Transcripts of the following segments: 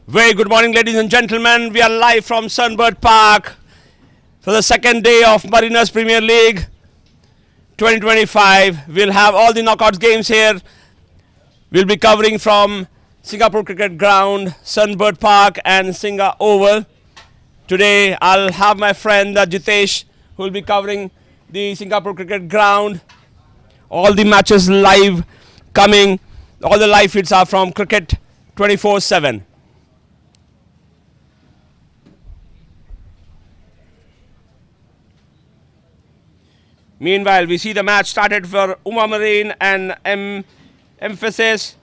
Very good morning, ladies and gentlemen. We are live from Sunbird Park for the second day of Mariners Premier League 2025. We'll have all the knockouts games here. We'll be covering from Singapore Cricket Ground, Sunbird Park and Singa Oval. Today I'll have my friend Jitesh who will be covering the Singapore Cricket Ground. All the matches live coming. All the live feeds are from Cricket 24/7. Meanwhile, we see the match started for MOL Marine and Memphis.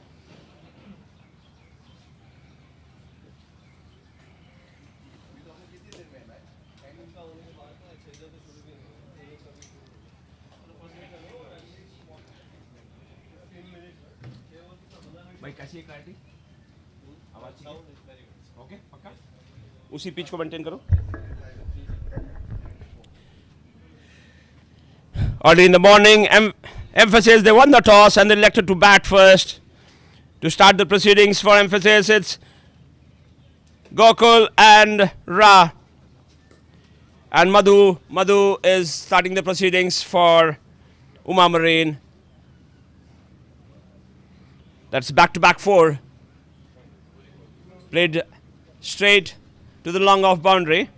उसी pitch को maintain करो. Early in the morning, Emphasis, they won the toss and they elected to bat first. To start the proceedings for Emphasis, it's Gokul and Ra. And Madhu is starting the proceedings for MOL Marine. That's back-to-back four. Played straight to the long off boundary.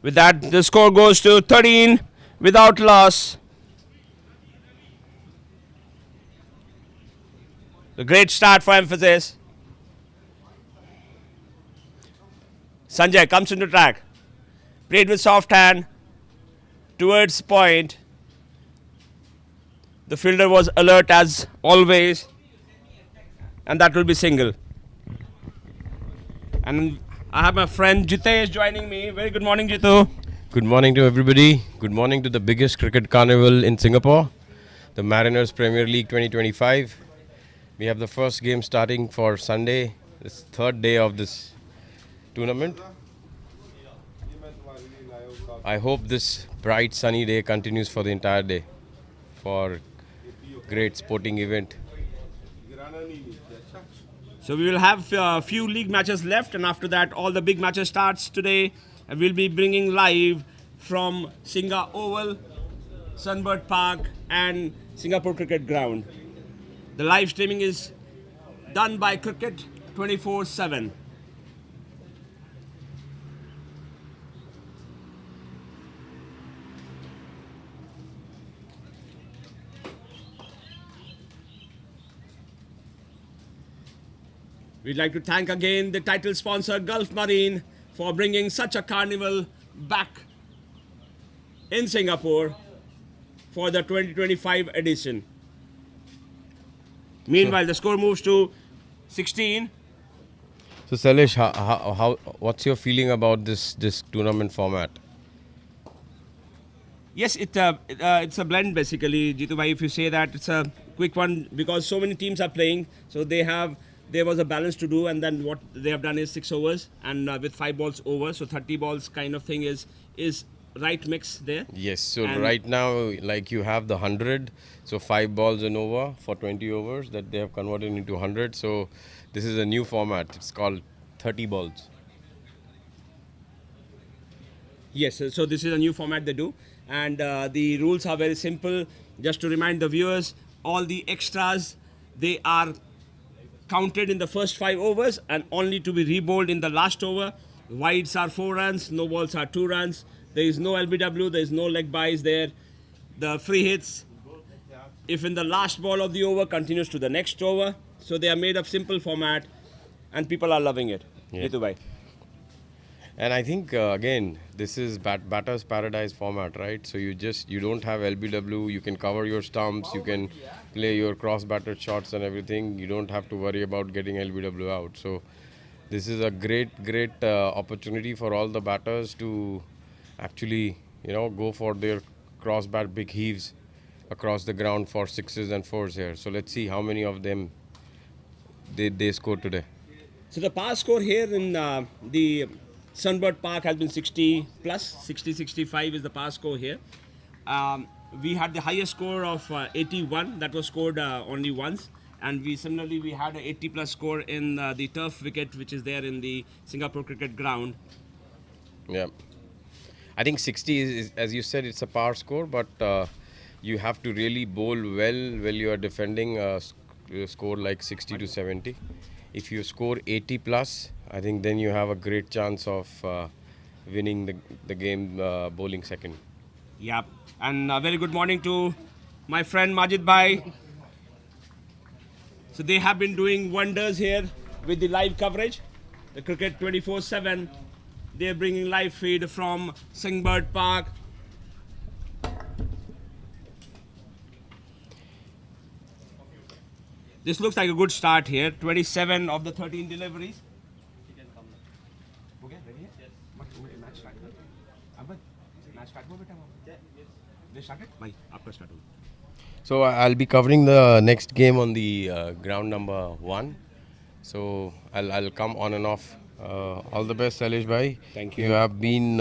With that, the score goes to 13 without loss. A great start for Emphasis. Sanjay comes into track. Played with soft hand towards point. The fielder was alert as always. And that will be single. And I have my friend Jitesh joining me. Very good morning, Jitu. Good morning to everybody. Good morning to the biggest cricket carnival in Singapore, the Mariners Premier League 2025. We have the first game starting for Sunday, this third day of this tournament. I hope this bright sunny day continues for the entire day for great sporting event. So we will have a few league matches left, and after that all the big matches starts today. And we'll be bringing live from Singa Oval, Sunbird Park and Singapore Cricket Ground. The live streaming is done by Cricket 24/7. We'd like to thank again the title sponsor Gulf Marine for bringing such a carnival back in Singapore for the 2025 edition. Meanwhile, the score moves to 16. So Salesh, what's your feeling about this tournament format? Yes, it's a blend basically, Jitu bhai. If you say that it's a quick one because so many teams are playing, so there was a balance to do, and then what they have done is 6 overs and with 5 balls over, so 30 balls kind of thing is right mix there. Yes, so right now like you have the 100, so 5 balls and over for 20 overs that they have converted into 100. So this is a new format. It's called 30 balls. Yes, so this is a new format they do, and the rules are very simple. Just to remind the viewers, all the extras, they are counted in the first 5 overs and only to be rebowled in the last over. Wides are 4 runs, no balls are 2 runs. There is no LBW, there is no leg buys there. The free hits, if in the last ball of the over, continues to the next over. So they are made of simple format and people are loving it. Yeah. Bhai. And I think again this is batter's paradise format, right? So you don't have LBW, you can cover your stumps, you can play your cross batted shots and everything. You don't have to worry about getting LBW out. So This is a great opportunity for all the batters to actually, go for their cross bat big heaves across the ground for sixes and fours here. So let's see how many of them they score today. So the pass score here in the Sunbird Park has been 60 plus, 60, 65 is the pass score here. We had the highest score of 81 that was scored only once. And we had an 80 plus score in the turf wicket, which is there in the Singapore cricket ground. Yeah. I think 60 is, as you said, it's a power score, but you have to really bowl well while you are defending a score like 60 to 70. If you score 80 plus, I think then you have a great chance of winning the game bowling second. Yeah, and a very good morning to my friend Majid Bhai. So they have been doing wonders here with the live coverage. The cricket 24/7. They're bringing live feed from Sunbird Park. This looks like a good start here. 27 of the 13 deliveries. Okay, ready? Yes. Match start. Match start. They started? Bhai, aapka start. So I'll be covering the next game on the ground number 1. So I'll come on and off. All the best, Salish bhai. Thank you. You have been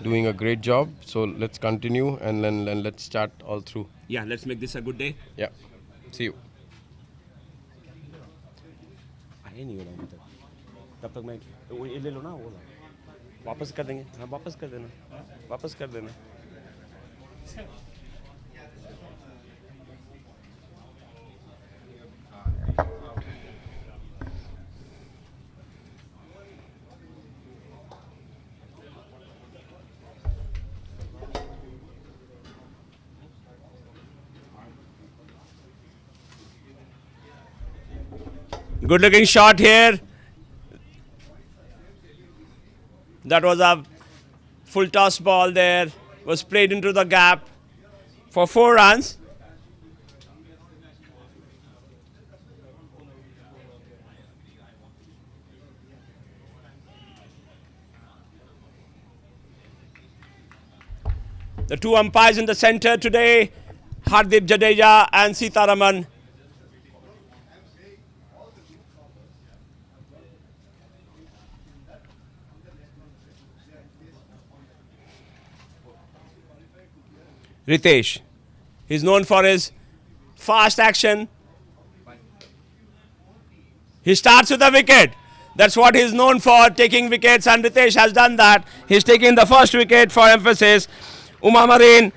doing a great job. So let's continue and then let's start all through. Yeah, let's make this a good day. Yeah. See you. आए नहीं हो रहा अभी तक तब तक मैं वो ये ले लो ना वो वापस कर देंगे हाँ वापस कर देना Good looking shot here. That was a full toss ball there. Was played into the gap for 4 runs. The 2 umpires in the center today, Hardeep Jadeja and Sitaraman. Ritesh. He's known for his fast action. He starts with a wicket. That's what he's known for, taking wickets, and Ritesh has done that. He's taking the first wicket for Emphasis. Marine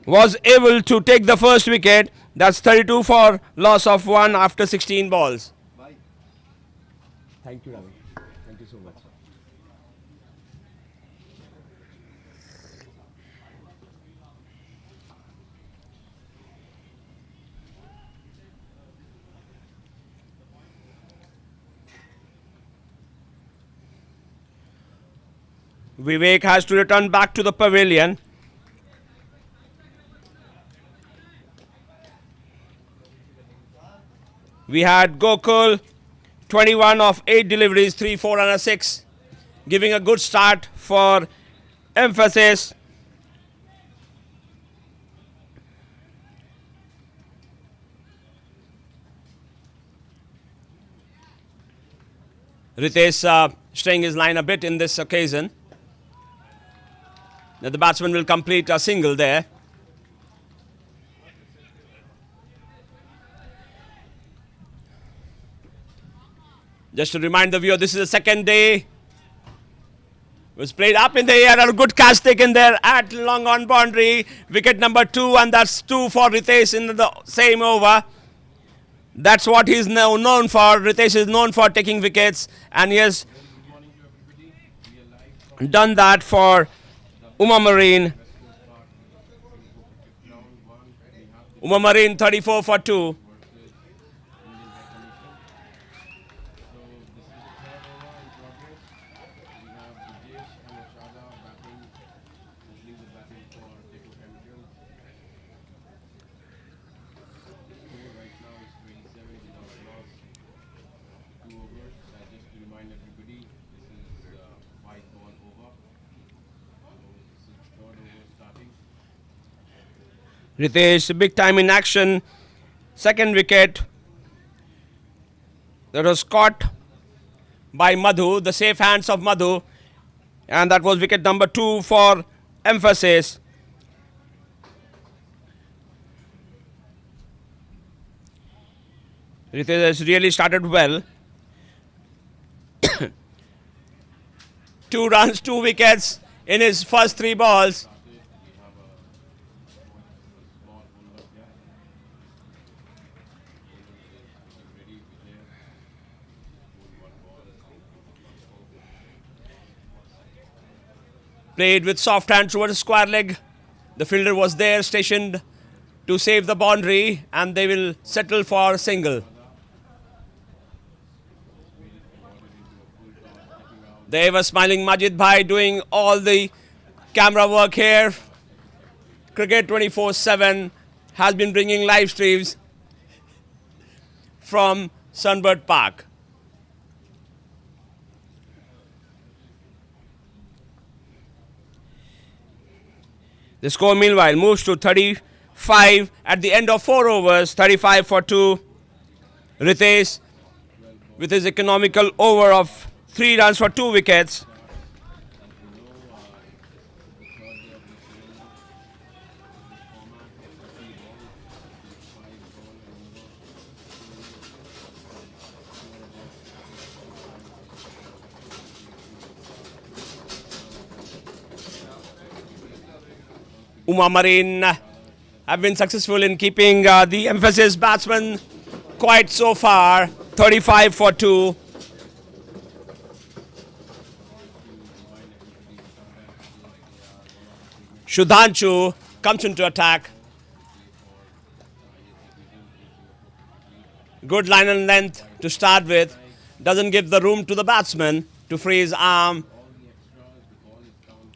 was able to take the first wicket. That's 32 for loss of 1 after 16 balls. Bye. Thank you, Ravi. Thank you so much. Vivek has to return back to the pavilion. We had Gokul, 21 of 8 deliveries, 3, 4 and a 6, giving a good start for Emphasis. Ritesh staying his line a bit in this occasion. Now the batsman will complete a single there. Just to remind the viewer, this is the second day. It was played up in the air and a good catch taken there at long on boundary. Wicket number 2, and that's 2 for Ritesh in the same over. That's what he's now known for. Ritesh is known for taking wickets, and he has done that for Marine. Marine 34 for 2. Ritesh, big time in action. Second wicket. That was caught by Madhu, the safe hands of Madhu. And that was wicket number 2 for Emphasis. Ritesh has really started well. 2 runs, 2 wickets in his first 3 balls. Played with soft hand towards the square leg. The fielder was there, stationed to save the boundary, and they will settle for a single. They were smiling Majid Bhai doing all the camera work here. Cricket 24/7 has been bringing live streams from Sunbird Park. The score meanwhile moves to 35 at the end of 4 overs, 35 for 2. Ritesh with his economical over of 3 runs for 2 wickets. Marine have been successful in keeping the Emphasis batsmen quiet so far, 35 for 2. Shudhanshu comes into attack. Good line and length to start with. Doesn't give the room to the batsman to free his arm.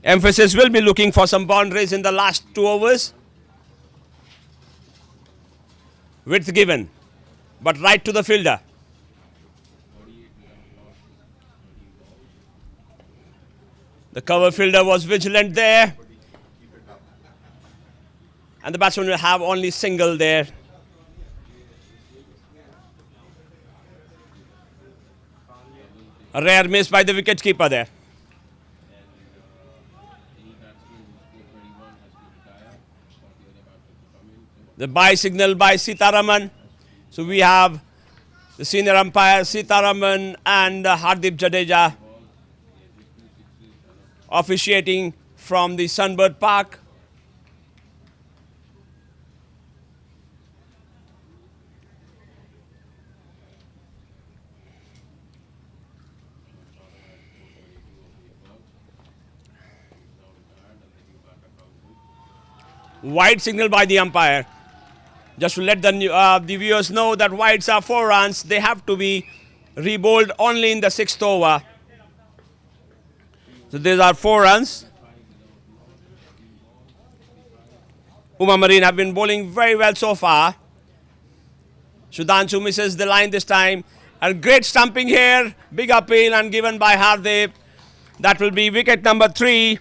Emphasis will be looking for some boundaries in the last 2 overs. Width given, but right to the fielder. The cover fielder was vigilant there. And the batsman will have only single there. A rare miss by the wicketkeeper there. The bye signal by Sitaraman. So we have the senior umpire Sitaraman and Hardeep Jadeja officiating from the Sunbird Park. Wide signal by the umpire. Just to let the viewers know that wides are 4 runs. They have to be rebowled only in the 6th over. So these are 4 runs. Marine have been bowling very well so far. Shudhanshu misses the line this time. A great stumping here. Big appeal and given by Hardeep. That will be wicket number 3.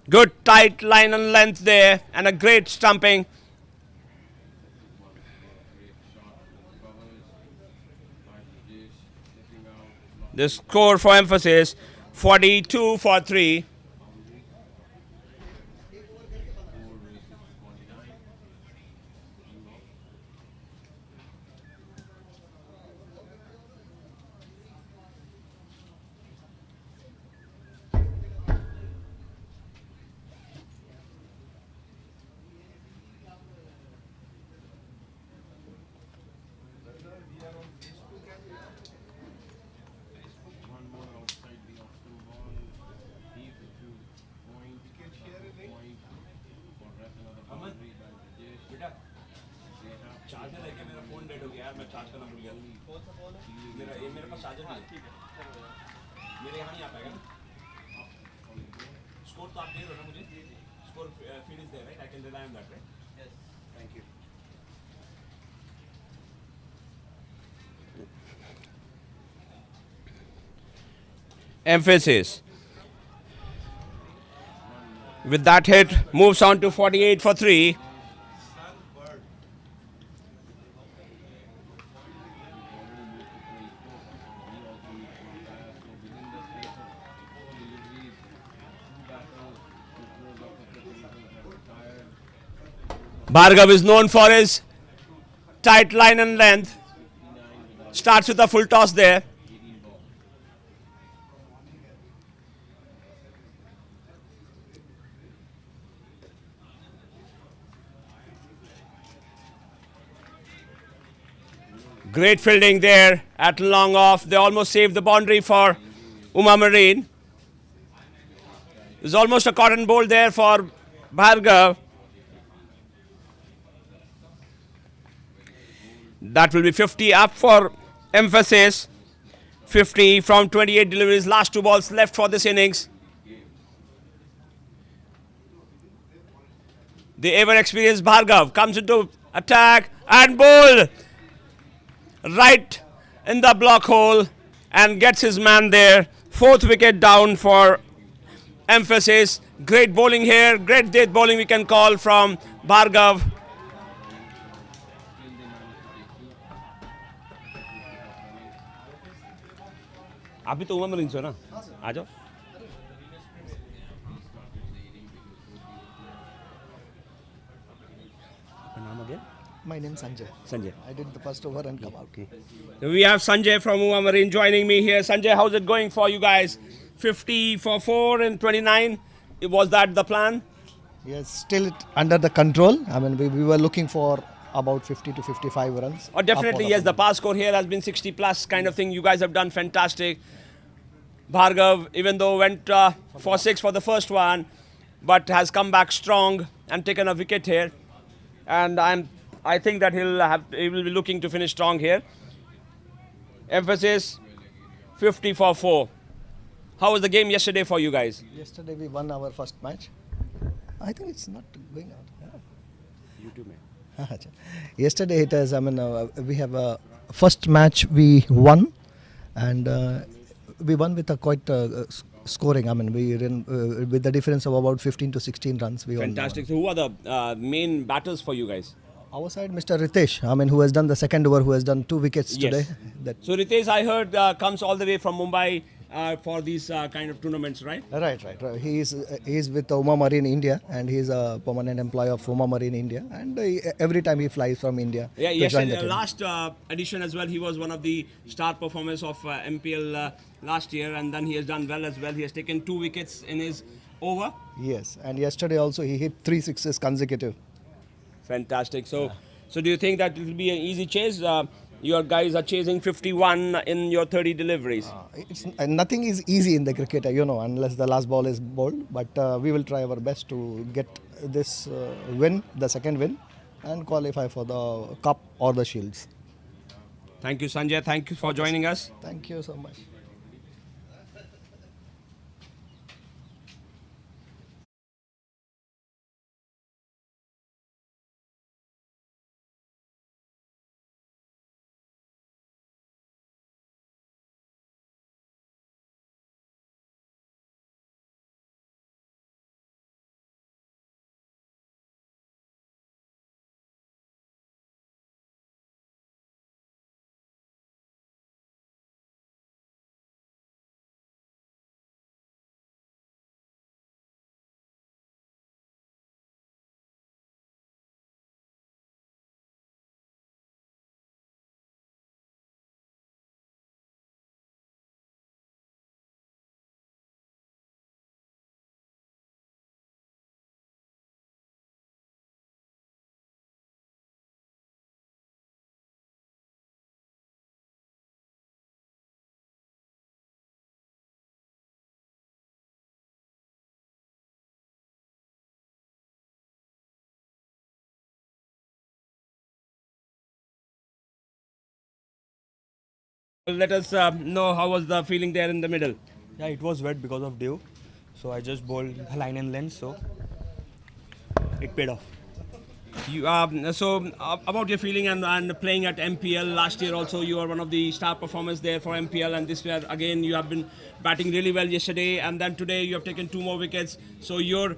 Good tight line and length there and a great stumping. The score for Emphasis 42 for 3. Emphasis with that hit, moves on to 48 for 3. Bhargav is known for his tight line and length. Starts with a full toss there. Great fielding there at long off. They almost saved the boundary for Marine. It was almost a cotton bowl there for Bhargav. That will be 50 up for Emphasis. 50 from 28 deliveries. Last 2 balls left for this innings. The ever experienced Bhargav comes into attack and bowl right in the block hole and gets his man there. 4th wicket down for Emphasis. Great bowling here. Great death bowling we can call from Bhargav. अभी तो Uma marine से हो ना आ जाओ नाम again? My name is Sanjay. Sanjay. I did the first over and come out. Okay. So we have Sanjay from Uma Marine joining me here. Sanjay, how's it going for you guys? 50 for 4 and 29. Was that the plan? Yes, still under the control. I mean, we were looking for about 50 to 55 runs. Oh, definitely, yes. The pass score here has been 60 plus kind of thing. You guys have done fantastic. Bhargav, even though went for 6 for the first one, but has come back strong and taken a wicket here. And I think that he will be looking to finish strong here. Emphasis 50 for 4. How was the game yesterday for you guys? Yesterday we won our first match. I think it's not going out. You too, man. Yesterday it is, I mean, we have a first match we won, and we won with a quite scoring. I mean, we ran with the difference of about 15 to 16 runs. We Fantastic. So who are the main batters for you guys? Our side, Mr. Ritesh, I mean, who has done the second over, who has done 2 wickets today. So Ritesh, I heard, comes all the way from Mumbai for these kind of tournaments, right? Right. He is with Uma Marine India, and he is a permanent employee of Uma Marine India, and every time he flies from India. Yeah, to join yesterday, the team. last edition as well, he was one of the star performers of MPL last year, and then he has done well as well. He has taken 2 wickets in his over. Yes, and yesterday also he hit 3 sixes consecutive. Fantastic. So do you think that it will be an easy chase? Your guys are chasing 51 in your 30 deliveries. Nothing is easy in the cricket, unless the last ball is bowled. But we will try our best to get this win, the second win, and qualify for the cup or the shields. Thank you, Sanjay. Thank you for joining us. Thank you so much. Let us know how was the feeling there in the middle. Yeah, it was wet because of dew. So I just bowled line and length, so it paid off. You about your feeling and playing at MPL last year also you were one of the star performers there for MPL, and this year again you have been batting really well yesterday, and then today you have taken 2 more wickets. So your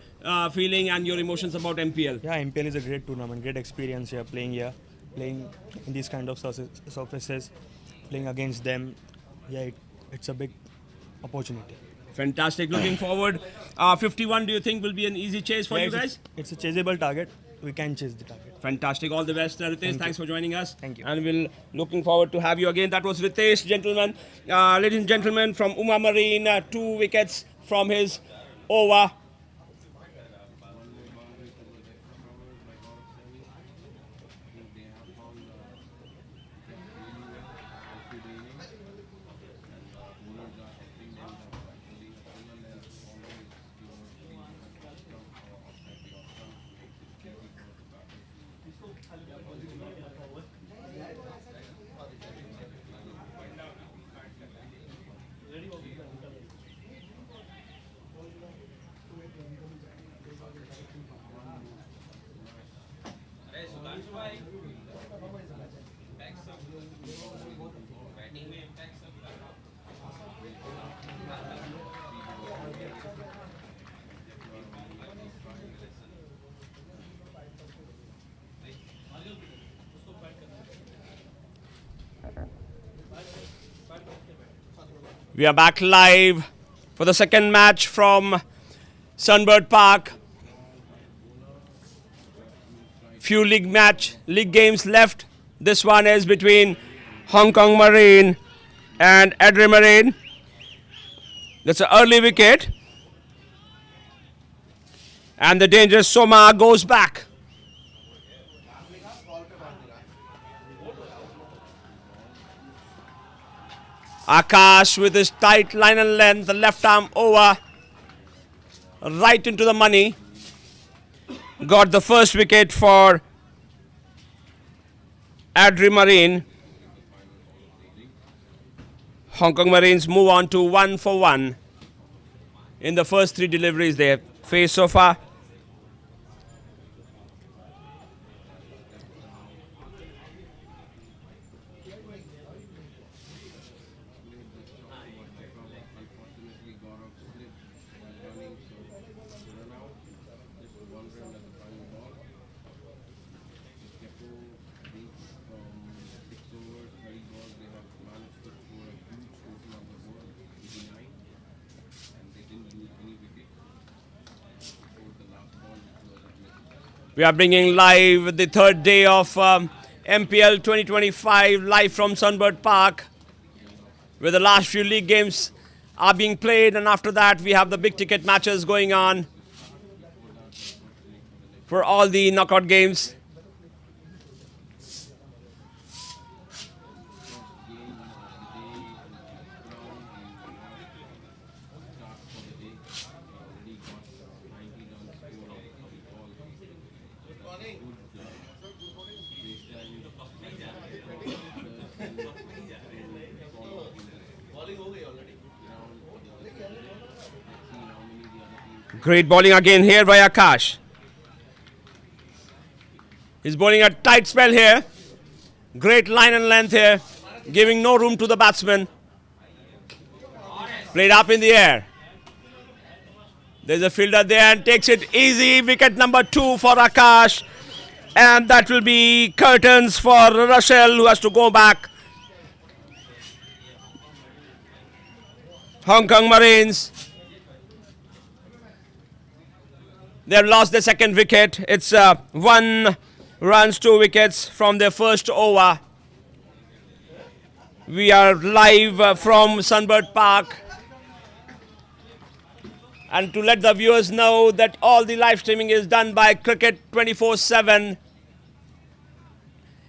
feeling and your emotions about MPL. Yeah, MPL is a great tournament, great experience here, playing in these kind of surfaces, playing against them. Yeah, it's a big opportunity. Fantastic. Looking forward. 51. Do you think will be an easy chase for Yeah, you guys? it's a chaseable target. We can chase the target. Fantastic. All the best, Ritesh. Thanks for joining us. Thank you. And we'll looking forward to have you again. That was Ritesh, gentlemen. Ladies and gentlemen, from Uma Marine, 2 wickets from his over. We are back live for the second match from Sunbird Park. Few league games left. This one is between Hong Kong Marine and Adri Marine. That's an early wicket. And the dangerous Soma goes back. Akash with his tight line and length, the left arm over, right into the money. Got the first wicket for Adri Marine. Hong Kong Marines move on to 1 for 1 in the first 3 deliveries they have faced so far. We are bringing live the third day of MPL 2025 live from Sunbird Park, where the last few league games are being played, and after that we have the big ticket matches going on for all the knockout games. Great bowling again here by Akash. He's bowling a tight spell here. Great line and length here, giving no room to the batsman. Played up in the air. There's a fielder there and takes it easy. Wicket number 2 for Akash. And that will be curtains for Russell, who has to go back. Hong Kong Marines. They have lost their second wicket. It's 1 runs, 2 wickets from their first over. We are live from Sunbird Park. And to let the viewers know that all the live streaming is done by Cricket 24/7.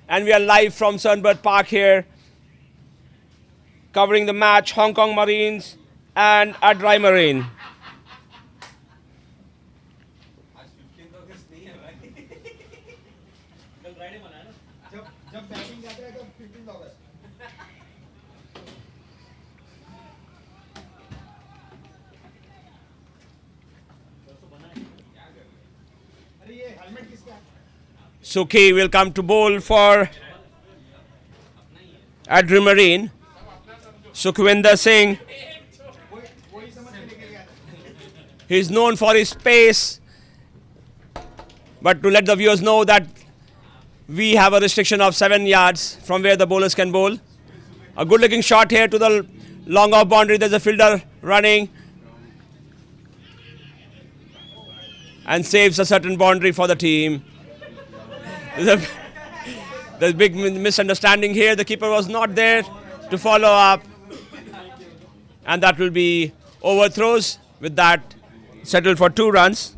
And we are live from Sunbird Park here, covering the match Hong Kong Marines and Adri Marine. Suki will come to bowl for Adri Marine. Sukhwinder Singh. He's known for his pace. But to let the viewers know that we have a restriction of 7 yards from where the bowlers can bowl. A good looking shot here to the long off boundary. There's a fielder running and saves a certain boundary for the team. There's a big misunderstanding here. The keeper was not there to follow up. And that will be overthrows. With that, settled for 2 runs.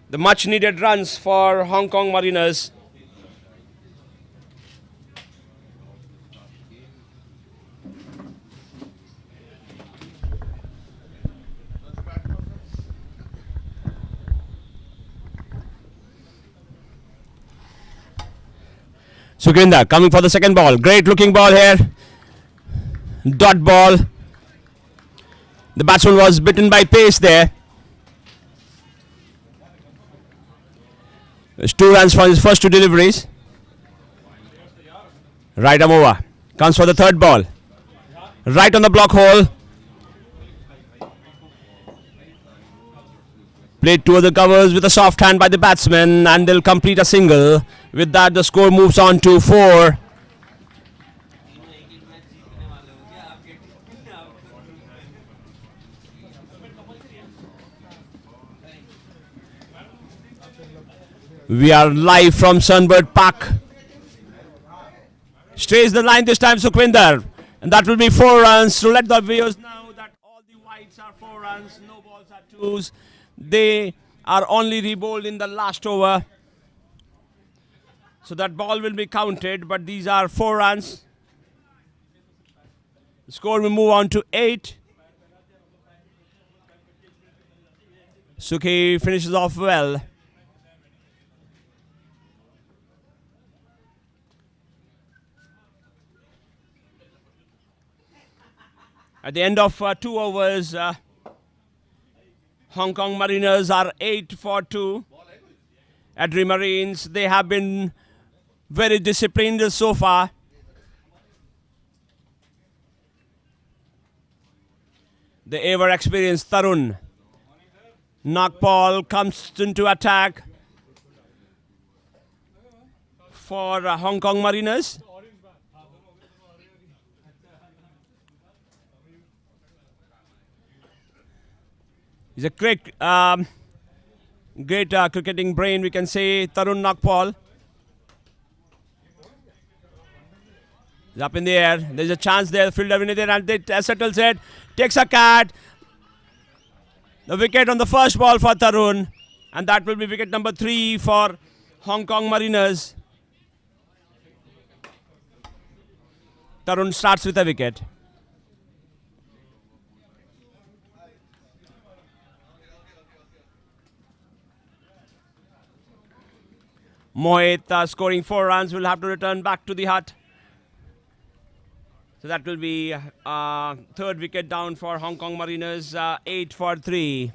The much needed runs for Hong Kong Mariners. Sukhinda coming for the second ball. Great looking ball here. Dot ball. The batsman was bitten by pace there. There's 2 runs for his first 2 deliveries. Right arm over. Comes for the third ball. Right on the block hole. Played toward the covers with a soft hand by the batsman, and they'll complete a single. With that, the score moves on to 4. We are live from Sunbird Park. Strays the line this time, Sukhwinder. And that will be 4 runs to let the viewers know that all the whites are 4 runs, no balls are 2s. They are only rebowled in the last over. So that ball will be counted, but these are 4 runs. The score will move on to 8. Sukhi finishes off well. At the end of 2 overs, Hong Kong Mariners are 8 for 2. Adri Marines, they have been very disciplined so far. The ever experienced Tarun Nagpal comes into attack for Hong Kong Mariners. He's a great cricketing brain, we can say, Tarun Nagpal. He's up in the air. There's a chance there. The fielder in there, and they settles it. Takes a cat. The wicket on the first ball for Tarun. And that will be wicket number 3 for Hong Kong Mariners. Tarun starts with a wicket. Mohit scoring 4 runs will have to return back to the hut. So that will be 3rd wicket down for Hong Kong Mariners, 8 for 3.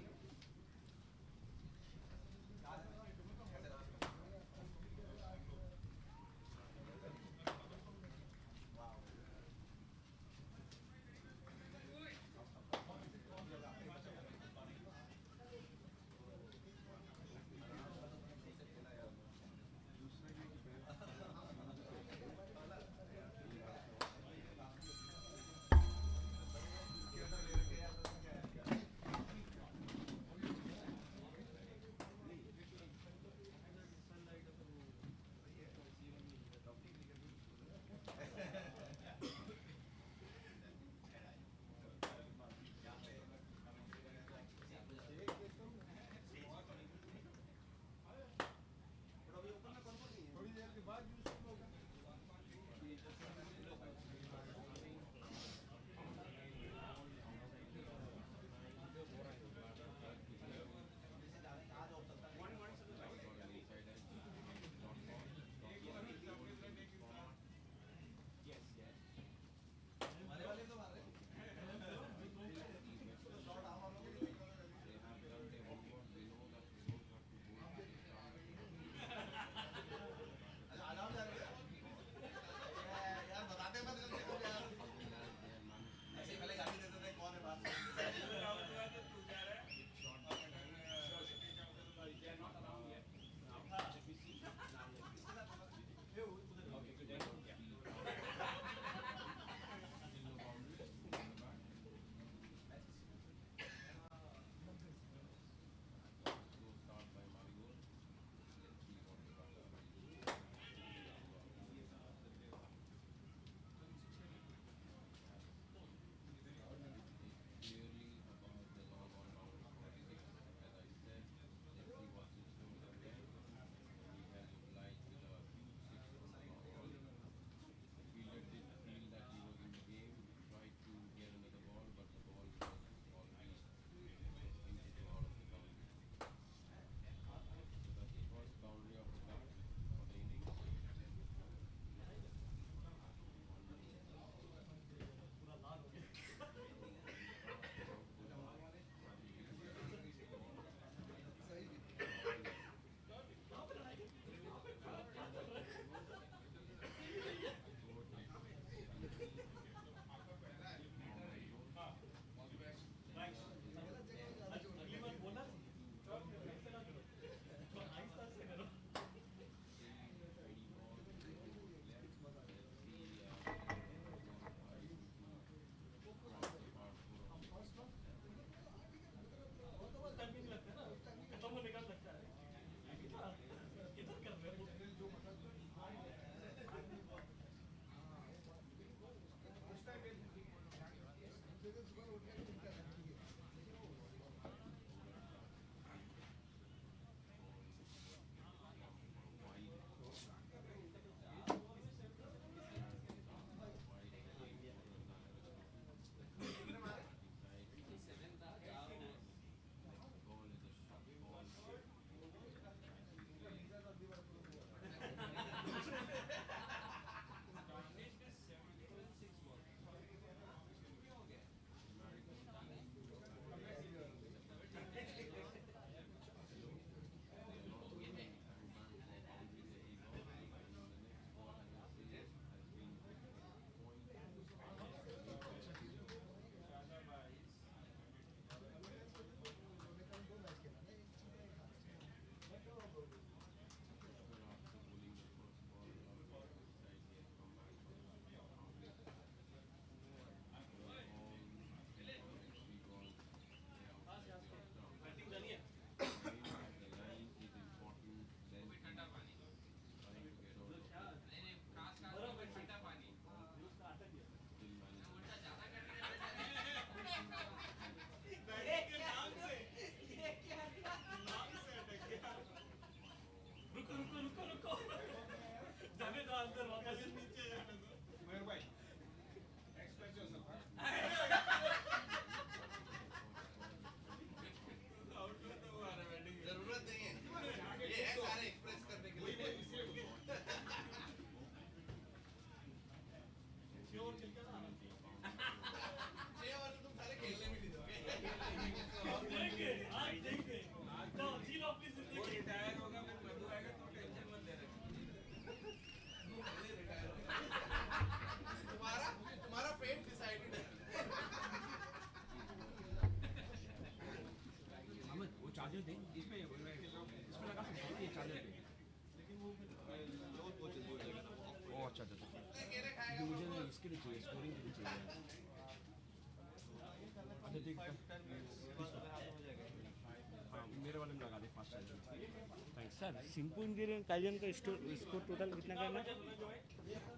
Sir शिम्पू engineering Kaizen का score total कितना करना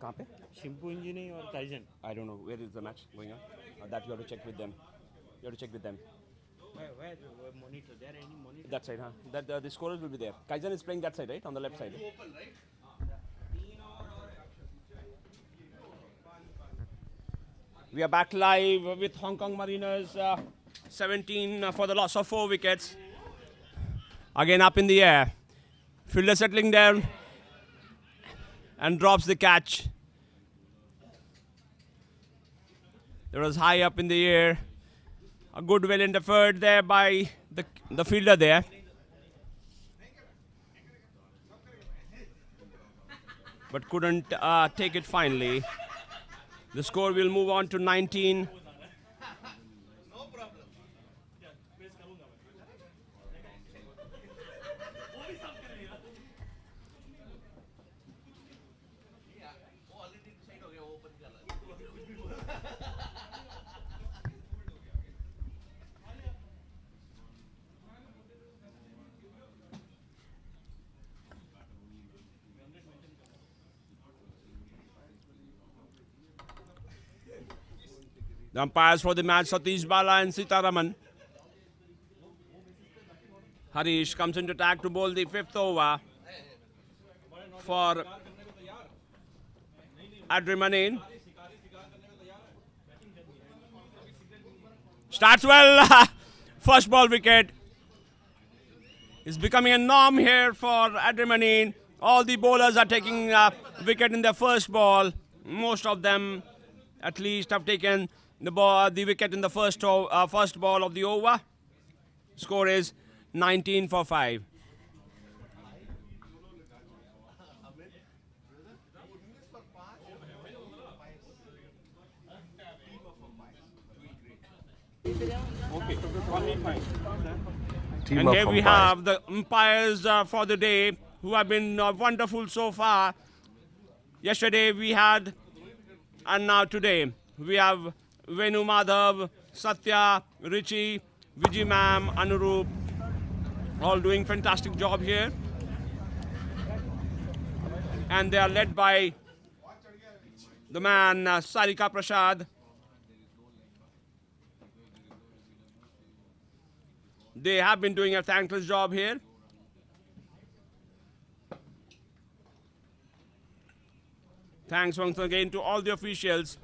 कहाँ पे शिम्पू engineering और Kaizen I don't know where is the match going on that you have to check with them you have to check with them where monitor there any monitor that side that the scorers will be there Kaizen is playing that side right on the left side open right we are back live with Hong Kong Mariners 17 for the loss of 4 wickets again up in the air fielder settling down and drops the catch it was high up in the air a good well interfered there by the fielder there. But couldn't take it finally. The score will move on to 19. The umpires for the match, Satish Bala and Sitaraman. Harish comes into attack to bowl the 5th over for Adri Marine. Starts well, first ball wicket. It's becoming a norm here for Adri Marine. All the bowlers are taking wicket in their first ball. Most of them at least have taken the wicket in the first ball of the over. Score is 19 for 5. And here we have the umpires for the day who have been wonderful so far. Yesterday we had, and now today we have Venu Madhav, Satya, Richie, Vijay Ma'am, Anurup, all doing fantastic job here. And they are led by the man Sarika Prasad. They have been doing a thankless job here. Thanks once again to all the officials,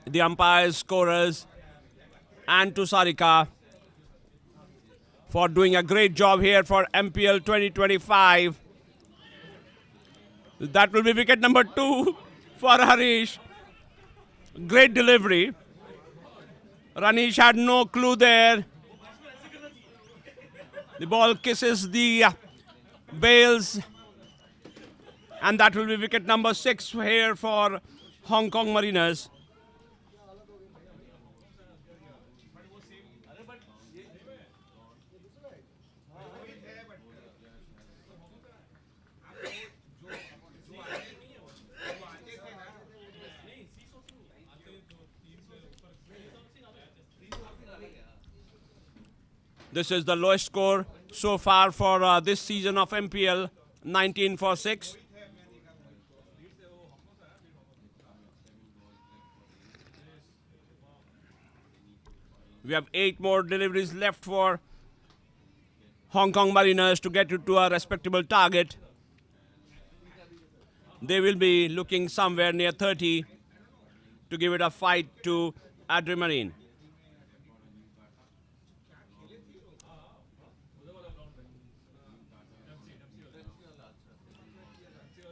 the umpires, scorers, and to Sarika for doing a great job here for MPL 2025. That will be wicket number 2 for Harish. Great delivery. Ranish had no clue there. The ball kisses the bails. And that will be wicket number 6 here for Hong Kong Mariners. This is the lowest score so far for this season of MPL, 19 for 6. We have 8 more deliveries left for Hong Kong Mariners to get it to a respectable target. They will be looking somewhere near 30 to give it a fight to Adri Marine.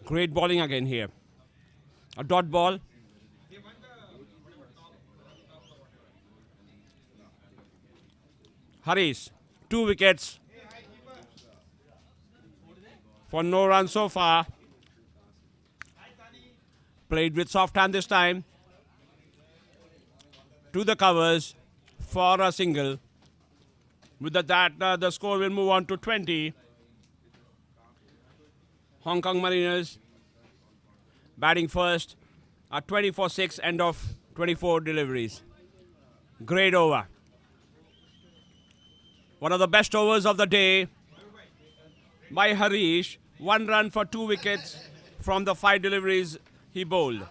Great bowling again here. A dot ball. Harish, 2 wickets for no runs so far. Played with soft hand this time. To the covers for a single. With that, the score will move on to 20. Hong Kong Mariners batting first at 20 for 6, end of 24 deliveries. Great over. One of the best overs of the day by Harish. 1 run for 2 wickets from the 5 deliveries he bowled.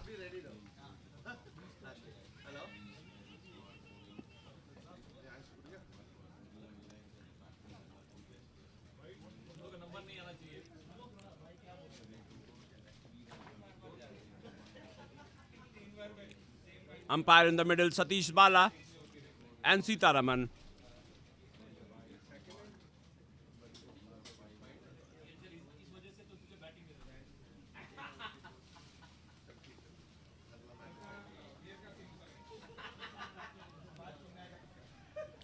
Umpire in the middle, Satish Bala and Sitaraman.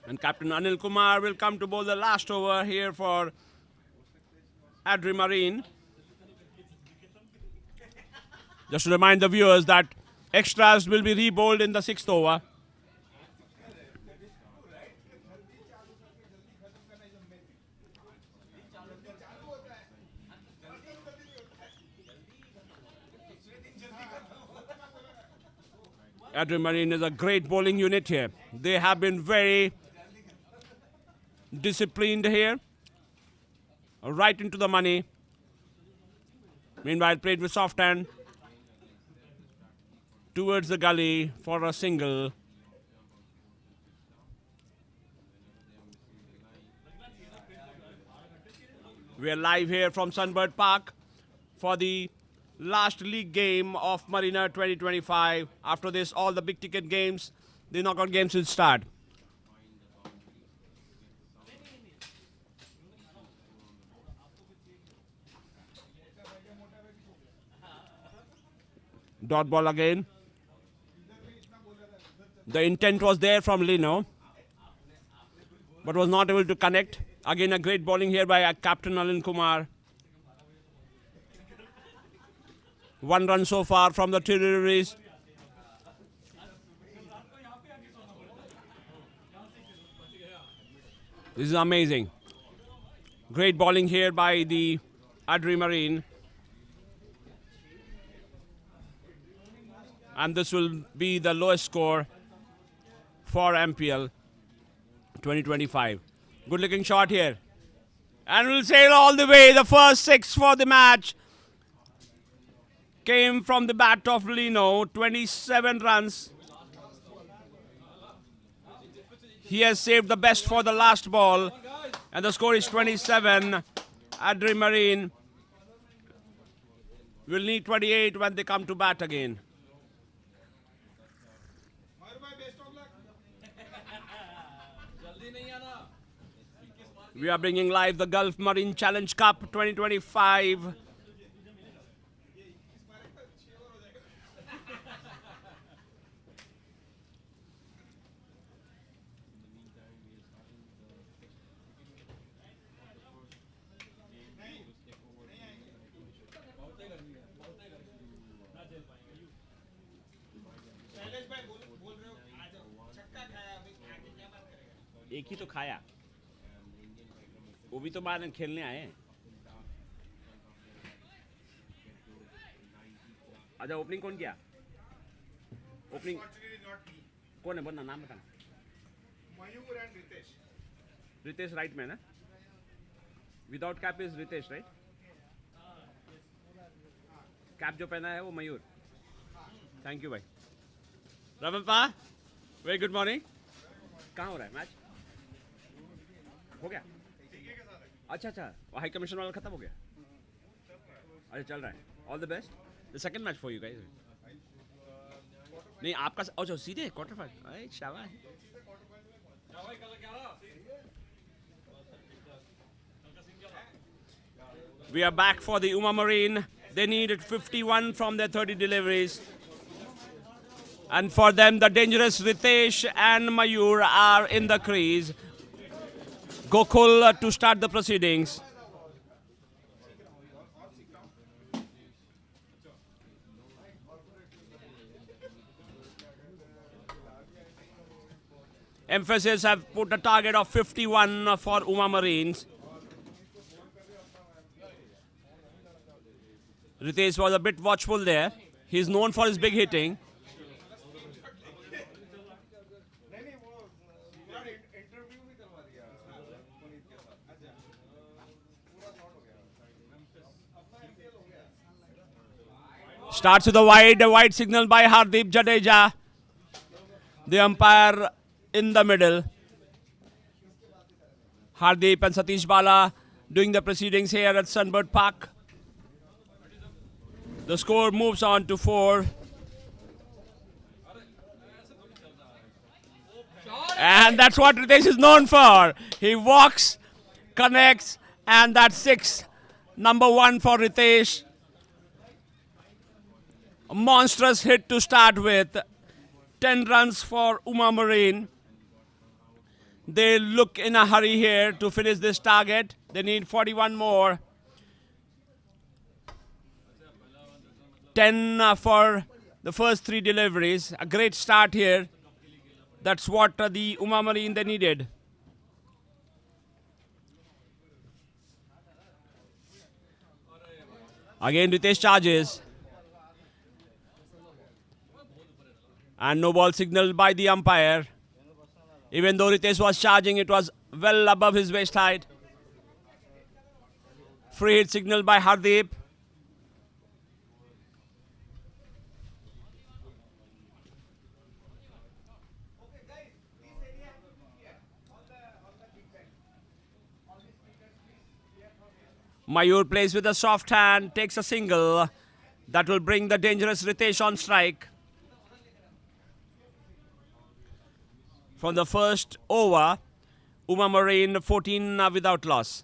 And Captain Anil Kumar will come to bowl the last over here for Adri Marine. Just to remind the viewers that extras will be re-bowled in the 6th over. Adri Marine is a great bowling unit here. They have been very disciplined here. Right into the money. Meanwhile, played with soft hand. Towards the gully for a single. We are live here from Sunbird Park for the last league game of Marina 2025. After this, all the big ticket games, the knockout games will start. Dot ball again. The intent was there from Lino, but was not able to connect. Again, a great bowling here by Captain Anil Kumar. 1 run so far from the 2 deliveries. This is amazing. Great bowling here by the Adri Marine. And this will be the lowest score for MPL 2025. Good looking shot here. And we'll sail all the way. The first 6 for the match came from the bat of Lino. 27 runs. He has saved the best for the last ball. And the score is 27. Adri Marine will need 28 when they come to bat again. We are bringing live the Gulf Marine Challenge Cup 2025. एक ही तो खाया वो भी तो बाहर खेलने आए हैं अच्छा ओपनिंग कौन किया ओपनिंग कौन है बोलना नाम बताना Mayur and Ritesh right man है without cap is Ritesh right cap जो पहना है वो मयूर थैंक यू भाई रमनपा वेरी गुड मॉर्निंग कहाँ हो रहा है मैच हो गया अच्छा अच्छा हाई कमीशन वाला खत्म हो गया अच्छा चल रहा है all the best the second match for you guys नहीं आपका अच्छा सीधे क्वार्टर फाइनल शाबाश We are back for the Uma Marine. They needed 51 from their 30 deliveries. And for them, the dangerous Ritesh and Mayur are in the crease. Gokul to start the proceedings. Emphasis have put a target of 51 for Uma Marines. Ritesh was a bit watchful there. He's known for his big hitting. Starts with a wide signal by Hardeep Jadeja. The umpire in the middle. Hardeep and Satish Bala doing the proceedings here at Sunbird Park. The score moves on to 4. And that's what Ritesh is known for. He walks, connects, and that's 6. Number 1 for Ritesh. A monstrous hit to start with. 10 runs for Uma Marine. They look in a hurry here to finish this target. They need 41 more. 10 for the first 3 deliveries. A great start here. That's what the Uma Marine they needed. Again Ritesh charges. And no ball signaled by the umpire. Even though Ritesh was charging, it was well above his waist height. Free hit signaled by Hardeep. Mayur plays with a soft hand, takes a single. That will bring the dangerous Ritesh on strike. From the first over, Uma Marine 14 without loss.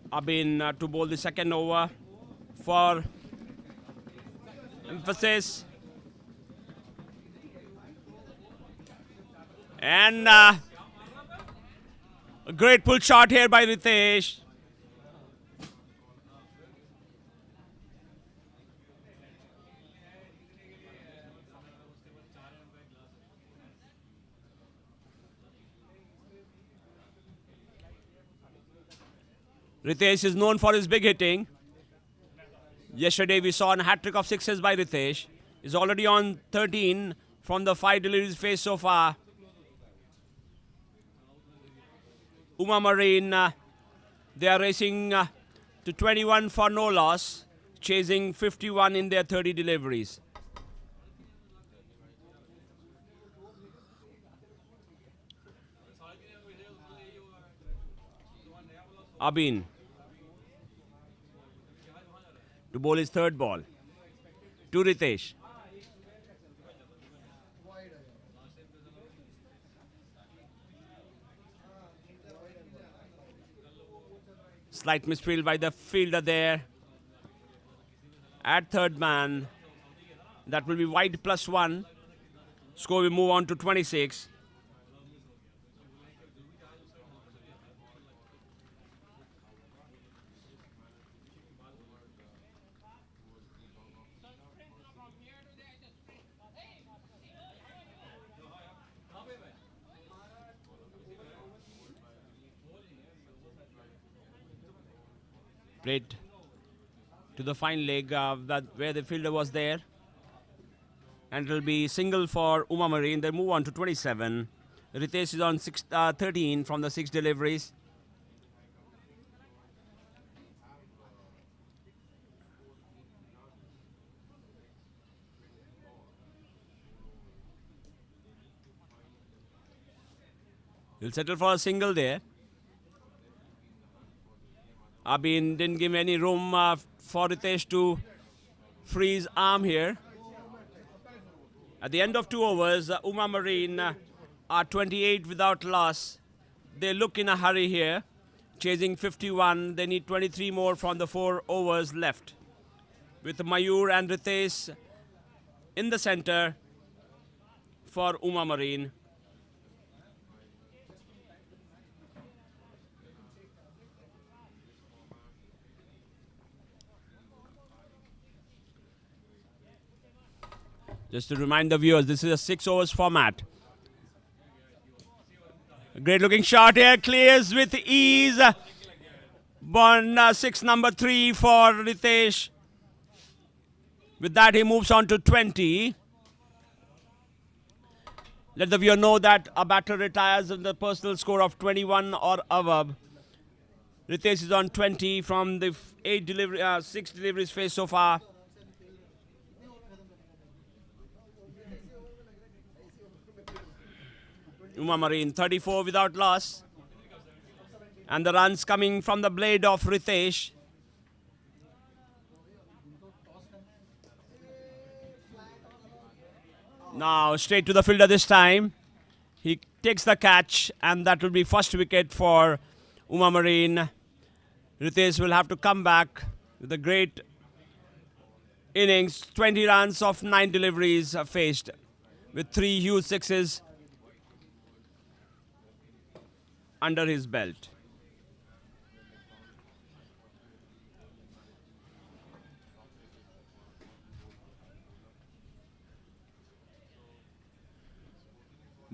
Abin to bowl the second over for Emphasis. And a great pull shot here by Ritesh. Ritesh is known for his big hitting. Yesterday we saw a hat-trick of sixes by Ritesh. He's already on 13 from the 5 deliveries faced so far. Marine, they are racing to 21 for no loss, chasing 51 in their 30 deliveries. Abin to bowl his third ball to Ritesh. Slight misfield by the fielder there. At third man, that will be wide +1. Score will move on to 26. Played to the fine leg where the fielder was there. And it will be single for Marine. They move on to 27. Ritesh is on 13 from the 6 deliveries. He'll settle for a single there. Abin didn't give any room for Ritesh to free his arm here. At the end of 2 overs, Marine are 28 without loss. They look in a hurry here, chasing 51. They need 23 more from the 4 overs left. With Mayur and Ritesh in the center for Marine. Just to remind the viewers, this is a 6 overs format. A great looking shot here, clears with ease. Born 6 number 3 for Ritesh. With that he moves on to 20. Let the viewer know that a batter retires with the personal score of 21 or above. Ritesh is on 20 from the 6 deliveries faced so far. Marine 34 without loss. And the runs coming from the blade of Ritesh. Now straight to the fielder this time. He takes the catch and that will be first wicket for Marine. Ritesh will have to come back with a great innings. 20 runs of 9 deliveries faced with 3 huge sixes under his belt.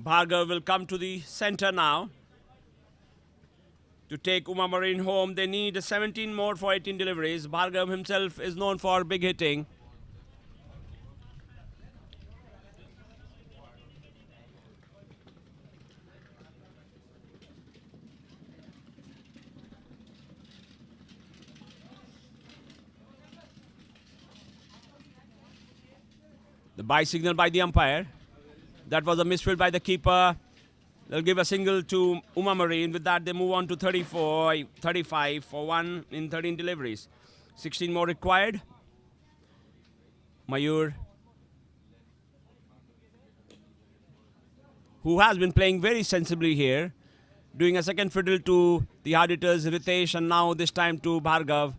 Bhargav will come to the center now to take Marine home. They need 17 more for 18 deliveries. Bhargav himself is known for big hitting. The bye signal by the umpire. That was a misfield by the keeper. They'll give a single to Marine. With that, they move on to 35 for 1 in 13 deliveries. 16 more required. Mayur, who has been playing very sensibly here, doing a second fiddle to the hard hitters, Ritesh, and now this time to Bhargav.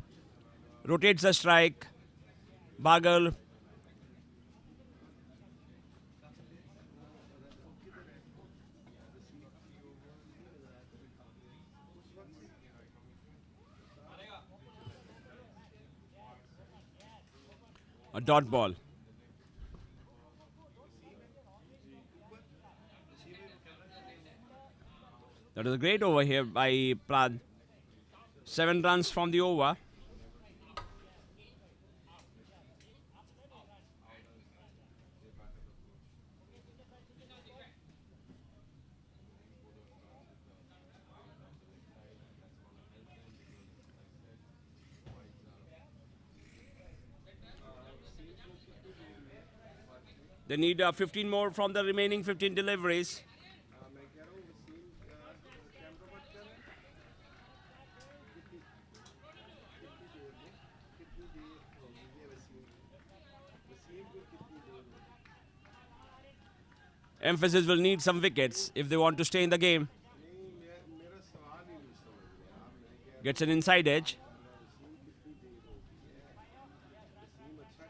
Rotates the strike. Bhargav A dot ball. That was a great over here by Prad. 7 runs from the over. They need 15 more from the remaining 15 deliveries. Emphasis will need some wickets if they want to stay in the game. Gets an inside edge.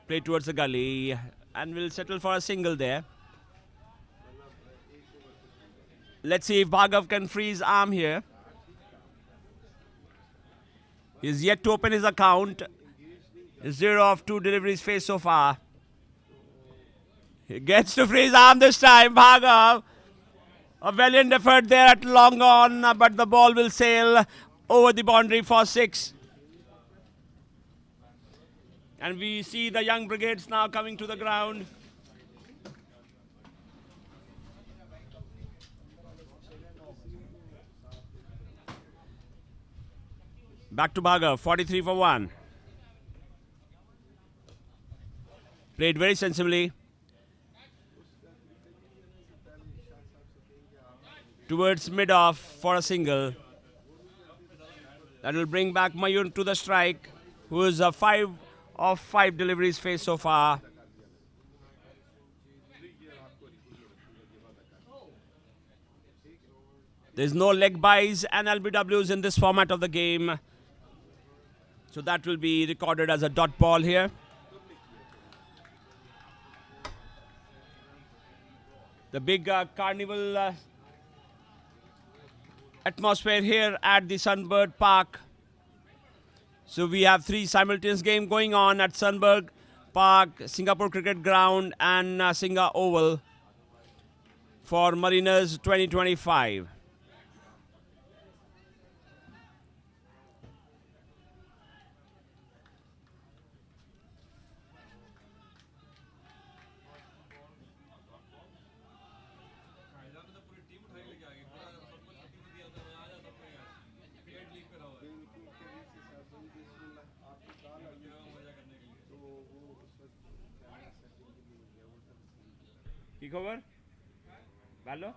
Play towards the gully and will settle for a single there. Let's see if Bhargav can free his arm here. He's yet to open his account. 0 of 2 deliveries faced so far. He gets to free his arm this time, Bhargav. A valiant effort there at long on, but the ball will sail over the boundary for 6. And we see the young brigades now coming to the ground. Back to Bhargav, 43 for 1. Played very sensibly. Towards mid-off for a single. That will bring back Mayur to the strike, who is 5 of 5 deliveries faced so far. There's no leg buys and LBWs in this format of the game. So that will be recorded as a dot ball here. The big carnival atmosphere here at the Sunbird Park. So we have 3 simultaneous games going on at Sunbird Park, Singapore Cricket Ground and Singa Oval for Mariners 2025. की खबर बालो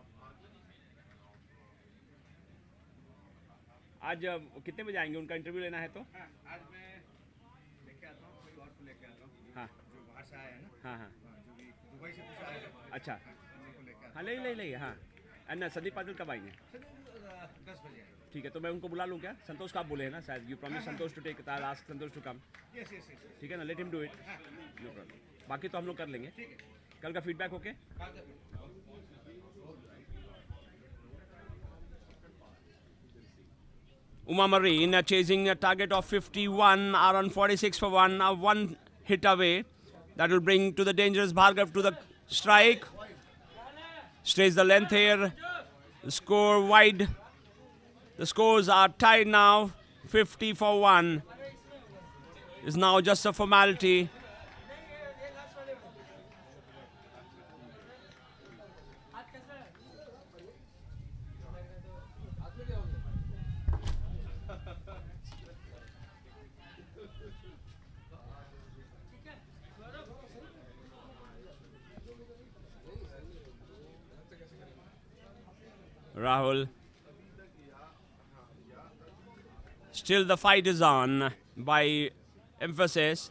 आज कितने बजे आएंगे उनका interview लेना है तो आज मैं लेके आता हूँ कोई और को लेके आता हूँ हाँ जो बाहर से आया है ना हाँ हाँ जो भी दुबई से पूछा है अच्छा उन्हीं को लेके आता हाँ ले हाँ अन्ना संदीप पाटिल कब आएंगे हूँ 10 बजे आएगा ठीक है तो मैं उनको बुला लूँ क्या संतोष का आप बोले हैं ना शायद you promise Santosh to take ask Santosh to come yes yes yes ठीक है ना let him do it no problem बाकी तो हम लोग कर लेंगे कल का feedback okay Marine chasing a target of 51, are on 46 for 1, 1 hit away. That will bring to the dangerous Bhargav to the strike. Stays the length here. The score wide. The scores are tied now. 50 for 1. Is now just a formality. Rahul. Still the fight is on by Emphasis.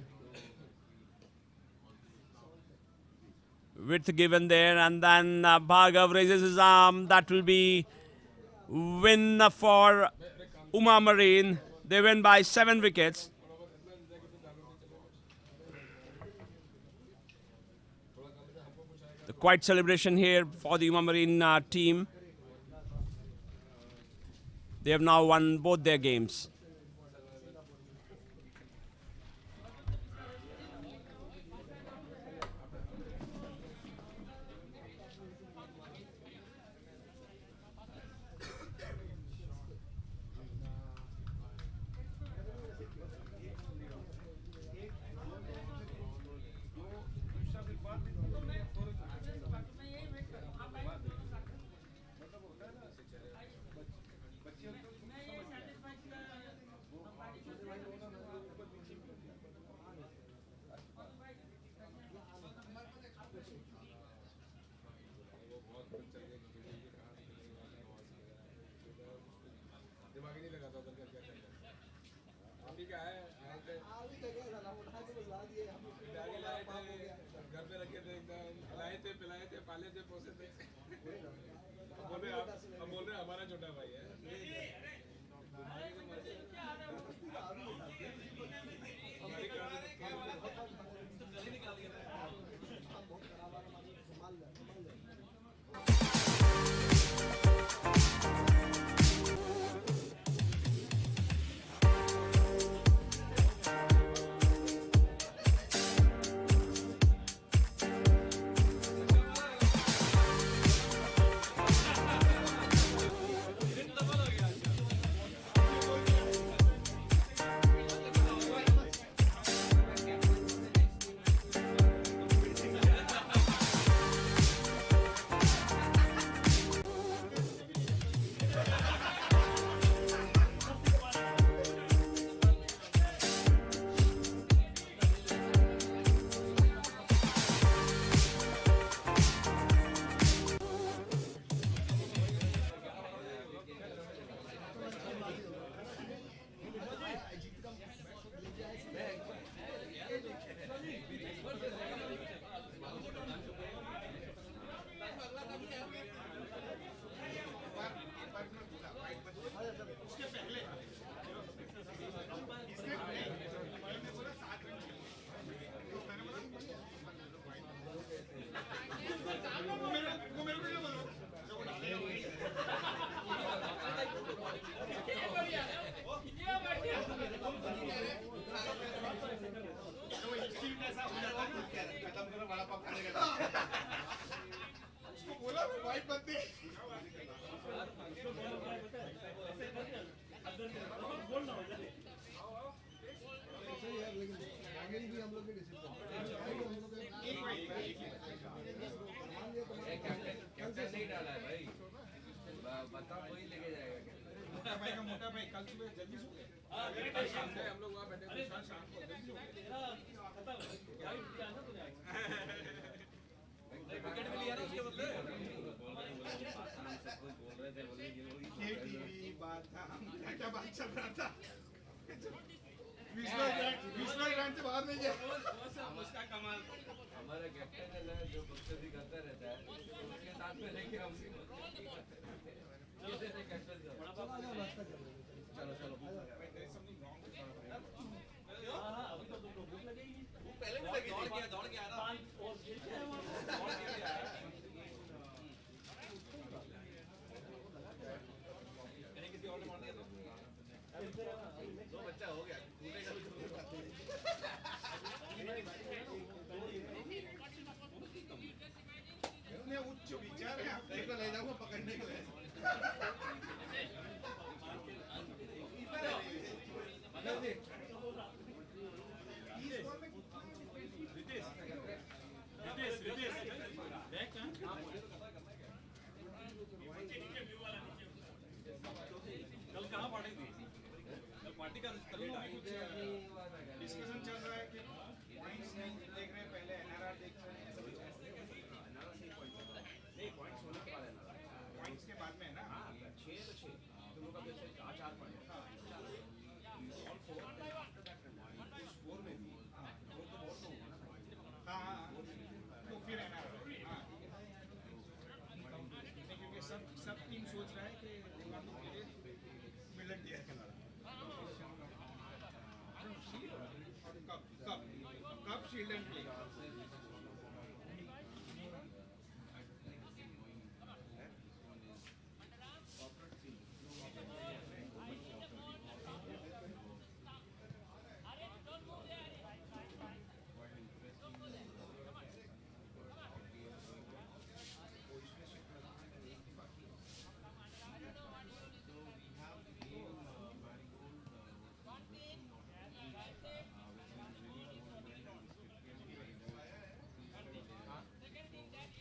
Width given there and then Bhargav raises his arm. That will be win for Marine. They win by 7 wickets. The quiet celebration here for the Marine team. They have now won both their games. दिमाग ही नहीं लगाता उधर क्या चल रहा है। अभी क्या है आए थे बैग लाए थे घर पे रखे थे एकदम खिलाए थे पिलाए थे पाले थे पोसे थे। अब बोल रहे हमारा छोटा भाई है। मोटा भाई कल सुबह जल्दी सो गए। हम लोग वहाँ बैठे थे शाम को जल्दी सो गए। विकेट भी लिया ना उसके बदले। ये टीवी बात था क्या बात चल रहा था। विश्व ग्रांड से बाहर नहीं गया। उसका कमाल हमारा कैप्टन है ना जो बख्शदी करता रहता है उसके साथ में लेके हम चलो चलो अभी तो तुम लोग भूख लगेगी वो पहले भी लगी दौड़ के आ रहा कहीं किसी और ने मार दिया तो बच्चा हो गया उन्हें उच्च विचार है आपको ले जाऊंगा पकड़ने के लिए कल कहाँ पार्टी थी? कल पार्टी का डिस्कशन चल रहा है कि पॉइंट्स नहीं देख रहे पहले एनआरआर देख रहे हैं नहीं पॉइंट्स होने के बाद पॉइंट्स के बाद में है ना 6 तो 6 तुम लोग का 4 पॉइंट ऑल 4 उस 4 में भी 4 तो बहुत होगा ना हाँ तो फिर एनआरआर हाँ क्योंकि सब टीम सोच रहा है कि दिमाग के लिए मिलट दिया है cup shield and play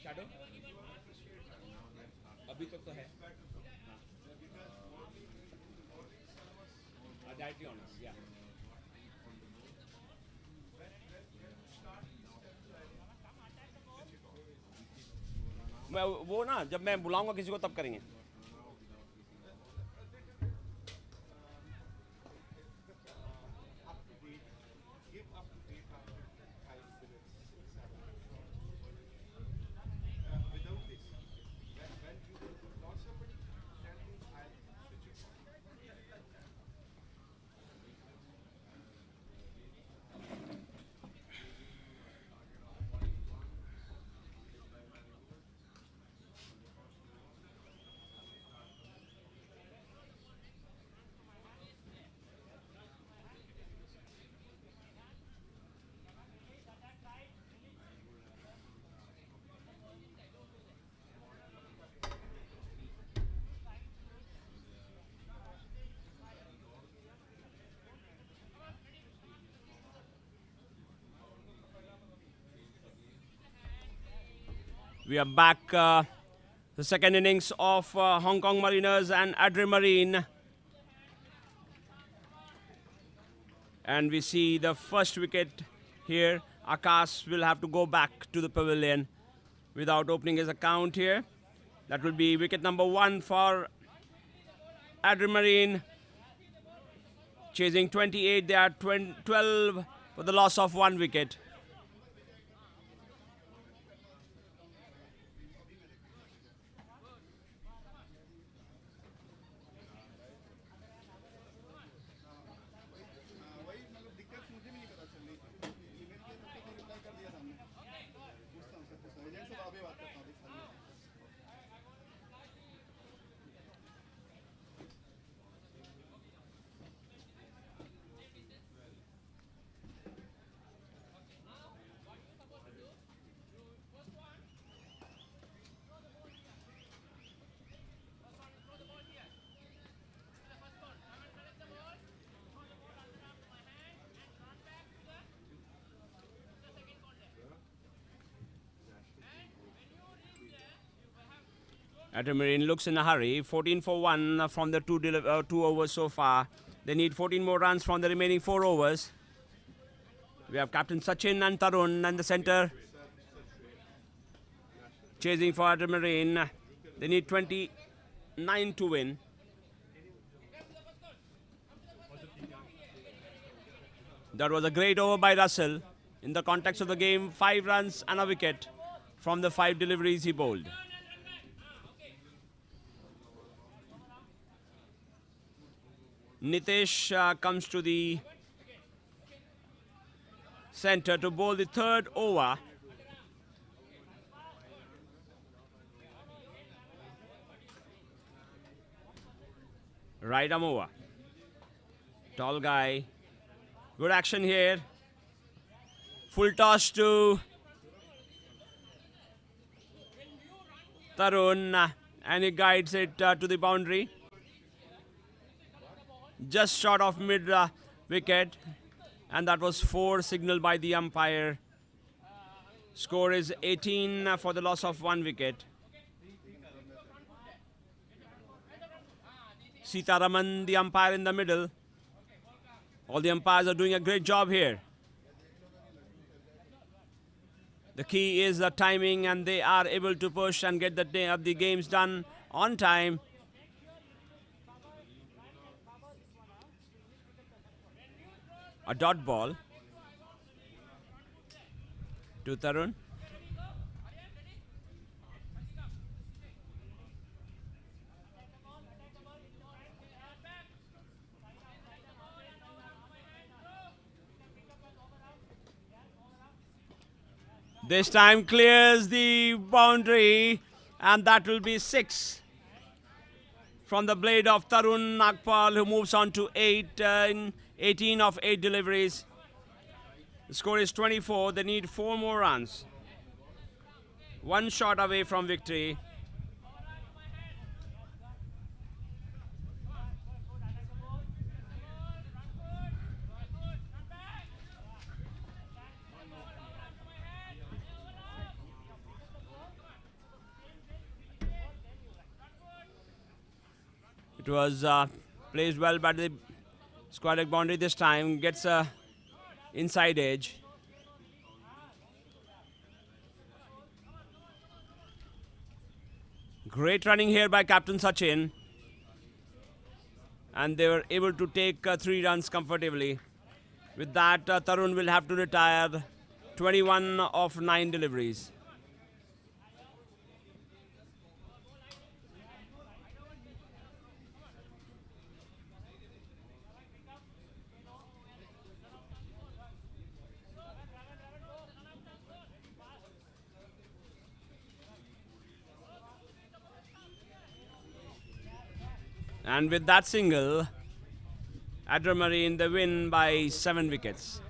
shadow अभी तक तो है डायरेक्टली ऑनर्स या मैं वो ना जब मैं बुलाऊंगा किसी को तब करेंगे We are back. The second innings of Hong Kong Mariners and Adri Marine. And we see the first wicket here. Akash will have to go back to the pavilion without opening his account here. That will be wicket number 1 for Adri Marine. Chasing 28, they are 12 for the loss of 1 wicket. Adri Marine looks in a hurry. 14 for 1 from the 2 overs so far. They need 14 more runs from the remaining 4 overs. We have Captain Sachin and Tarun in the center. Chasing for Adri Marine. They need 29 to win. That was a great over by Russell. In the context of the game, 5 runs and a wicket from the 5 deliveries he bowled. Nitesh comes to the center to bowl the 3rd over. Right arm over. Tall guy. Good action here. Full toss to Tarun and he guides it to the boundary. Just short of mid wicket, and that was 4 signaled by the umpire. Score is 18 for the loss of 1 wicket. Sitaraman, the umpire in the middle. All the umpires are doing a great job here. The key is the timing, and they are able to push and get the games done on time. A dot ball to Tarun. This time clears the boundary, and that will be 6 from the blade of Tarun Nagpal, who moves on to 18 of 8 deliveries. The score is 24. They need 4 more runs. 1 shot away from victory. It was placed well by the square leg boundary this time. Gets a inside edge. Great running here by Captain Sachin. And they were able to take 3 runs comfortably. With that, Tarun will have to retire 21 of 9 deliveries. And with that single, Adri Marine they win by 7 wickets.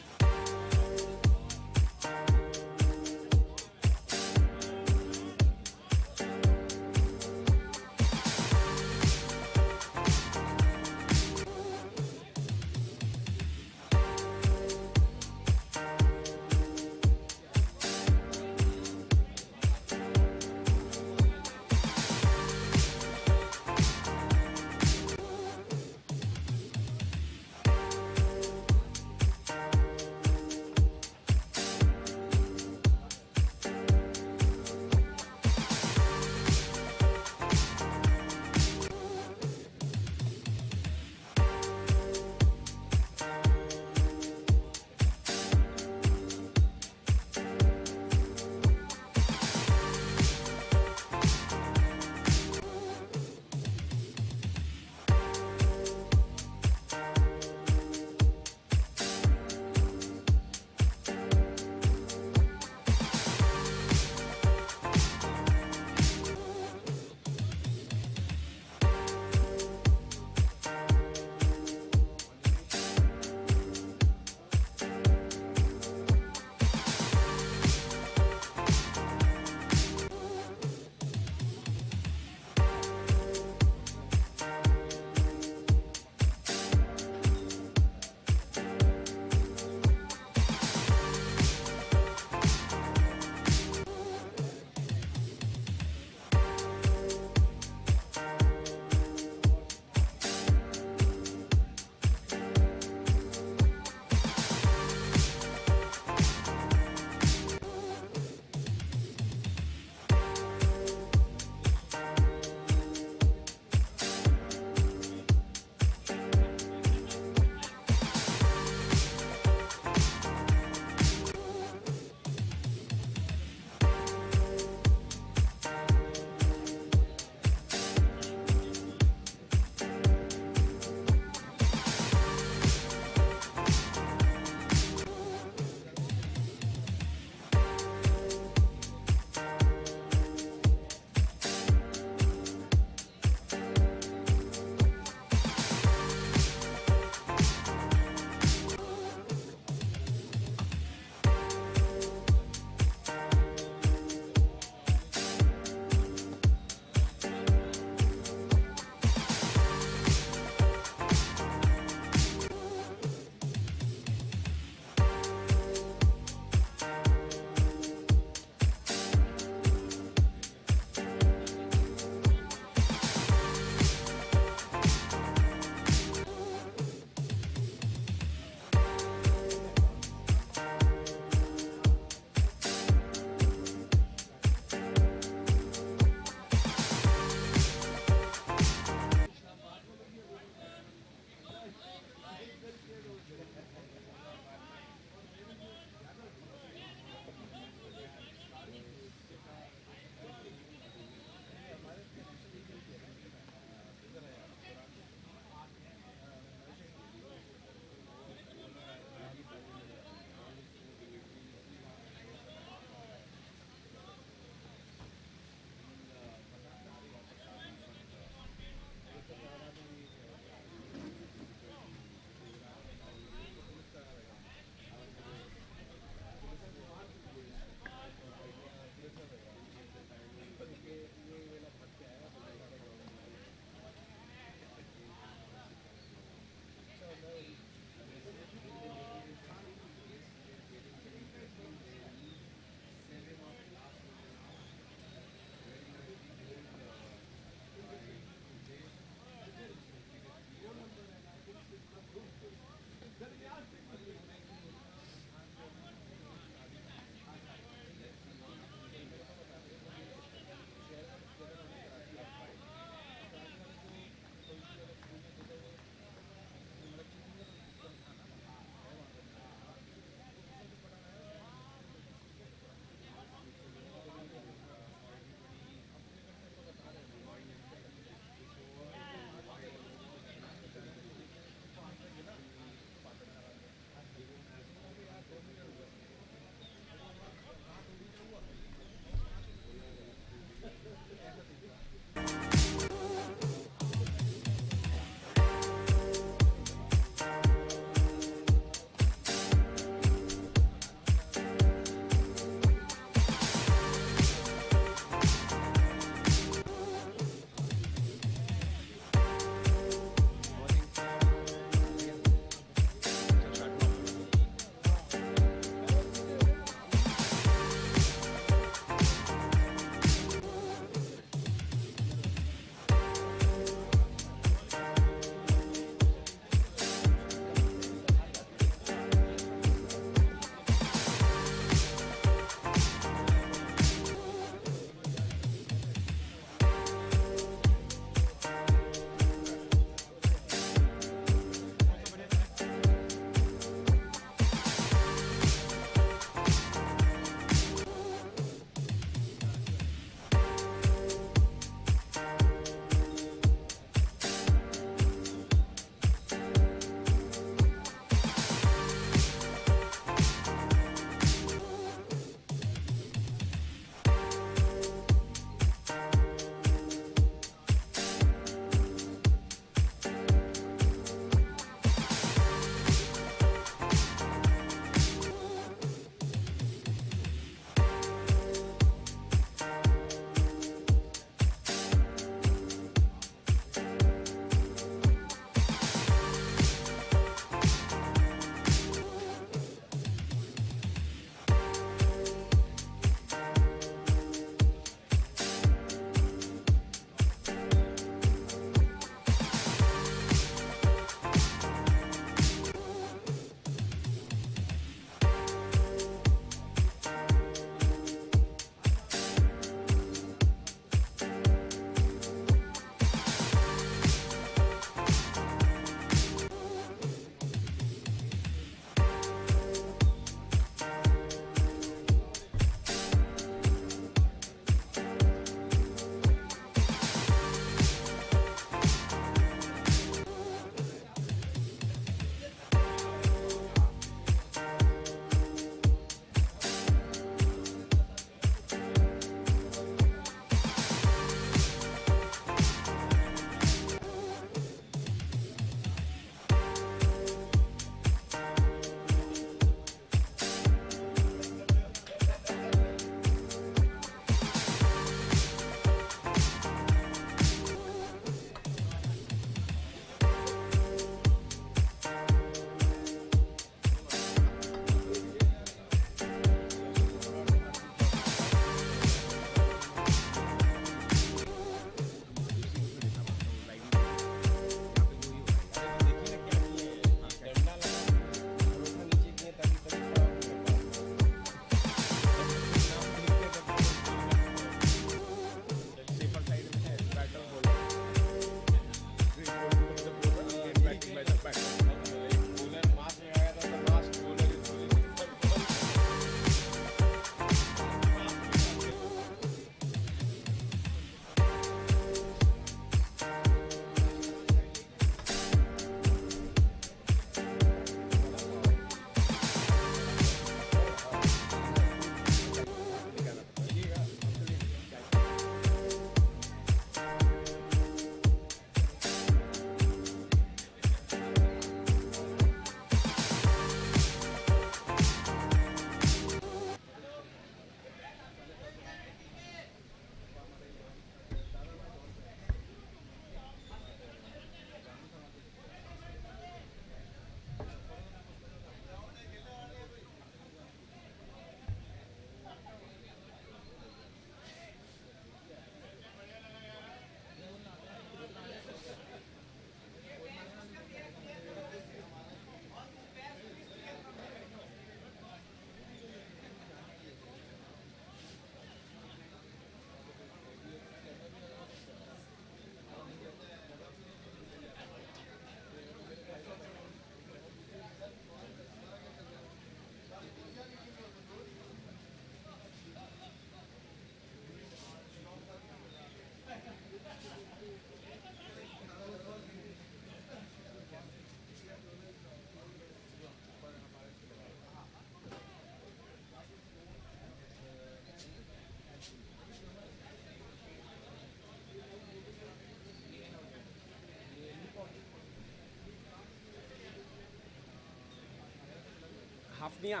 Hafneia.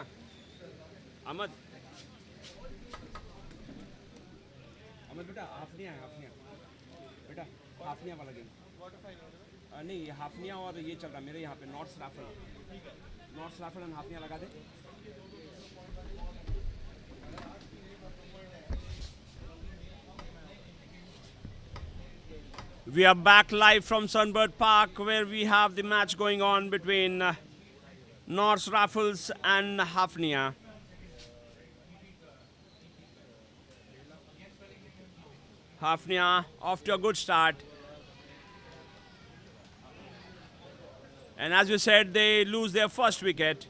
Ahmed. Ahmed बेटा Hafneia है Hafneia. बेटा Hafneia वाला game. नहीं Hafneia और ये चल रहा मेरे यहाँ पे North Raffles. North Raffles and Hafneia लगा दे. We are back live from Sunbird Park where we have the match going on between North Raffles and Hafneia. Hafneia off to a good start. And as we said, they lose their first wicket.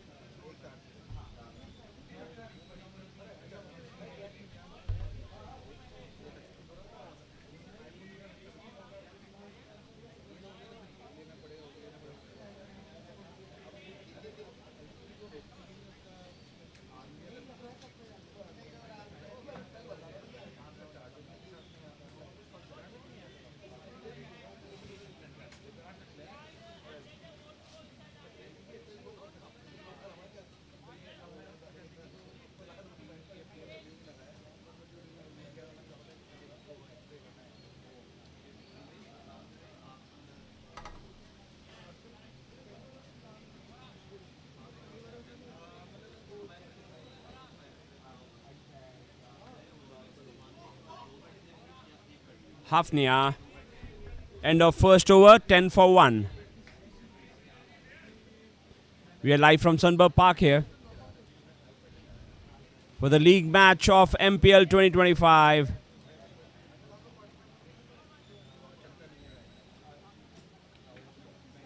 Hafneia. End of first over, 10 for 1. We are live from Sunbird Park here for the league match of MPL 2025.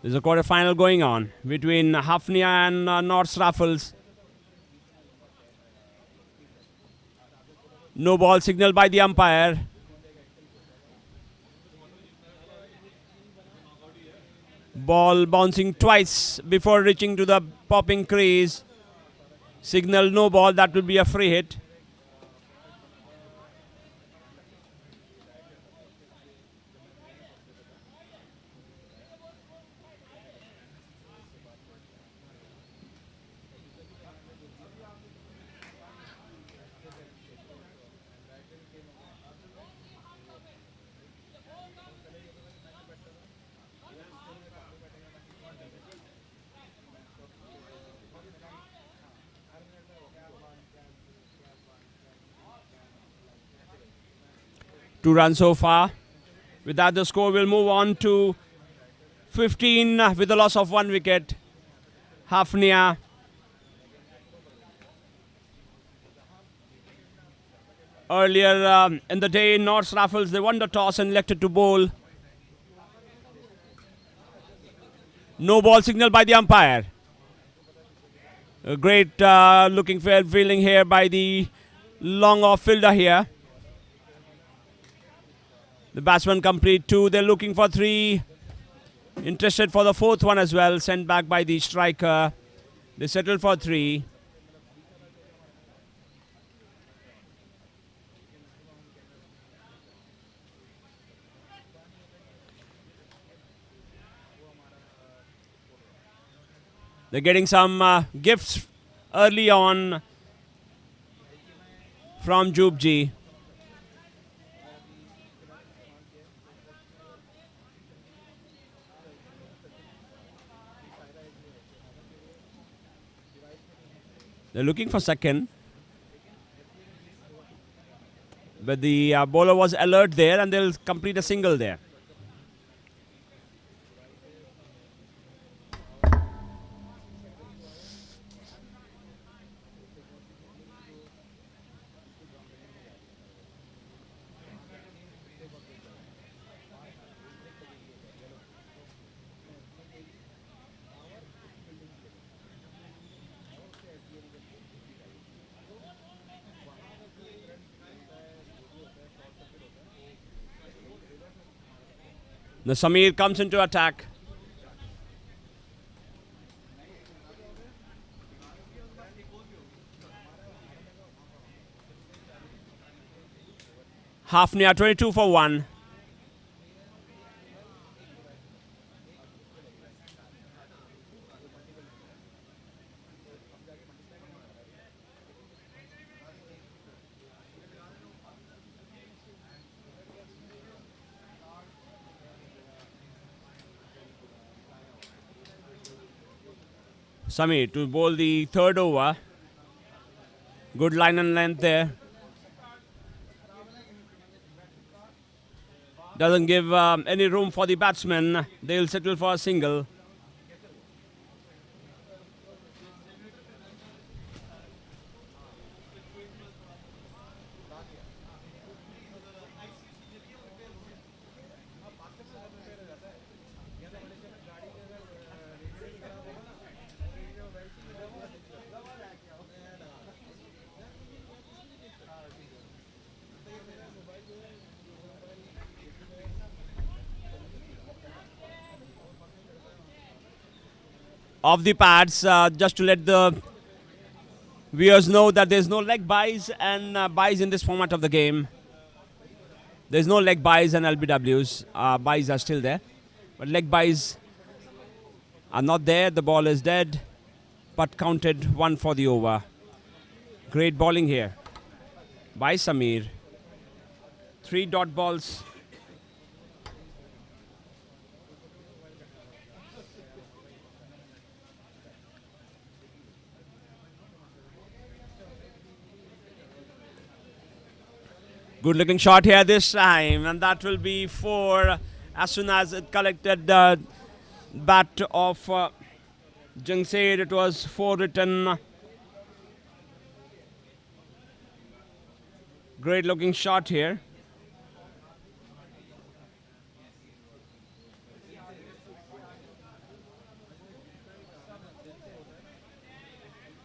There's a quarter-final going on between Hafneia and North Raffles. No ball signal by the umpire. Ball bouncing twice before reaching to the popping crease. Signal no ball, that will be a free hit. Two runs so far. With that, the score will move on to 15 with the loss of 1 wicket. Hafneia. Earlier in the day, North Raffles, they won the toss and elected to bowl. No ball signal by the umpire. A great looking fair fielding here by the long off fielder here. The batsman complete 2. They're looking for 3. Interested for the 4th one as well. Sent back by the striker. They settled for 3. They're getting some gifts early on from Jubji. They're looking for second. But the bowler was alert there and they'll complete a single there. The Samir comes into attack. Hafneia 22 for 1. Samir to bowl the third over. Good line and length there. Doesn't give any room for the batsmen. They'll settle for a single. Off the pads, just to let the viewers know that there's no leg buys and buys in this format of the game. There's no leg buys and LBWs. Buys are still there, but leg buys are not there. The ball is dead, but counted 1 for the over. Great bowling here by Samir. 3 dot balls. Good looking shot here this time, and that will be 4 as soon as it collected the bat of Jungseed. It was 4 written. Great looking shot here.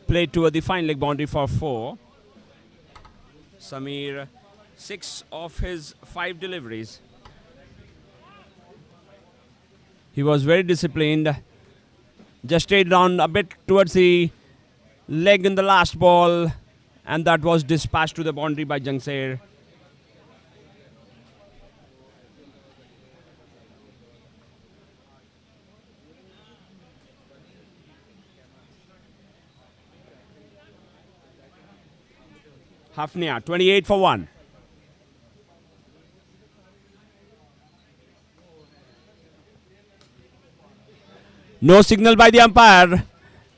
Played toward the fine leg boundary for 4. Samir, 6 of his 5 deliveries. He was very disciplined. Just stayed down a bit towards the leg in the last ball, and that was dispatched to the boundary by Jungseed. Hafneia, 28 for 1. No signal by the umpire,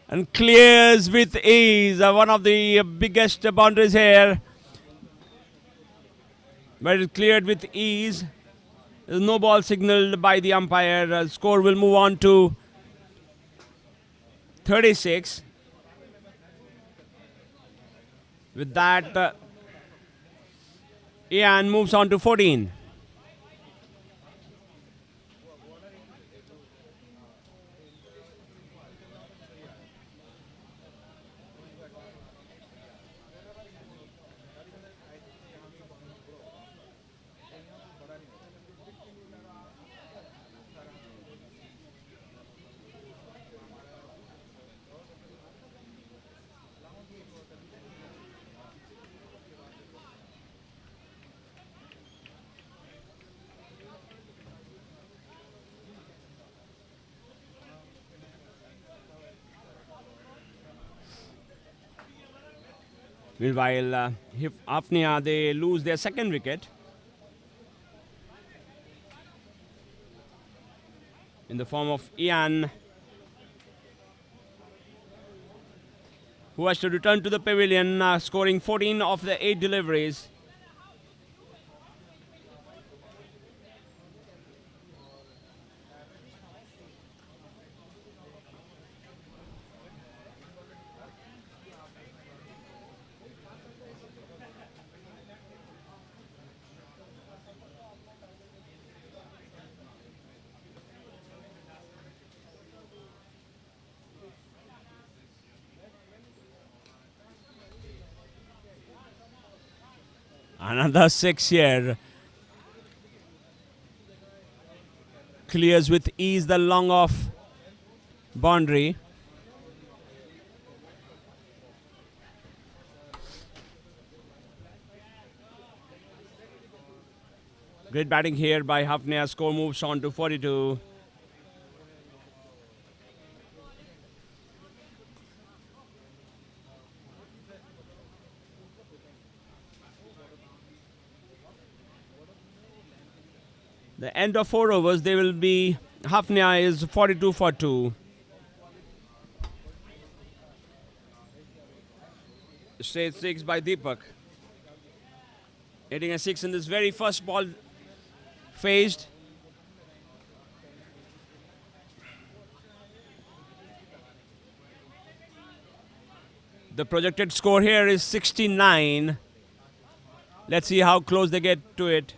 and clears with ease. One of the biggest boundaries here, but it cleared with ease. There's no ball signaled by the umpire. Score will move on to 36. With that, Ian moves on to 14. Meanwhile, Hafneia, they lose their second wicket in the form of Ian, who has to return to the pavilion, scoring 14 of the 8 deliveries. Another 6 here. Clears with ease the long off boundary. Great batting here by Hafneia. Score moves on to 42. The end of 4 overs, they will be, Hafneia is 42 for 2. Straight 6 by Deepak. Hitting a 6 in this very first ball phased. The projected score here is 69. Let's see how close they get to it.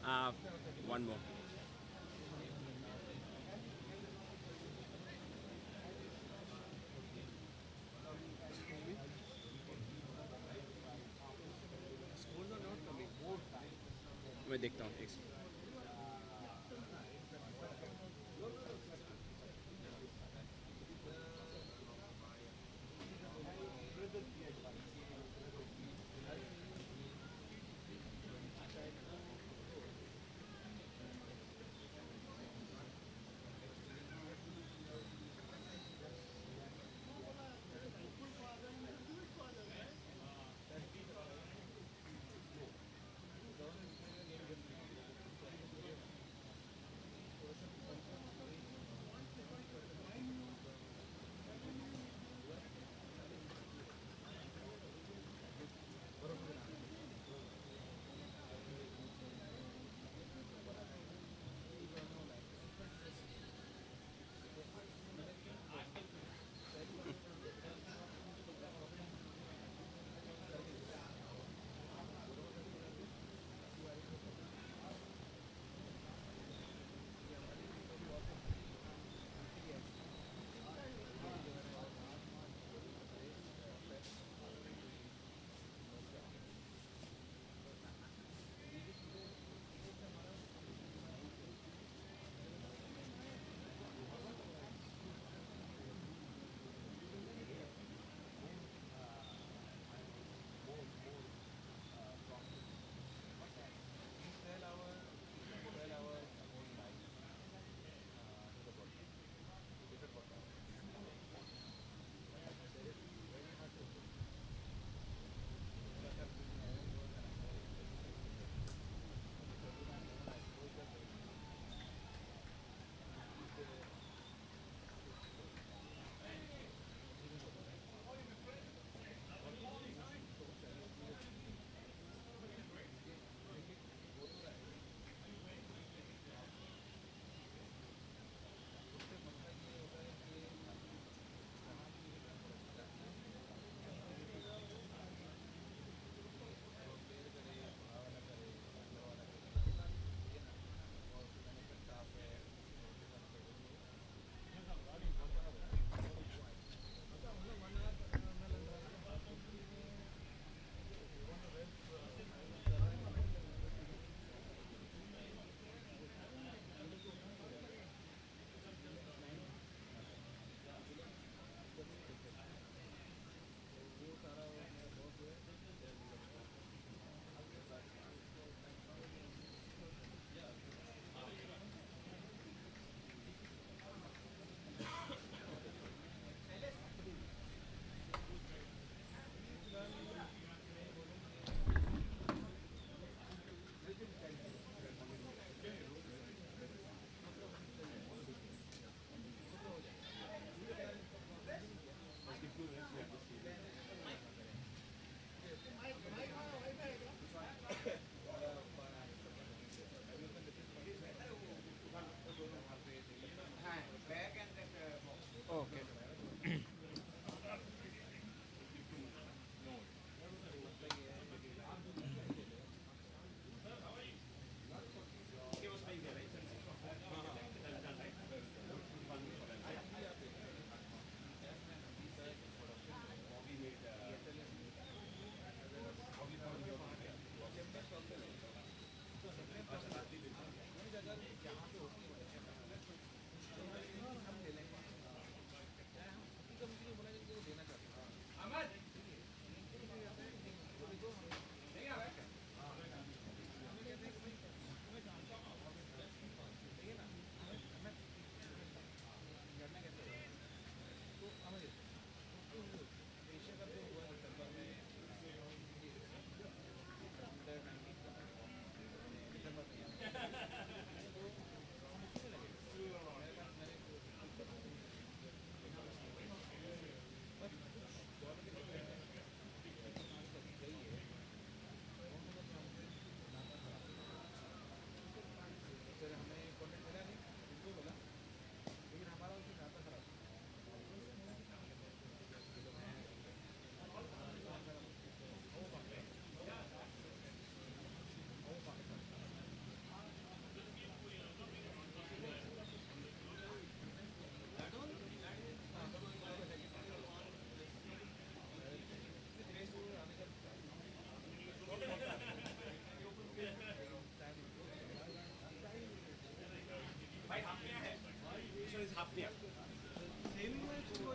One more. मैं देखता हूँ एक second.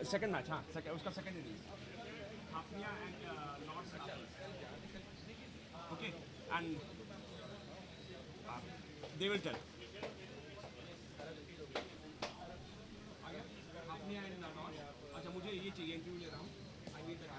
second match, हाँ, उसका second innings. Hafneia and Raffles. Okay, and they will tell. Hafneia and Raffles. अच्छा मुझे ये चाहिए इंटरव्यू ले रहा हूँ. I need the Hafneia.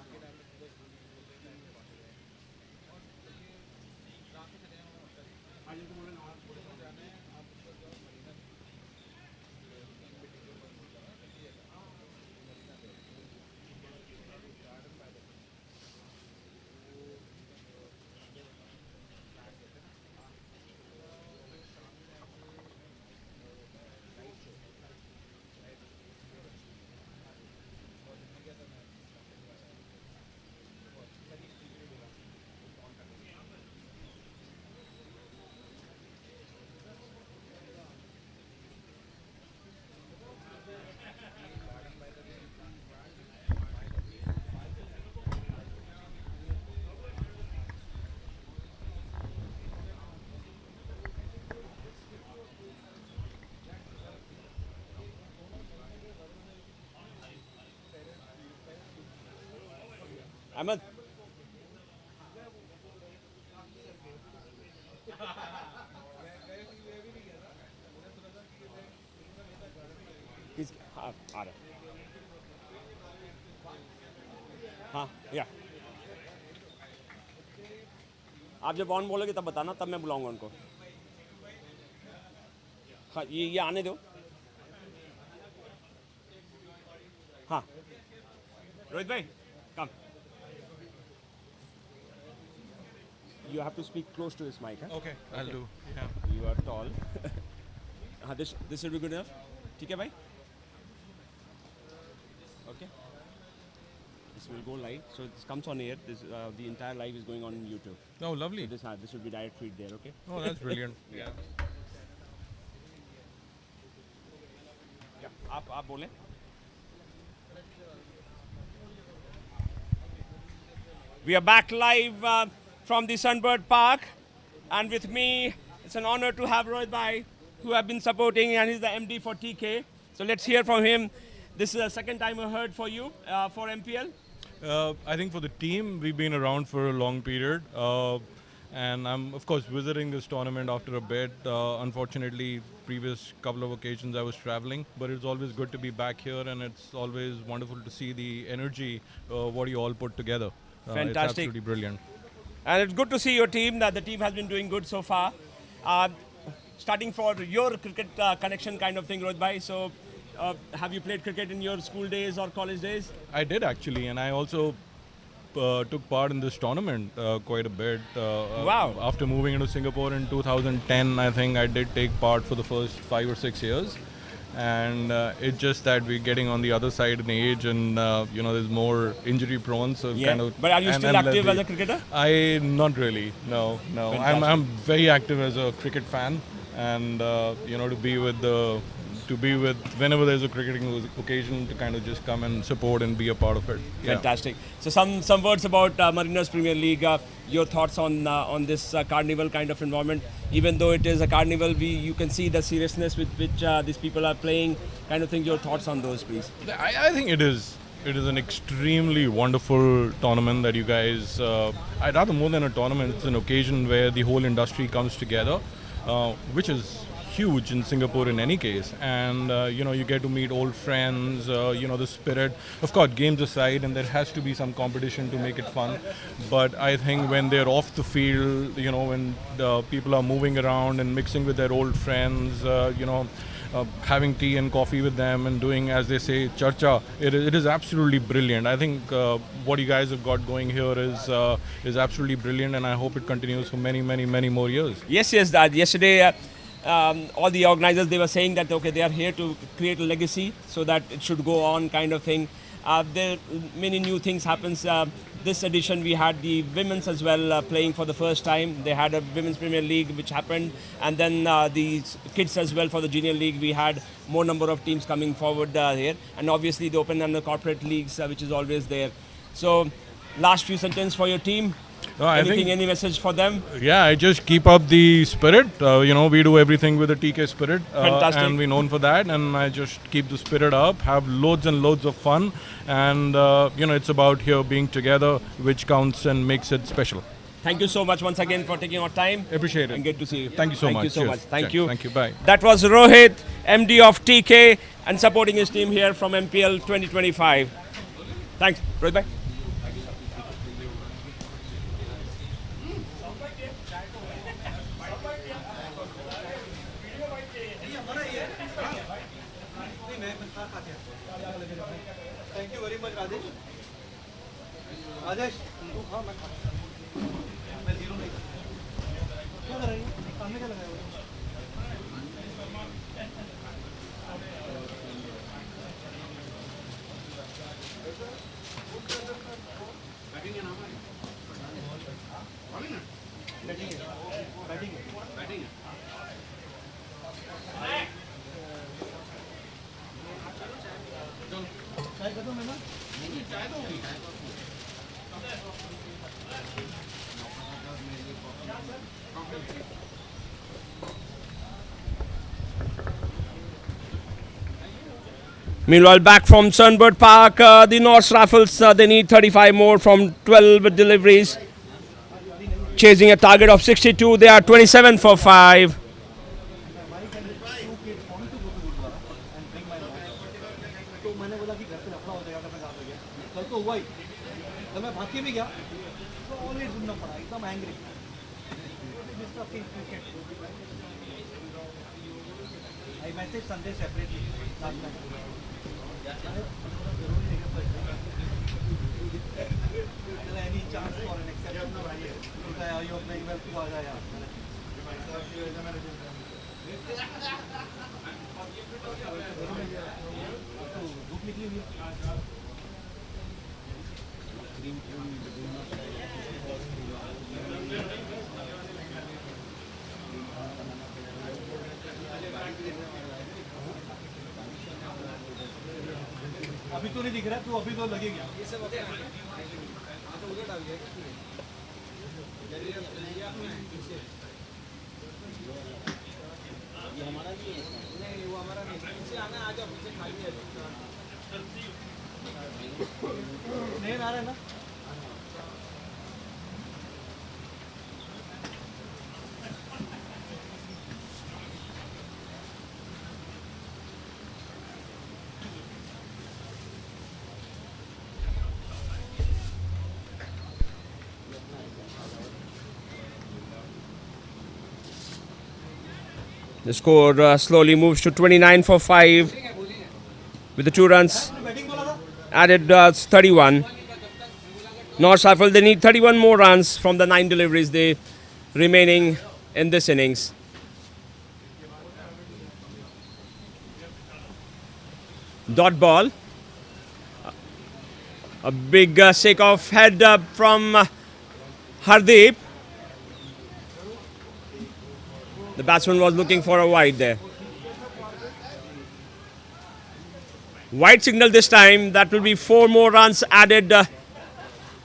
Ahmed. हाँ आ रहा हाँ या आप जब ऑन बोलोगे तब बताना तब मैं बुलाऊंगा उनको हाँ ये आने दो हाँ रोहित भाई कम You have to speak close to this mic. Huh? Okay, I'll do. Yeah. You are tall. this will be good enough. ठीक है भाई? Okay. This will go live. So this comes on air. This the entire live is going on YouTube. Oh, lovely. So this will be direct feed there. Okay. Oh, that's brilliant. Yeah. Yeah. आप बोलें. We are back live from the Sunbird Park, and with me, it's an honor to have Lloyd, who have been supporting, and he's the MD for TK. So let's hear from him. This is the second time I heard for you for MPL. I think for the team, we've been around for a long period, and I'm of course visiting this tournament after a bit. Unfortunately, previous couple of occasions I was traveling, but it's always good to be back here, and it's always wonderful to see the energy what you all put together. Fantastic. It's absolutely brilliant. And it's good to see your team, that the team has been doing good so far. Starting for your cricket connection kind of thing, Rohit. So have you played cricket in your school days or college days? I did actually, and I also took part in this tournament quite a bit. Wow. After moving into Singapore in 2010, I think I did take part for the first 5 or 6 years. And it's just that we're getting on the other side in age, and there's more injury prone. So yeah. kind of. But are you still active as a cricketer? Not really. No. I'm very active as a cricket fan, and to be with whenever there's a cricketing occasion, to kind of just come and support and be a part of it. Yeah. Fantastic. So some words about Mariners Premier League. Your thoughts on this carnival kind of environment. Even though it is a carnival, you can see the seriousness with which these people are playing. Kind of thing. Your thoughts on those, please. I think it is. It is an extremely wonderful tournament that you guys. I'd rather more than a tournament. It's an occasion where the whole industry comes together, which is huge in Singapore in any case, and you get to meet old friends, the spirit, of course, games aside, and there has to be some competition to make it fun, but I think when they're off the field, when the people are moving around and mixing with their old friends, having tea and coffee with them and doing, as they say, charcha, it is absolutely brilliant. I think what you guys have got going here is absolutely brilliant, and I hope it continues for many, many, many more years. Yes, yesterday all the organizers, they were saying that okay, they are here to create a legacy so that it should go on, kind of thing. There many new things happens. This edition we had the women's as well playing for the first time. They had a women's Premier League which happened, and then the kids as well for the junior league. We had more number of teams coming forward here, and obviously the open and the corporate leagues which is always there. So last few sentences for your team. No, I Anything, think, any message for them? yeah, I just keep up the spirit. We do everything with the TK spirit. Fantastic. And we're known for that. And I just keep the spirit up, have loads and loads of fun. And, it's about here being together, which counts and makes it special. Thank you so much once again for taking our time. Appreciate it. And good to see you. Thank you so much. Thank you so Cheers. much. Thank Cheers. you. Thank you. Bye. That was Rohit, MD of TK, and supporting his team here from MPL 2025. Thanks. Rohit bhai. Thank you very much, Rajesh. Rajesh, मैं zero नहीं क्या कर रही है काम में क्या लगाया हुआ है Meanwhile, back from Sunbird Park, the North Raffles, they need 35 more from 12 deliveries. Chasing a target of 62, they are 27 for 5. तो मैंने बोला कि घर पे लफड़ा हो जाएगा मैं साथ हो गया कल तो हुआ ही जब मैं भाग के भी गया तो ऑलवेज सुनना पड़ा एकदम angry I message Sunday separately last night any chance for an exception you are playing well टू आ जाए यार धूप निकली हुई है अभी तो नहीं दिख रहा तू अभी तो लगेगा ये सब उधर डाल गया ये हमारा नहीं है नहीं वो हमारा नहीं पीछे आना आ जाओ पीछे खाली है नहीं आ रहा है ना The score slowly moves to 29 for 5 with the 2 runs added 31. North Raffles, they need 31 more runs from the 9 deliveries they remaining in this innings. Dot ball. A big shake off head from Hardeep. The batsman was looking for a wide there. Wide signal this time. That will be 4 more runs added.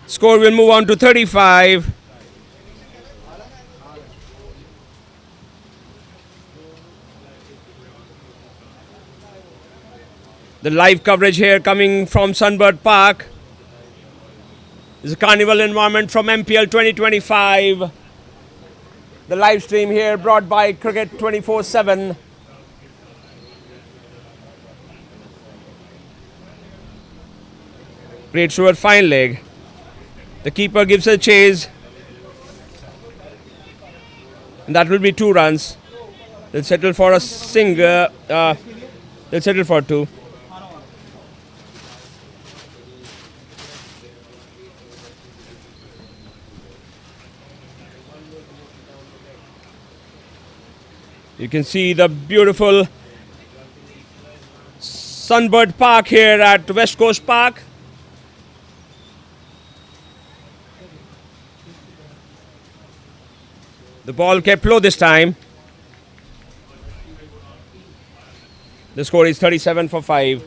Score will move on to 35. The live coverage here coming from Sunbird Park. This is a carnival environment from MPL 2025. The live stream here brought by Cricket 24/7. Great Stewart fine leg. The keeper gives a chase. And that will be 2 runs. They'll settle for a single. They'll settle for 2. You can see the beautiful Sunbird Park here at West Coast Park. The ball kept low this time. The score is 37 for 5.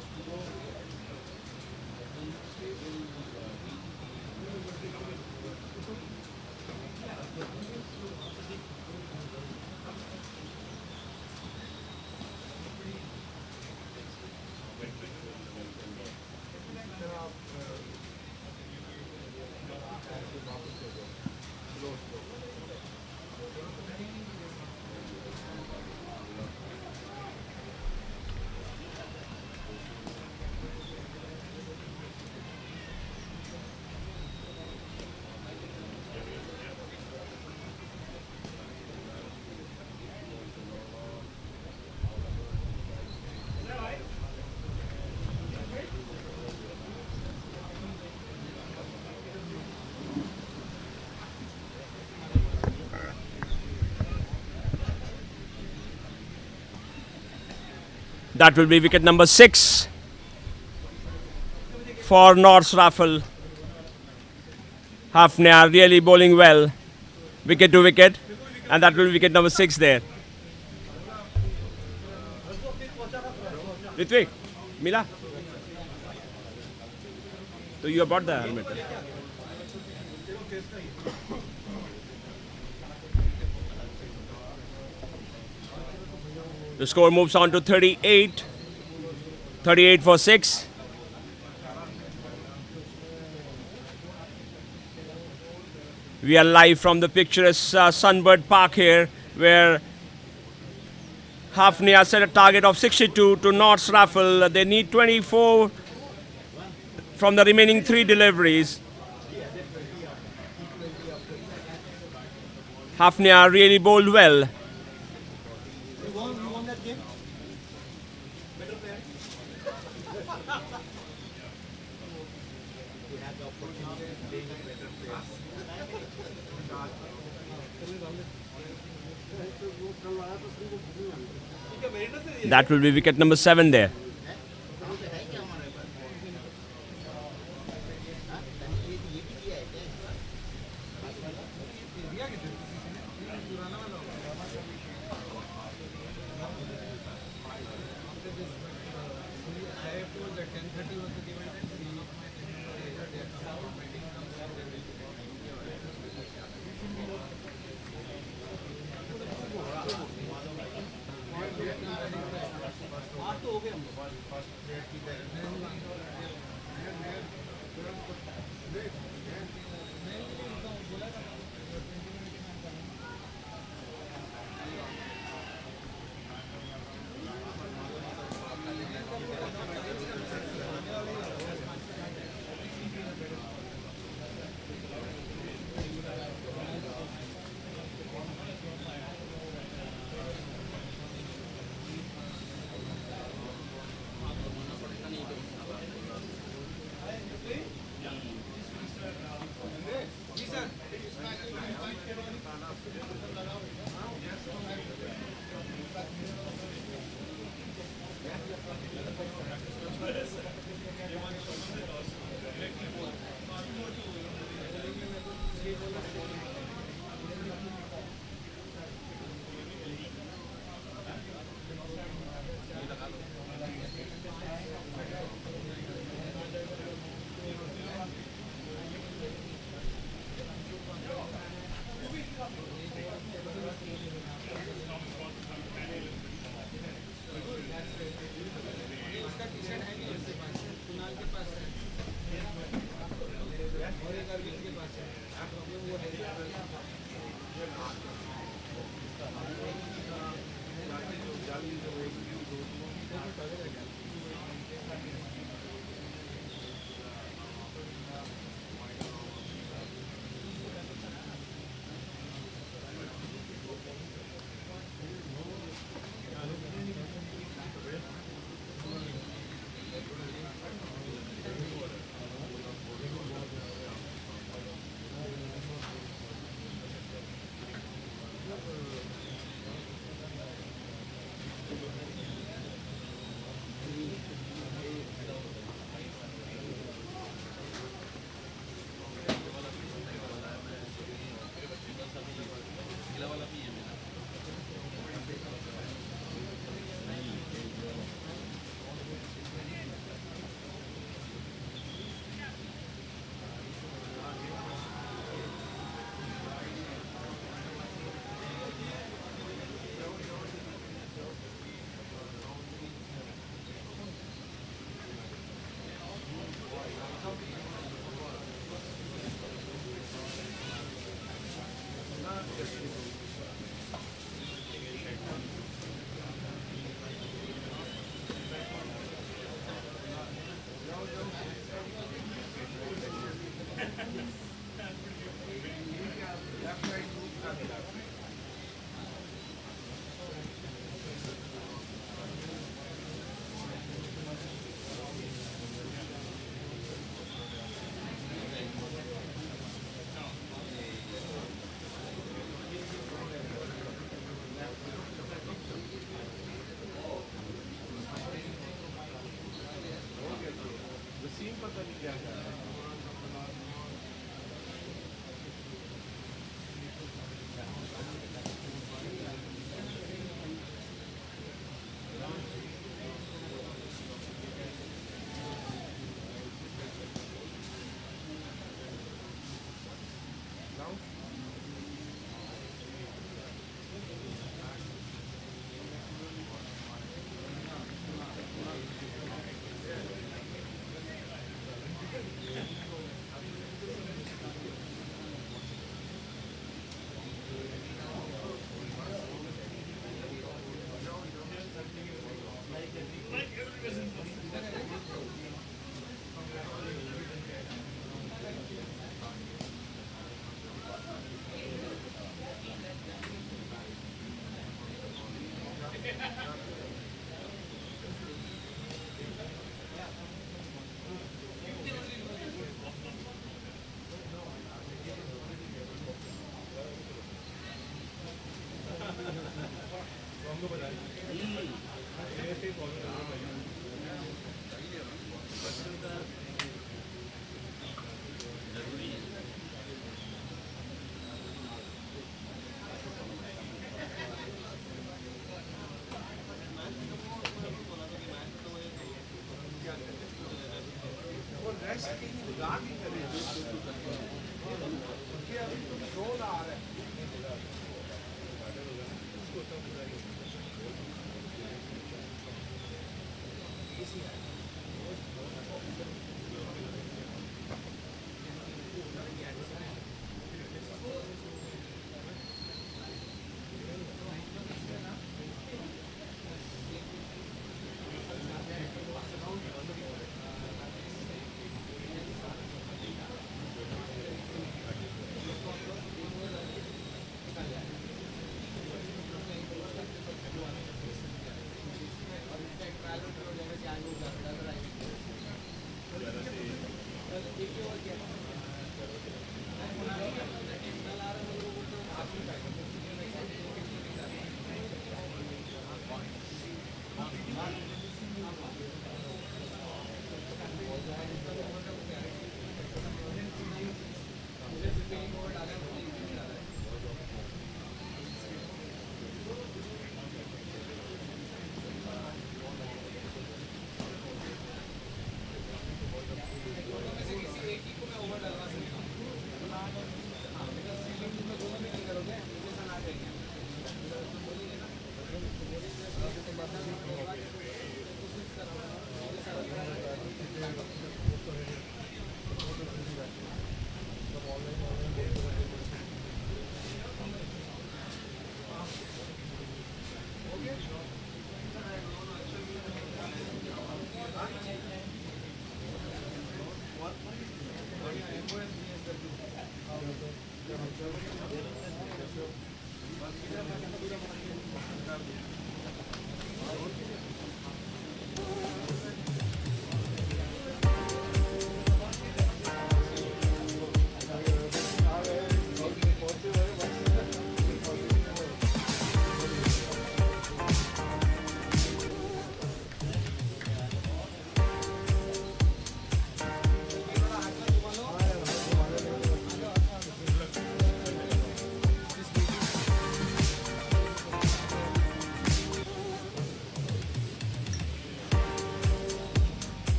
That will be wicket number 6 for North's Raffles. Hafneia really bowling well. Wicket to wicket. And that will be wicket number 6 there. Ritvik, Mila. So you bought the helmet. The score moves on to 38. 38 for 6. We are live from the picturesque Sunbird Park here, where Hafneia set a target of 62 to North's Raffles. They need 24 from the remaining 3 deliveries. Hafneia really bowled well. You won that game? Better player? That will be wicket number 7 there.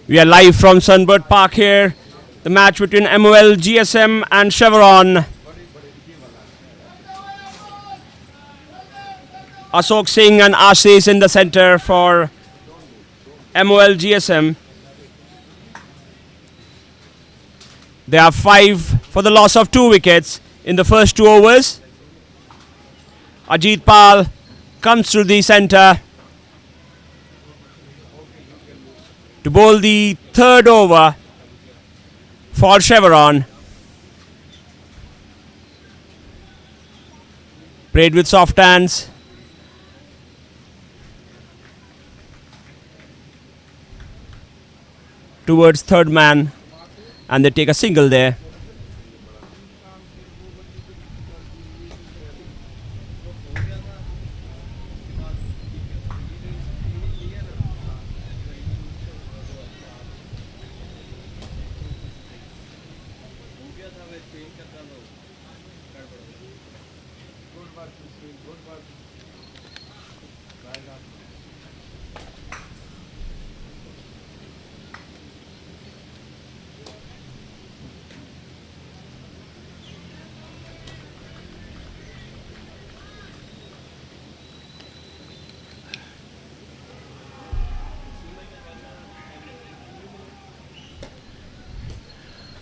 We are live from Sunbird Park here. The match between MOL GSM and Chevron. Ashok Singh and Ashish in the center for MOL GSM. They have 5 for the loss of 2 wickets in the first 2 overs. Ajit Pal comes to the center to bowl the 3rd over for Chevron. Played with soft hands. Towards 3rd man, and they take a single there.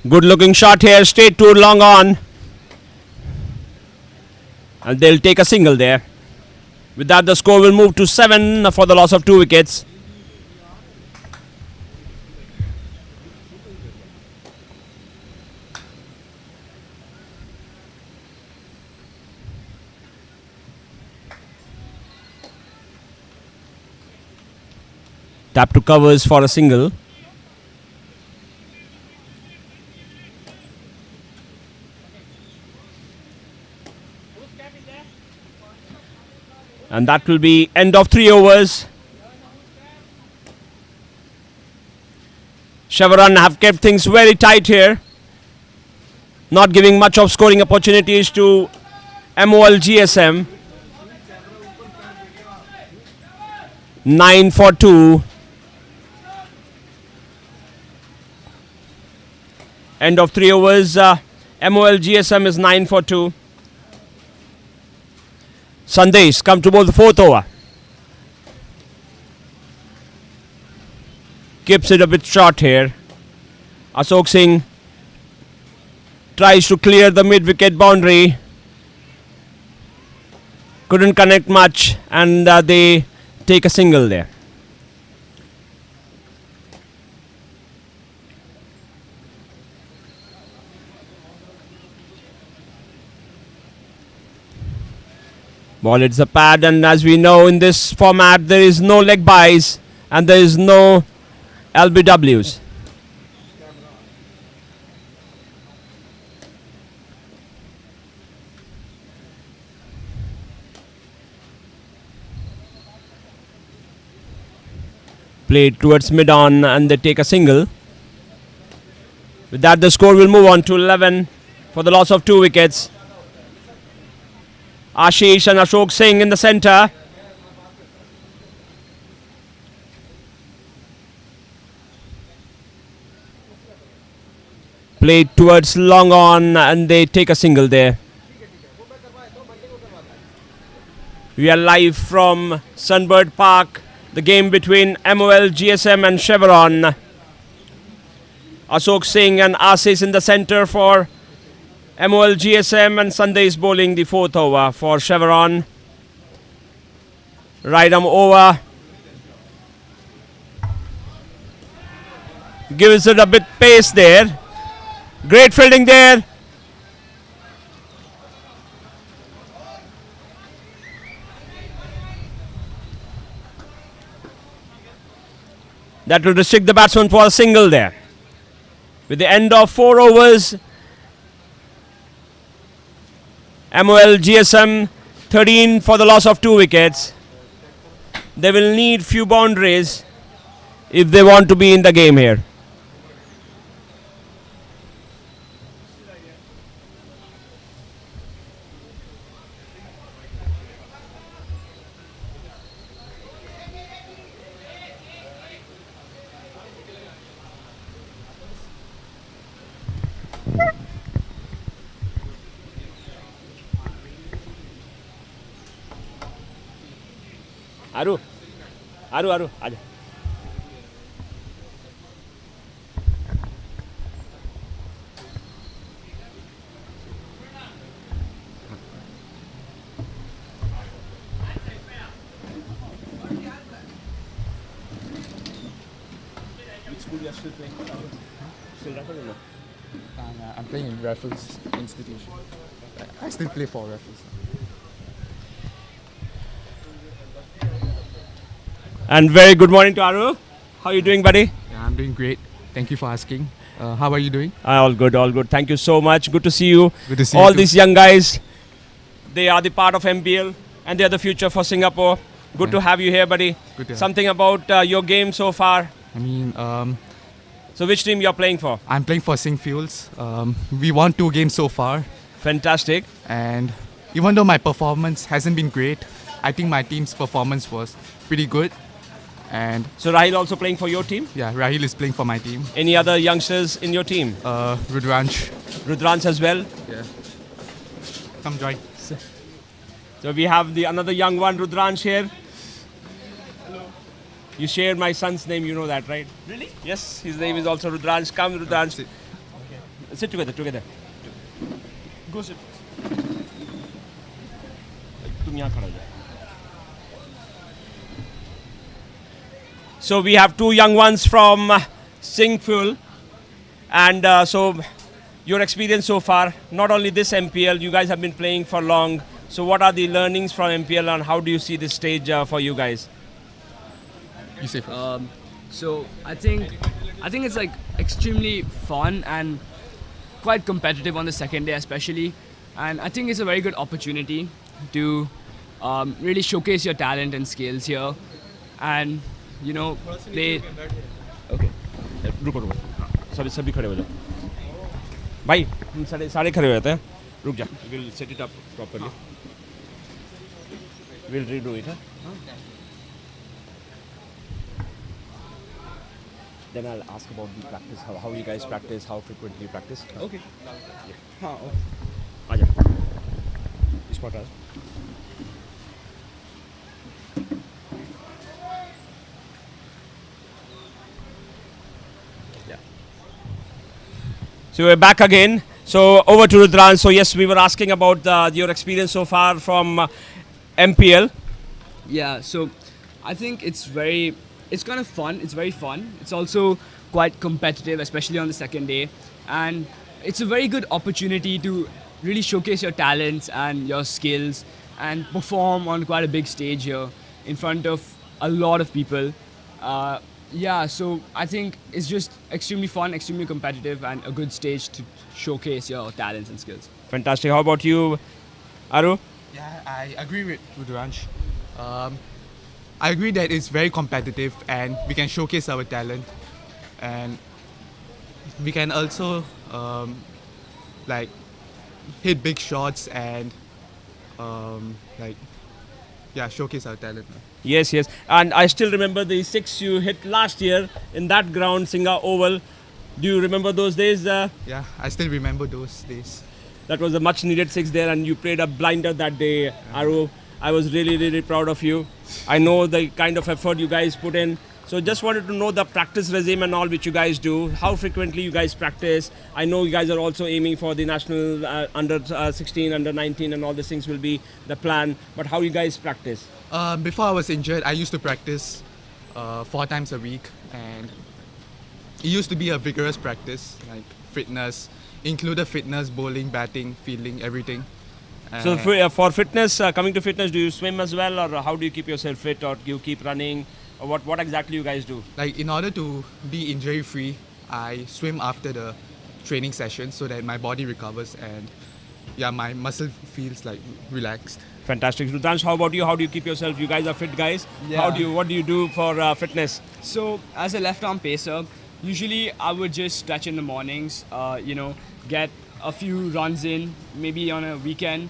Good looking shot here, straight to long on. And they'll take a single there. With that, the score will move to 7 for the loss of 2 wickets. Tap to covers for a single. And that will be end of 3 overs. Chevron have kept things very tight here, not giving much of scoring opportunities to MOL GSM. 9 for 2. End of 3 overs. MOL GSM is 9 for 2. Sandesh come to bowl the 4th over. Keeps it a bit short here. Ashok Singh tries to clear the mid-wicket boundary. Couldn't connect much, and they take a single there. Ball hits the pad, and as we know in this format there is no leg byes and there is no LBWs. Played towards mid-on, and they take a single. With that, the score will move on to 11 for the loss of 2 wickets. Ashish and Ashok Singh in the center. Played towards long on, and they take a single there. We are live from Sunbird Park the game between MOL GSM and Chevron. Ashok Singh and Asis in the center for MOL GSM, and Sunday is bowling the 4th over for Chevron. Right arm over. Gives it a bit pace there. Great fielding there. That will restrict the batsman for a single there. With the end of 4 overs, MOL GSM 13 for the loss of 2 wickets. They will need few boundaries if they want to be in the game here. Aru, आजा. Which school you are still playing? Still Raffles or no? I'm playing in Raffles institution. I still play for Raffles. And very good morning to Aru. How are you doing, buddy? Yeah, I'm doing great. Thank you for asking. How are you doing? All good, all good. Thank you so much. Good to see you. Good to see all you too. these young guys, they are the part of MPL and they are the future for Singapore. Good to have you here, buddy. Good to have Something about your game so far. I mean, So which team you're playing for? I'm playing for Sing Fuels. We won 2 games so far. Fantastic. And even though my performance hasn't been great, I think my team's performance was pretty good. And So Rahil also playing for your team? yeah, Rahil is playing for my team. Any other youngsters in your team? Rudransh. Rudransh as well. Yeah. Come join. So we have the another young one, Rudransh here. You shared my son's name, you know that, right? Really? Yes, his name is also Rudransh. Come, Rudransh. Sit. Sit together. Go sit. तुम यहाँ खड़ा हो जाओ. So we have 2 young ones from Sing Fuel, and so your experience so far, not only this MPL, you guys have been playing for long. So what are the learnings from MPL and how do you see this stage for you guys? You say first. So I think it's like extremely fun and quite competitive on the second day especially, and I think it's a very good opportunity to really showcase your talent and skills here, and you know play. Okay. रुको सभी खड़े हो जाओ. भाई हम सारे खड़े हो जाते हैं. रुक जा. We'll set it up properly. We'll redo it. Then I'll ask about the practice, how you guys practice, how frequently you practice. Okay. आजा. इसको हटा. So we're back again. So over to Rudran. So yes, we were asking about your experience so far from MPL. Yeah, so I think it's kind of fun. It's very fun. It's also quite competitive, especially on the second day. And it's a very good opportunity to really showcase your talents and your skills and perform on quite a big stage here in front of a lot of people. Yeah, so I think it's just extremely fun, extremely competitive, and a good stage to showcase your talents and skills. Fantastic. How about you, Aru? Yeah, I agree with Rudransh. I agree that it's very competitive and we can showcase our talent, and we can also like hit big shots and showcase our talent. Yes. And I still remember the 6 you hit last year in that ground, Singa Oval. Do you remember those days? Yeah, I still remember those days. That was a much needed 6 there, and you played a blinder that day, Aru. I was really, really proud of you. I know the kind of effort you guys put in. So just wanted to know the practice regime and all which you guys do. How frequently you guys practice? I know you guys are also aiming for the national under 16, under 19, and all these things will be the plan. But how you guys practice? Before I was injured, I used to practice 4 times a week, and it used to be a vigorous practice, like fitness, included fitness, bowling, batting, fielding, everything. So for fitness, coming to fitness, do you swim as well, or how do you keep yourself fit, or do you keep running, or what exactly you guys do? Like in order to be injury free, I swim after the training session so that my body recovers and yeah, my muscle feels like relaxed. Fantastic. Rudransh, how about you? How do you keep yourself? You guys are fit guys. Yeah. What do you do for fitness? So as a left arm pacer, usually I would just stretch in the mornings, get a few runs in, maybe on a weekend.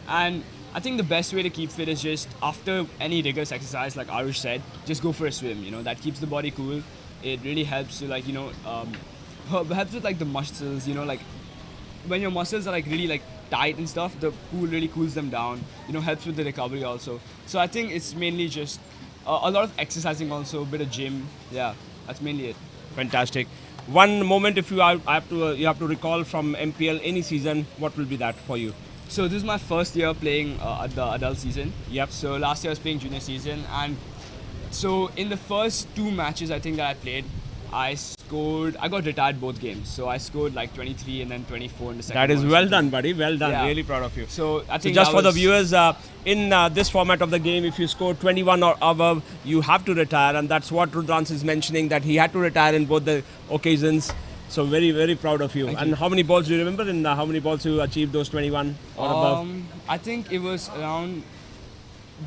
And I think the best way to keep fit is just after any rigorous exercise, like Arush said, just go for a swim. That keeps the body cool. It really helps to helps with like the muscles. Like when your muscles are like really like tight and stuff, the pool really cools them down. Helps with the recovery also. So I think it's mainly just a lot of exercising also, a bit of gym. Yeah, that's mainly it. Fantastic. One moment, if you have to recall from MPL any season, what will be that for you? So this is my first year playing at the adult season. Yep. So last year I was playing junior season, and so in the first 2 matches I think that I played, I got retired both games. So I scored like 23 and then 24 in the second. That is one. well done, buddy. Well done. Yeah. Really proud of you. So I think just that for the was- viewers, in this format of the game, if you score 21 or above, you have to retire, and that's what Rudransh is mentioning, that he had to retire in both the occasions. So very, very proud of you. Thank And you. how many balls do you remember? And how many balls you achieved those 21 or above? I think it was around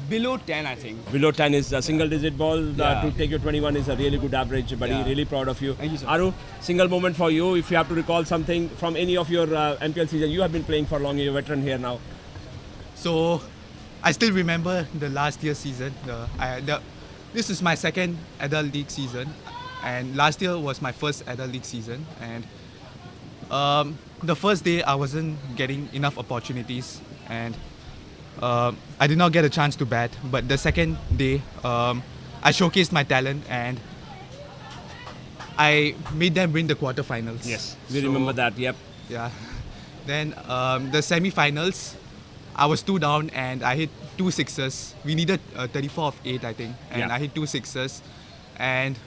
below 10, I think. Below 10 is a single-digit ball. Yeah. To take your 21 is a really good average, buddy. Yeah. Really proud of you. Thank you, sir. Aru, single moment for you. If you have to recall something from any of your MPL season, you have been playing for long. You're a veteran here now. So I still remember the last year's season. This is my second adult league season, and last year was my first adult league season. And the first day I wasn't getting enough opportunities, and I did not get a chance to bat. But the second day, I showcased my talent and I made them win the quarterfinals. Yes, we So, remember that. Yep. Yeah. Then the semi-finals, I was 2 down and I hit 2 sixes. We needed 34 of 8, I think, and Yeah. I hit 2 sixes. And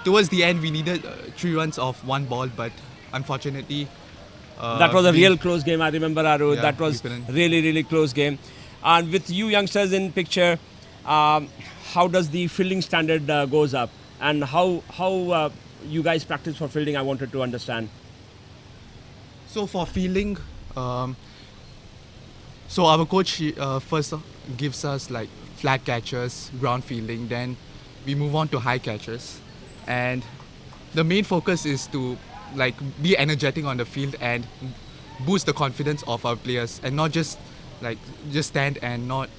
towards the end, we needed 3 runs of 1 ball, but unfortunately, That was a we- real close game. I remember, Aru. Yeah, That was we couldn't. really, really close game. And with you youngsters in picture, how does the fielding standard goes up? And how you guys practice for fielding? I wanted to understand. So for fielding, so our coach first gives us like flat catches, ground fielding, then we move on to high catches. And the main focus is to like be energetic on the field and boost the confidence of our players, and not just stand and not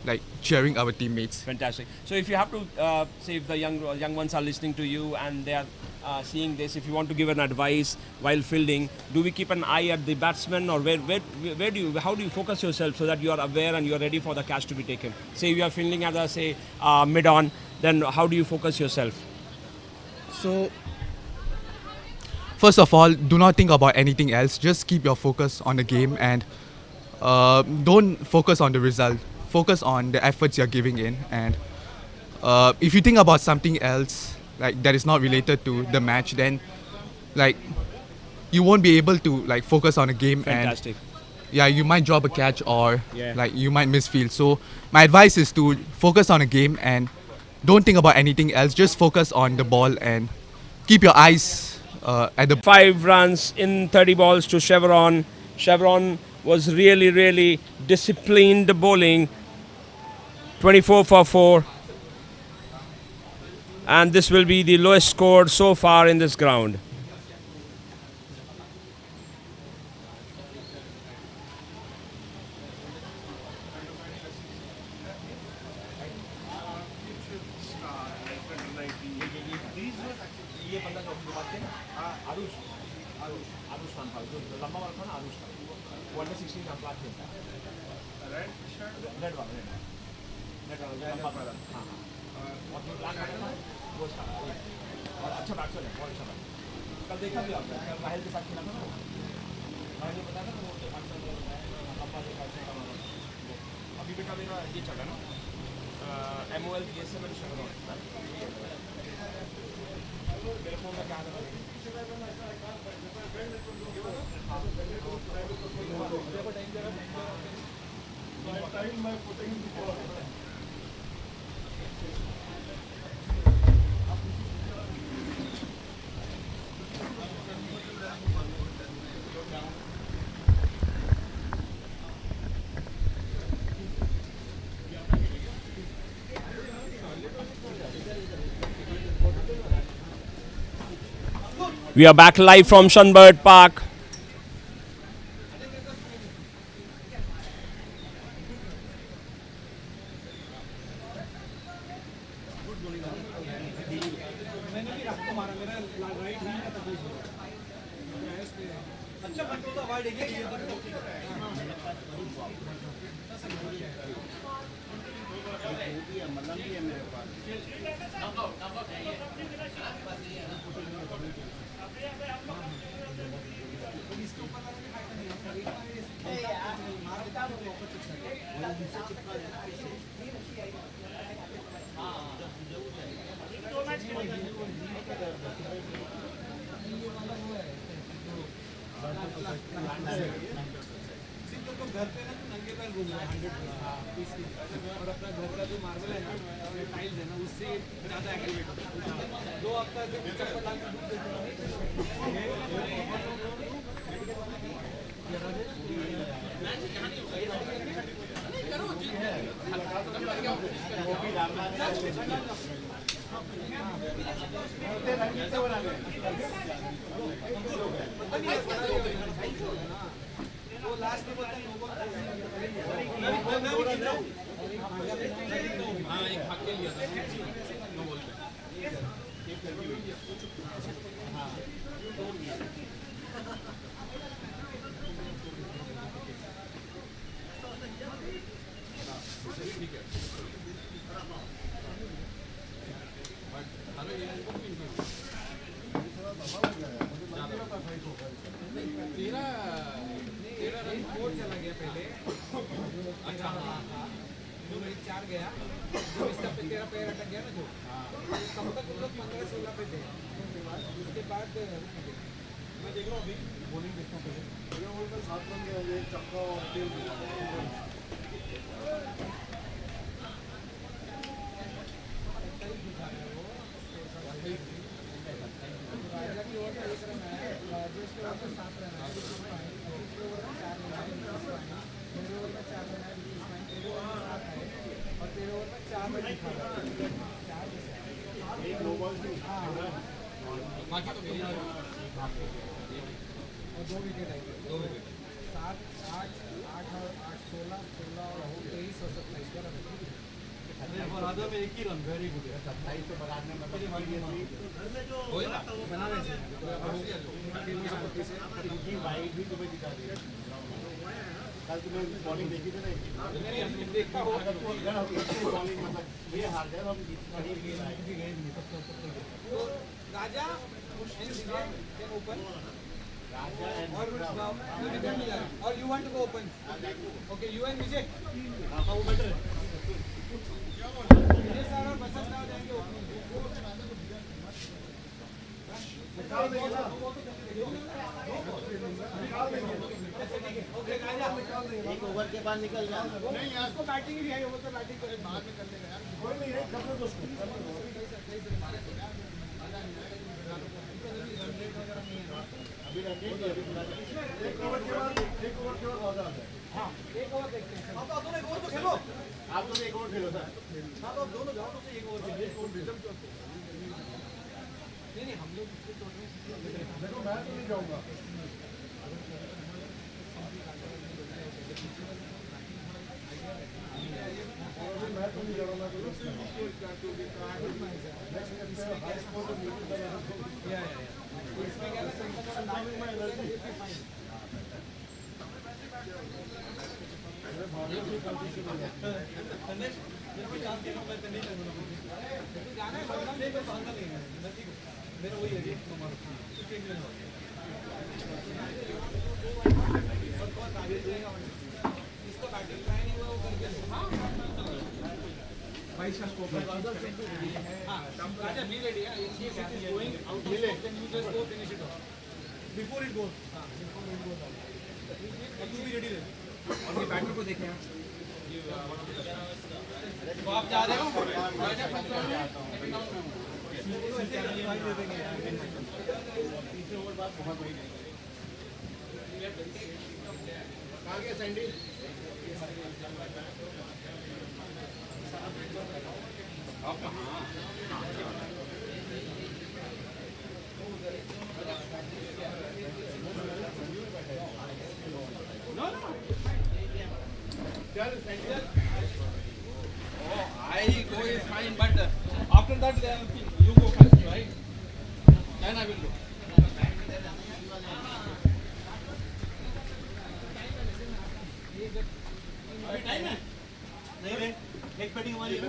like cheering our teammates. Fantastic. So if you have to say, if the young ones are listening to you and they are seeing this, if you want to give an advice while fielding, do we keep an eye at the batsman, or how do you focus yourself so that you are aware and you are ready for the catch to be taken? Say you are fielding at a mid on, then how do you focus yourself? So first of all, do not think about anything else. Just keep your focus on the game and don't focus on the result. Focus on the efforts you're giving in. And if you think about something else, like that is not related to the match, then like you won't be able to like focus on a game. Fantastic. And yeah, you might drop a catch or Yeah. like you might miss field. So my advice is to focus on a game and don't think about anything else. Just focus on the ball and keep your eyes at the 5 runs in 30 balls to Chevron. Chevron was really, really disciplined bowling. 24 for 4. And this will be the lowest score so far in this ground. लंबा पैदल, हाँ हाँ, और जो black pattern है वो इसका और अच्छा बैट्समैन है, बहुत अच्छा बैट्समैन। कल देखा भी आपने, कल राहिल के साथ खेला था ना, राहिल ने बताया था ना वो लंबा जो बैट्समैन का वो अभी बेटा मेरा ये चल रहा है ना MOL GSM एंड Chevron, मेरे फोन में क्या आता है We are back live from Sunbird Park. अच्छा कंट्रोल था वाइड है ये तो घर पे ना नंगे पैर घूम रहा है 100 और अपना घर का जो मार्बल है ना टाइल्स है ना उससे ज़्यादा एक्टिवेट होता है 2 हफ्ता से चप्पल वो लास्ट में बोलता है हाँ एक भाग के लिया था नो बोल ठीक है तेरा रन 4 चला गया पहले अच्छा हाँ जो मेरी 4 गया जो इसका पे तेरा पैर अटक गया ना जो तब तक हम लोग 15-16 पे थे उसके बाद मैं देख रहा हूँ अभी बॉलिंग देखता हूँ पहले 7 रन गया एक चक्का और 3 राजा की ओर 1 रन है राजेश की ओर 7 रन है मेरे ओवर में 4 रन है तेरे ओवर में 7 है और तेरे ओवर में 4 रन दिखा रहा है एक नो बॉल भी हाँ बाकी तो मेरी और 2 विकेट आई 2 विकेट 7 8 8 और 8 16 16 और 23 और 27 का रन और आधा में एक ही रन वेरी गुड है 27 से बढ़ाने में बना रहे थे वाइड भी तुम्हें दिखा दी कल तुम्हें बॉलिंग देखी थी ना मैंने देखा हो बॉलिंग मतलब ये हार गया हम तो राजा कैन ओपन और you want to go open okay you and Vijay हां वो बेटर विजय सर और बसंत राव जाएंगे ओपनिंग ओके राजा एक ओवर के बाद निकल गया नहीं इसको बैटिंग ही है ओवर पे बैटिंग करे बाद में कर लेगा यार कोई नहीं है कर दो दोस्तों अभी रन रेट एक ओवर के बाद मजा आता है हां एक ओवर देखते हैं आप दोनों एक ओवर तो खेलो आप दोनों एक ओवर खेलो सर हां तो दोनों जाओ तो एक ओवर खेलो एक ओवर रिजल्ट नहीं हम लोग इसके टोटल देखो मैं तो नहीं जाऊंगा मैं तो नहीं जा रहा इसमें क्या है I go is fine, but after that you go first, right? Then I will go. अभी टाइम है? नहीं रे, एक बैटिंग हमारी है।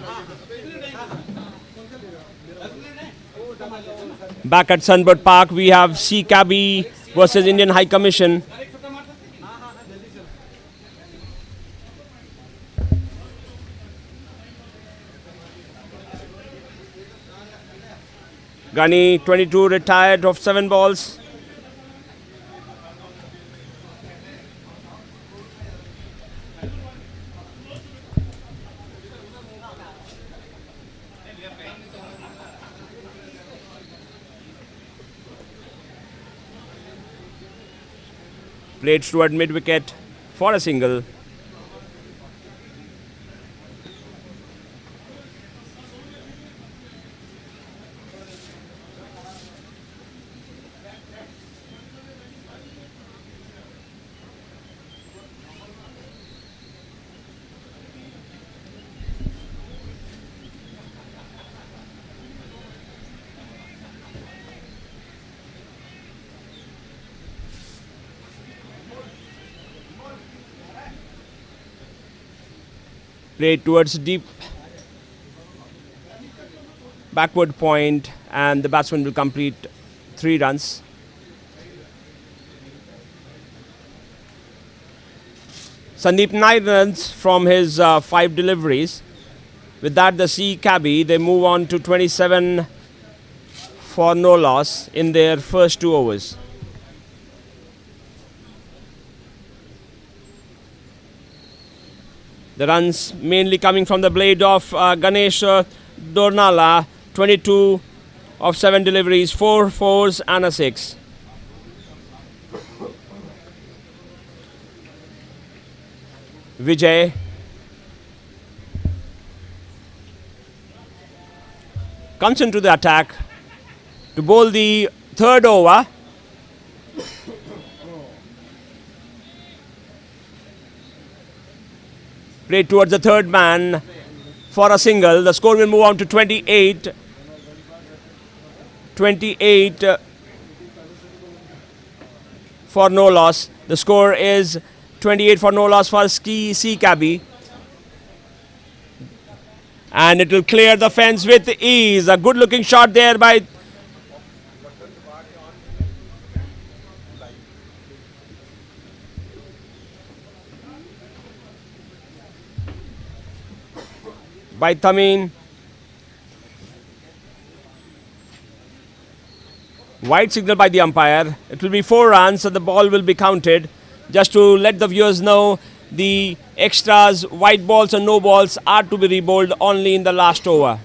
Back at Sunbird Park, we have Cababi versus Indian High Commission. Gani, 22, retired of 7 balls. Played toward mid-wicket for a single. Played towards deep backward point, and the batsman will complete 3 runs. Sandeep 9 runs from his 5 deliveries. With that, the Cababi, they move on to 27 for no loss in their first 2 overs. The runs mainly coming from the blade of Ganesh Dornala, 22 of 7 deliveries, 4 fours and a 6. Vijay comes into the attack to bowl the 3rd over. Played towards the 3rd man for a single. The score will move on to 28. 28 for no loss. The score is 28 for no loss for Cababi. And it will clear the fence with ease. A good looking shot there by Tamim. Wide signal by the umpire. It will be 4 runs, so the ball will be counted. Just to let the viewers know, the extras, white balls and no balls are to be rebowled only in the last over.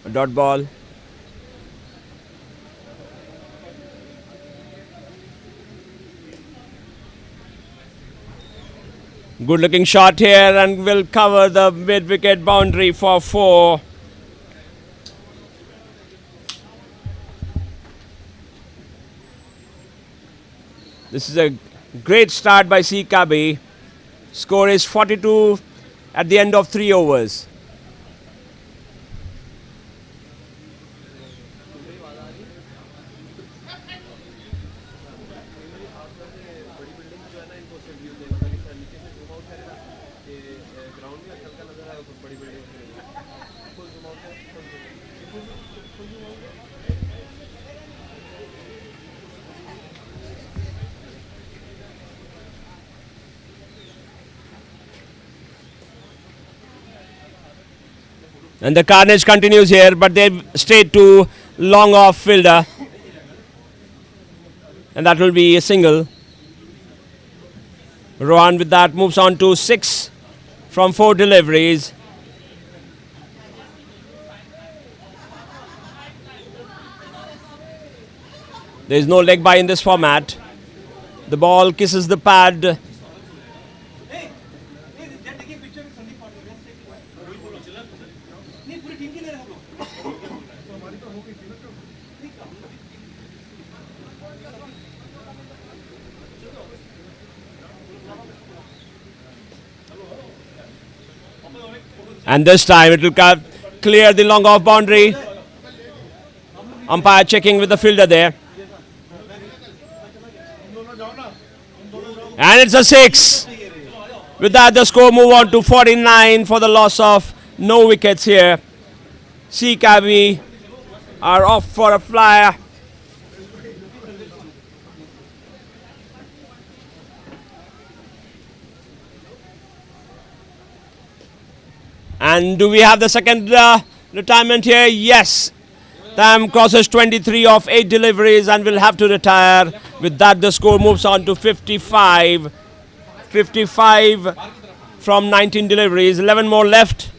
A dot ball. Good looking shot here and will cover the mid-wicket boundary for 4. This is a great start by Cababi. Score is 42 at the end of 3 overs. And the carnage continues here, but they've stayed to long off fielder. And that will be a single. Rohan with that moves on to 6 from 4 deliveries. There is no leg by in this format. The ball kisses the pad. And this time it will clear the long off boundary. Umpire checking with the fielder there. And it's a 6. With that, the score move on to 49 for the loss of no wickets here. Cababi are off for a flyer. And do we have the second retirement here? Yes. Tam crosses 23 of 8 deliveries and will have to retire. With that, the score moves on to 55. 55 from 19 deliveries. 11 more left.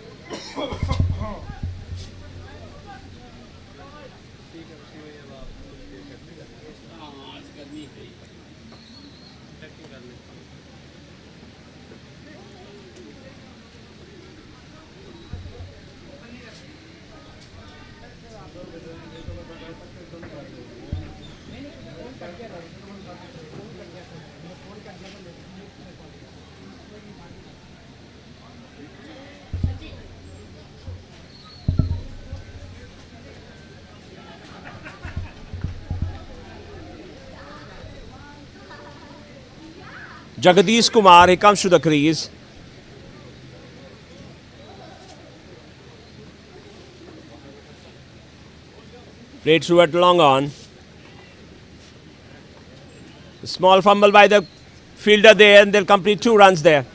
Jagadish Kumar, he comes to the crease. Played through at long on. A small fumble by the fielder there, and they'll complete 2 runs there.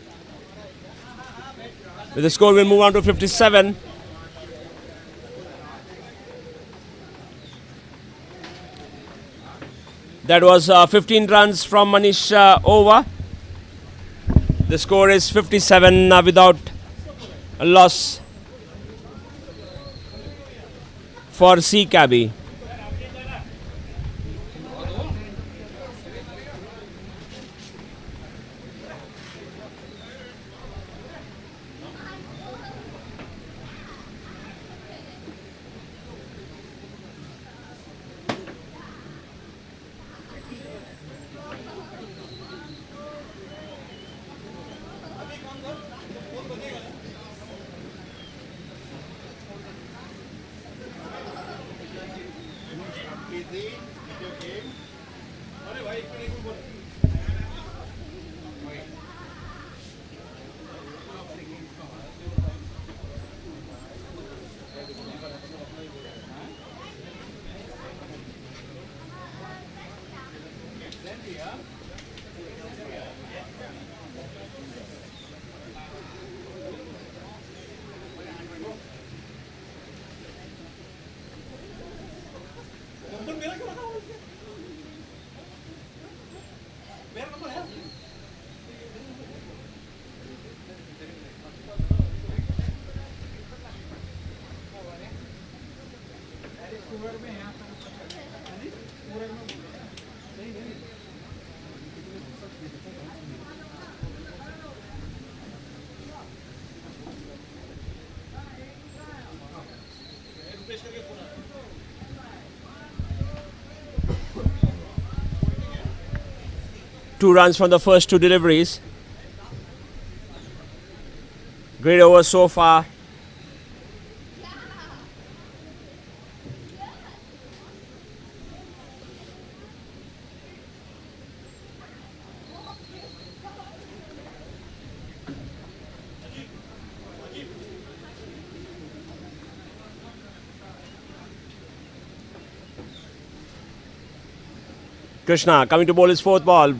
With the score, will move on to 57. That was 15 runs from Manish over. The score is 57 without a loss for Cababi. Two runs from the first 2 deliveries. Great overs so far. Krishna coming to bowl his fourth ball.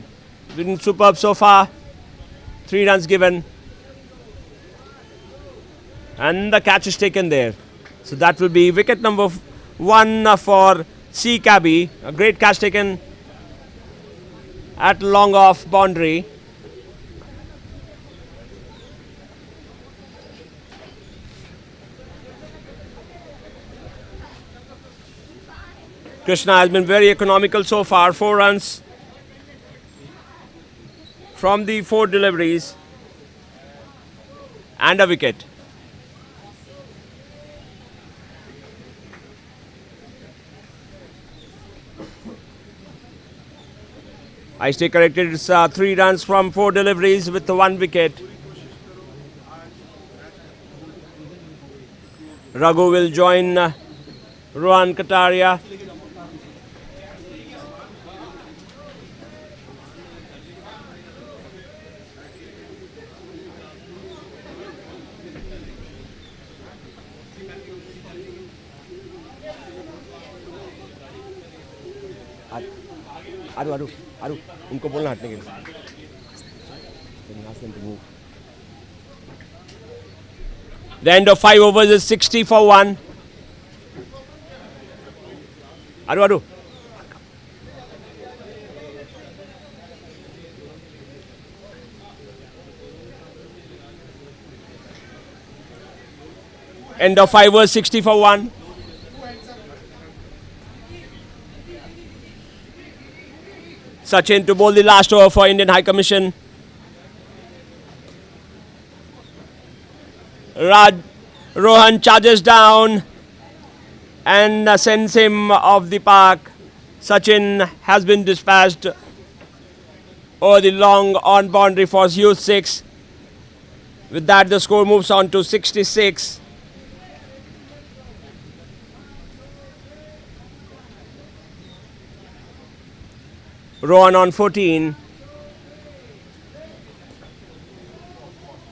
Been superb so far. 3 runs given. And the catch is taken there. So that will be wicket number 1 for Cababi. A great catch taken at long off boundary. Krishna has been very economical so far. 4 runs from the 4 deliveries and a wicket. I stay corrected. It's 3 runs from 4 deliveries with the 1 wicket. Raghu will join Rohan Kataria. Aru, उनको बोलना हटने के लिए. The end of 5 overs is 60 for 1. Aru. End of 5 overs, 60 for 1. Sachin to bowl the last over for Indian High Commission. Rohan charges down and sends him off the park. Sachin has been dispatched over the long on boundary for huge 6. With that, the score moves on to 66. Rohan on 14.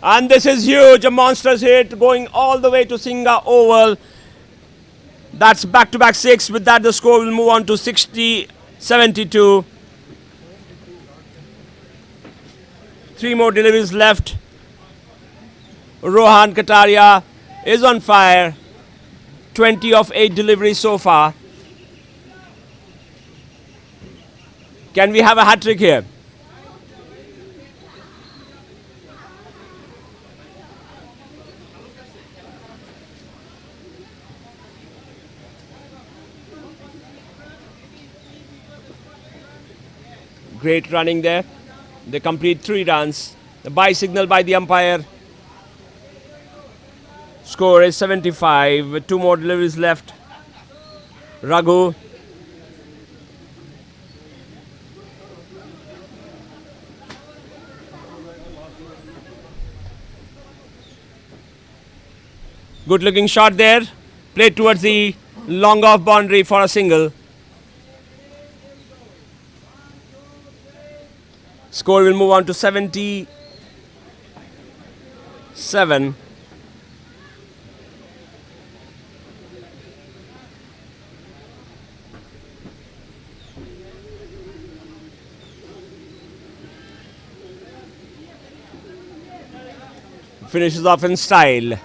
And this is huge, a monstrous hit going all the way to Singha Oval. That's back-to-back 6. With that, the score will move on to 72. 3 more deliveries left. Rohan Kataria is on fire. 20 of 8 deliveries so far. Can we have a hat-trick here? Great running there. They complete 3 runs. The bye signal by the umpire. Score is 75 with 2 more deliveries left. Raghu. Good looking shot there. Played towards the long off boundary for a single. Score will move on to 77. Finishes off in style.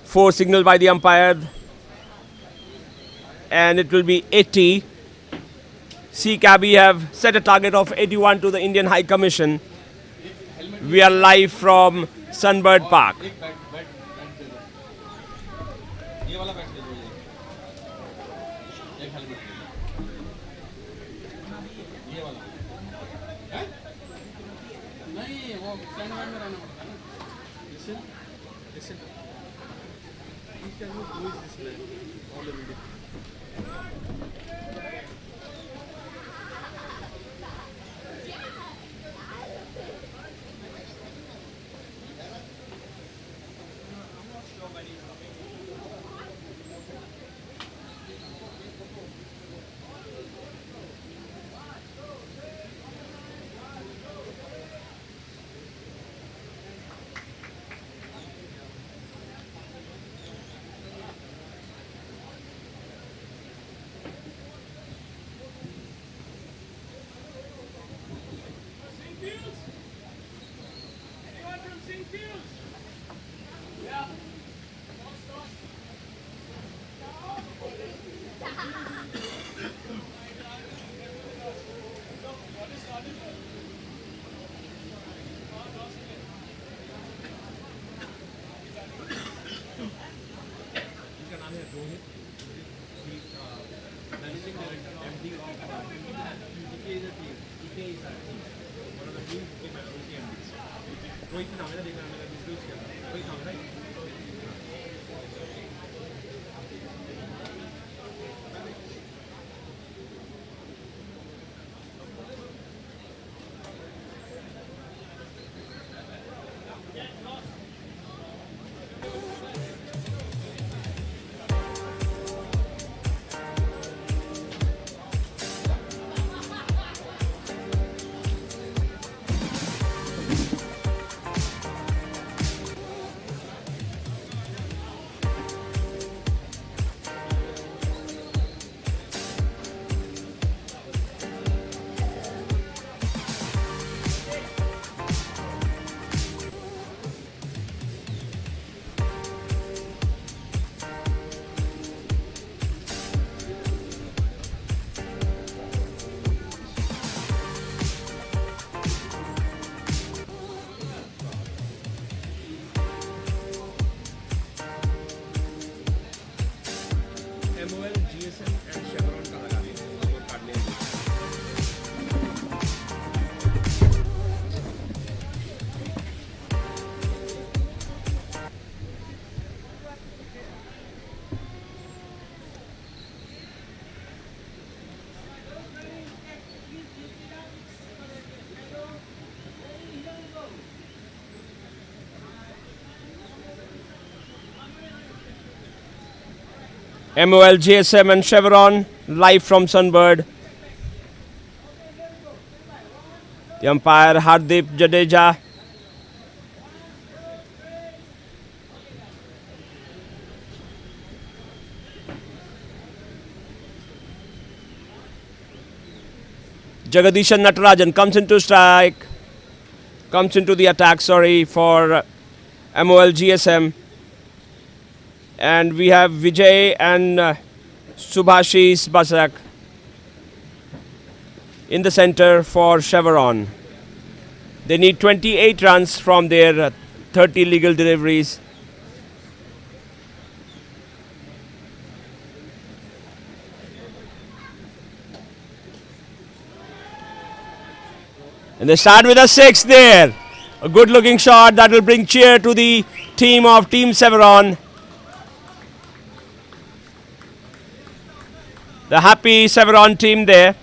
4 signaled by the umpire. And it will be 80. Cababi have set a target of 81 to the Indian High Commission. We are live from Sunbird Park. MOL GSM and Chevron का लगा दिया score card ने MOL GSM and Chevron live from Sunbird. The umpire Hardeep Jadeja. Jagadishan Natarajan comes into the attack, sorry, for MOL GSM. And we have Vijay and Subhashis Basak in the center for Chevron. They need 28 runs from their 30 legal deliveries. And they start with a 6 there. A good looking shot that will bring cheer to the team of Team Chevron. The happy Chevron team there.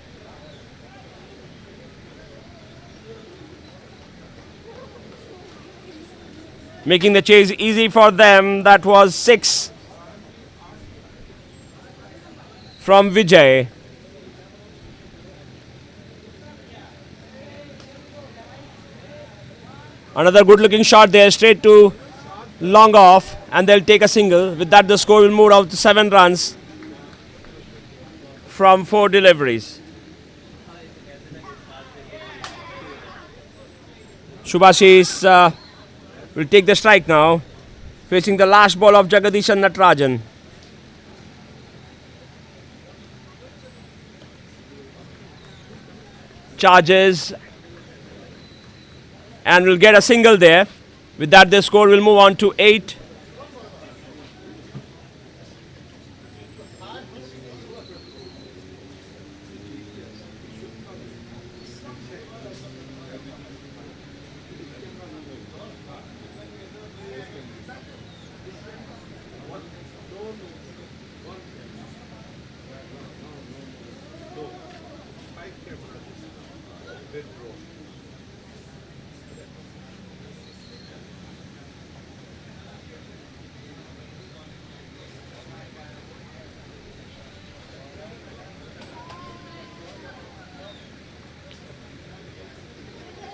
Making the chase easy for them. That was 6 from Vijay. Another good looking shot there, straight to long off, and they'll take a single. With that, the score will move out to 7 runs from 4 deliveries. Subhashis will take the strike now, facing the last ball of Jagadishan Natarajan. Charges and will get a single there. With that, the score will move on to 8.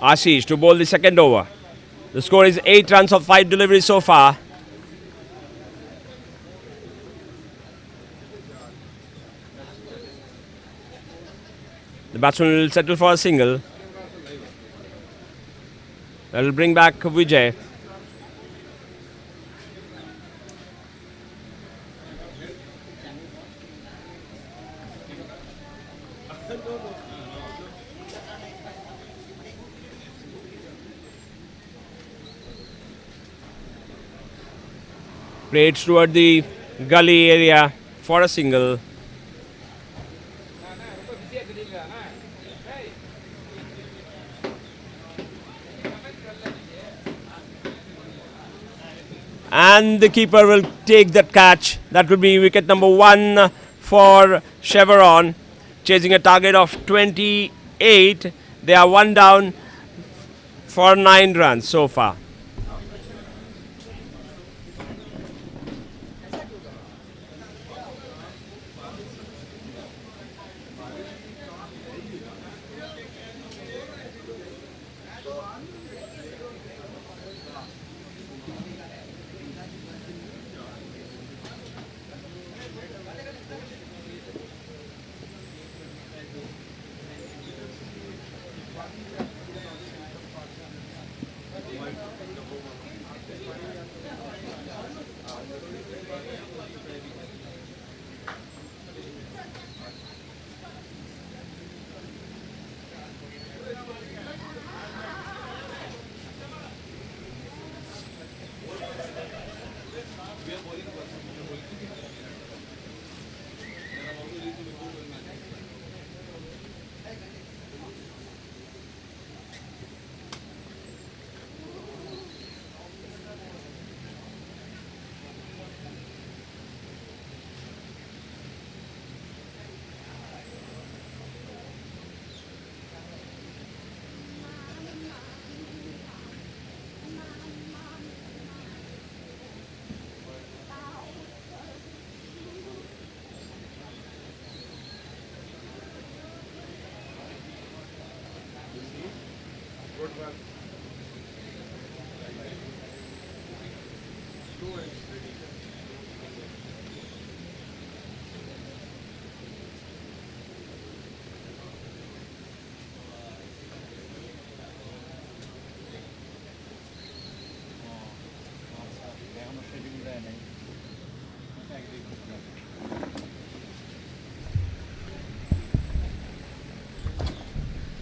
Ashish to bowl the second over. The score is 8 runs of 5 deliveries so far. The batsman will settle for a single. That will bring back Vijay. Played toward the gully area for a single. And the keeper will take that catch. That will be wicket number 1 for Chevron, chasing a target of 28. They are 1 down for 9 runs so far.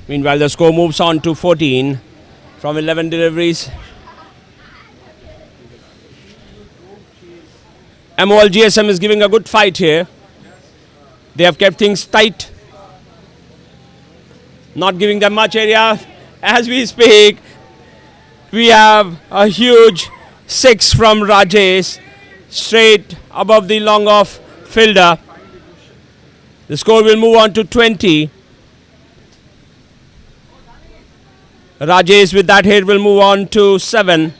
Meanwhile, the score moves on to 14 from 11 deliveries. MOL GSM is giving a good fight here. They have kept things tight, not giving them much area. As we speak, we have a huge 6 from Rajesh, straight above the long off fielder. The score will move on to 20. Rajesh with that hit will move on to 7.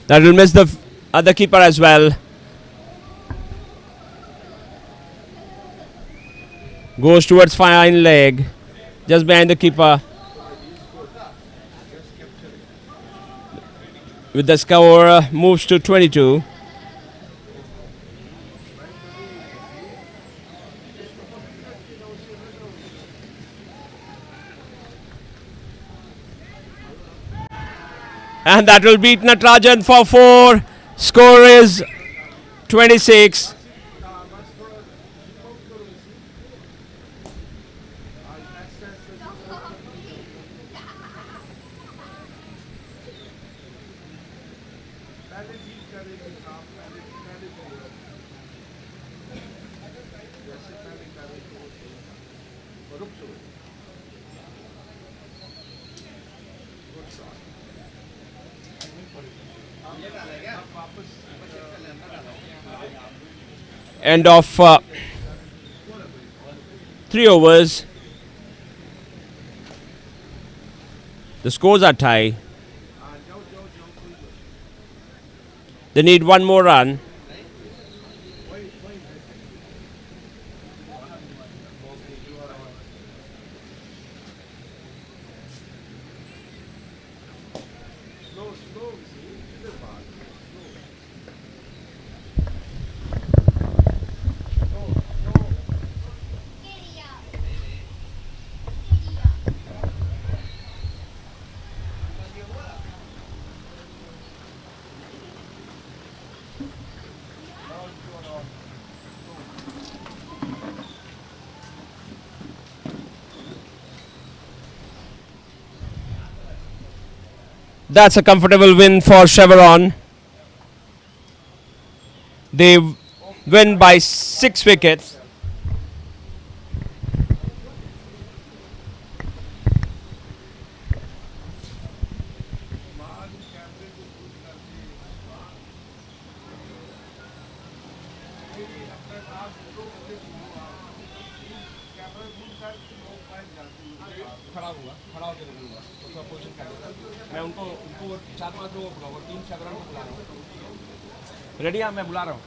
That will miss the other keeper as well. Goes towards fine leg, just behind the keeper. With the score moves to 22. And that will beat Natarajan for 4. Score is 26. End of 3 overs. The scores are tied. They need one more run. That's a comfortable win for Chevron. They win by 6 wickets. मैं उनको 4-5 लोगों को team chevron को बुला रहा हूँ। Ready? मैं बुला रहा हूँ।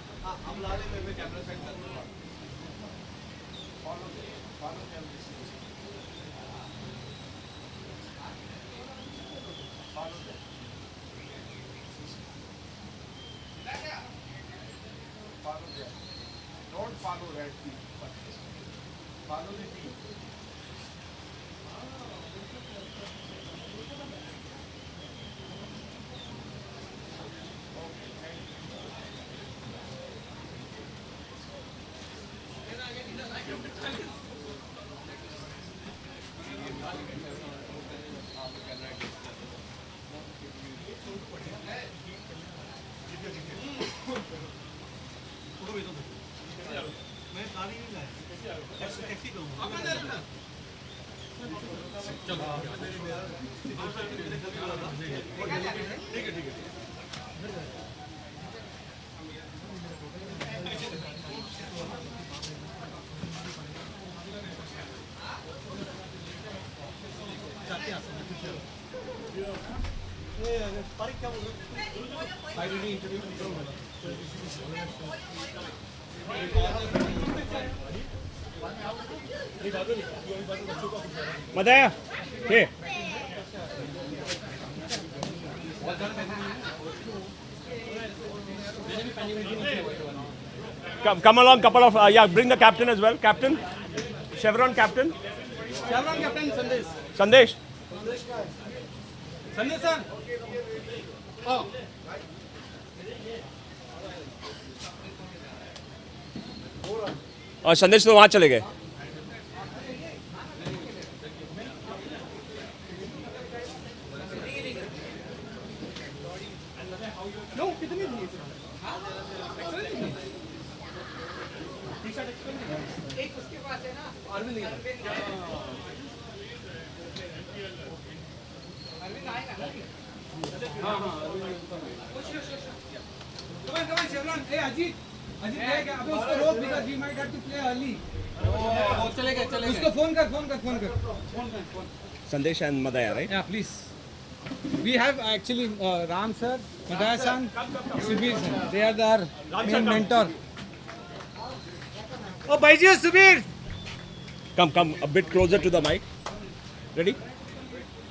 Don't follow red team. Follow the team. Madaya, hey. Come along, couple of yeah. Bring the captain as well. Captain, Chevron captain. Chevron captain Sandesh. Sandesh. Sandesh sir. Oh. और संदेश तो वहाँ चले गए। एक उसके पास है ना अरविंद आएगा ना हाँ come on Chevron hey Ajit क्या अबे उसको रोक because we might have to play early चले गए उसको फोन कर संदेश and Madaya, right? yeah please we have actually Ram sir Madaya san Subir sir they are our main mentor oh Baiju Subir Come a bit closer to the mic. Ready?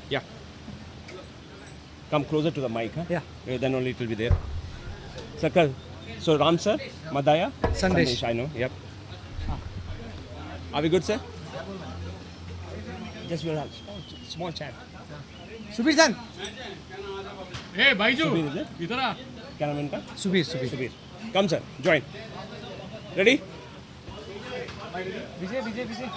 Yeah. Come closer to the mic, huh? Yeah. Then only it will be there. Circle. So Ram sir, Madaya, Sandesh. I know. Yep. Are we good, sir? Just we'll have small chat. Subir san Hey, Baiju, Subir, is it? इधर आ. क्या नाम है इनका? Subir Come sir, join. Ready? Vijay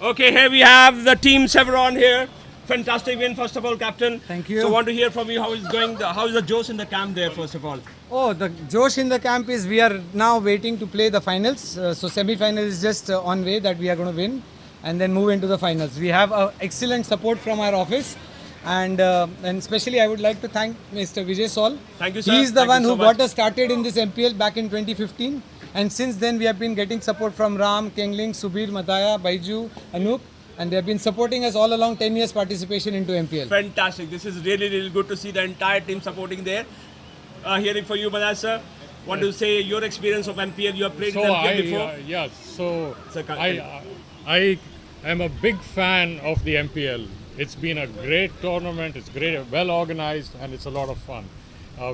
Okay, here we have the team Chevron here. Fantastic win, first of all, Captain. Thank you. So, want to hear from you how is going? How is the Josh in the camp there? First of all, Oh, the Josh in the camp is we are now waiting to play the finals. So semi-final is just on way that we are going to win and then move into the finals. We have excellent support from our office and especially I would like to thank Mr. Vijay Saul. Thank you, sir. He is the Thank one you so who much. got us started in this MPL back in 2015 and since then we have been getting support from Ram, Kengling, Subir, Madaya, Baiju, Anup and they have been supporting us all along 10 years participation into MPL. fantastic. This is really good to see the entire team supporting there. Hearing for you, Madaya sir. Want to say your experience of MPL? You have played in MPL before. So Sir, I am a big fan of the MPL. It's been a great tournament. It's great, well organized, and it's a lot of fun.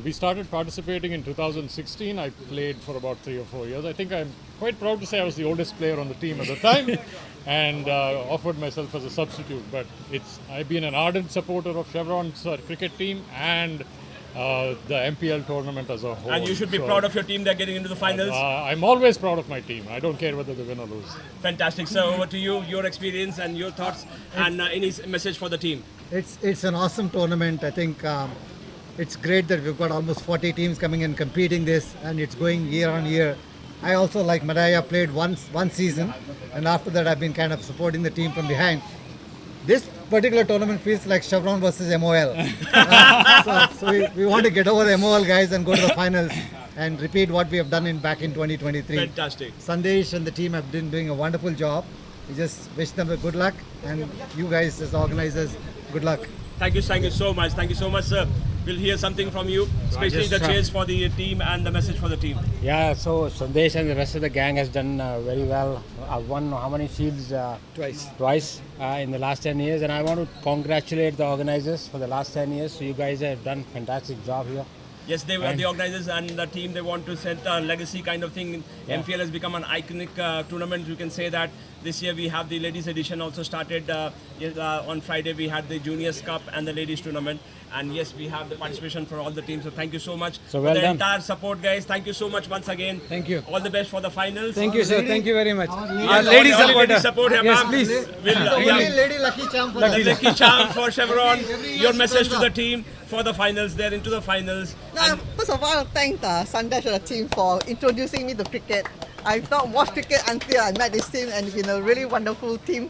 We started participating in 2016. I played for about 3 or 4 years. I think I'm quite proud to say I was the oldest player on the team at the time, and offered myself as a substitute. But I've been an ardent supporter of Chevron's cricket team, and the MPL tournament as a whole. And you should be proud of your team. They're getting into the finals. I'm always proud of my team. I don't care whether they win or lose. Fantastic. So over to you, your experience and your thoughts and any message for the team. It's an awesome tournament. I think it's great that we've got almost 40 teams coming and competing this, and it's going year on year. I also, like Madaya, played one season, and after that I've been kind of supporting the team from behind. This particular tournament feels like Chevron versus MOL. So we want to get over the MOL guys and go to the finals and repeat what we have done back in 2023. Fantastic. Sandesh and the team have been doing a wonderful job. We just wish them a good luck, and you guys as organizers, good luck. Thank you so much. Thank you so much, sir. We'll hear something from you, especially the cheers for the team and the message for the team. Yeah, so Sandesh and the rest of the gang has done very well. I've won how many shields? Twice in the last 10 years, and I want to congratulate the organizers for the last 10 years. So you guys have done a fantastic job here. Yes, they were the organizers and the team. They want to set a legacy kind of thing. Yeah. MPL has become an iconic tournament. You can say that this year we have the ladies edition also started. On Friday we had the Juniors Cup and the ladies tournament. And yes, we have the participation for all the teams. So thank you so much So well for the done. entire support, guys. Thank you so much once again. Thank you. All the best for the finals. Thank you, sir. Thank you very much. Yes, Lady all the supporter. lady support here, Yes, ma'am. please. Only lady lucky charm for us. Lucky charm for Chevron. Every year Your she message turns to the up. team for the finals. They're into the finals. Now, first of all, I thank Sandesh and the team for introducing me to cricket. I've not watched cricket until I met this team, and it's been a really wonderful team,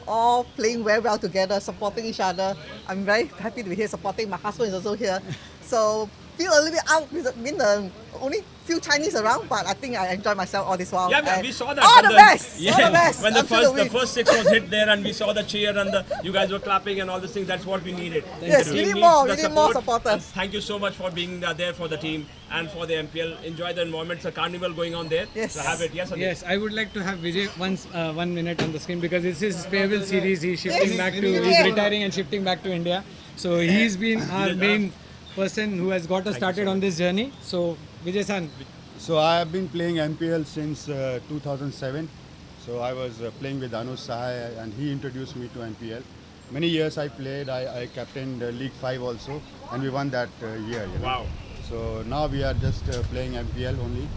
all playing very well together, supporting each other. I'm very happy to be here supporting. My husband is also here. So, feel a little bit out with being the only few Chinese around, but I think I enjoyed myself all this while. Yeah, And we saw that. All when the best! Yeah, All the best! when the Absolutely. first six was hit there and we saw the cheer and you guys were clapping and all these things, that's what we needed. Yes, The we team need needs more, the we need more support. supporters. And thank you so much for being there for the team and for the MPL. Enjoy the environment. It's a carnival going on there. Yes. So have it. Yes, Anish? Yes, I would like to have Vijay once 1 minute on the screen because it's his farewell series. He's shifting back to, he's retiring and shifting back to India. So he's been our main person who has got us started on this journey. So Vijay-san. So I have been playing MPL since 2007. So I was playing with Anuj Sahai and he introduced me to MPL. Many years I played, I captained League 5 also and we won that year. You know? Wow. So now we are just playing MPL only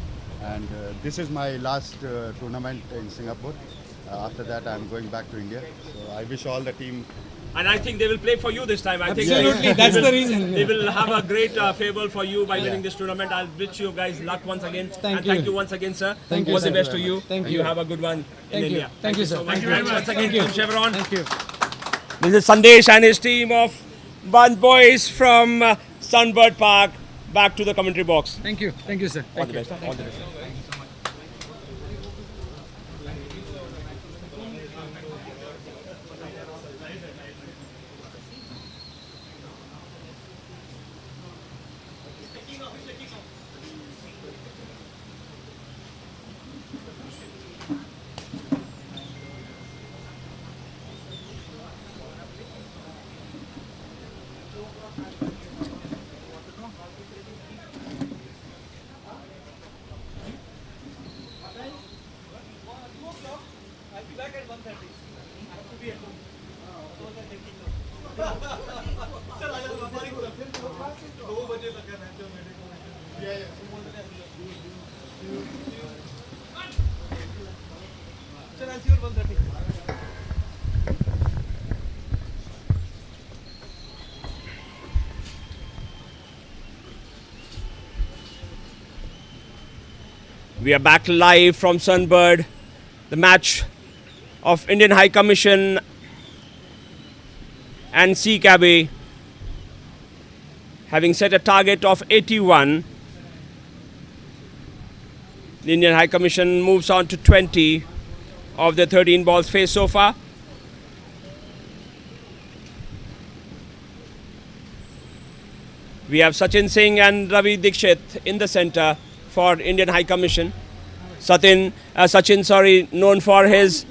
and this is my last tournament in Singapore. After that I'm going back to India. So I wish all the team. And I think they will play for you this time. I think Absolutely, that's the reason. They will have a great favour for you by winning this tournament. I'll wish you guys luck once again. Thank Thank you. you once again, sir. Thank you, All the sir. best to you. Thank And you. have a good one in Thank you. India. Thank you, sir. So much very much once again Thank you. from Chevron. Thank you. This is Sandesh and his team of Band Boys from Sunbird Park. Back to the commentary box. Thank you. Thank you, sir. All Thank the you. best. All the best. We are back live from Sunbird. The match of Indian High Commission and Cababi having set a target of 81. The Indian High Commission moves on to 20 of the 13 balls faced so far. We have Sachin Singh and Ravi Dikshit in the center for Indian High Commission. Sachin, known for his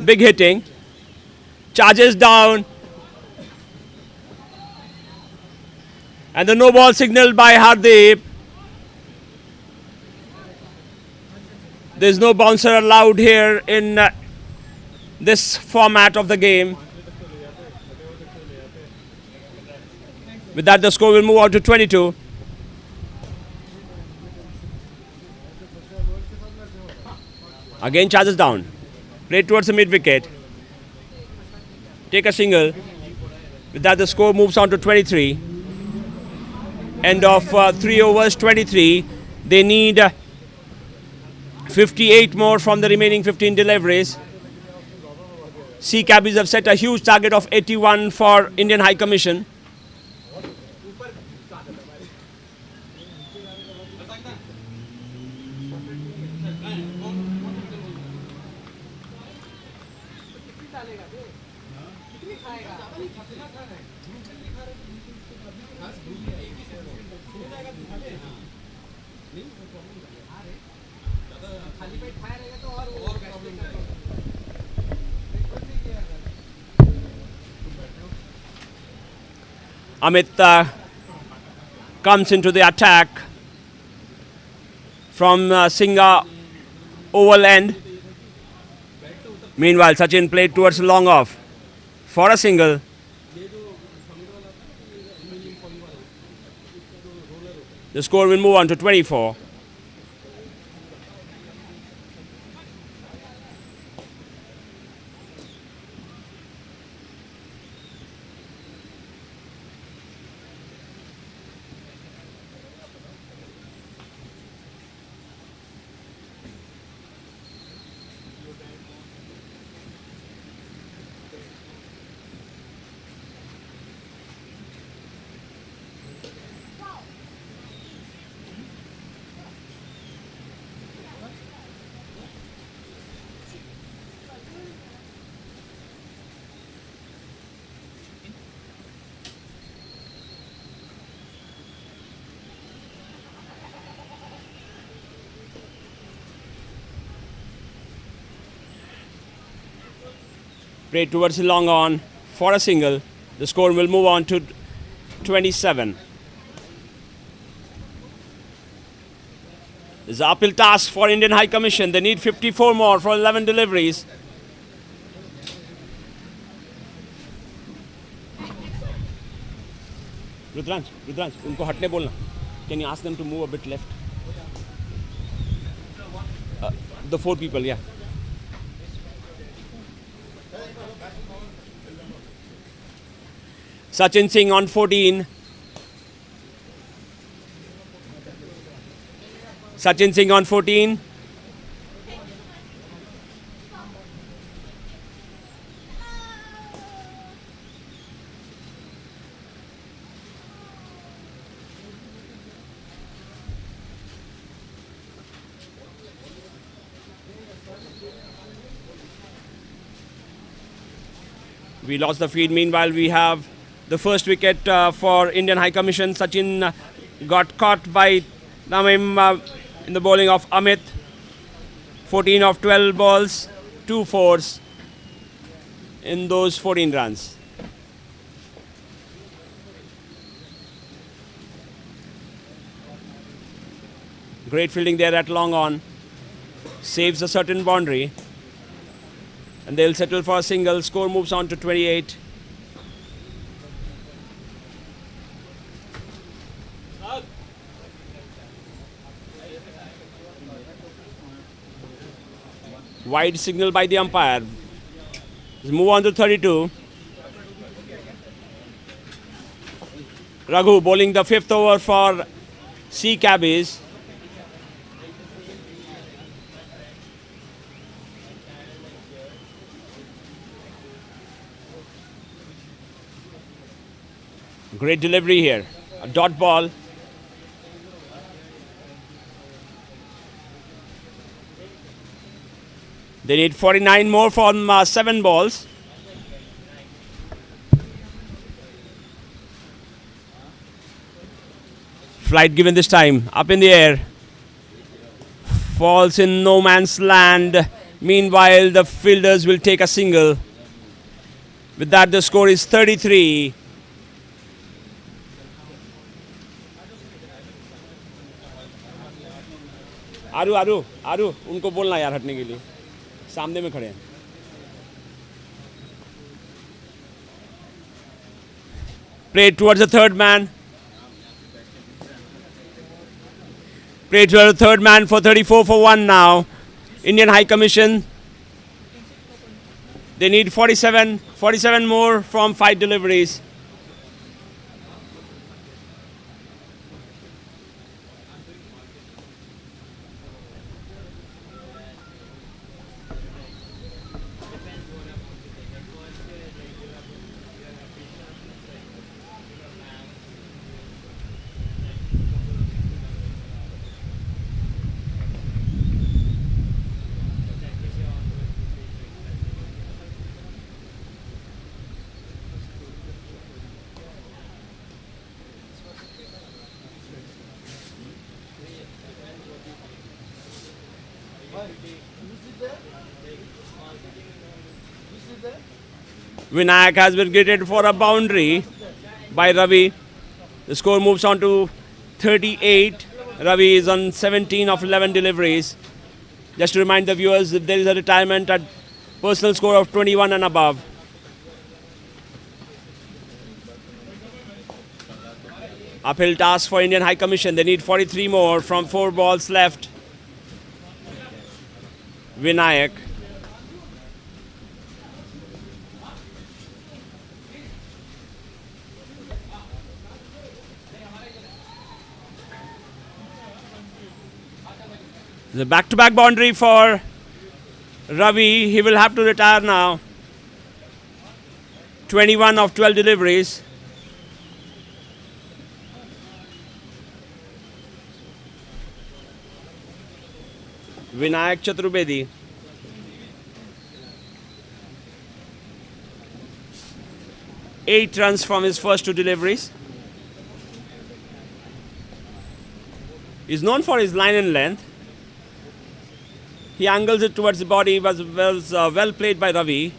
big hitting, charges down, and the no ball signaled by Hardeep. There's no bouncer allowed here in this format of the game. With that, the score will move out to 22. Again charges down. Played towards the mid wicket. Take a single. With that, the score moves on to 23. End of 3 overs, 23. They need 58 more from the remaining 15 deliveries. Sea Cabbies have set a huge target of 81 for Indian High Commission. Amit comes into the attack from Singha oval end. Meanwhile, Sachin played towards long off for a single. The score will move on to 24. Played towards the long on for a single. The score will move on to 27. This is an uphill task for Indian High Commission. They need 54 more for 11 deliveries. Rudransh, उनको हटने बोलना. Can you ask them to move a bit left? The 4 people, yeah. Sachin Singh on 14. Sachin Singh on 14. We lost the feed. Meanwhile, we have the first wicket for Indian High Commission. Sachin got caught by Namim in the bowling of Amit. 14 of 12 balls, 2 fours in those 14 runs. Great fielding there at long on. Saves a certain boundary. And they'll settle for a single. Score moves on to 28. Wide signal by the umpire. Let's move on to 32. Raghu bowling the 5th over for Sea Cabbies. Great delivery here. A dot ball. They need 49 more from 7 balls. Flight given this time. Up in the air. Falls in no man's land. Meanwhile, the fielders will take a single. With that, the score is 33. आरू उनको बोलना यार हटने के लिए सामने में खड़े हैं played towards the third man for 34 for 1 now Indian High Commission. They need 47 more from 5 deliveries. Vinayak has been greeted for a boundary by Ravi. The score moves on to 38. Ravi is on 17 of 11 deliveries. Just to remind the viewers, if there is a retirement at personal score of 21 and above. Uphill task for Indian High Commission. They need 43 more from 4 balls left. Vinayak. The back-to-back boundary for Ravi. He will have to retire now. 21 of 12 deliveries. Vinayak Chaturvedi. Eight runs from his first 2 deliveries. He's known for his line and length. He angles it towards the body, was well played by Ravi.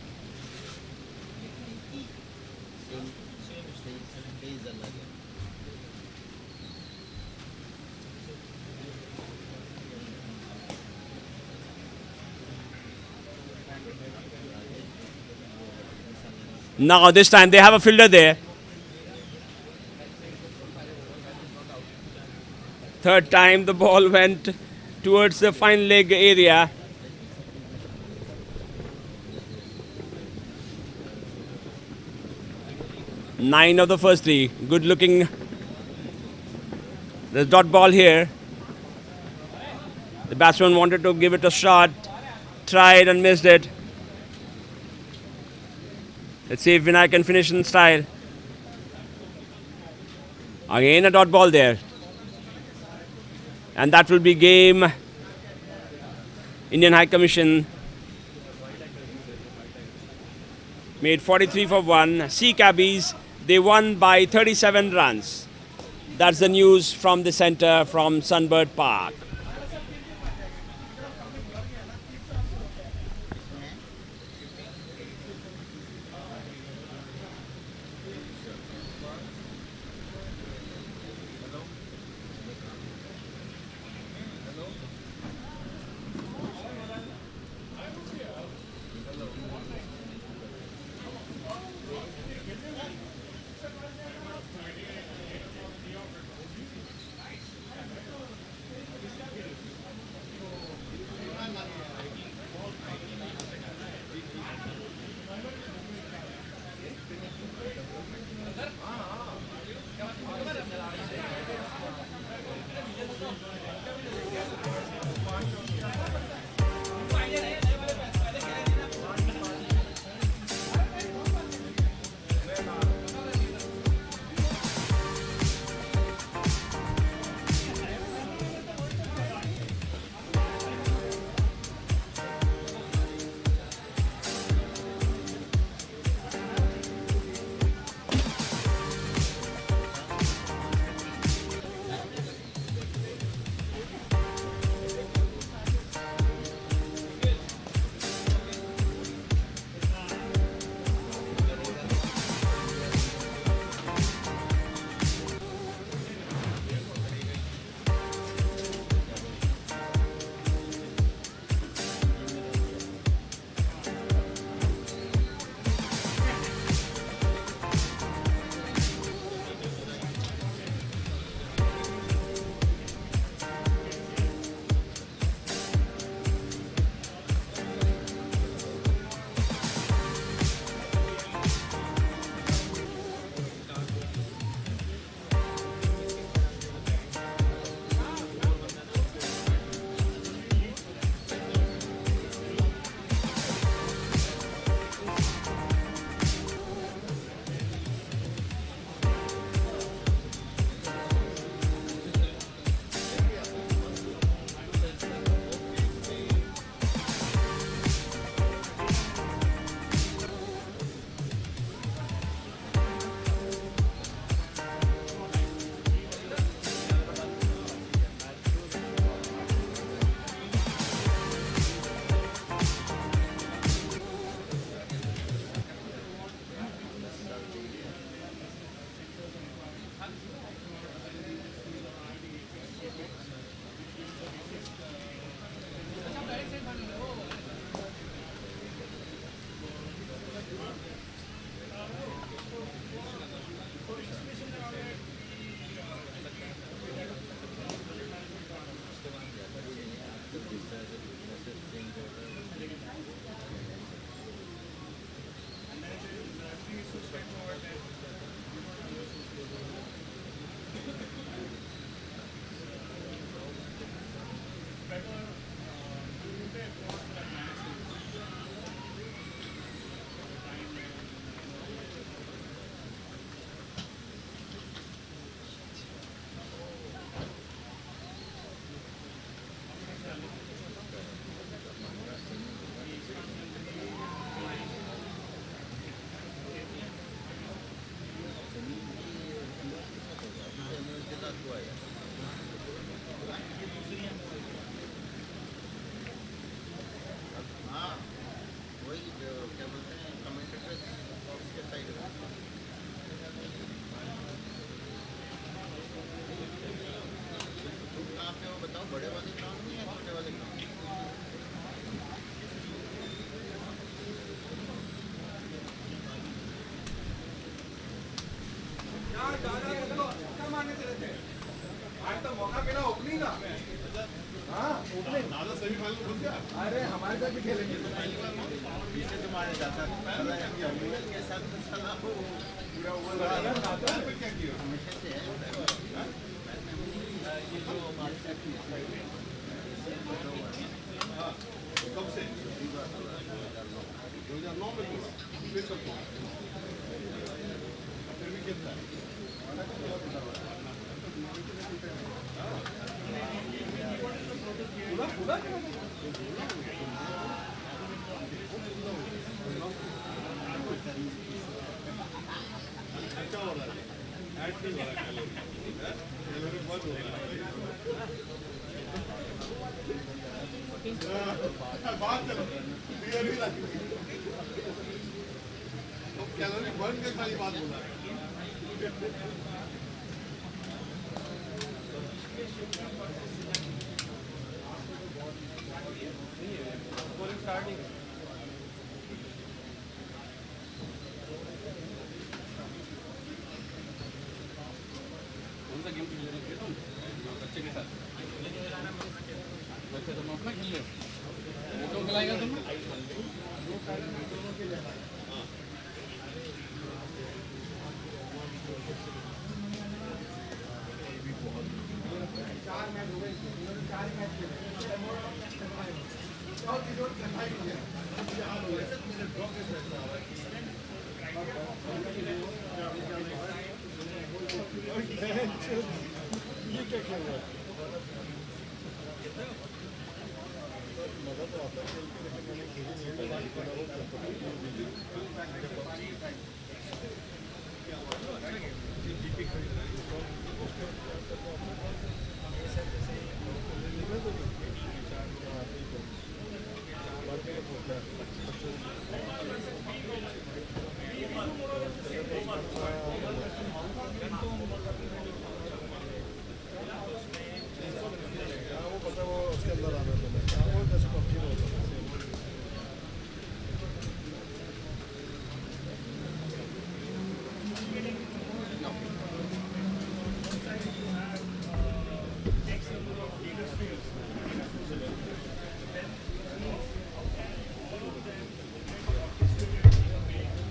Now this time they have a fielder there. Third time the ball went towards the fine leg area. Nine of the first 3. Good looking. The dot ball here. The batsman wanted to give it a shot. Tried and missed it. Let's see if Vinay can finish in style. Again a dot ball there. And that will be game. Indian High Commission made 43 for 1. Sea Cabbies, they won by 37 runs. That's the news from the center from Sunbird Park. अरे हमारे साथ भी खेलेंगे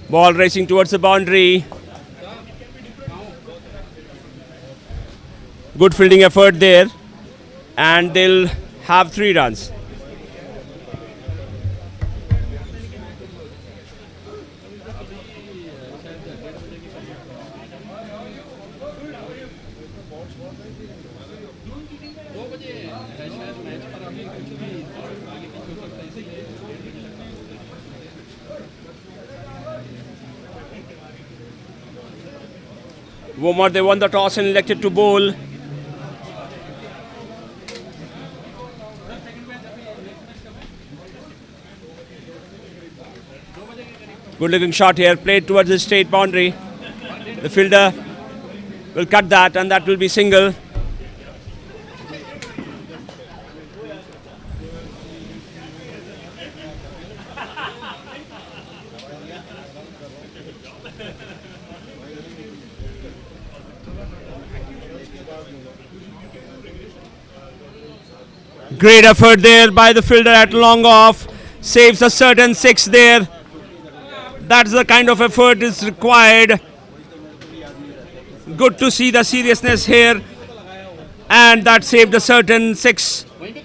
Ball racing towards the boundary. Good fielding effort there. And they'll have 3 runs. Womar, they won the toss and elected to bowl. Good looking shot here, played towards the straight boundary. The fielder will cut that and that will be single. Great effort there by the fielder at long off. Saves a certain 6 there. That's the kind of effort is required. Good to see the seriousness here. And that saved a certain 6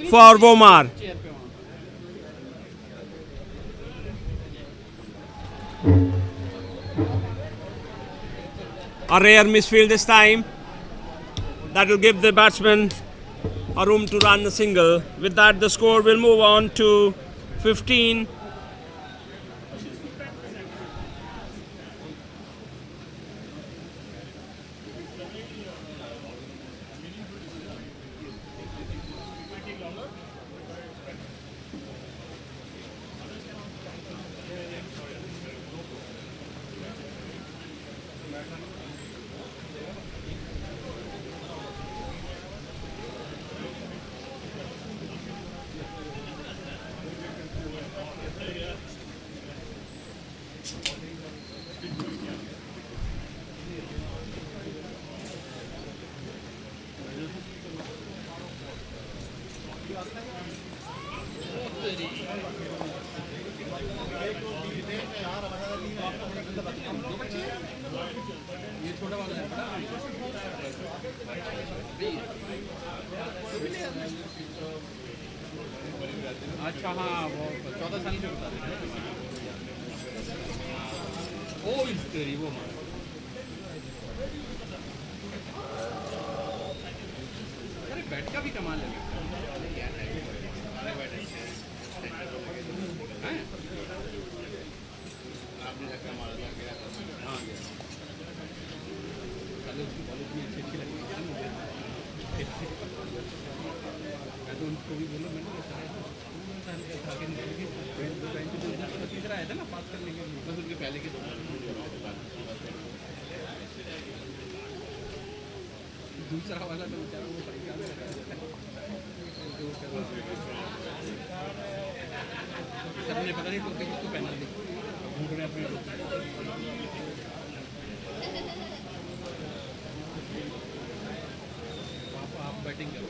for Womar. A rare misfield this time. That will give the batsman a room to run a single. With that, the score will move on to 15. अच्छा हाँ वो 14 साल के बता रहे हैं ओ इस तेरी वो अरे बैट का भी कमाल है आपने धक्का मारा था गया हाँ गया कल उसकी बॉलिंग भी अच्छी अच्छी लगी थी मुझे मैं तो उनको भी बोला मैंने तीसरा आया था ना पास करने के लिए बस उनके पहले के दूसरा वाला तो बेचारा वो परेशान सर ने पता नहीं टोपी किसको पहना दी घूम रहे अपने आप बैटिंग करो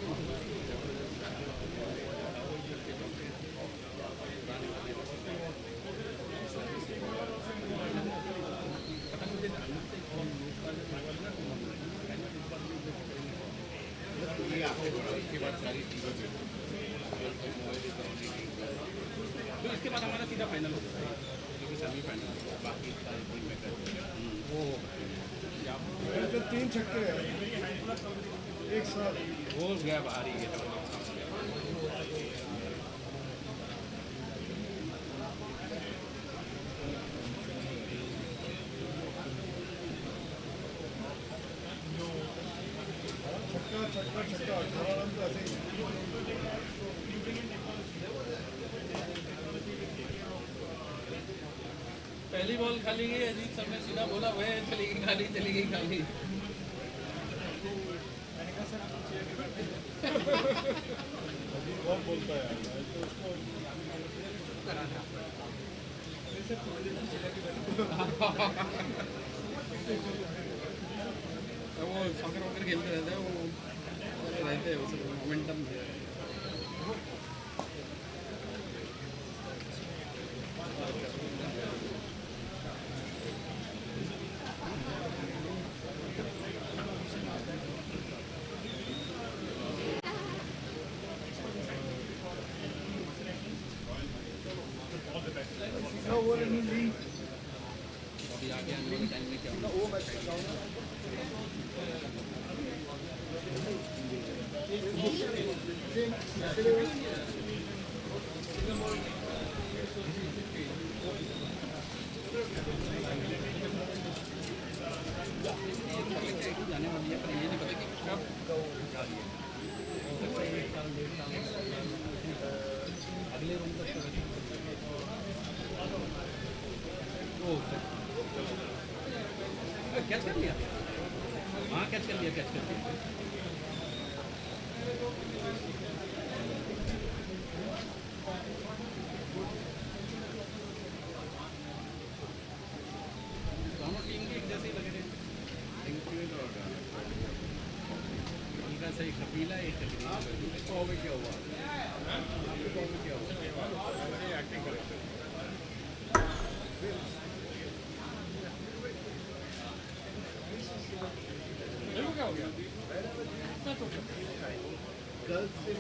तो इसके बाद हमारा सीधा फाइनल होता है क्योंकि सेमीफाइनल बाकी वो 3 छक्के एक साथ वो गया बाहर ही गया पहली बॉल खाली गई अजीत सर ने सीधा बोला वह चली गई खाली बहुत बोलता है वो सॉकर वॉकर खेलते रहते हैं वो रहते हैं उस मोमेंटम कैच कर लिया हाँ कैच कर लिया दोनों टीम के एक जैसे ही लगे थे इनका सही कपिला एक क्या हुआ एक्टिंग करेक्टर क्या हो गया Girls in,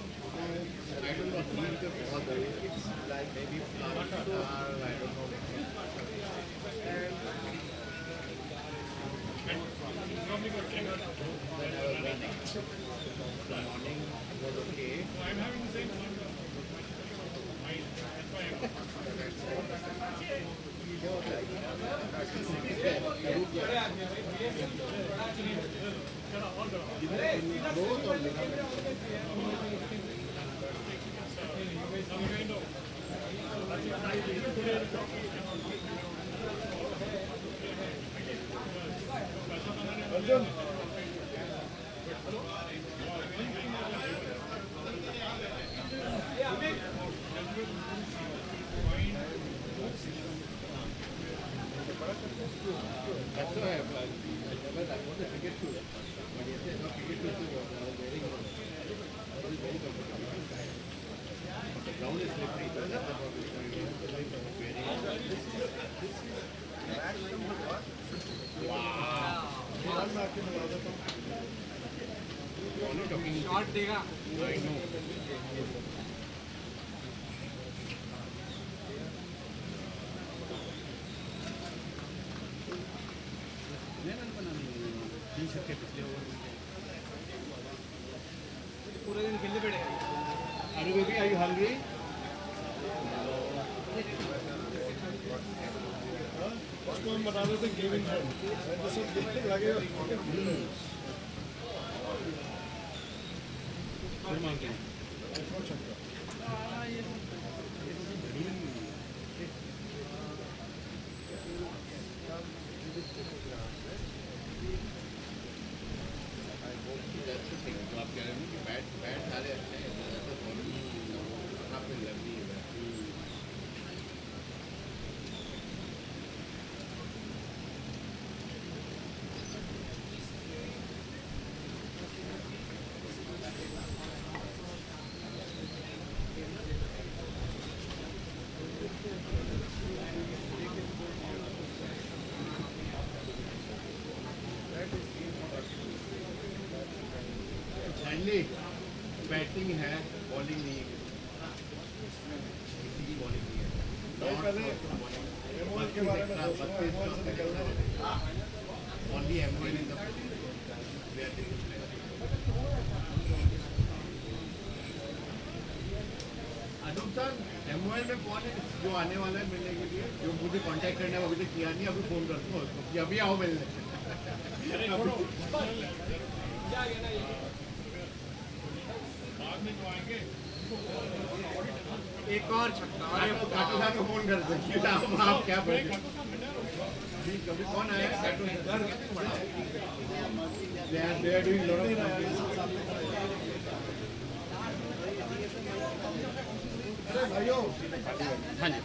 I don't know, need the bother. It's like maybe flower or I don't know. And when I was running, the morning was okay. I'm having the same fun. That's why I applied. But I want the ticket too. But he said no ticket too. I was very good. I was very comfortable. The ground is slippery. That's the problem. Wow. Shot देगा पूरे दिन खेलने पड़ेगा Are you baby? Are you hungry? उसको हम बता देते gaming तो सब देखने लगेगा बैटिंग है बॉलिंग नहीं है किसी की बॉलिंग नहीं है MOL के बारे में only MOL in the Anoop sir MOL में कौन है जो आने वाला है मिलने के लिए जो मुझे कांटेक्ट करना है अभी तक किया नहीं अभी फोन करता हूँ उसको कि अभी आओ मिलने एक और छक्का को फोन कर सकते आप क्या बोलेंगे कभी कौन आया हाँ जी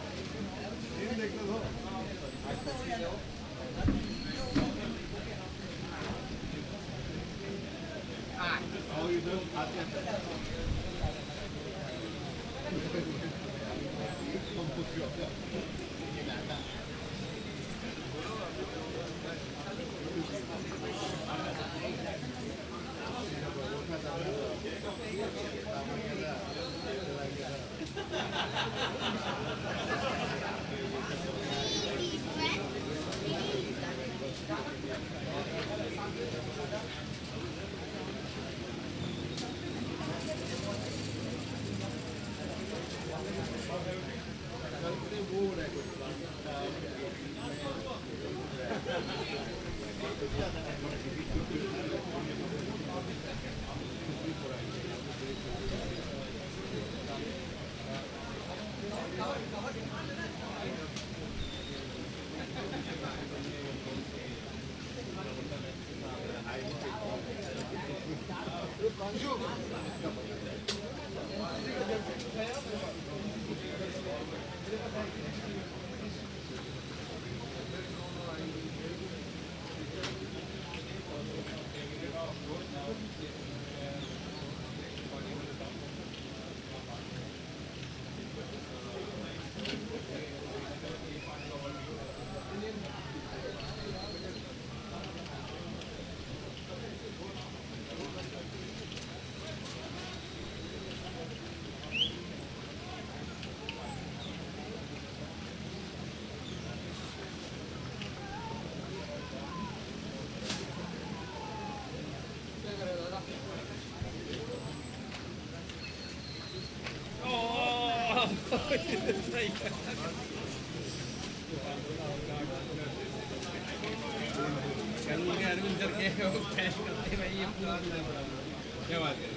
क्या बात है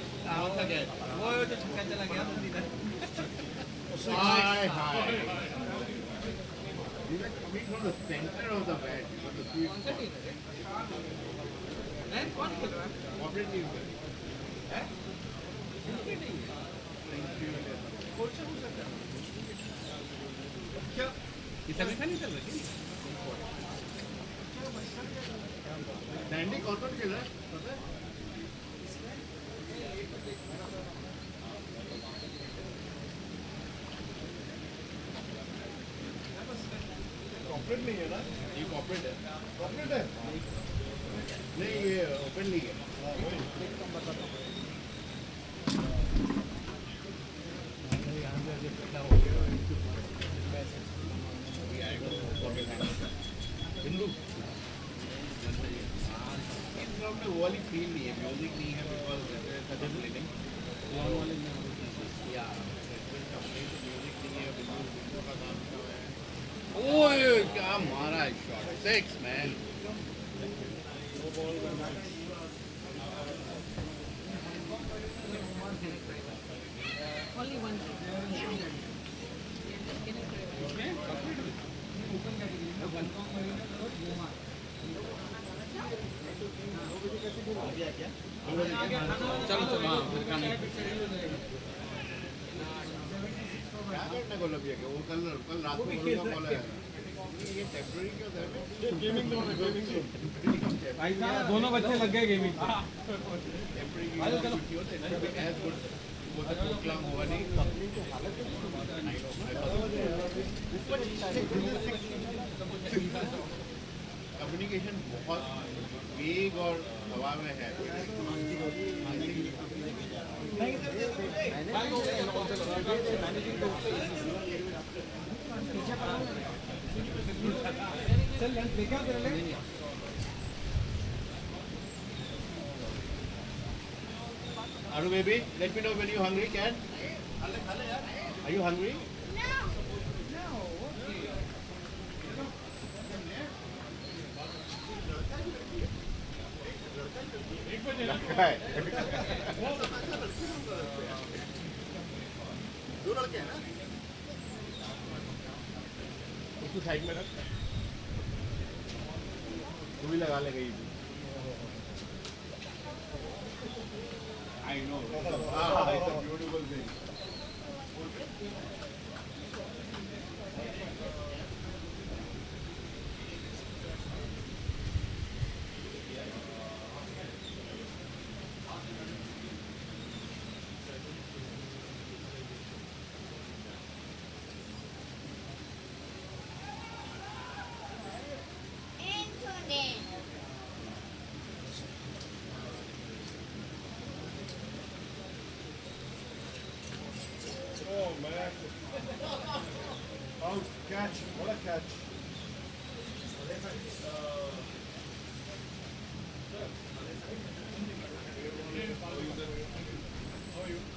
वो जो छक्का चला गया तो सीधा हाय हाय coming from the center of the bat but the field कौन खेल रहा है कॉर्पोरेट टीम है क्या ये सेमीफाइनल चल रहा है डैंडी कॉर्पोरेट खेल रहा है पता है कॉर्पोरेट नहीं है ना ये कॉर्पोरेट है कॉर्पोरेट है नहीं ये ओपन लीग है बिंदु में वो वाली फील नहीं है म्यूजिक नहीं है बिकॉज लिविंग या म्यूजिक नहीं है बिंदु का काम क्या है ओए क्या मारा है शॉट 6 मैन Only one. चलो चलो हाँ फिर खाने क्या करने को लग गया वो कल रात को बोलूँगा कॉल है ये टेम्पररी क्यों है गेमिंग जोन है गेमिंग जोन भाई साहब दोनों बच्चे लग गए गेमिंग टेम्पररी छुट्टी होते हैं ना एज गुड वो तो क्लाम हुआ नहीं कम्युनिकेशन बहुत वेग और हवा में है Aru baby, let me know when you're hungry, can? Are you hungry? दो लड़के हैं ना उसको साइड में रख तू भी लगा ले गई I know it's a beautiful thing Oh man. Out catch. What a catch. How are you?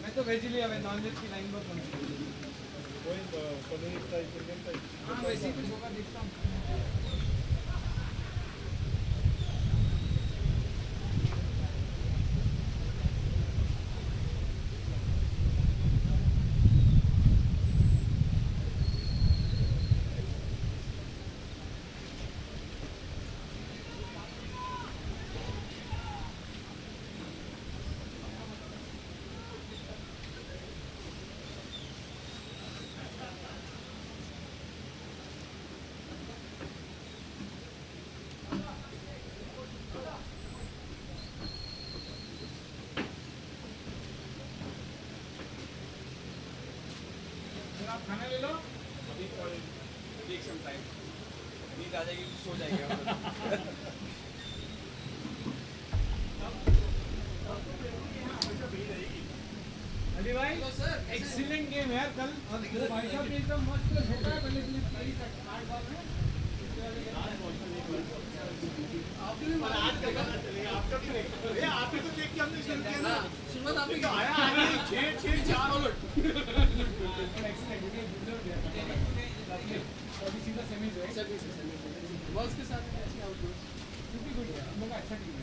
मैं तो वेज लिया, नॉन वेज की लाइन बहुत बनती है। Paneer type Indian type. हाँ वैसे ही कुछ होगा, देखता हूँ। खाना ले लो। अभी टेक सम टाइम, नींद आ जाएगी तो सो जाएगा। अली भाई एक्सीलेंट गेम है यार कल, और भाई साहब ने एकदम मस्त छोटा है पहले के लिए 8 बॉल में। आपने भी मारा आज का चलेगा, आपका भी नहीं। ये आपने तो देख के हमने शुरू किया ना, शुरुआत आपने क्या आया आगे 6 4 और एक्सीलेंट ये डिजर्व किया। अभी सीधा सेमीज है बॉल्स के साथ ऐसे आउट क्योंकि गुड है, हम लोग अच्छा टीम है।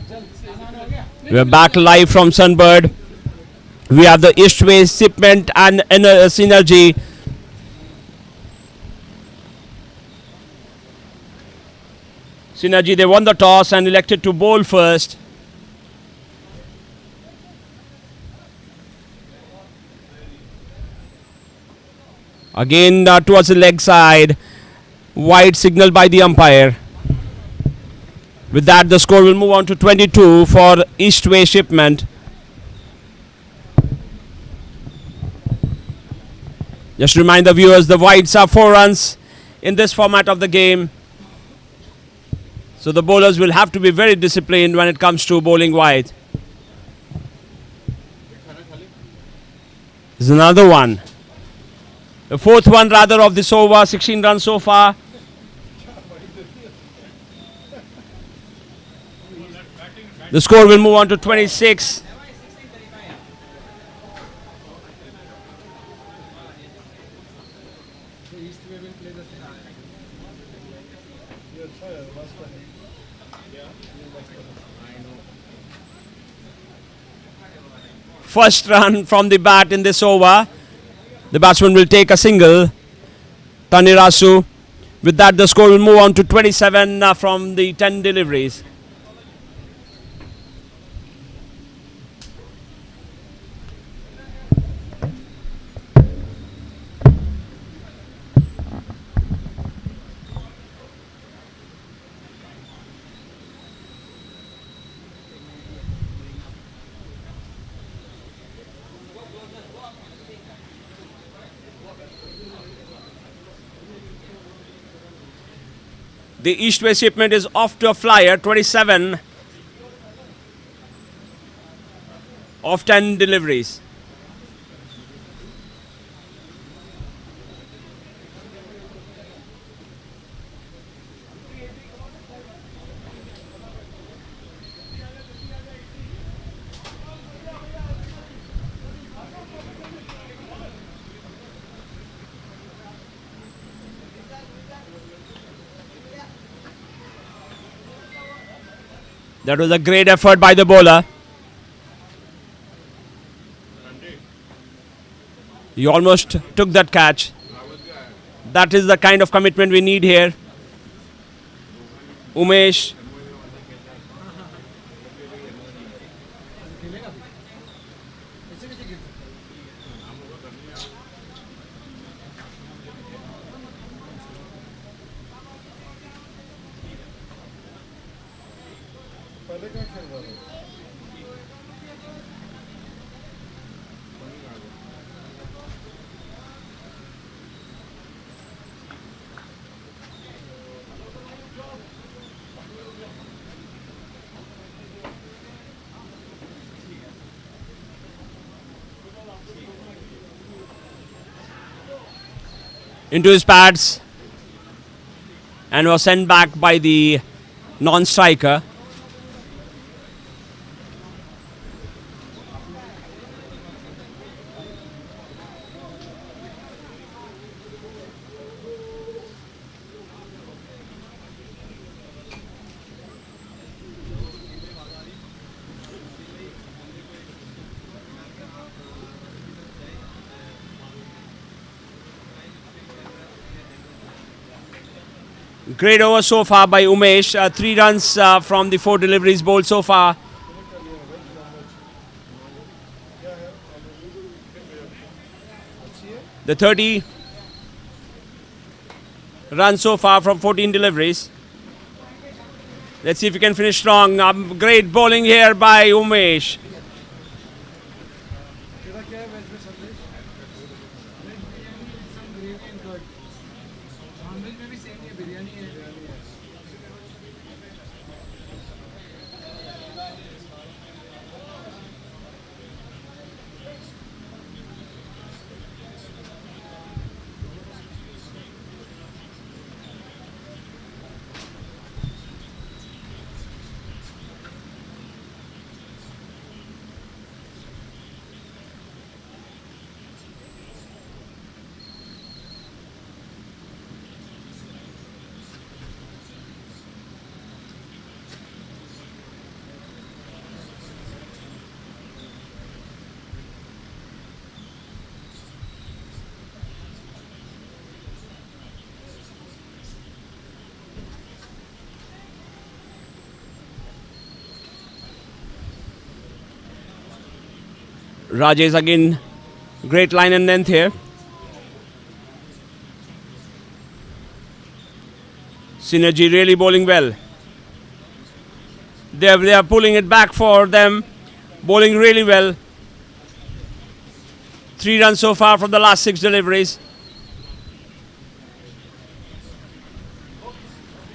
चल आना हो गया। We are back live from Sunbird. We have the East West Shipment and Synergy. Synergy, they won the toss and elected to bowl first. Again towards the leg side. Wide signal by the umpire. With that, the score will move on to 22 for East West Shipment. Just remind the viewers, the wides are 4 runs in this format of the game. So the bowlers will have to be very disciplined when it comes to bowling wide. There's another one. The 4th one rather of this over, 16 runs so far. The score will move on to 26. first run from the bat in this over. The batsman will take a single. Tanirasu. With that, the score will move on to 27 from the 10 deliveries. The east-west shipment is off to a flyer, 27 of 10 deliveries. That was a great effort by the bowler. He almost took that catch. That is the kind of commitment we need here. Umesh. Into his pads and was sent back by the non-striker. Great over so far by Umesh. 3 runs from the 4 deliveries bowled so far. The 30 runs so far from 14 deliveries. Let's see if we can finish strong. Great bowling here by Umesh. Rajesh again, great line and length here. Synergy really bowling well. They are pulling it back for them, bowling really well. 3 runs so far from the last 6 deliveries.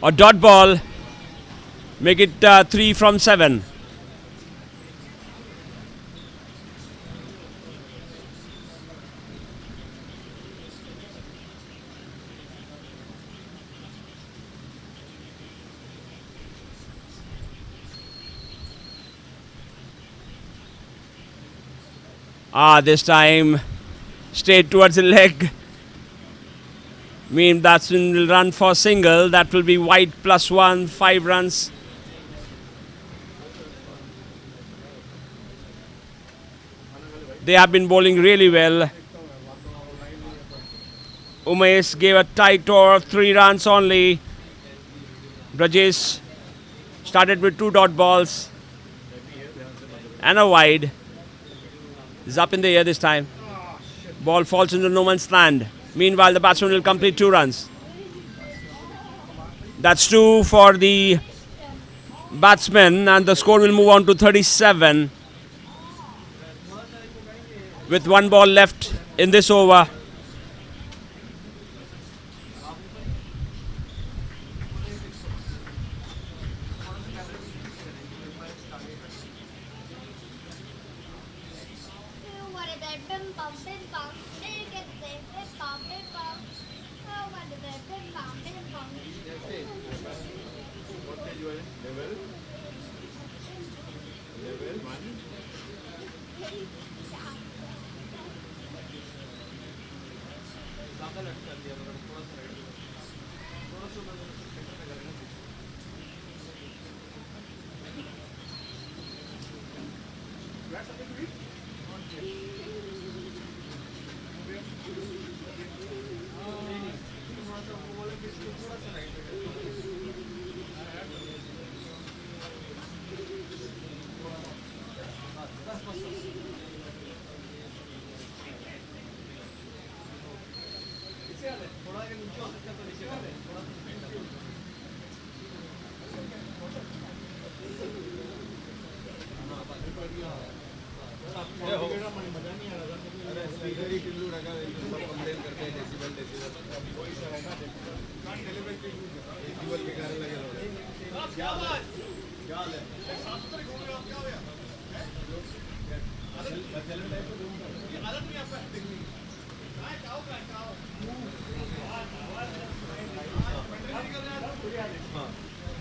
A dot ball, make it 3 from 7. This time straight towards the leg. Mean batsman will run for single. That will be wide +1, 5 runs. They have been bowling really well. Umesh gave a tight over of 3 runs only. Brajesh started with 2 dot balls and a wide. Is up in the air this time. Ball falls into no man's land. Meanwhile, the batsman will complete 2 runs. That's 2 for the batsman, and the score will move on to 37 with 1 ball left in this over.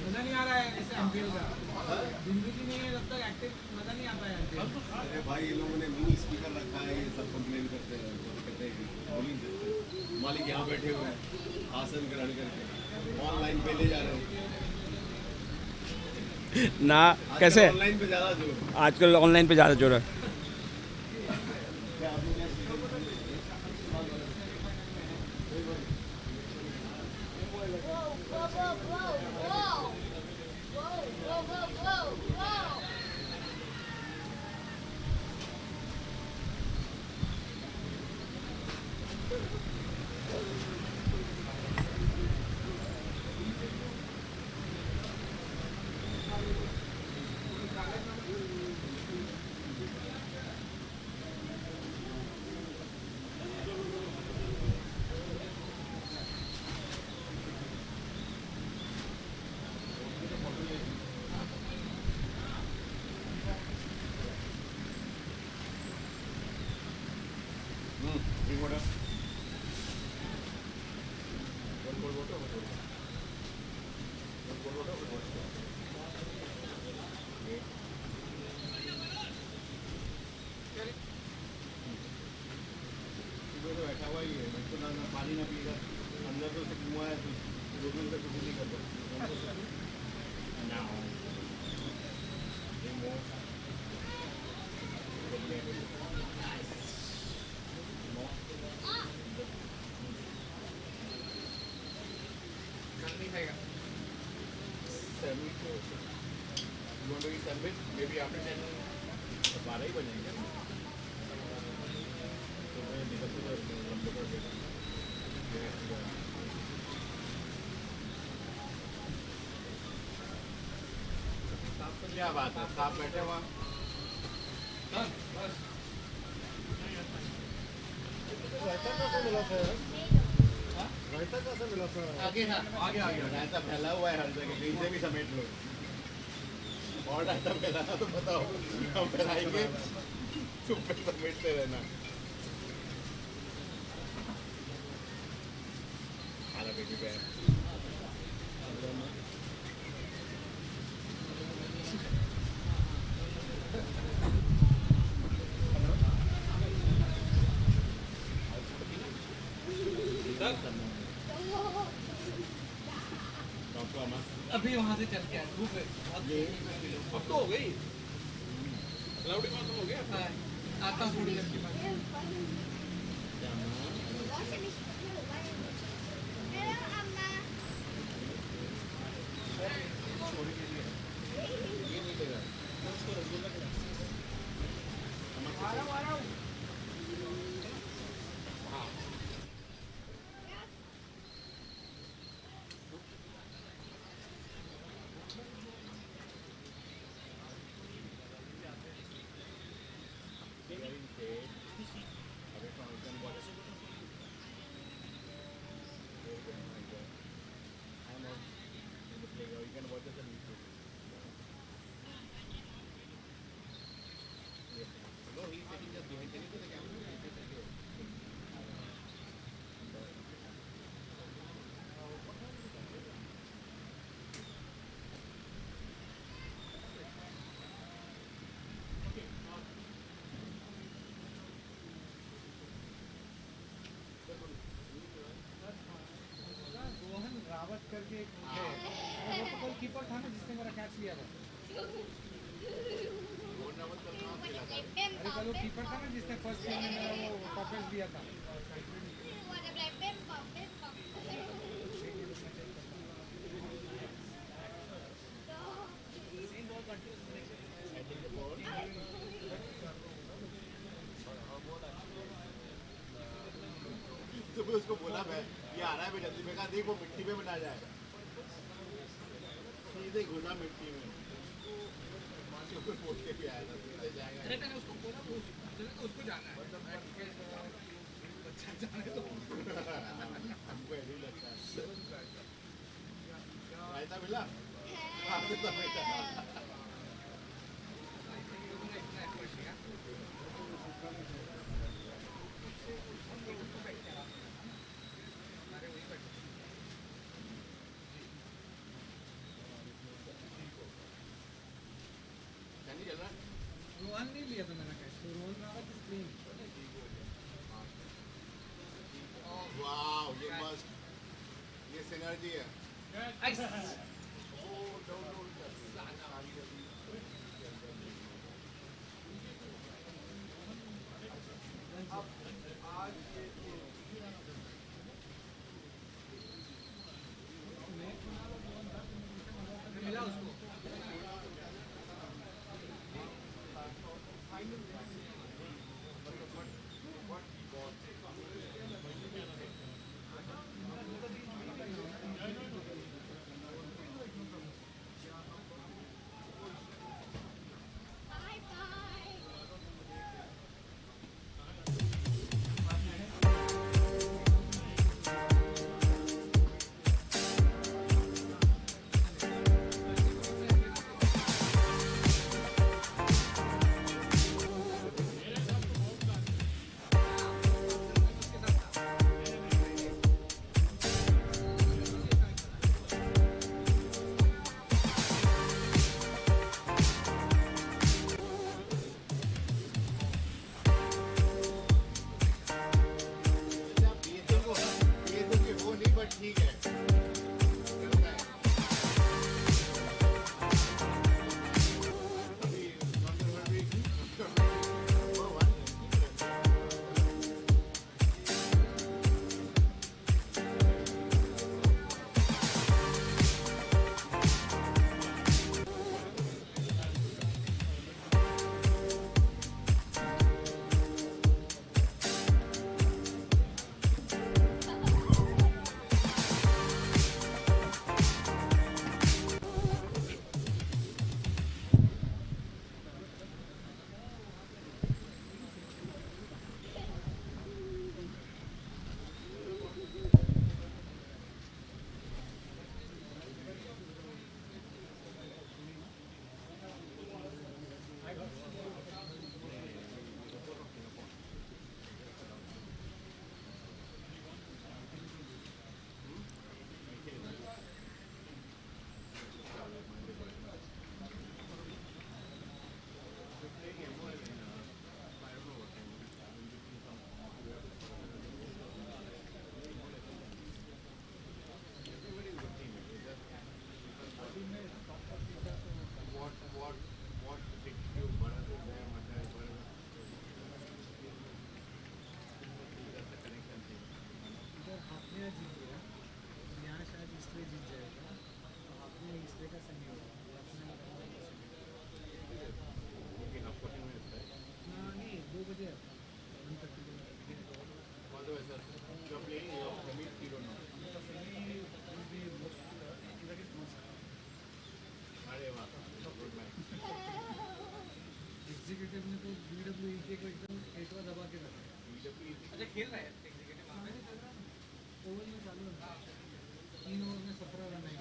मजा नहीं आ रहा है ऐसे MPL का जिंदगी नहीं है तब तक एक्टिव मजा नहीं आता है एमपीएल। अरे भाई ये लोगों ने मिनी स्पीकर रखा है, ये सब कंप्लेन करते हैं, कहते हैं कि बॉलिंग देते हैं। मालिक यहाँ बैठे हुए हैं आसन ग्रहण करके, ऑनलाइन पे ले जा रहे हैं ना। कैसे ऑनलाइन पे ज़्यादा जोर, आजकल ऑनलाइन पे ज़्यादा जोर है। क्या बात है, साहब बैठे वहाँ आगे रायता फैला हुआ है हर जगह, कहीं से भी समेट लो और रायता फैलाना तो बताओ, हम फैलाएंगे तुम फिर समेटते रहना। खाना बेटी पे अभी वहाँ से चल के आए धूप है अब तो हो गई क्लाउडी मौसम हो गया। आता हूँ थोड़ी देर के बाद रोहन रावत करके एक है वो तो कोई कीपर था ना जिसने मेरा कैच लिया था अरे कल वो कीपर था ना जिसने फर्स्ट गेम में मेरा वो टॉपेज दिया था तो मैं उसको बोला मैं ये आ रहा है जल्दी में कहा देख वो मिट्टी में बना जाएगा सीधे घुसा मिट्टी में पोट के भी आया था सीधे जाएगा अरे मैंने उसको बोला उसको जाना है बच्चा जाने तो हमको ऐसे ही लगता है रायता मिला हाँ मिला बेटा रोहन नहीं लिया था मैंने कैच तो रोहन रावत स्क्रीन वाह ये मस्त ये सिनर्जी है मिला उसको खेल रहा है एग्जीक्यूटिव वहाँ पे चल रहा है ओवर में चालू है 3 ओवर में 17 रन आए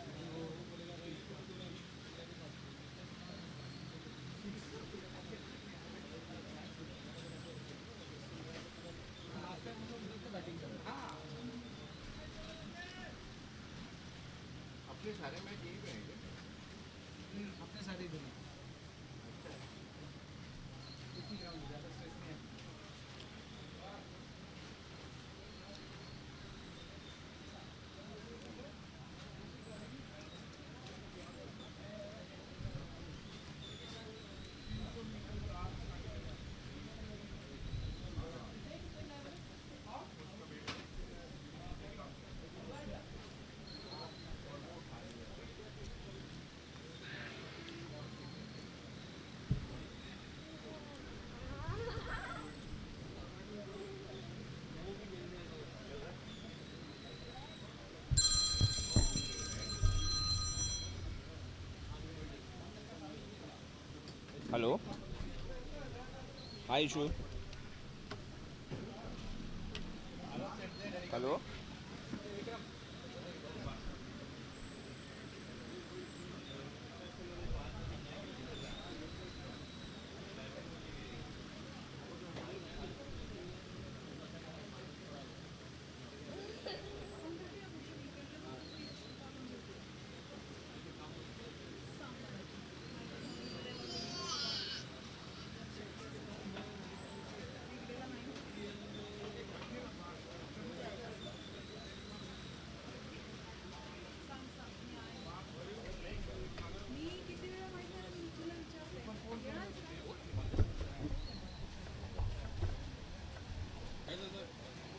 अपने सारे मैच यहीं पे हैं अपने सारे इधर Hello. Hi, Ishu. Hello.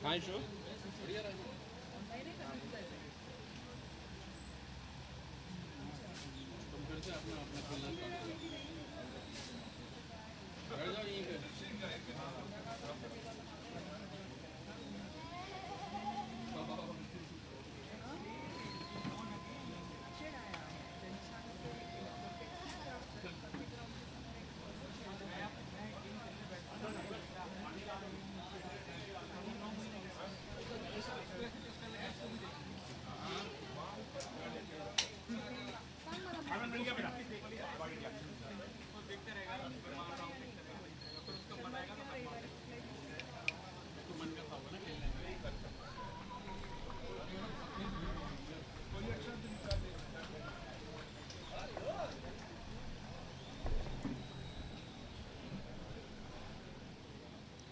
Hi, Ishu.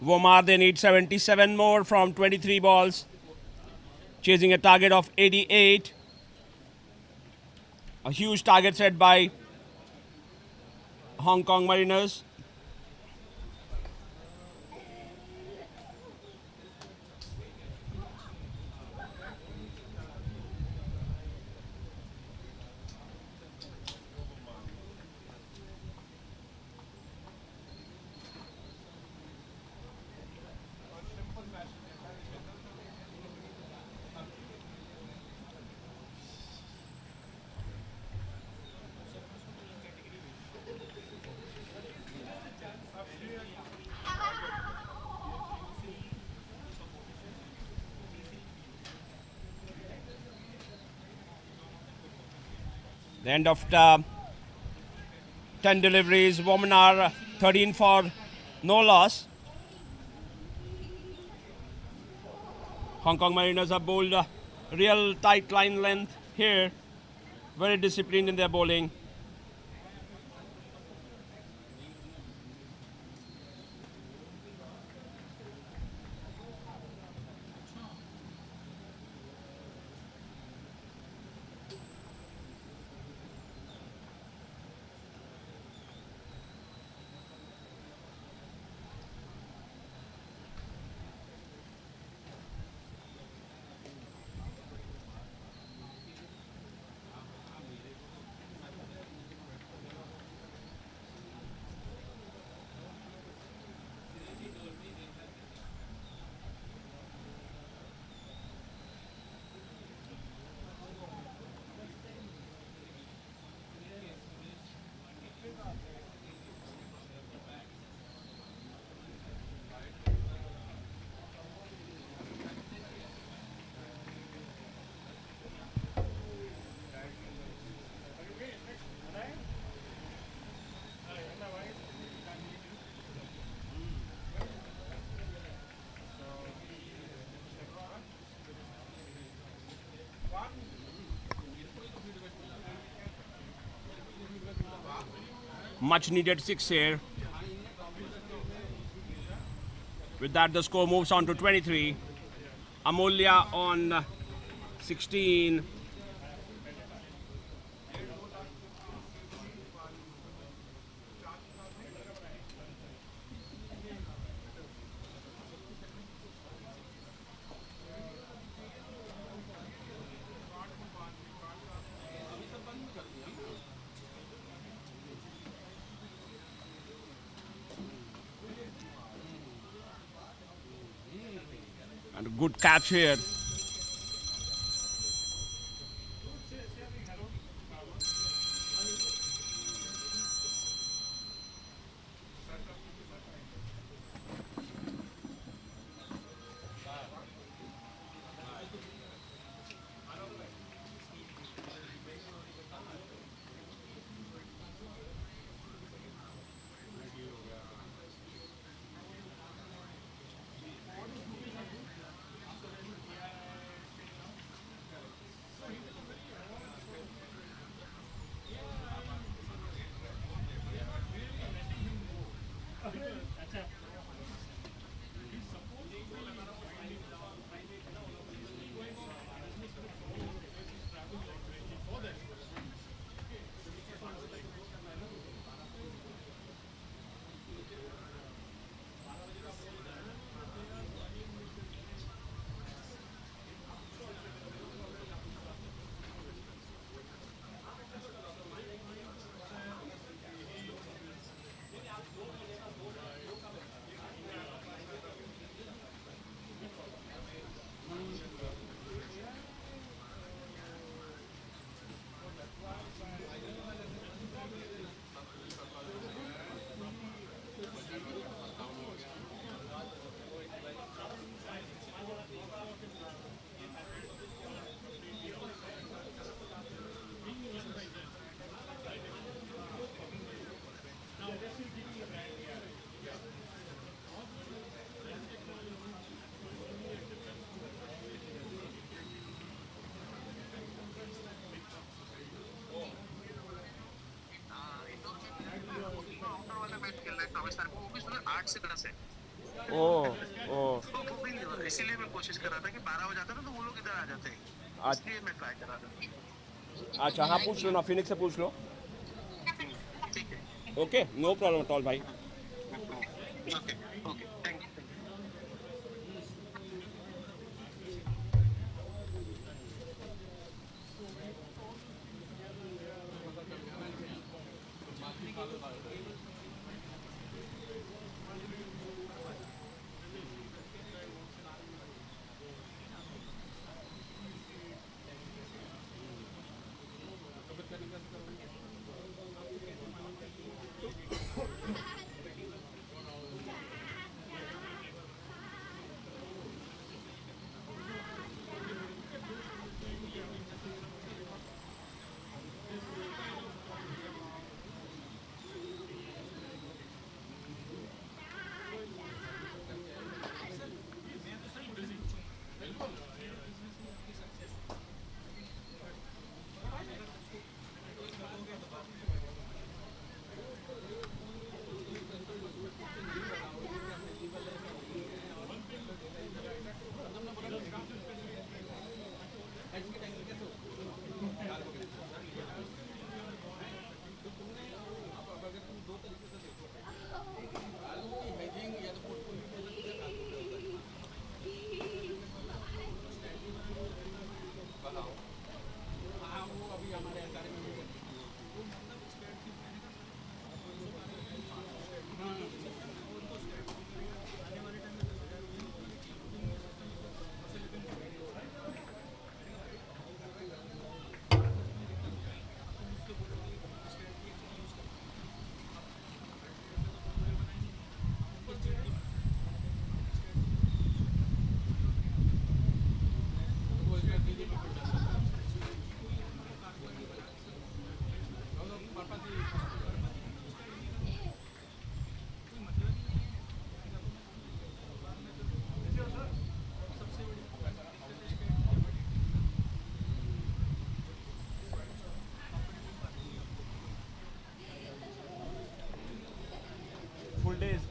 Womar, they need 77 more from 23 balls, chasing a target of 88. A huge target set by Hong Kong Mariners. The end of the 10 deliveries. Women are 13 for no loss. Hong Kong Mariners have bowled a real tight line length here. Very disciplined in their bowling. Much needed 6 here. With that, the score moves on to 23. Amolya on 16. And a good catch here. इसीलिए मैं कोशिश कर रहा था कि 12 हो जाता ना तो वो लोग इधर आ जाते हैं, इसलिए मैं ट्राई कर रहा था। अच्छा हाँ पूछ लो ना, फिनिक्स से पूछ लो। Okay no problem at all भाई।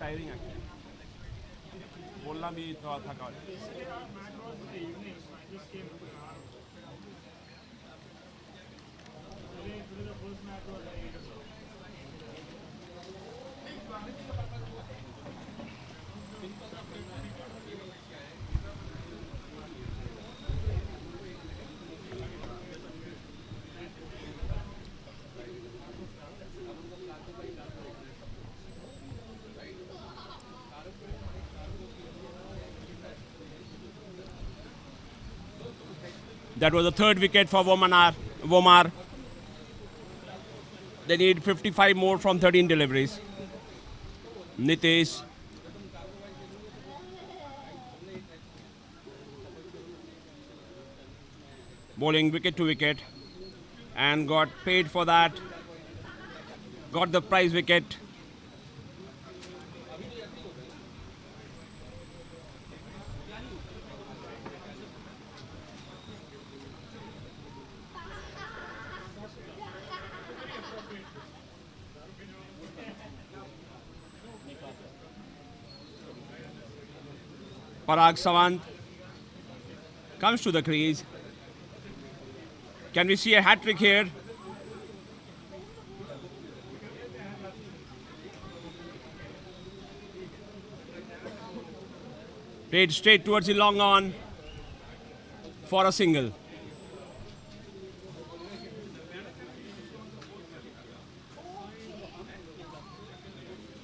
tiring actually. बोलना भी थोड़ा थका. That was the third wicket for Womar. They need 55 more from 13 deliveries. Nitesh. Bowling wicket to wicket. And got paid for that. Got the prize wicket. Parag Savant comes to the crease. Can we see a hat-trick here? Played straight towards the long on for a single.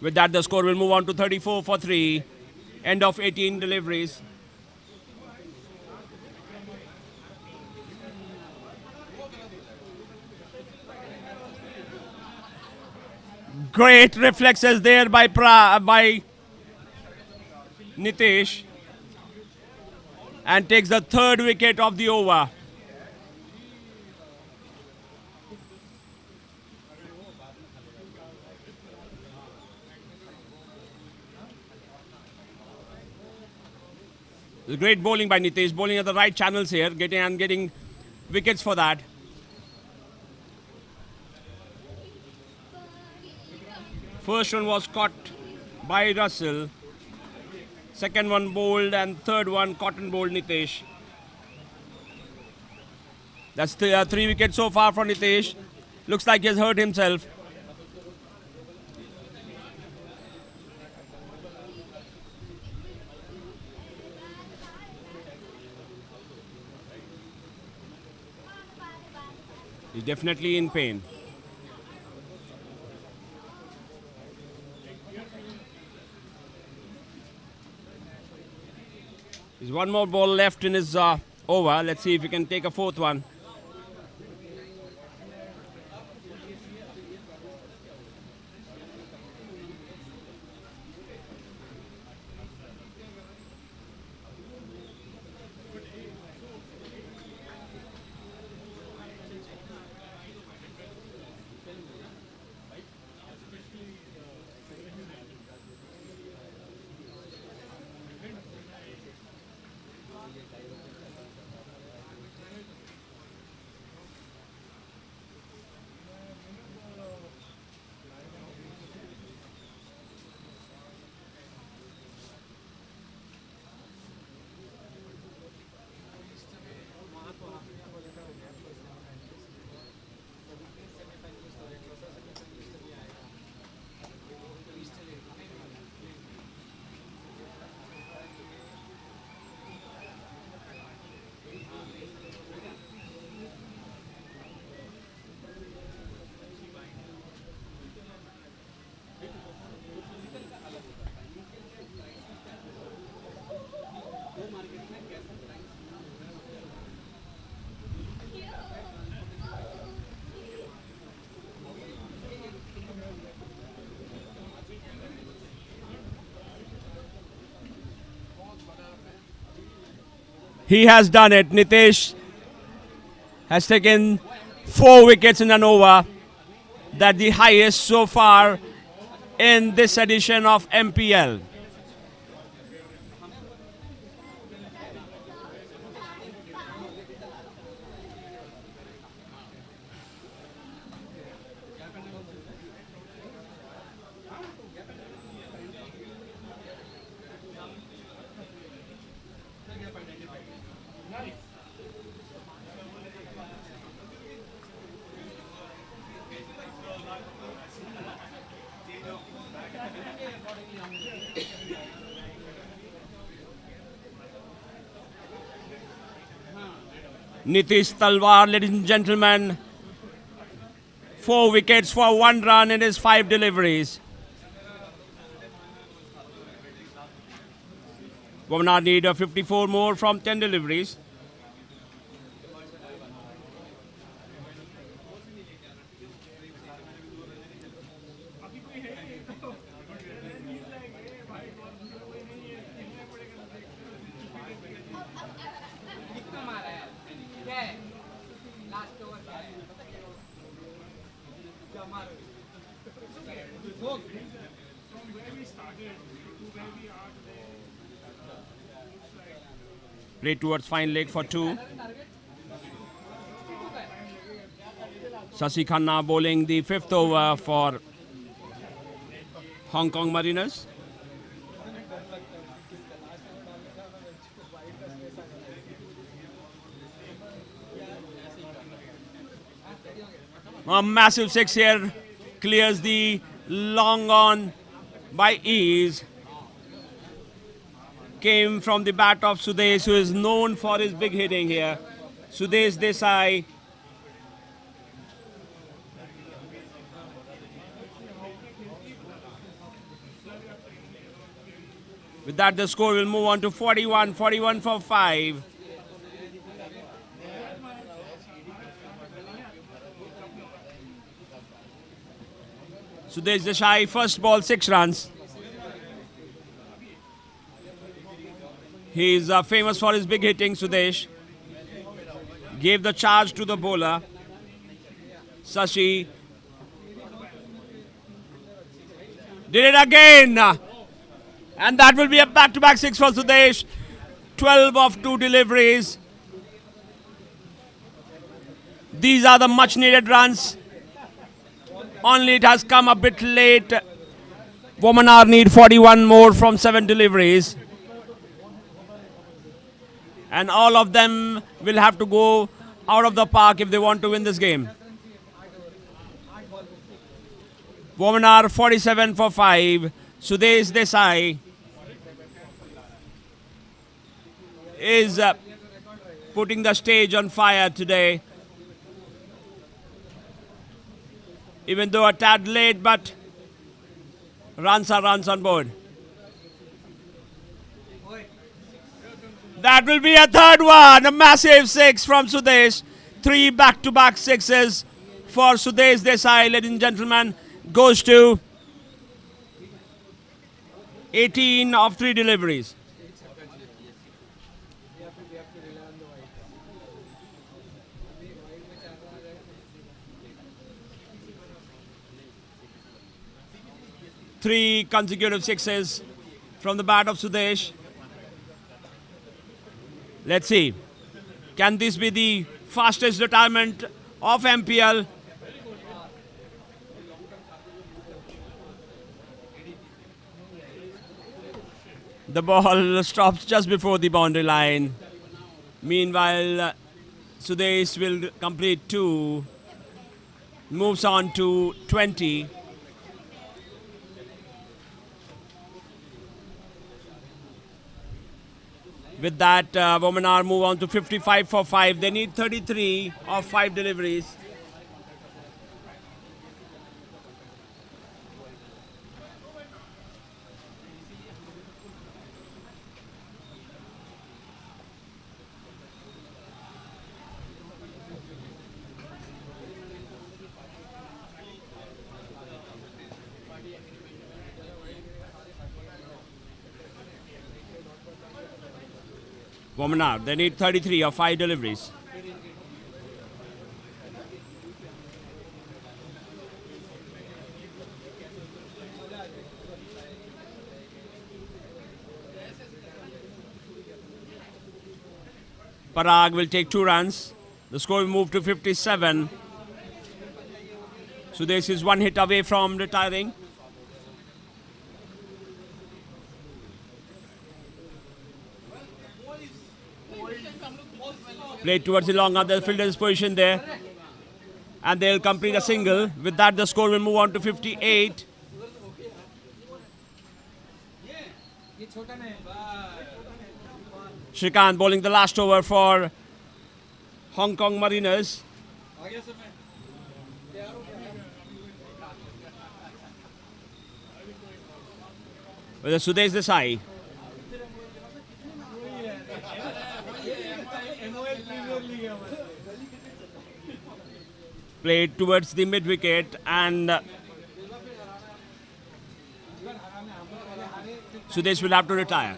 With that, the score will move on to 34 for 3. End of 18 deliveries. Great reflexes there by Nitesh. And takes the third wicket of the over. Great bowling by Nitesh, bowling at the right channels here, getting wickets for that. First one was caught by Russell. Second one bowled and third one cotton bowled Nitesh. That's 3 wickets so far from Nitesh. Looks like he has hurt himself. He's definitely in pain. There's one more ball left in his over. Let's see if he can take a fourth one. He has done it. Nitesh has taken 4 wickets in an over. That's the highest so far in this edition of MPL. Nitish Talwar, ladies and gentlemen, 4 wickets for 1 run in his 5 deliveries. Bhubanar need a 54 more from 10 deliveries. Play towards fine leg for 2. Sasi Khanna bowling the 5th over for Hong Kong Mariners. A massive 6 here clears the long on by ease. Came from the bat of Sudesh, who is known for his big hitting here. Sudesh Desai. With that, the score will move on to 41 for 5. Sudesh Desai, first ball, 6 runs. He is famous for his big hitting, Sudesh. Gave the charge to the bowler, Sashi. Did it again. And that will be a back-to-back 6 for Sudesh. 12 of 2 deliveries. These are the much-needed runs. Only it has come a bit late. Bhubanar need 41 more from 7 deliveries. And all of them will have to go out of the park if they want to win this game. Bhubanar 47 for 5. Sudesh Desai is putting the stage on fire today. Even though a tad late, but runs are runs on board. That will be a third one. A massive 6 from Sudesh. 3 back-to-back 6s for Sudesh Desai, ladies and gentlemen. Goes to 18 of 3 deliveries. Three consecutive 6s from the bat of Sudesh. Let's see. Can this be the fastest retirement of MPL? The ball stops just before the boundary line. Meanwhile, Sudesh will complete 2. Moves on to 20. With that, Bhubanar move on to 55 for 5. They need 33 of 5 deliveries. Bhubanar, they need 33 of 5 deliveries. Parag will take 2 runs. The score will move to 57. Sudesh is 1 hit away from retiring. Played towards the long arm. The fielder's position there. And they'll complete a single. With that, the score will move on to 58. Shrikant bowling the last over for Hong Kong Mariners. With a Sudesh Desai. Played towards the mid wicket and Sudesh will have to retire.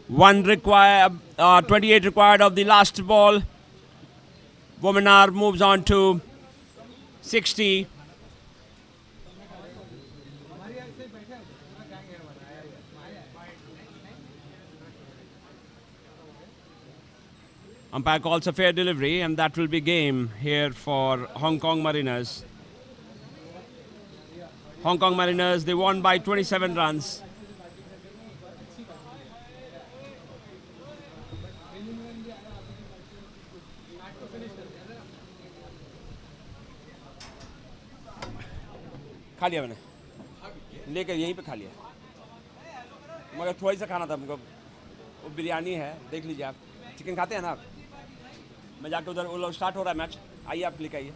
One require, 28 required of the last ball. Womanar moves on to 60. Umpire calls a fair delivery, and that will be game here for Hong Kong Mariners. Hong Kong Mariners, they won by 27 runs. खा लिया मैंने लेकर यहीं पे खा लिया मगर थोड़ी सा खाना था हमको वो बिरयानी है देख लीजिए आप चिकन खाते हैं ना आप मैं जाके उधर वो लोग स्टार्ट हो रहा है मैच आइए आप लेकर आइए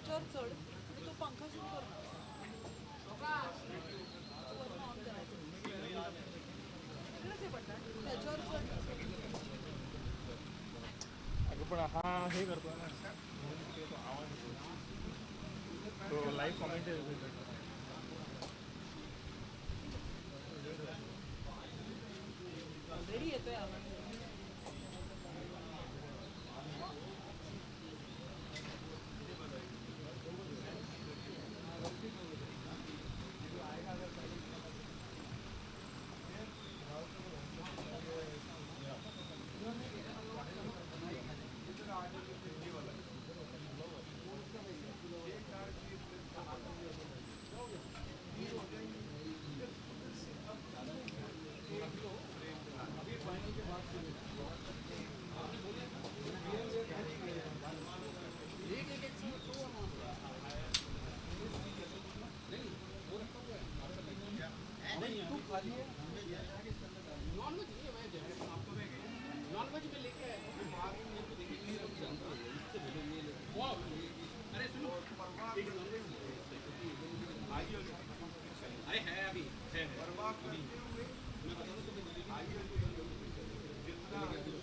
चढ चढ आणि तो पंखा सुरू कर ना. वरनं ऑन करायचं. इकडेच आहे बटन त्याच्यावर चढ. अगं पण हा हे करतो ना म्हणून ते तो आवाज येतो. तो लाईव्ह कॉमेंट ऑलरेडी येतोय आवाज. अरे है अभी है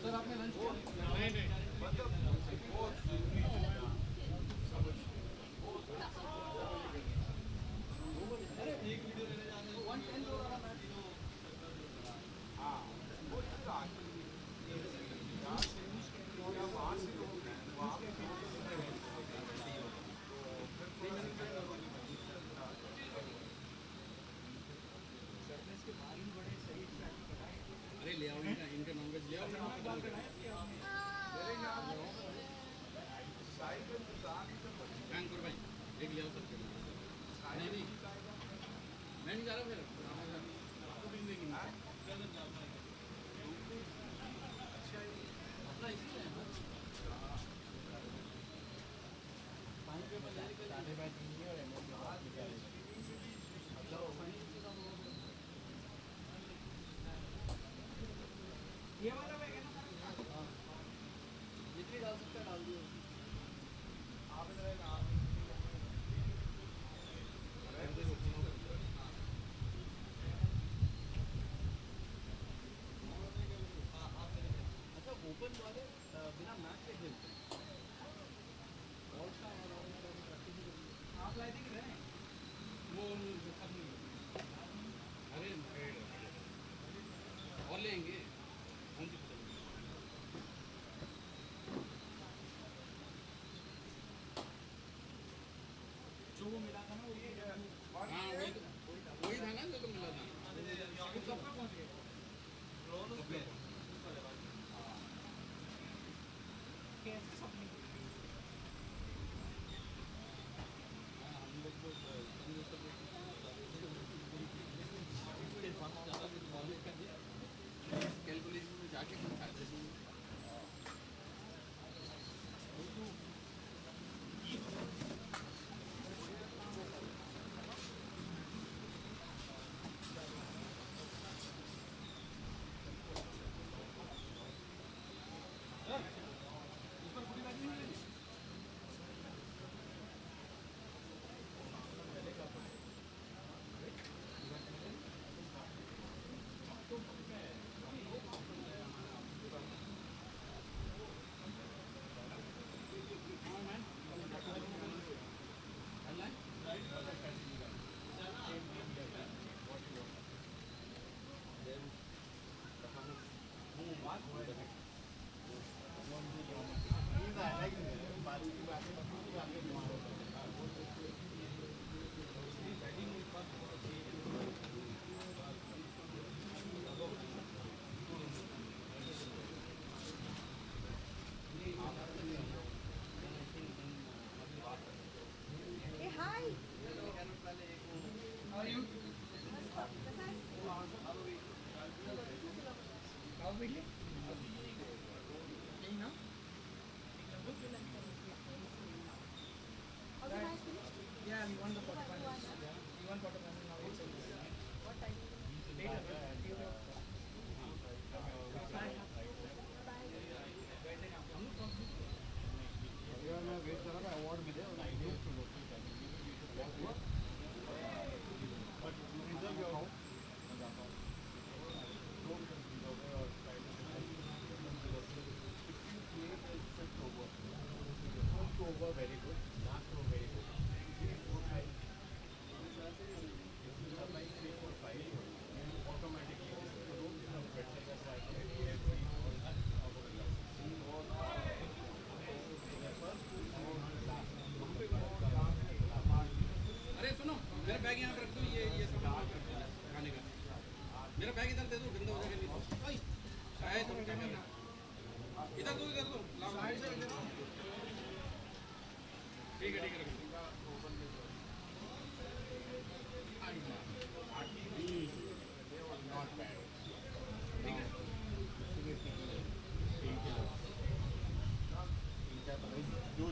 सर आपने लंच किया नहीं अरे एक वीडियो लेने जाने 110 हो रहा मैच हाँ वो वहाँ से वहाँ अरे ले आओ इनका नॉनवेज ले आओ बैंक पर भाई एक ले आओ सबके नहीं नहीं मैं नहीं जा रहा फिर आपको भी देंगे अपना इसी है पानी पेपर साढ़े बैठ नहीं और ये वाला बैग है ना जितनी डाल सकते हैं डाल दियो और लेंगे जो वो मिला था ना वो हाँ वही था ना जो तो मिला था वो कब पे पहुंच गए कैलकुलेशन में जाके Hey, hi. How are you? How are you? Now? Yeah, we won the quarterfinals. We won quarterfinals. Now it's what time? Later. Wait कर रहा अवार्ड मिले और over very good, last over very good. 3, 4, 5, automatically अरे सुनो मेरा bag यहाँ पर रख दो ये सामान खाने का मेरा बैग इधर दे दो गंदा हो जाएगा नहीं शायद तुम क्या करना इधर दो ठीक है रख not bad.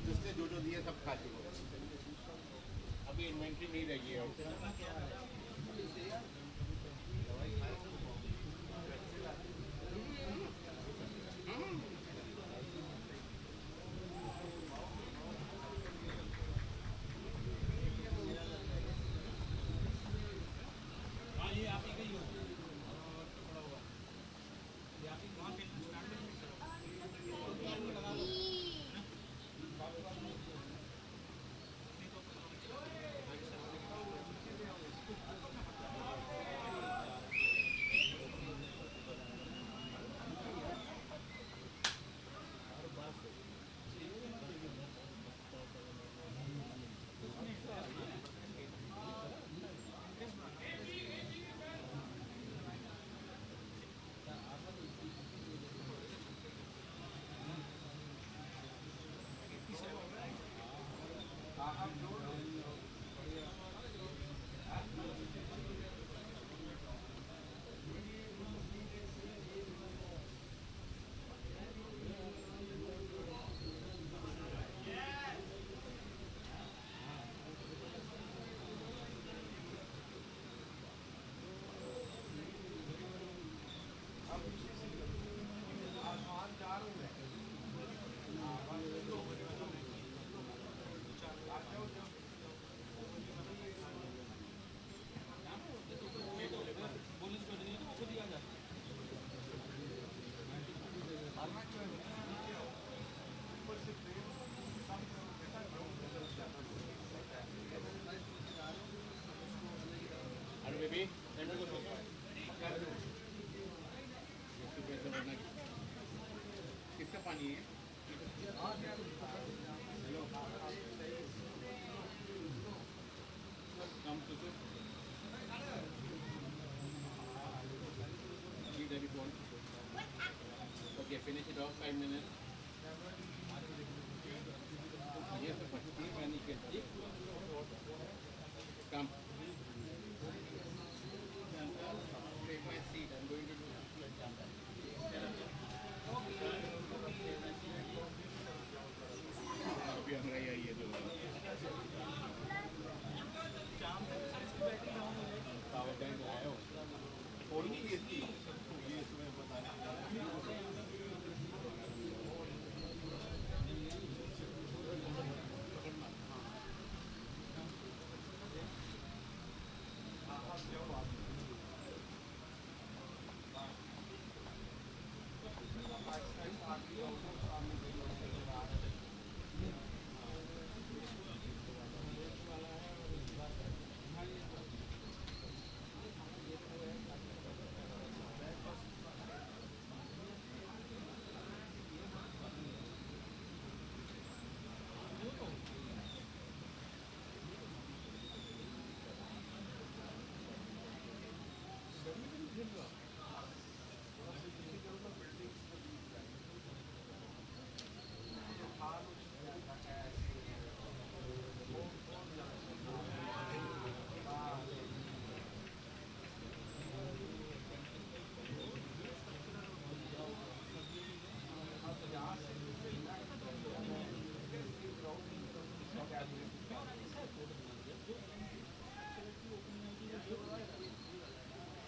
जिसने जो दिए सब खा चुके अभी इन्वेंट्री नहीं रही है ये आप ही का ही हो ये आप ही वहाँ पे लगा दो it off 5 minutes. Yes, the first team and you can come. Take my seat. I'm going to do अभी हमारा ये जो पावर बैंक आया हो फोन नहीं ये इसमें बता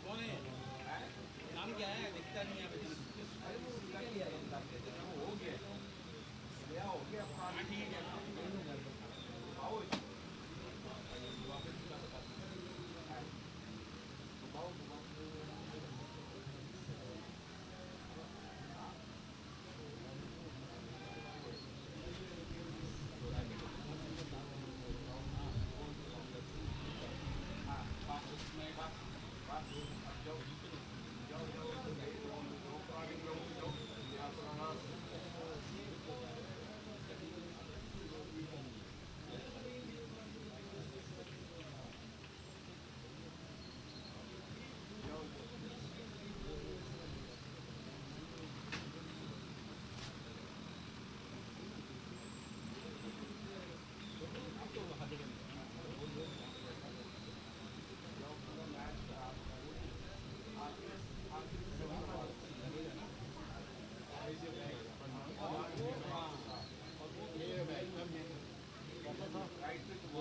कौन है नाम क्या है दिखता नहीं है हो गया ठीक है आओ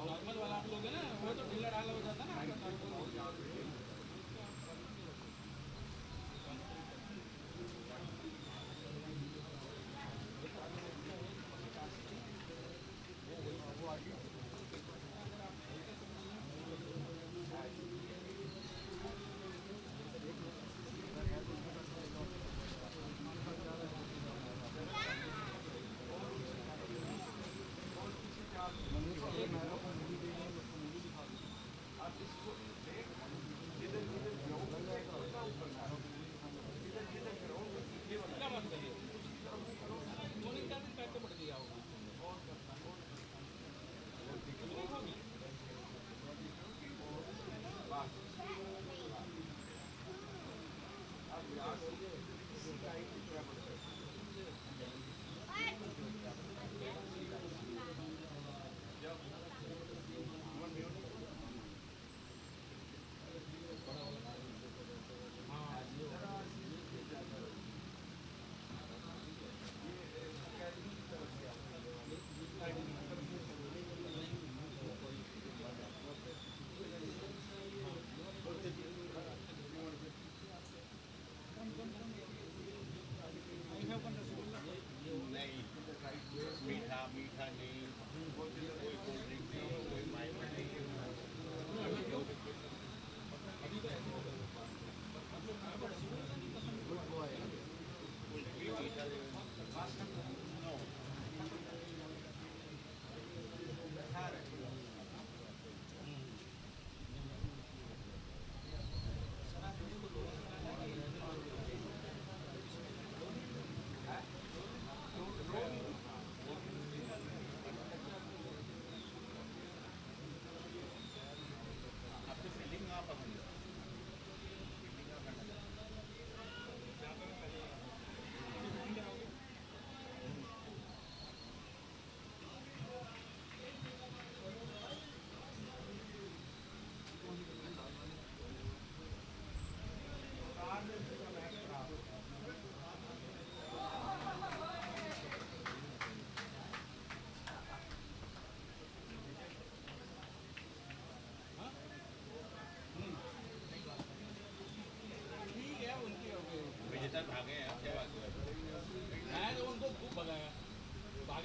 नॉर्मल वाला आप लोग है ना वो तो ढीला ढाला हो जाता ना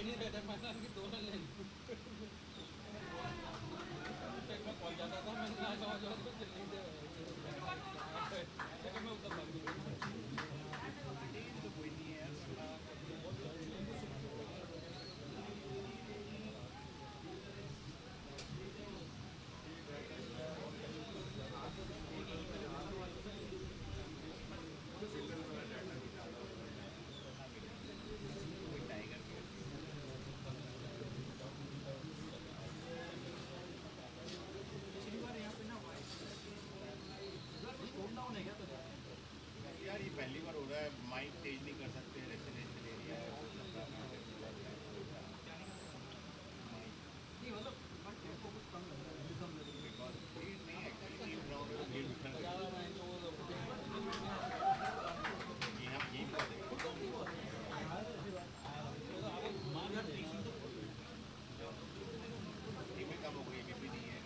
ही नहीं रहता मैंने कि दोनों ले मैं पहुंच जाता था मैं ना जाऊँ तो नहीं दे मैं उधर भाग दूँ कोई नहीं है यार ये पहली बार हो रहा है माइक तेज नहीं कर सकते रेसिडेंशियल एरिया है कम हो गई भी नहीं है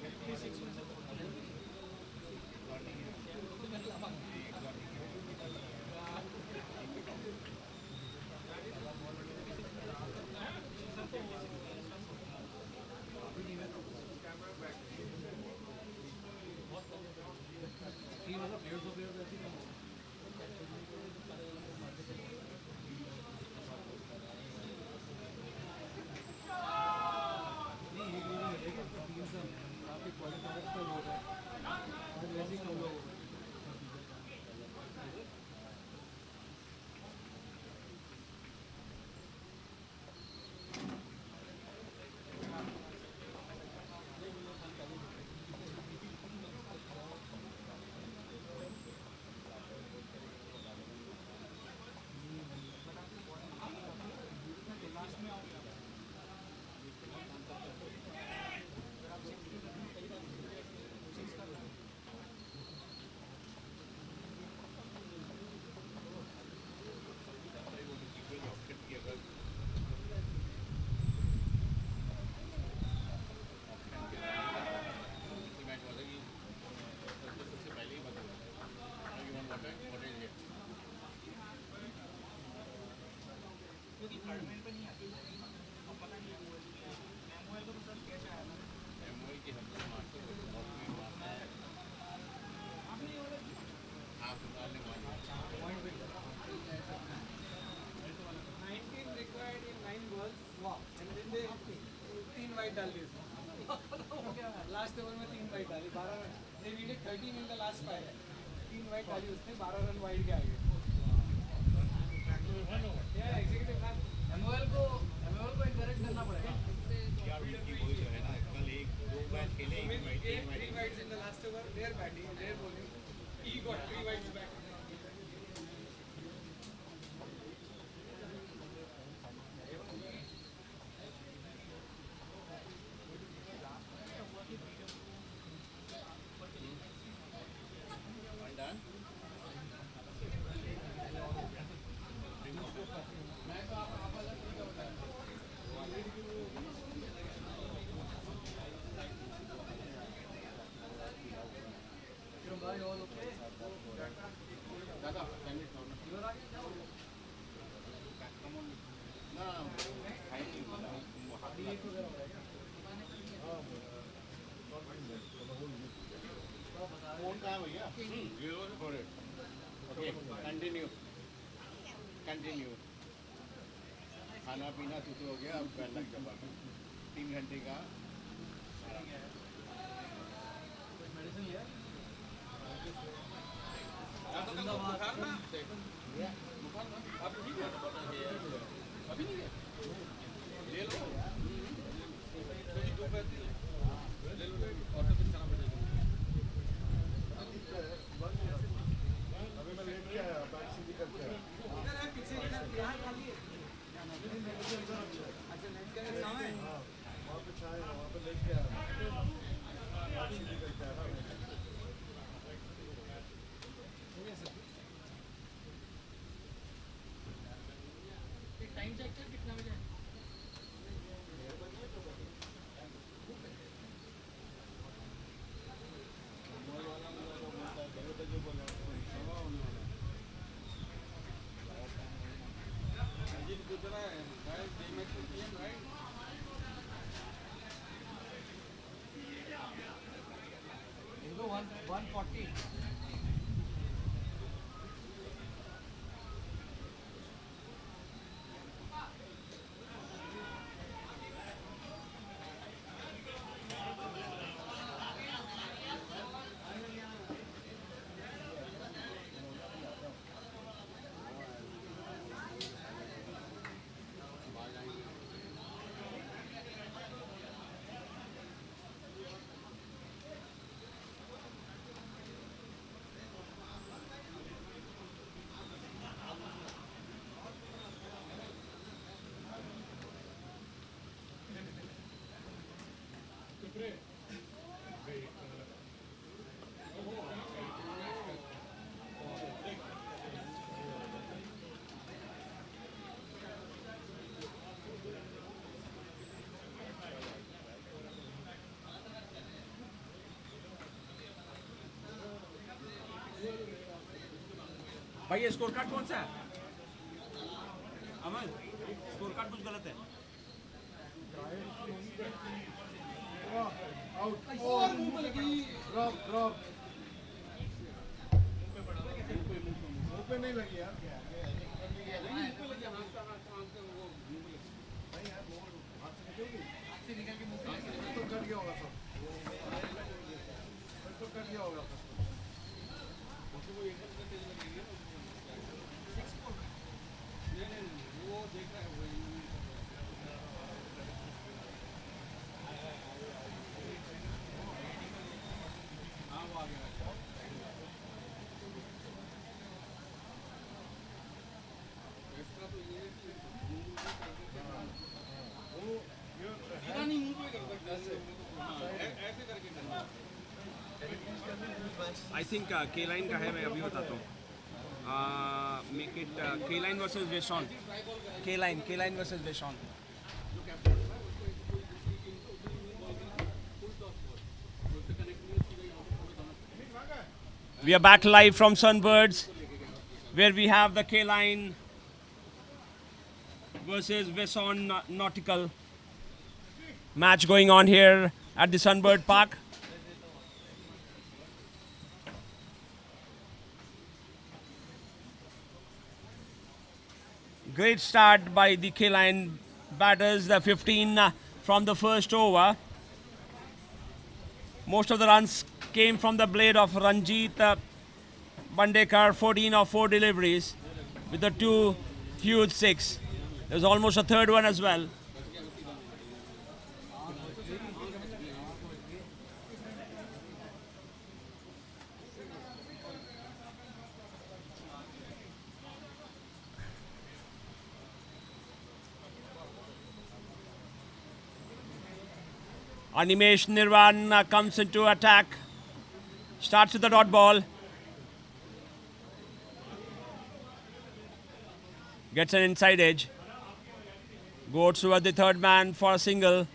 क्योंकि थर्ड मैन पे नहीं आती अब पता नहीं MOL को तो सर कैश आया ना MOL की हद से मारते हो आपने ये वाला आप डालने वाले पॉइंट पे 19 required in 9 balls and then they 3 wide डाल दिए लास्ट ओवर में 3 वाइड डाली 12 run they needed 13 in the last 5 3 wide डाली उसने 12 रन वाइड के आगे यार एग्जीक्यूटिव प्लान MOL को एनकरेज करना पड़ेगा यार उनकी वो जो है ना कल 1-2 मैच खेले 3 wides in the last over there batting there bowling he got 3 wides back continue खाना पीना शुरू हो गया अब पहला जवाब 3 घंटे का मेडिसिन लिया आप ठीक है अभी नहीं ले लो दो पैसे ले लो और तो खाना पड़ेगा अभी मैं लेट के आया बैक सीधी करके आया पीछे यहाँ खाली है अच्छा नेट का नाम है वहाँ पे चाय वहाँ पे लेट के आया बैक सीधी करके आया टाइम चेक कर कितना बजे Right? 140. भाई ये स्कोर कार्ड कौन सा है? अमन, स्कोर कार्ड कुछ गलत है। ड्रॉप पे नहीं लगी यार। तो कट गया होगा सब। तो कट गया होगा। आई थिंक K-line का है, मैं अभी बताता हूँ. Make it K-line versus Visson. K-line versus Visson. We are back live from Sunbirds, where we have the K-line versus Visson Nautical match going on here at the Sunbird Park. Great start by the K-line batters, the 15 from the first over. Most of the runs came from the blade of Ranjit Bandekar, 14 of 4 deliveries with the 2 huge 6. There's almost a third one as well. Animesh Nirvan comes into attack. Starts with the dot ball. Gets an inside edge. Goes toward the third man for a single.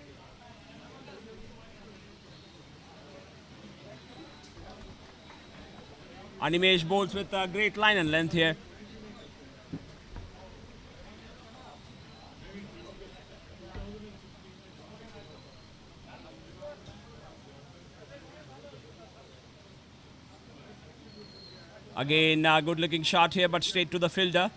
Animesh bowls with a great line and length here. Again, a good looking shot here, but straight to the fielder.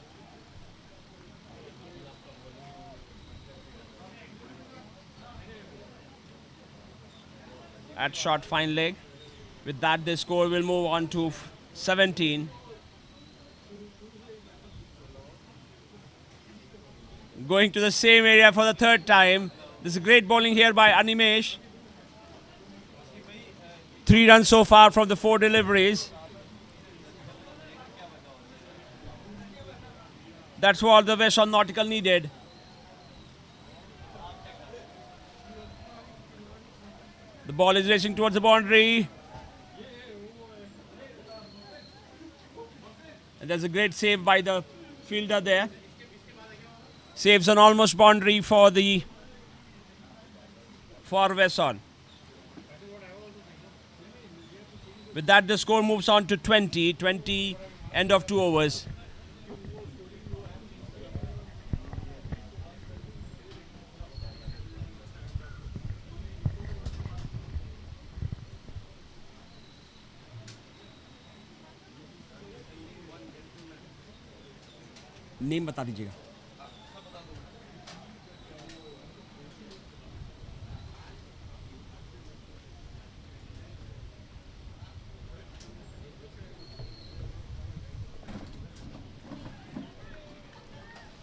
At short, fine leg. With that, the score will move on to 17. Going to the same area for the third time. This is great bowling here by Animesh. 3 runs so far from the 4 deliveries. That's what the Visson Nautical needed. The ball is racing towards the boundary. And there's a great save by the fielder there. Saves an almost boundary for Visson. With that, the score moves on to 20. 20, end of 2 overs. Name बता दीजिएगा.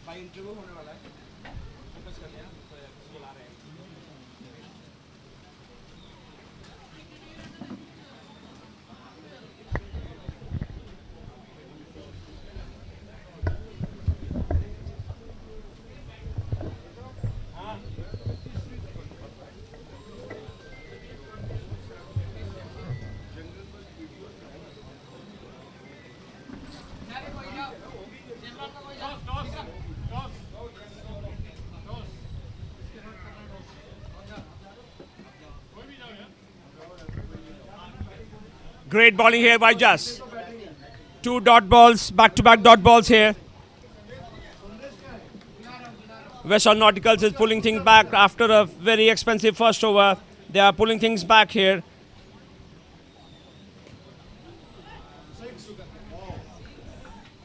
भाई interview होने वाला है. Focus कर लेना. किसको ला रहे हैं. Great bowling here by Jas. 2 dot balls, back-to-back dot balls here. Visson Nauticals is pulling things back after a very expensive first over. They are pulling things back here.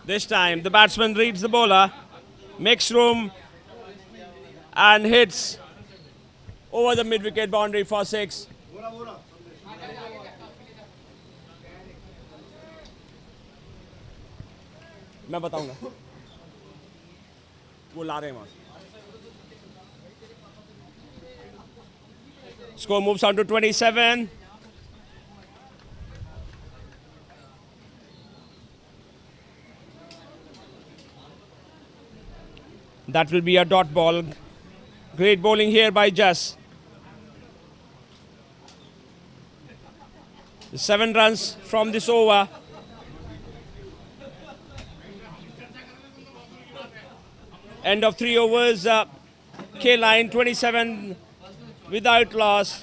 This time the batsman reads the bowler, makes room and hits over the mid-wicket boundary for 6. मैं बताऊंगा. वो ला रहे हैं वहां से. Score moves on to 27. That will be a dot ball. Great bowling here by Jas. 7 runs from this over. End of 3 overs. K-line 27 without loss.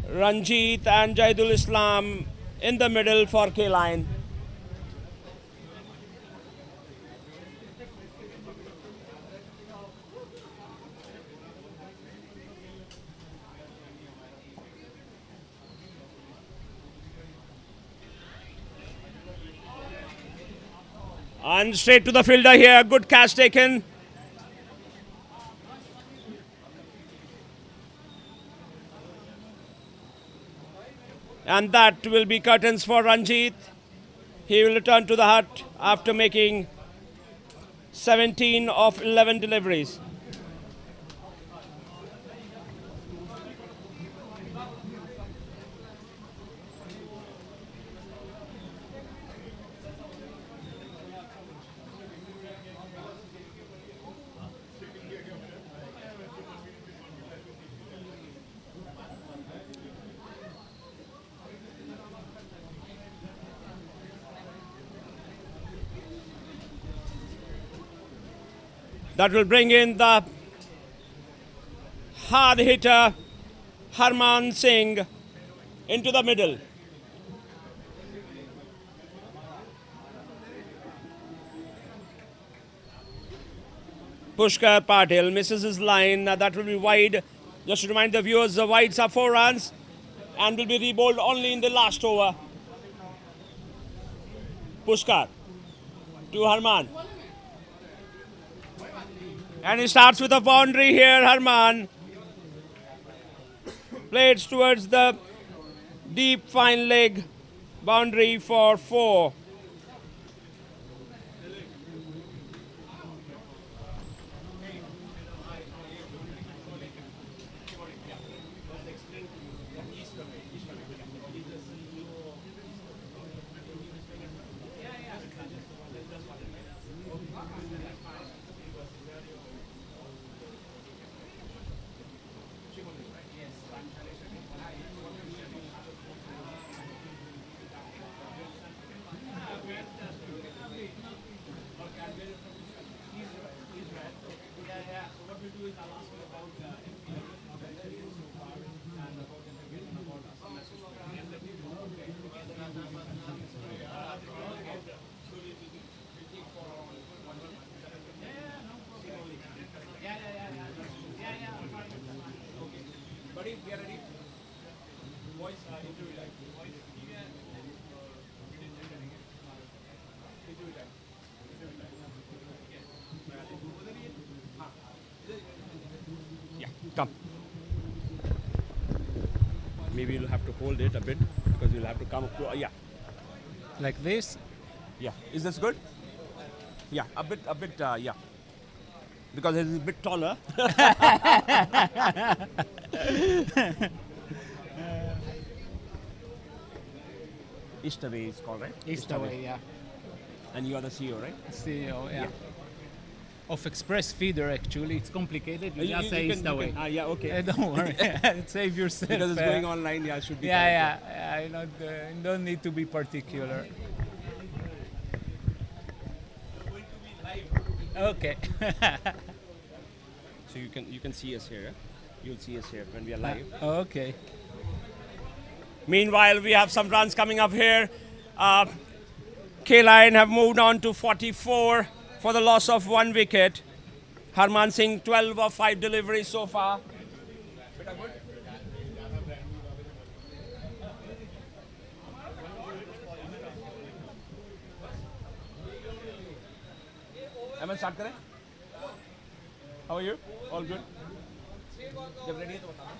Ranjit and Jaidul Islam in the middle for K-line. And straight to the fielder here. Good catch taken. And that will be curtains for Ranjit. He will return to the hut after making 17 of 11 deliveries. That will bring in the hard hitter Harman Singh into the middle. Pushkar Patil misses his line. That will be wide. Just to remind the viewers, the wides are 4 runs and will be rebowled only in the last over. Pushkar to Harman. And he starts with a boundary here, Harman. Plays towards the deep fine leg boundary for 4. Come. Maybe you'll have to hold it a bit because you'll have to come up to, yeah. Like this? Yeah. Is this good? Yeah, a bit, yeah. Because it's a bit taller. Eastaway is called, right? Eastaway, yeah. And you are the CEO, right? CEO, yeah. Of Express Feeder, actually. It's complicated. You just say Eastaway. Yeah, okay. Don't worry. Save yourself. Because it's going online, yeah, it should be. Yeah. You don't need to be particular. Okay. So you can see us here. Yeah? You'll see us here when we are live. Okay. Meanwhile, we have some runs coming up here. Kine have moved on to 44 for the loss of 1 wicket. Harman Singh 12 of 5 deliveries so far. Aman, start kare? How are you? All good? जब ready है तो बताना.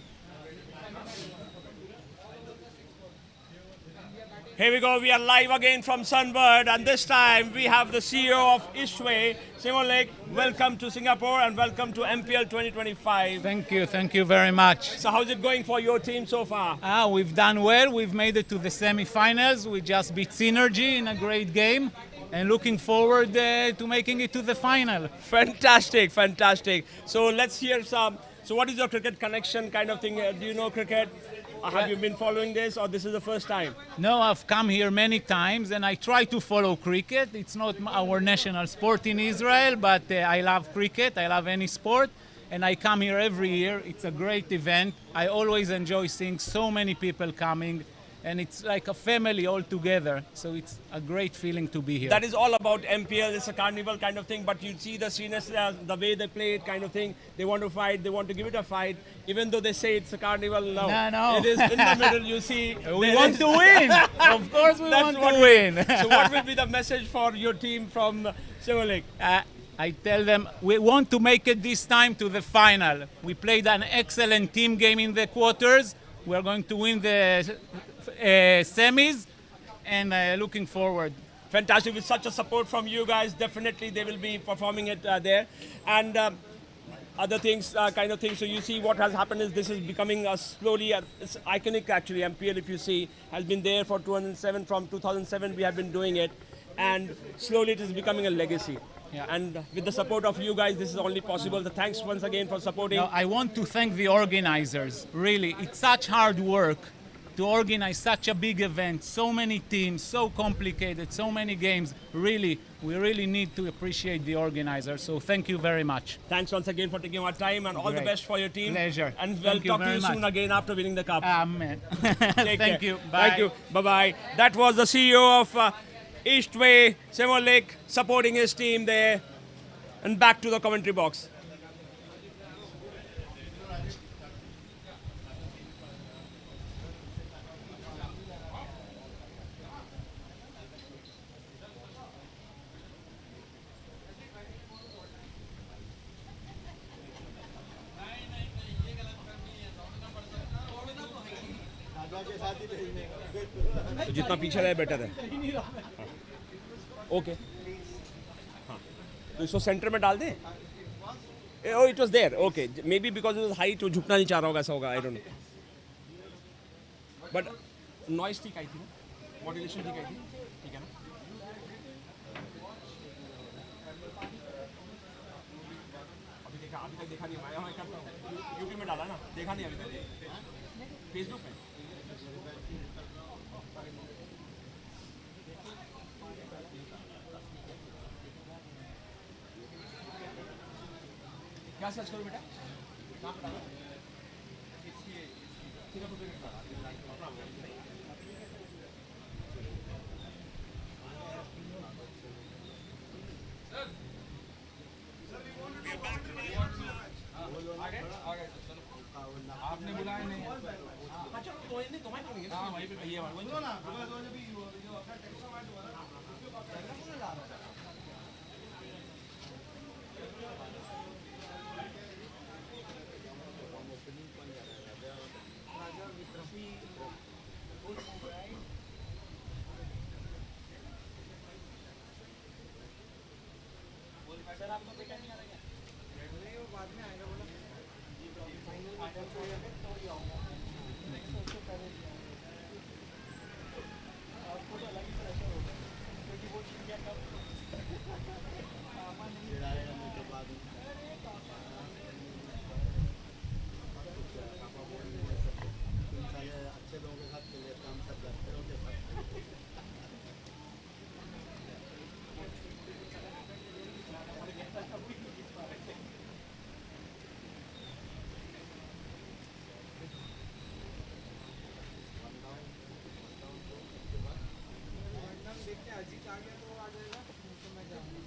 Here we go, we are live again from Sunbird, and this time we have the CEO of Ishway, Simon Lake. Welcome to Singapore and welcome to MPL 2025. Thank you very much. So how's it going for your team so far? We've done well. We've made it to the semi-finals. We just beat Synergy in a great game. And looking forward to making it to the final. Fantastic, fantastic. So let's hear some. So what is your cricket connection kind of thing? Do you know cricket? Have you been following this or this is the first time? No, I've come here many times and I try to follow cricket. It's not our national sport in Israel, but I love cricket. I love any sport. And I come here every year. It's a great event. I always enjoy seeing so many people coming. And it's like a family all together. So it's a great feeling to be here. That is all about MPL. It's a carnival kind of thing. But you see the seniors, the way they play it kind of thing. They want to fight. They want to give it a fight. Even though they say it's a carnival, no. No. It is in the middle, you see. We want to win. Of course we want to win. So what will be the message for your team from Silver Lake? I tell them we want to make it this time to the final. We played an excellent team game in the quarters. We are going to win the semis and looking forward. Fantastic. With such a support from you guys, definitely they will be performing it there. And other things, kind of things. So you see what has happened is this is becoming a slowly, it's iconic actually. MPL, if you see, has been there for 207. From 2007 we have been doing it. And slowly it is becoming a legacy. Yeah. And with the support of you guys, this is only possible. So thanks once again for supporting. No, I want to thank the organizers. Really, it's such hard work to organize such a big event, so many teams, so complicated, so many games. Really, we really need to appreciate the organizers. So thank you very much. Thanks once again for taking our time and all the best for your team. Pleasure. And we'll talk to you soon again after winning the cup. Amen. Thank you. Bye. Thank you. Bye-bye. That was the CEO of Eastway, Simon Lake, supporting his team there. And back to the commentary box. तो जितना पीछे रहे better है okay हाँ तो इसको centre में डाल दें oh it was there okay maybe because it was height वो झुकना नहीं चाह रहा होगा ऐसा होगा I don't know but noise ठीक आई थी ना modulation ठीक आई थी ठीक है ना अभी तक देखा नहीं मैं करता हूँ यूपी में डाला ना देखा नहीं अभी तक फेसबुक पे क्या सर्च करूँ बेटा कहाँ पर डाला आपने बुलाया नहीं अच्छा तो नहीं तो मैं करूँगी हाँ वहीं पे ये वाला ना सर आपको बेटा नहीं आ रहा क्या? नहीं वो बाद में आएगा बोला फाइनल तो ही आऊँगा उससे पहले आपको तो अलग ही प्रेशर होगा क्योंकि वो चीज़ क्या कब अच्छे लोगों के साथ खेले काम सब करते हो के साथ देखते हैं अजीत आ गया तो वो आ जाएगा तो मैं जाऊँगा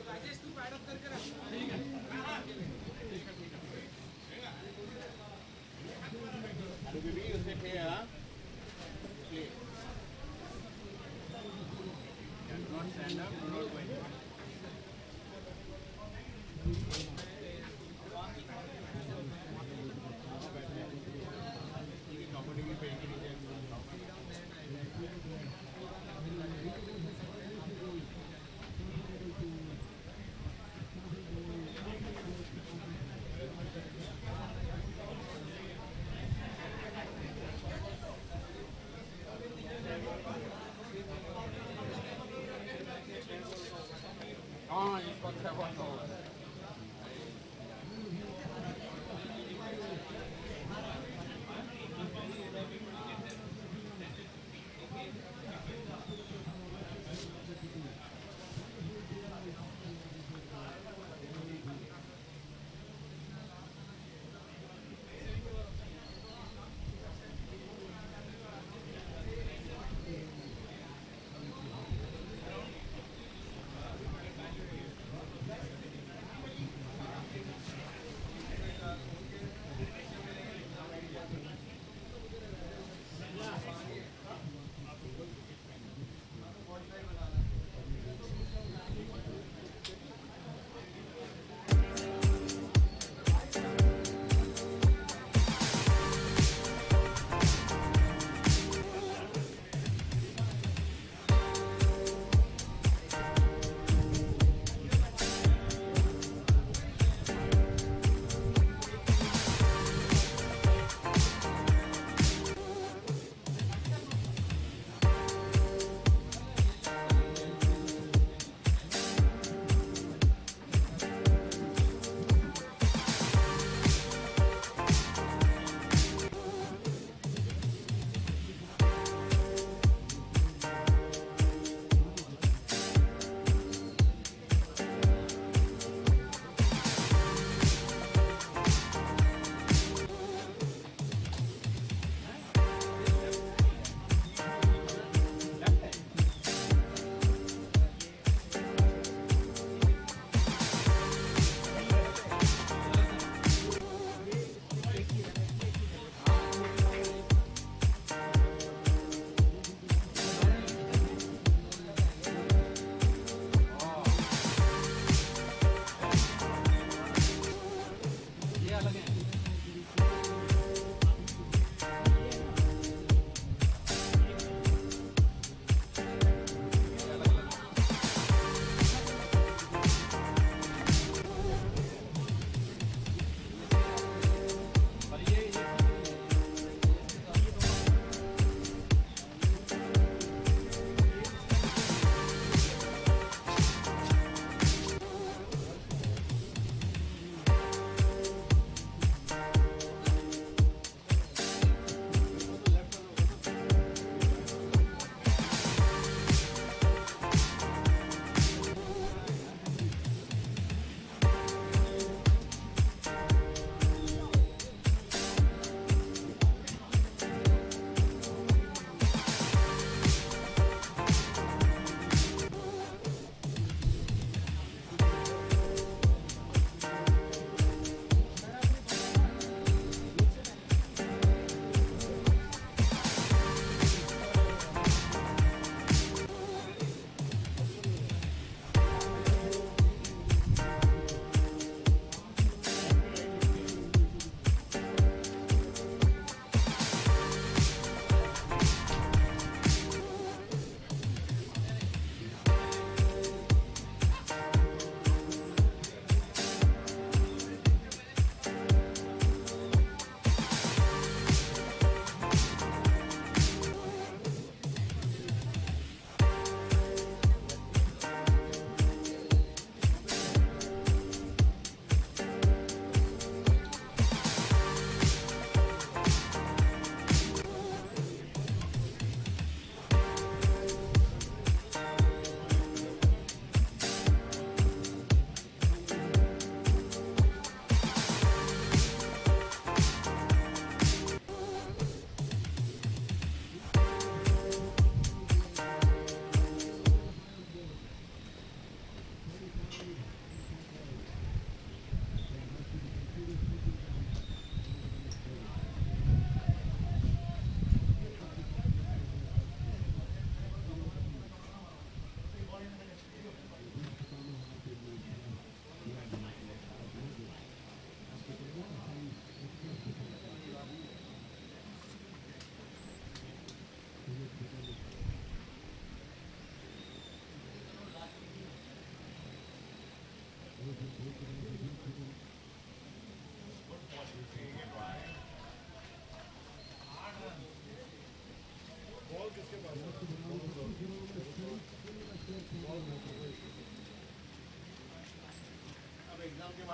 राजेश तू पैडअप करके रख अरे बीबी उससे थे हाँ not stand up, do not go anywhere.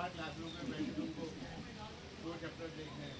5 classroom में बैठे तुमको 2 चैप्टर देखने हैं।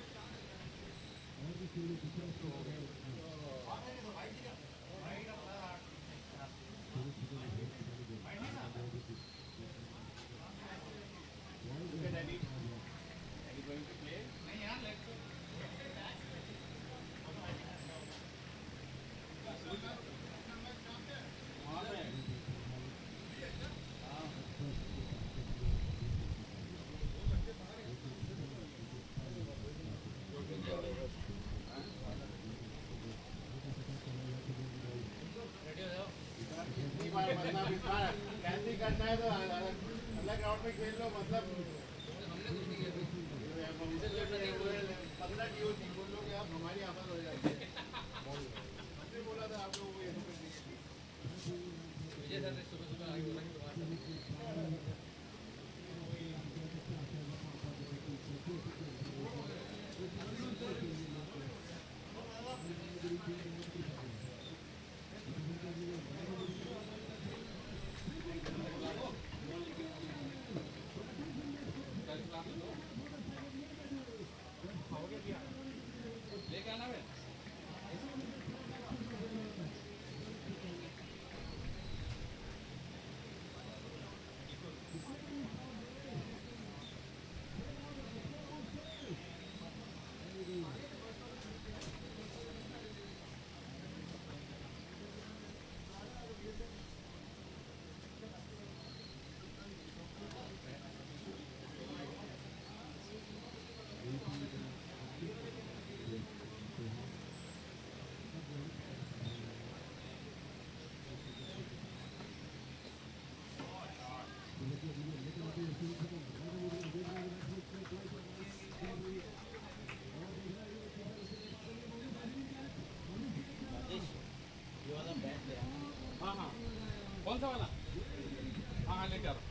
कैसे करना है तो अलग ग्राउंड में खेल लो, मतलब 15 टीओ थी, बोल लो कि आप हमारी आफत हो जाती है। हमने बोला था आप लोगों को ये कौन सा वाला? हाँ लेके आ रहा हूँ।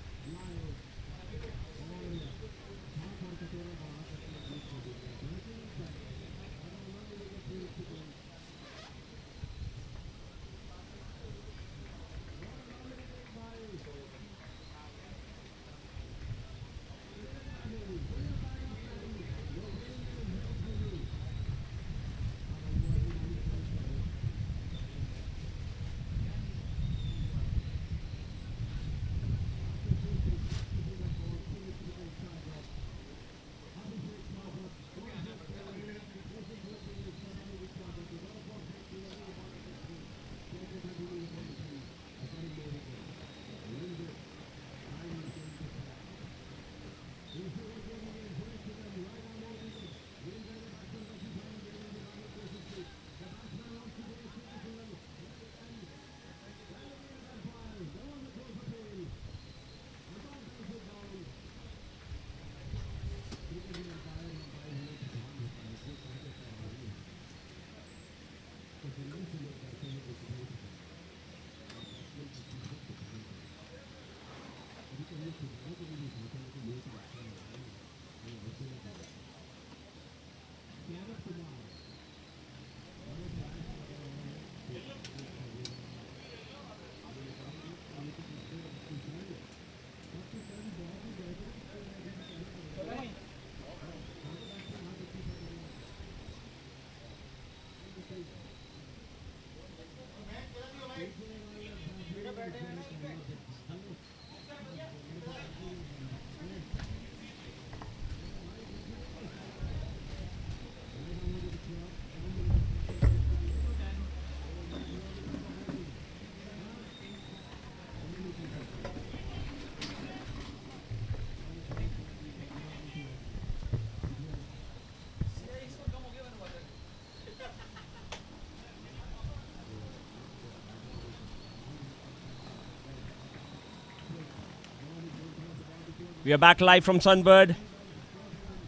We are back live from Sunbird,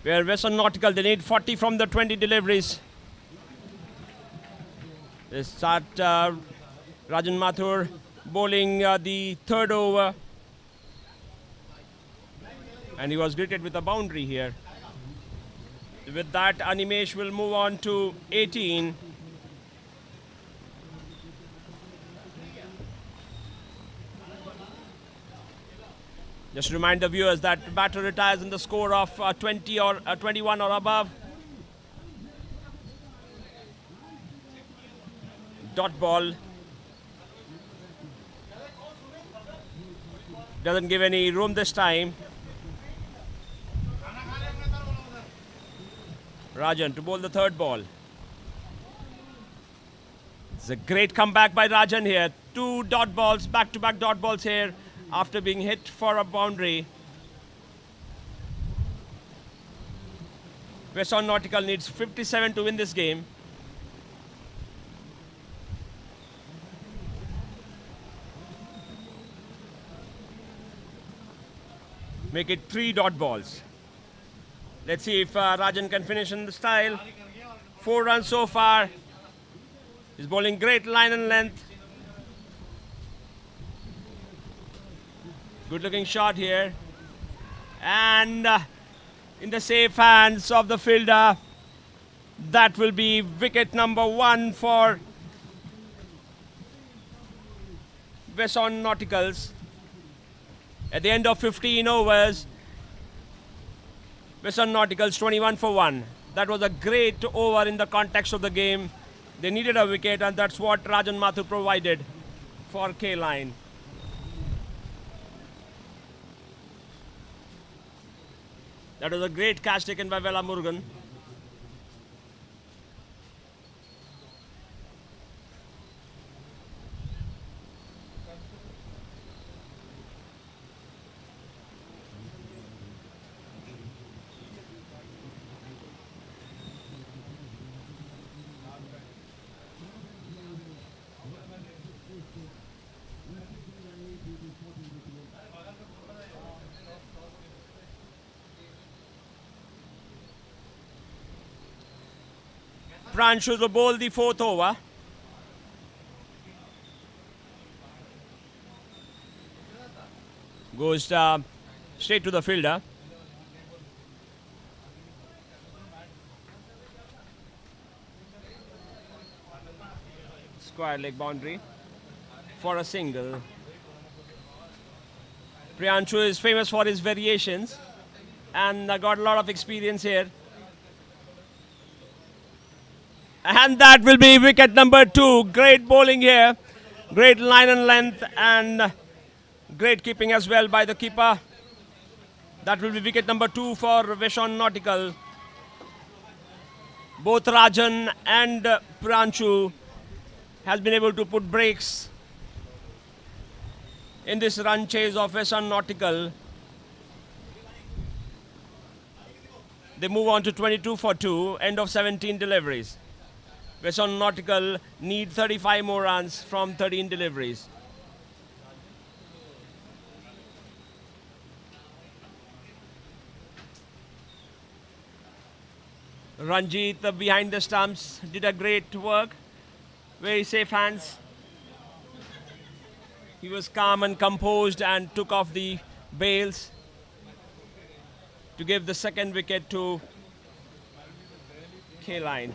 where Visson Nautical, they need 40 from the 20 deliveries. They start Rajan Mathur bowling the third over. And he was greeted with a boundary here. With that, Animesh will move on to 18. Just remind the viewers that batter retires in the score of 20 or 21 or above. Dot ball. Doesn't give any room this time. Rajan to bowl the third ball. It's a great comeback by Rajan here. 2 dot balls, back-to-back dot balls here after being hit for a boundary. Visson Nautical needs 57 to win this game. Make it 3 dot balls. Let's see if Rajan can finish in the style. 4 runs so far. He's bowling great line and length. Good looking shot here. And in the safe hands of the fielder, that will be wicket number 1 for Visson Nauticals. At the end of 15 overs, Visson Nauticals 21 for 1. That was a great over in the context of the game. They needed a wicket, and that's what Rajan Mathur provided for K-Line. That was a great catch taken by Vela Murugan. Pranshu will bowl the 4th over. Goes straight to the fielder. Square leg boundary for a single. Priyanshu is famous for his variations and got a lot of experience here. And that will be wicket number 2. Great bowling here. Great line and length and great keeping as well by the keeper. That will be wicket number 2 for Visson Nautical. Both Rajan and Pranshu has been able to put breaks in this run chase of Visson Nautical. They move on to 22 for 2, end of 17 deliveries. Visson Nautical need 35 more runs from 13 deliveries. Ranjit behind the stumps did a great work. Very safe hands. He was calm and composed and took off the bails to give the second wicket to K-Line.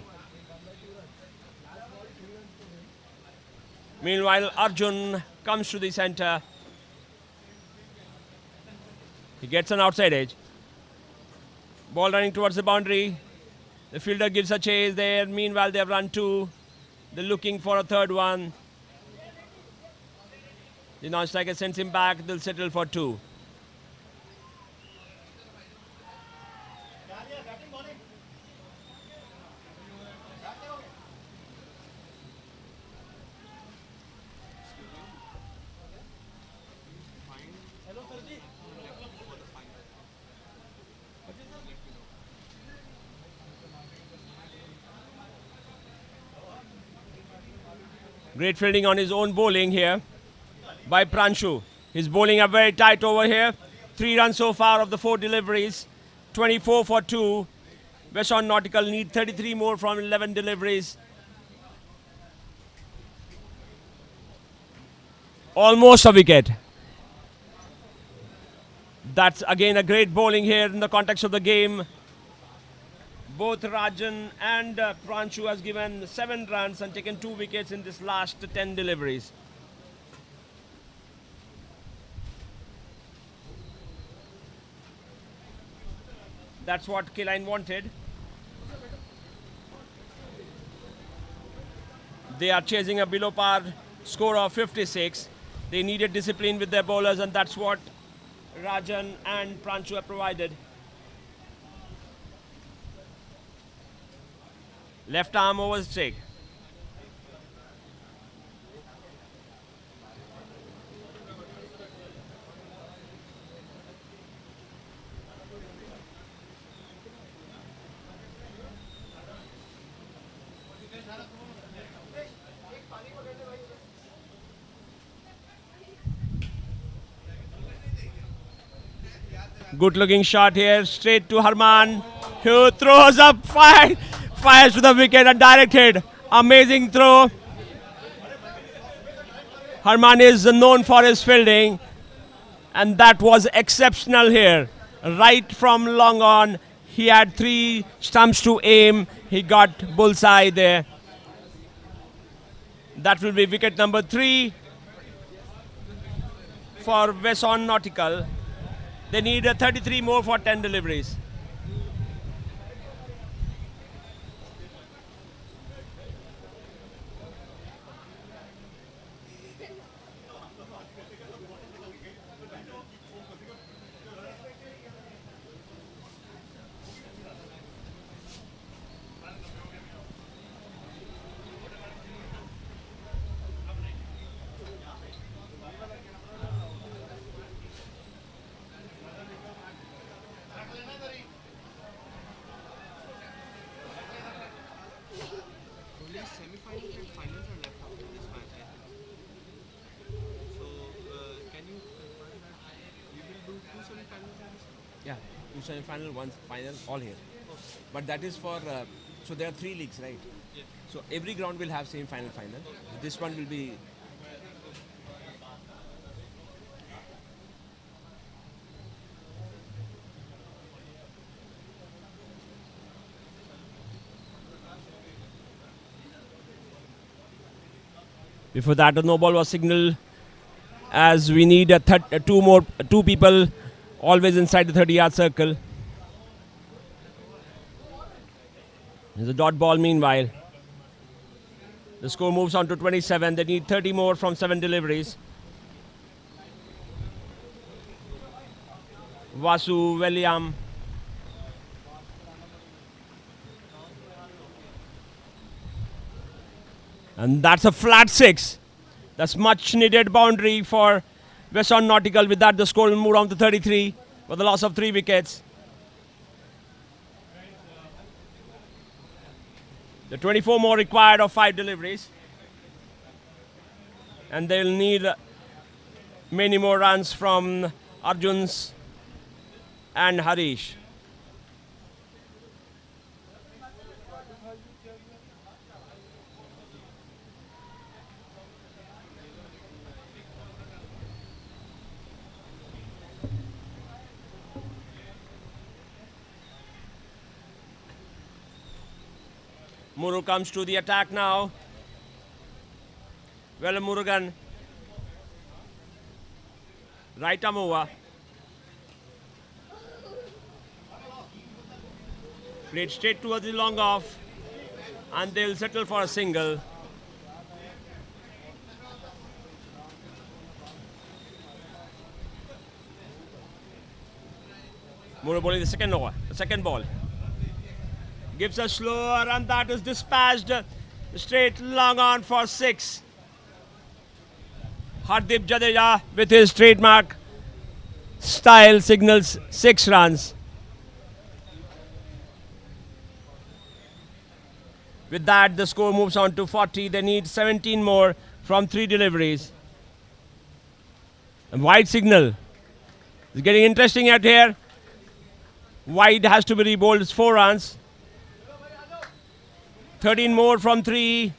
Meanwhile, Arjun comes to the center. He gets an outside edge. Ball running towards the boundary. The fielder gives a chase there. Meanwhile, they have run 2. They're looking for a third one. The non-striker sends him back. They'll settle for 2. Great fielding on his own bowling here by Pranshu. He's bowling a very tight over here. 3 runs so far of the 4 deliveries. 24 for 2. Visson Nautical need 33 more from 11 deliveries. Almost a wicket. That's again a great bowling here in the context of the game. Both Rajan and Pranshu has given 7 runs and taken 2 wickets in this last 10 deliveries. That's what Kine wanted. They are chasing a below par score of 56. They needed discipline with their bowlers, and that's what Rajan and Pranchu have provided. Left arm overstake. Good looking shot here, straight to Harman, who throws up, fires to the wicket and direct hit. Amazing throw. Harman is known for his fielding, and that was exceptional here. Right from long on, he had 3 stumps to aim. He got bullseye there. That will be wicket number 3 for Visson Nautical. They need 33 more for 10 deliveries. Yeah, 2 semi-final, 1 final, all here. But that is for, so there are 3 leagues, right? Yeah. So every ground will have semi-final, final. This one will be. Before that, a no ball was signaled, as we need two people always inside the 30-yard circle. There's a dot ball meanwhile. The score moves on to 27. They need 30 more from 7 deliveries. Vasu, William. And that's a flat 6. That's much needed boundary for Visson Nautical. With that, the score will move on to 33 for the loss of 3 wickets. The 24 more required of 5 deliveries. And they'll need many more runs from Arjun's and Harish. Muru comes to the attack now. Well, Murugan. Right arm over. Played straight towards the long off. And they'll settle for a single. Muru bowling the second over, the second ball. Gives a slower, and that is dispatched straight long on for 6. Hardeep Jadeja with his trademark style signals 6 runs. With that, the score moves on to 40. They need 17 more from 3 deliveries. And wide signal. It's getting interesting out here. Wide has to be rebowled. It's 4 runs. 13 more from 3.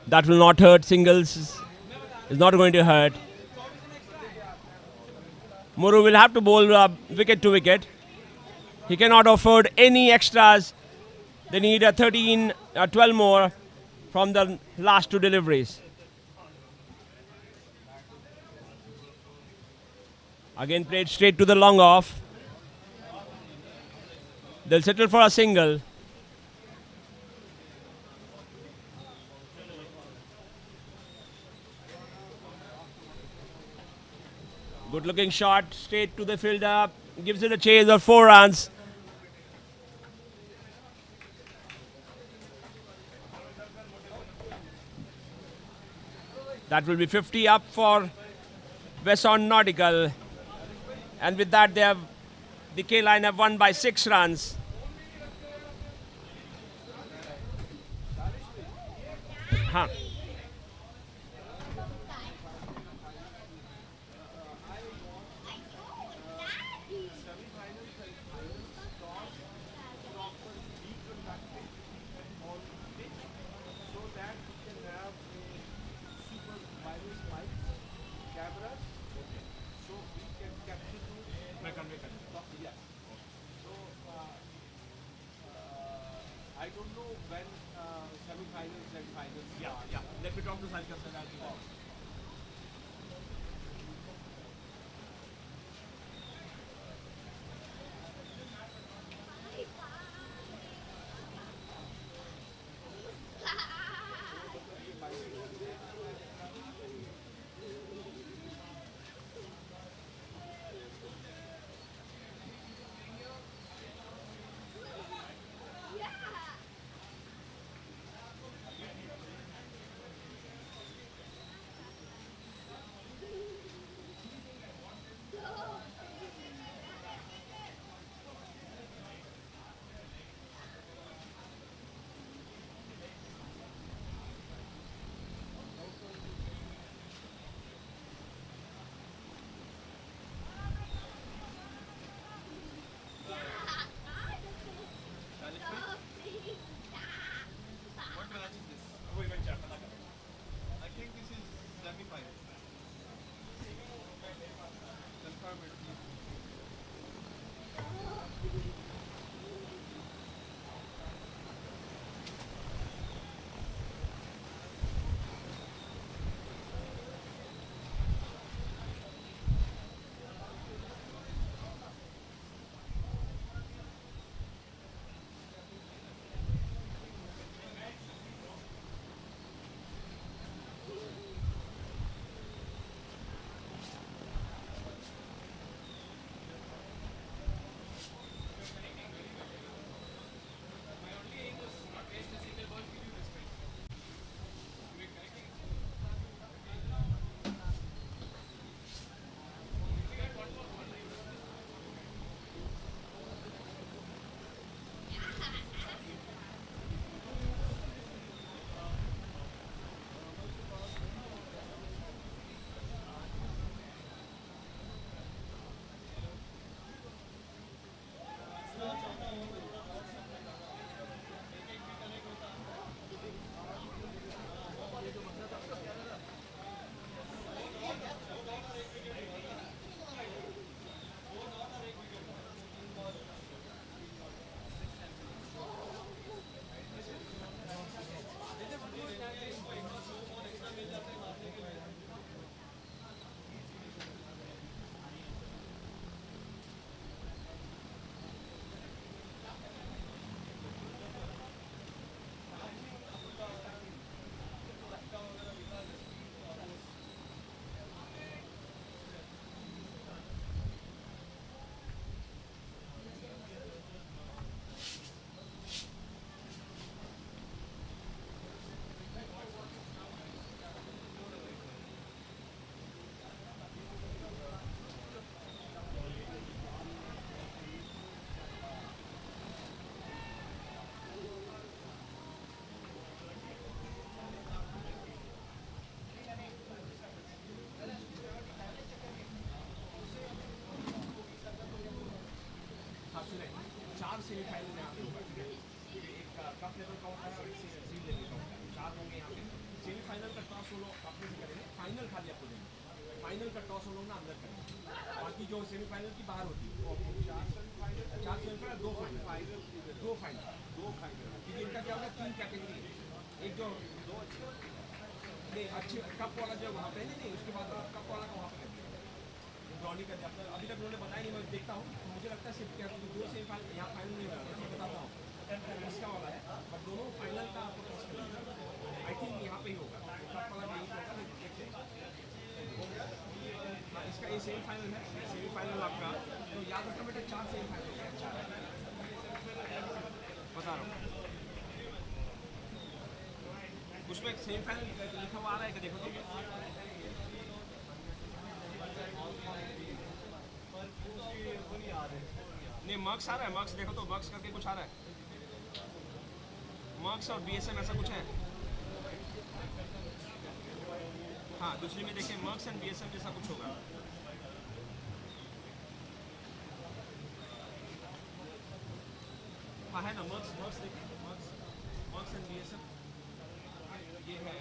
That will not hurt. Singles is not going to hurt. Muru will have to bowl wicket to wicket. He cannot afford any extras. They need a 12 more from the last two deliveries. Again played straight to the long off. They'll settle for a single. Good looking shot straight to the fielder. Gives it a chase of 4 runs. That will be 50 up for Visson Nautical. And with that, the K-line have won by 6 runs. Huh. I don't know when semi-finals and finals. Yeah. Let me talk to Sarika. Semifinal में आते हुए एक cup level का होता है और एक seed level का होता है, 4 होंगे यहाँ पे। सेमीफाइनल का टॉस वो लोग अपने से करेंगे, फाइनल खाली आपको देंगे। फाइनल का टॉस वो लोग ना अंदर करेंगे। बाकी जो सेमीफाइनल की बाहर होती है 4 सेमीफाइनल 2 फाइनल क्योंकि इनका क्या होगा 3 कैटेगरी है एक जो नहीं अच्छे कप वाला जो वहाँ पे नहीं उसके बाद कप वाला का वहाँ पे ड्रॉनी कर दिया अभी तक उन्होंने बताया नहीं मैं देखता हूँ मुझे लगता है सिर्फ क्या 2 सेमीफाइनल यहाँ फाइनल नहीं होगा मैं बताता हूँ इसका वाला है बट दोनों फाइनल का आपको पॉसिबल आई थिंक यहाँ पे ही होगा कप वाला नहीं होगा देखते हैं इसका ये सेमीफाइनल है सेमीफाइनल आपका तो याद रखना बेटा 4 सेमीफाइनल है बता रहा हूँ उसमें सेमीफाइनल लिखा हुआ आ रहा है कि देखो तो नहीं मर्क्स आ रहा है मर्क्स देखो तो मर्क्स करके कुछ आ रहा है मर्क्स और बीएसएम ऐसा कुछ है हाँ दूसरी में देखिए मर्क्स एंड बीएसएम जैसा कुछ होगा हाँ है ना मर्क्स देखिए मर्क्स एंड बीएसएम ये है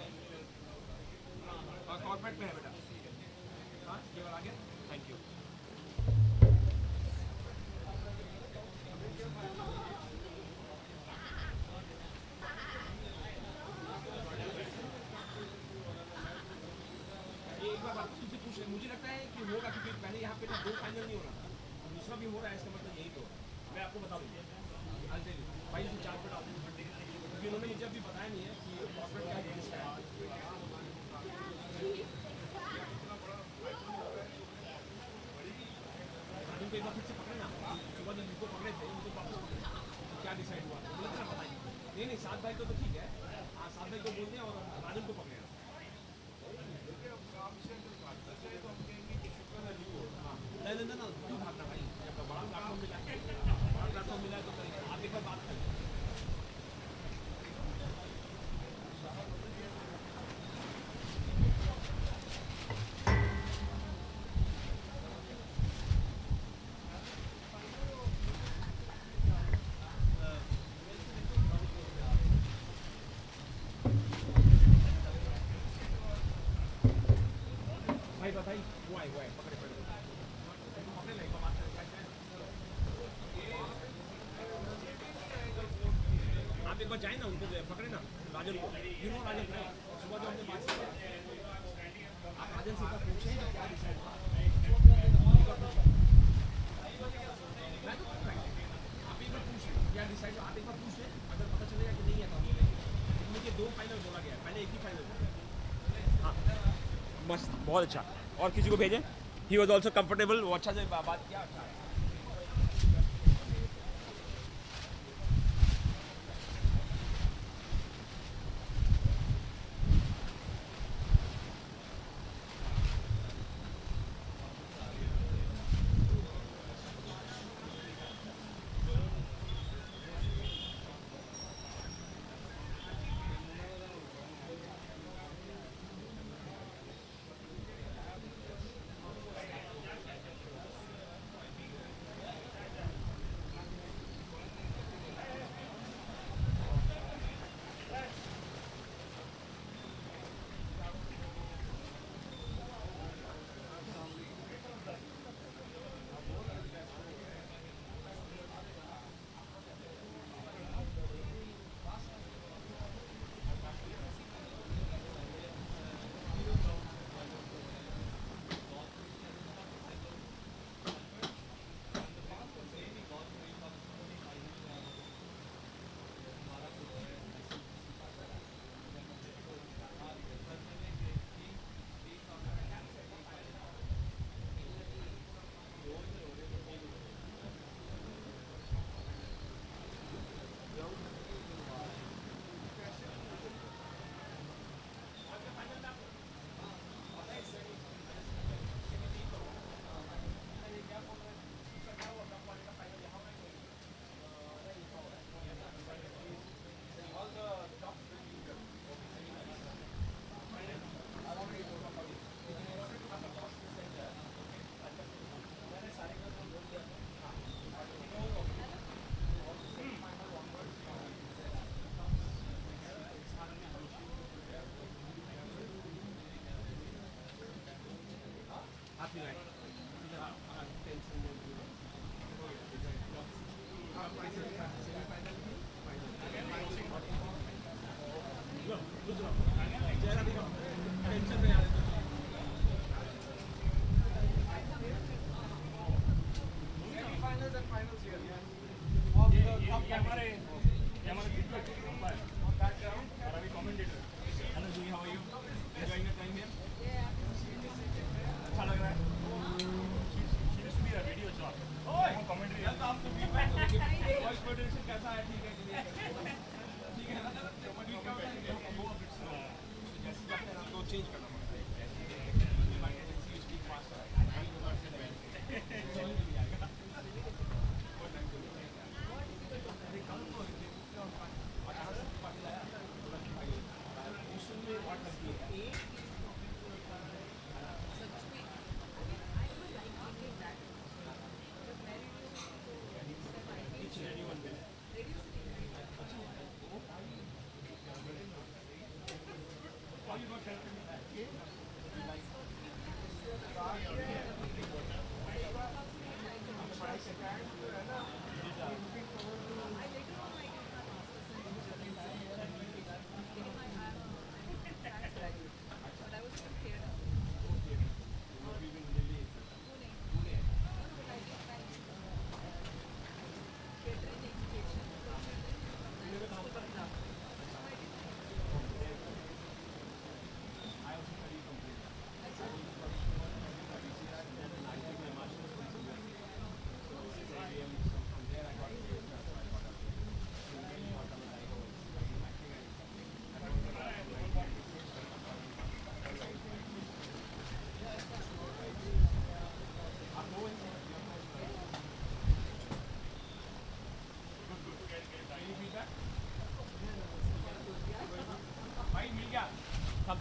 और कॉर्पोरेट में है बेटा हाँ ये वाला आ गया थैंक यू एक बार बात तुझसे पूछ रहे मुझे लगता है कि होगा क्योंकि पहले यहाँ पे 2 फाइनल नहीं हो रहा था दूसरा भी हो रहा है इसका मतलब यही तो मैं आपको बता दूँगा भाई से 4 पे डाल क्योंकि उन्होंने मुझे अभी बताया नहीं है कि कॉर्पोरेट क्या है इसका उनको एक बार फिर से पकड़े ना सुबह जब उनको पकड़े थे उनको वापस पकड़े तो क्या डिसाइड हुआ बोला था ना बताइए नहीं 7 भाई तो ठीक है हाँ 7 भाई को बोलते हैं और राजन को पकड़े नहीं क्यों भागना भाई जब बड़ा प्लेटफॉर्म मिला तो आप एक बार बात करें भाई वो आए पकड़े आप एक बार जाए ना उनको पकड़े ना राजन को राजन सुबह जो हमने बात की आप राजन से पूछे क्या डिसाइड हुआ आप एक बार पूछे क्या डिसाइड आप एक बार पूछे अगर पता चलेगा कि नहीं है तो मुझे 2 फाइनल बोला गया पहले एक ही फाइनल हाँ मस्त बहुत अच्छा और किसी को भेजें ही वॉज ऑल्सो कम्फर्टेबल वो अच्छा से बात किया अच्छा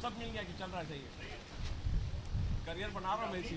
सब मिल गया कि चल रहा है सही करियर बना रहा हूँ मैं इसी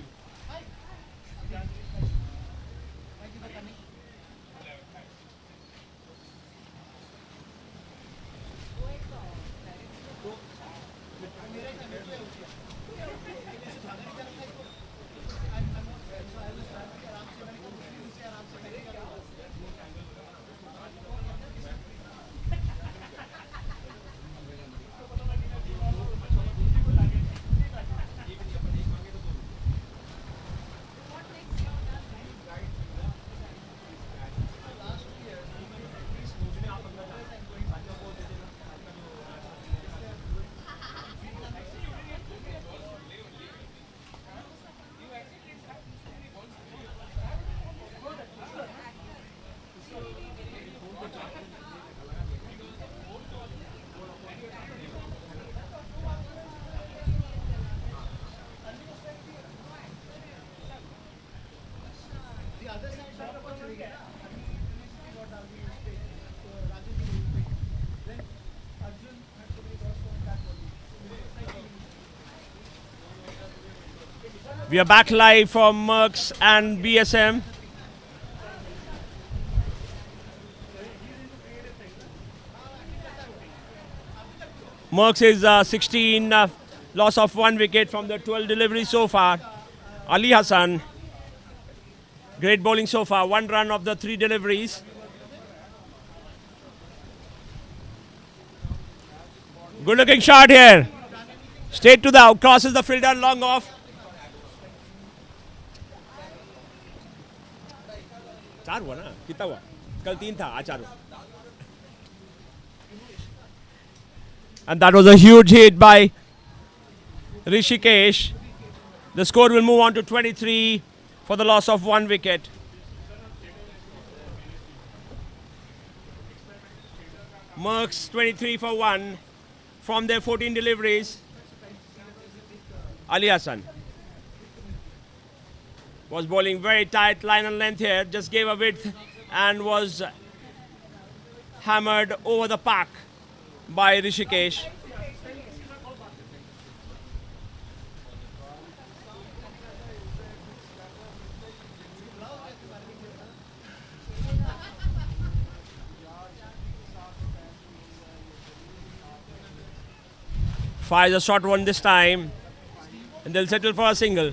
We are back live from Merks and BSM. Merks is 16, loss of 1 wicket from the 12 deliveries so far. Ali Hassan, great bowling so far, 1 run of the 3 deliveries. Good looking shot here. Straight to the out, crosses the fielder, long off. चार हुआ ना कितना हुआ कल 3 था आज 4 and that was a huge hit by Rishikesh. The score will move on to 23 for the loss of 1 wicket. Merks 23 for 1 from their 14 deliveries. Ali Hassan was bowling very tight line and length here, just gave a width and was hammered over the park by Rishikesh. Fires a short one this time and they'll settle for a single.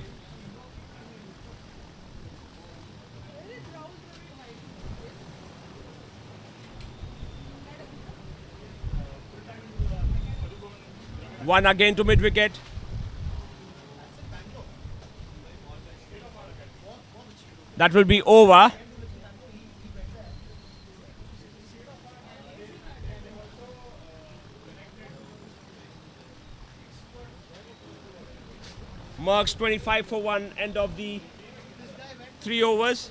One again to mid-wicket. That will be over. Merks 25 for 1, end of the 3 overs.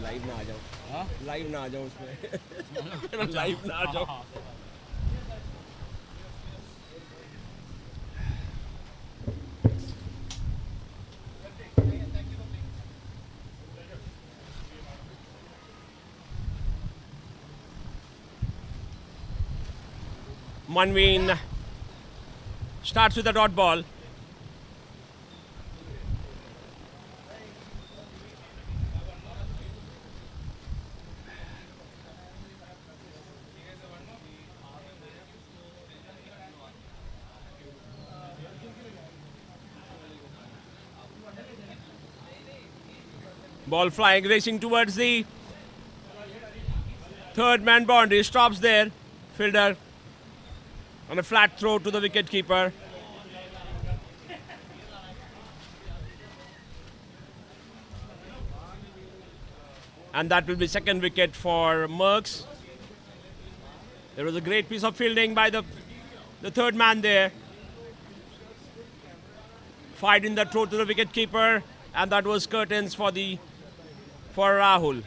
Live ना आ जाओ, live ना आ जाओ उसमें, live ना आ जाओ. Manveen starts with a dot ball. Ball flying, racing towards the third man boundary, stops there. Fielder on a flat throw to the wicket keeper. And that will be second wicket for Merks. There was a great piece of fielding by the third man there. Fired in the throw to the wicket keeper, and that was curtains for Rahul.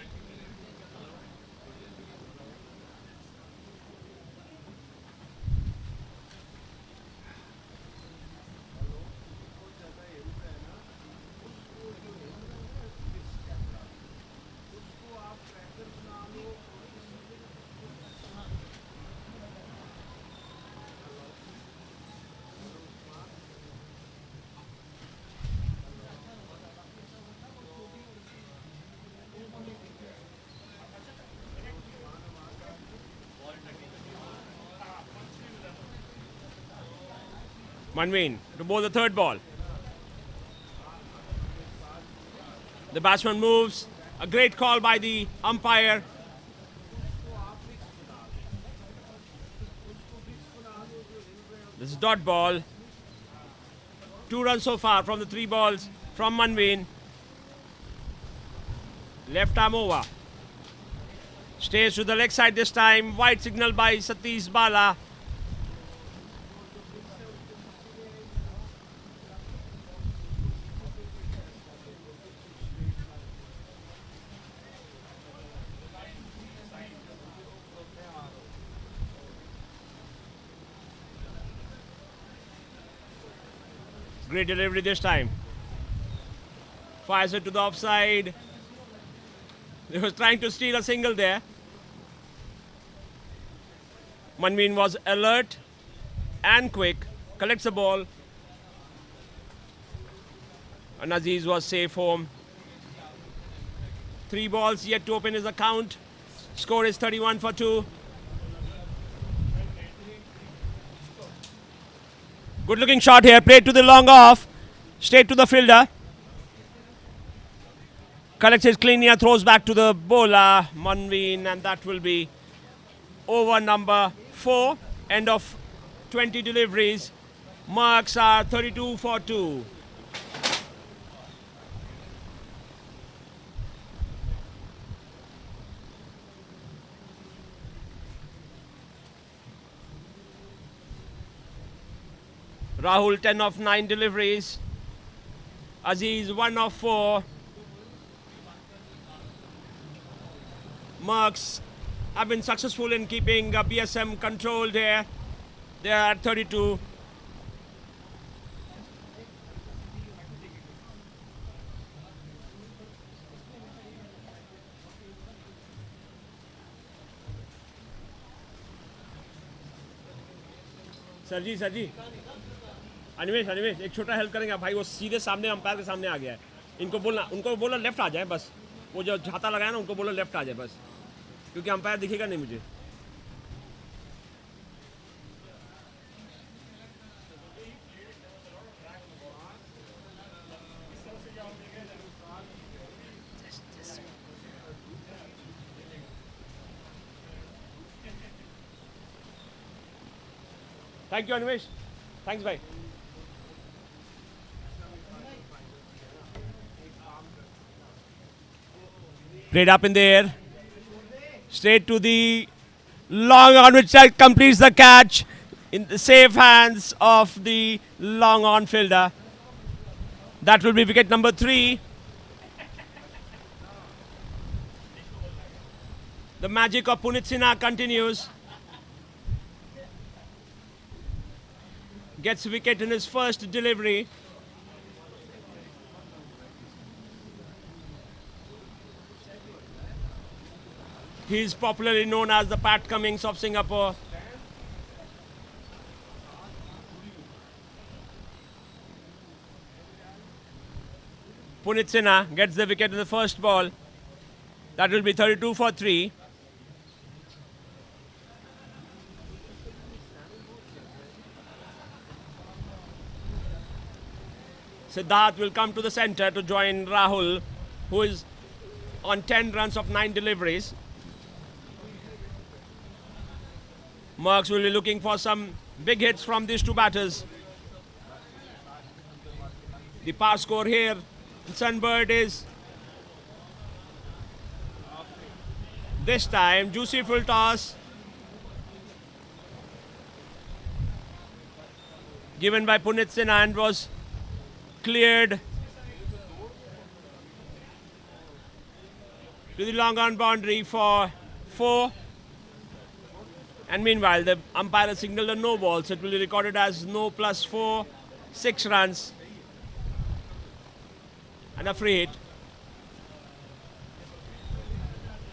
Manveen to bowl the third ball. The batsman moves. A great call by the umpire. This is dot ball. 2 runs so far from the 3 balls from Manveen. Left arm over. Stays to the leg side this time. Wide signal by Satish Bala. Great delivery this time. Fires it to the offside. He was trying to steal a single there. Manveen was alert and quick. Collects the ball. And Aziz was safe home. 3 balls yet to open his account. Score is 31 for 2. Good looking shot here, played to the long off, straight to the fielder. Collects his clean here, throws back to the bowler, Manveen, and that will be over number 4. End of 20 deliveries. Marks are 32 for 2. Rahul 10 of 9 deliveries. Aziz 1 of 4. Merks have been successful in keeping BSM controlled here. They are at 32. Sir जी अनिमेश एक छोटा help करेंगे भाई, वो सीधे सामने umpire के सामने आ गया है. उनको बोला लेफ्ट आ जाए बस. वो जो छाता लगाया ना, उनको बोला लेफ्ट आ जाए बस, क्योंकि अंपायर दिखेगा नहीं मुझे. थैंक यू अनिमेश, थैंक्स भाई. Played up in the air. Straight to the long on, which completes the catch in the safe hands of the long on fielder. That will be wicket number 3. The magic of Punit Sinha continues. Gets wicket in his first delivery. He is popularly known as the Pat Cummins of Singapore. Punit Sinha gets the wicket in the first ball. That will be 32 for 3. Siddharth will come to the center to join Rahul, who is on 10 runs of 9 deliveries. Merks will be looking for some big hits from these two batters. The power score here in Sunbird is this time juicy full toss given by Punit Sinha and was cleared to the long on boundary for 4. And meanwhile, the umpire has signaled a no ball, so it will be recorded as no plus 4, 6 runs. And a free hit.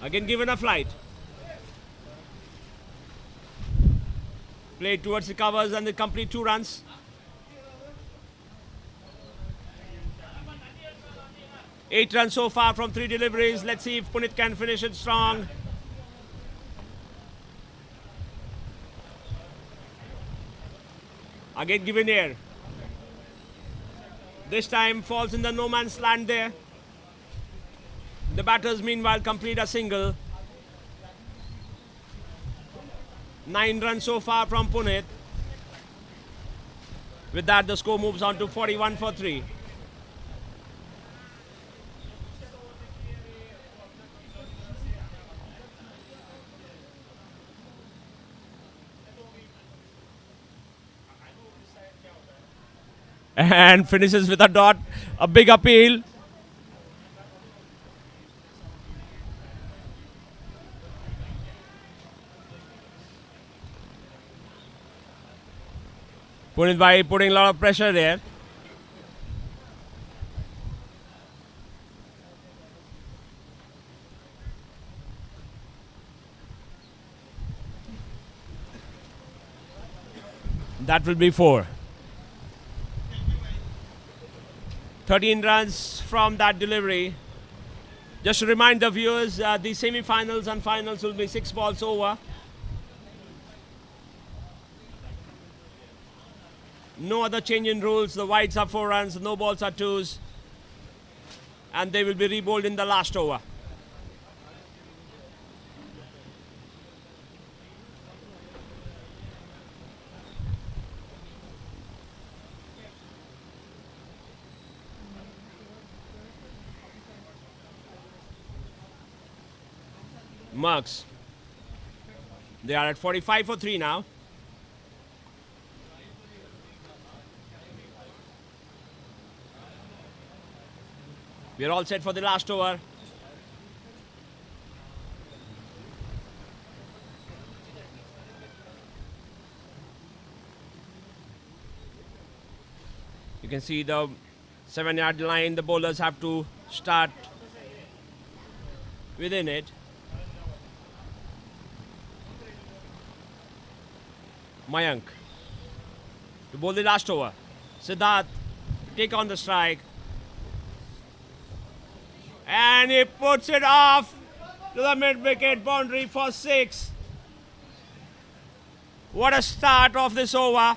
Again given a flight. Played towards the covers and they complete 2 runs. Eight runs so far from 3 deliveries. Let's see if Punit can finish it strong. Again given air. This time falls in the no man's land there. The batters meanwhile complete a single. 9 runs so far from Punit. With that the score moves on to 41 for 3. And finishes with a dot, a big appeal. Punit by putting a lot of pressure there. That will be 4. 13 runs from that delivery. Just to remind the viewers, the semi-finals and finals will be 6 balls over. No other change in rules. The wides are 4 runs, the no balls are 2s. And they will be rebowled in the last over. Merks. They are at 45 for 3 now. We are all set for the last over. You can see the 7-yard line. The bowlers have to start within it. Mayank to bowl the last over. Siddharth take on the strike. And he puts it off to the mid-wicket boundary for 6. What a start of this over.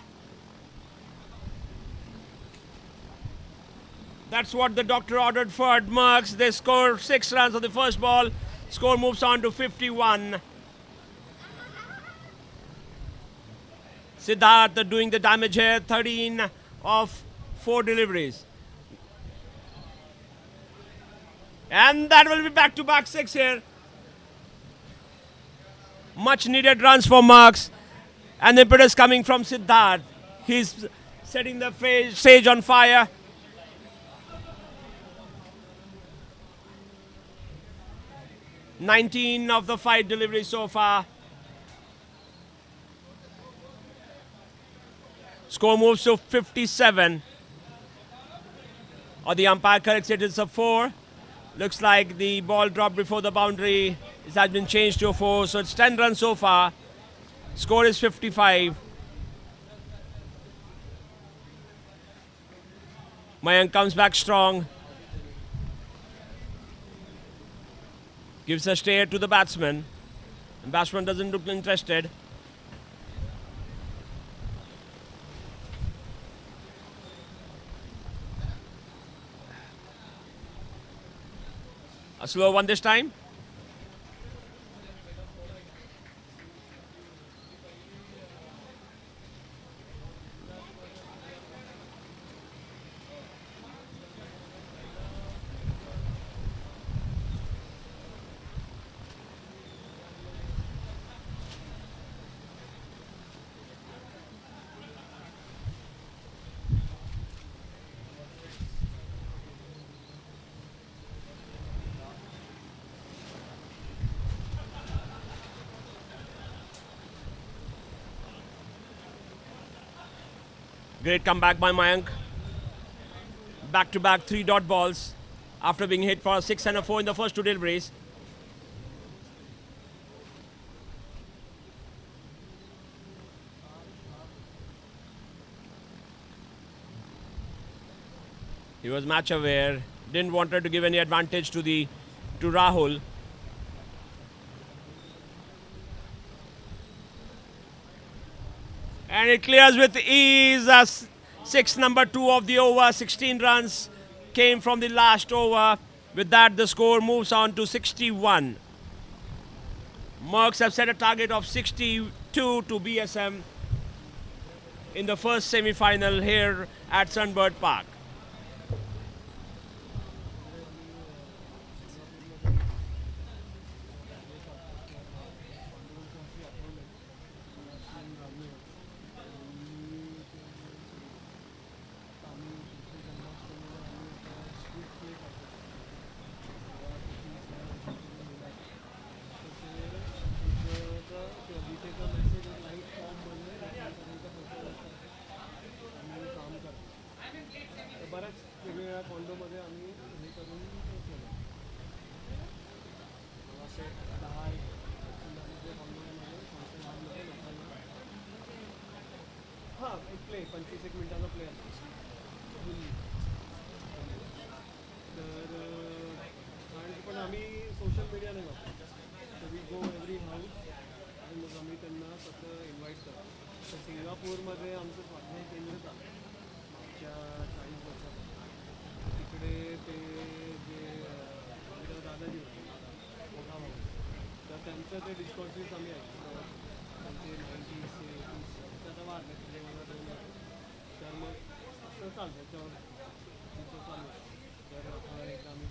That's what the doctor ordered for Merks. They score 6 runs on the first ball. Score moves on to 51. Siddharth doing the damage here, 13 of 4 deliveries. And that will be back-to-back 6 here. Much needed runs for Merks. And the impetus coming from Siddharth. He's setting the stage on fire. "19 of the 5 deliveries so far. Score moves to 57. Or the umpire corrects it, it's a 4. Looks like the ball dropped before the boundary. It has been changed to a 4, so it's 10 runs so far. Score is 55. Mayank comes back strong. Gives a stare to the batsman. The batsman doesn't look interested. A slow one this time. Great comeback by Mayank. Back-to-back 3 dot balls after being hit for a 6 and a 4 in the first 2 deliveries. He was match aware. Didn't want her to give any advantage to Rahul. And it clears with ease as 6 number 2 of the over. 16 runs came from the last over. With that, the score moves on to 61. Merks have set a target of 62 to BSM in the first semi-final here at Sunbird Park. सिंगापूरमध्ये आमचं स्वाध्याय केंद्र चालू मागच्या 40 वर्षात तिकडे ते जे दादाजी होते मोठा भाऊ तर त्यांचं ते डिस्कॉर्सेस आम्ही ऐकतो त्यांचे 90s त्याचा वाद नाही तिकडे मला तर मग असं चालतं त्याच्यावर तिचं चालू तर एकदा आम्ही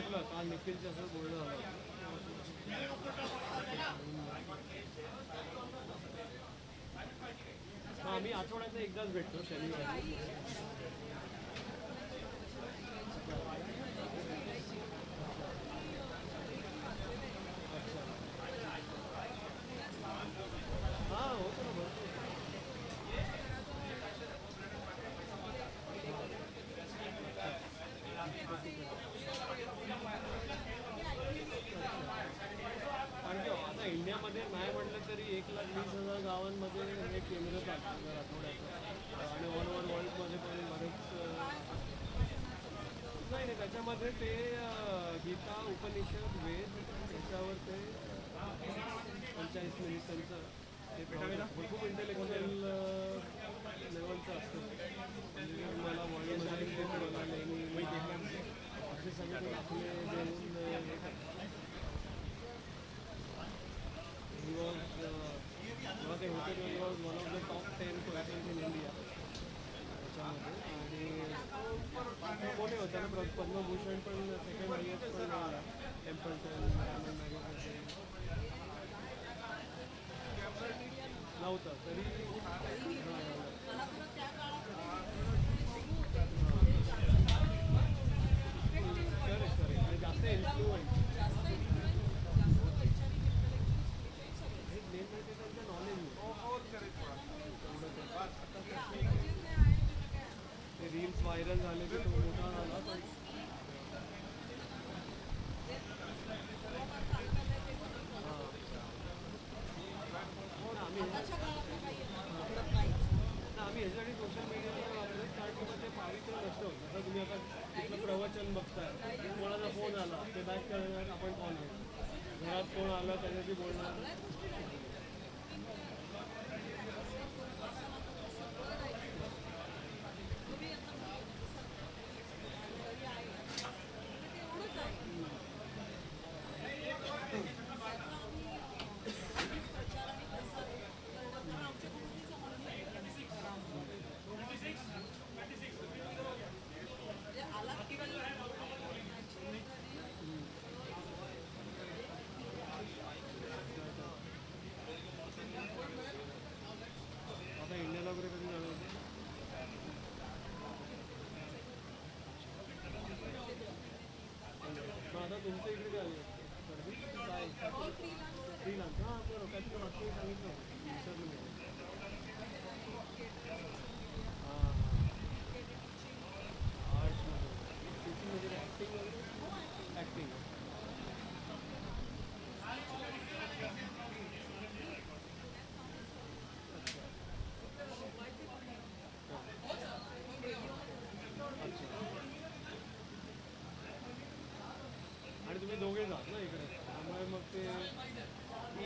ऐकलं काल निखिलचं असं बोलणं झालं. आम्ही आठवड्यात एकदाच भेटतो शनिवारी. हां होतो ना भरपूर. कारण की आता इंडियामध्ये नाही म्हटलं तरी 1,20,000 गावांमध्ये हे केंद्र चालतं दर आठवड्याचं. आणि ऑल ओव्हर वर्ल्डमध्ये पण बरेच नाही नाही त्याच्यामध्ये ते गीता उपनिषद वेद याच्यावर ते 45 मिनिटांचं ते खूप इंटेलेक्च्युअल लेवलचं असतं. म्हणजे मला वर्ल्डमध्ये ते मला नेहमी असे सगळे ते दाखले देऊन he was जेव्हा ते होते तेव्हा he was one of the top 10 persons in India त्याच्यामध्ये. आणि कोणी होतं ना पद्मभूषण पण सेकंड हायएस्ट पण टेम्पल्टन नव्हतं तरी करेक्ट आणि जास्त इन्फ्लुएन्स त्यांचं नॉलेज ते रील्स व्हायरल झाले की तो मोठा झाला पण आम्ही ह्याच्यासाठी सोशल मीडियाला वापरत कारण की ते पावित्र्य नसतं. जसं तुम्ही आता तिथलं प्रवचन बघताय कोणाचा फोन आला ते बॅक करणार आपण कोण आहे घरात कोण आलं त्याच्याशी बोलणार. आता इंडियाला वगैरे कधी जाणार मग आता तुमच्या इकडे काय फ्रीलान्स हां बरोबर काय तुला मागचं सांगितलं विसरलं मी. हां आर्ट्समध्ये टीचिंग वगैरे ॲक्टिंग वगैरे ॲक्टिंग आणि तुम्ही दोघे जात ना इकडे त्यामुळे मग ते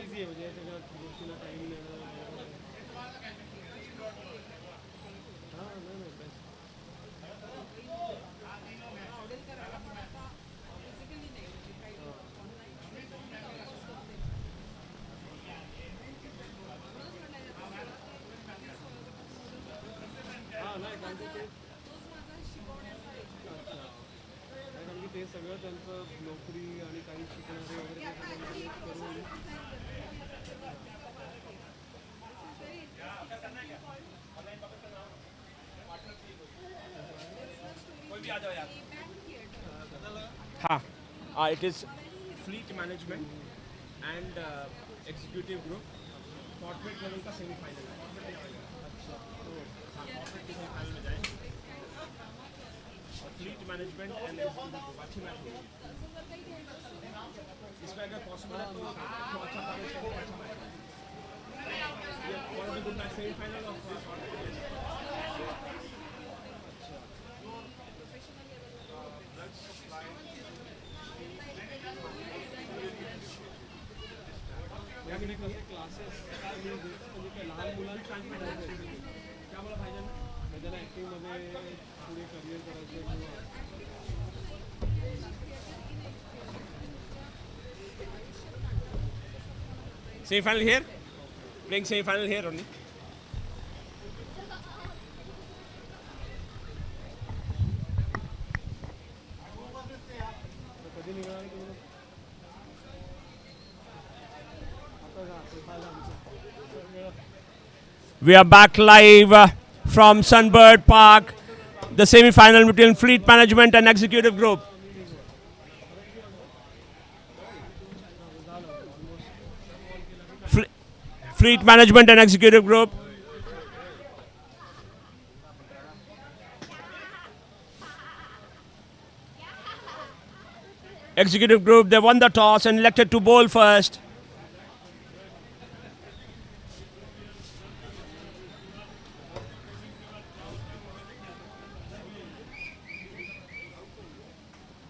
इझी आहे म्हणजे सगळ्या गोष्टीला टाईम देणं हां नाही नाही बेस्ट हां नाही कारण की ते कारण की ते सगळं त्यांचं नोकरी आणि काही शिकणारे वगैरे करून it is fleet management and executive group. Corporate level का सेमीफाइनल है. अच्छा कॉर्पोरेट के सेमीफाइनल में जाएंगे. फ्लीट मैनेजमेंट एंड अच्छी मैच होगी इसमें अगर पॉसिबल है तो अच्छा match good match semifinal of classes म्हणजे लहान मुलांना क्या मला पाहिजे ना त्याला ॲक्टिंगमध्ये पुढे करिअर करायचं Semi-final here? Playing semi-final here only. कधी We are back live from Sunbird Park, the semi-final between Fleet Management and Executive Group. Fleet Management and Executive Group. Executive Group, they won the toss and elected to bowl first.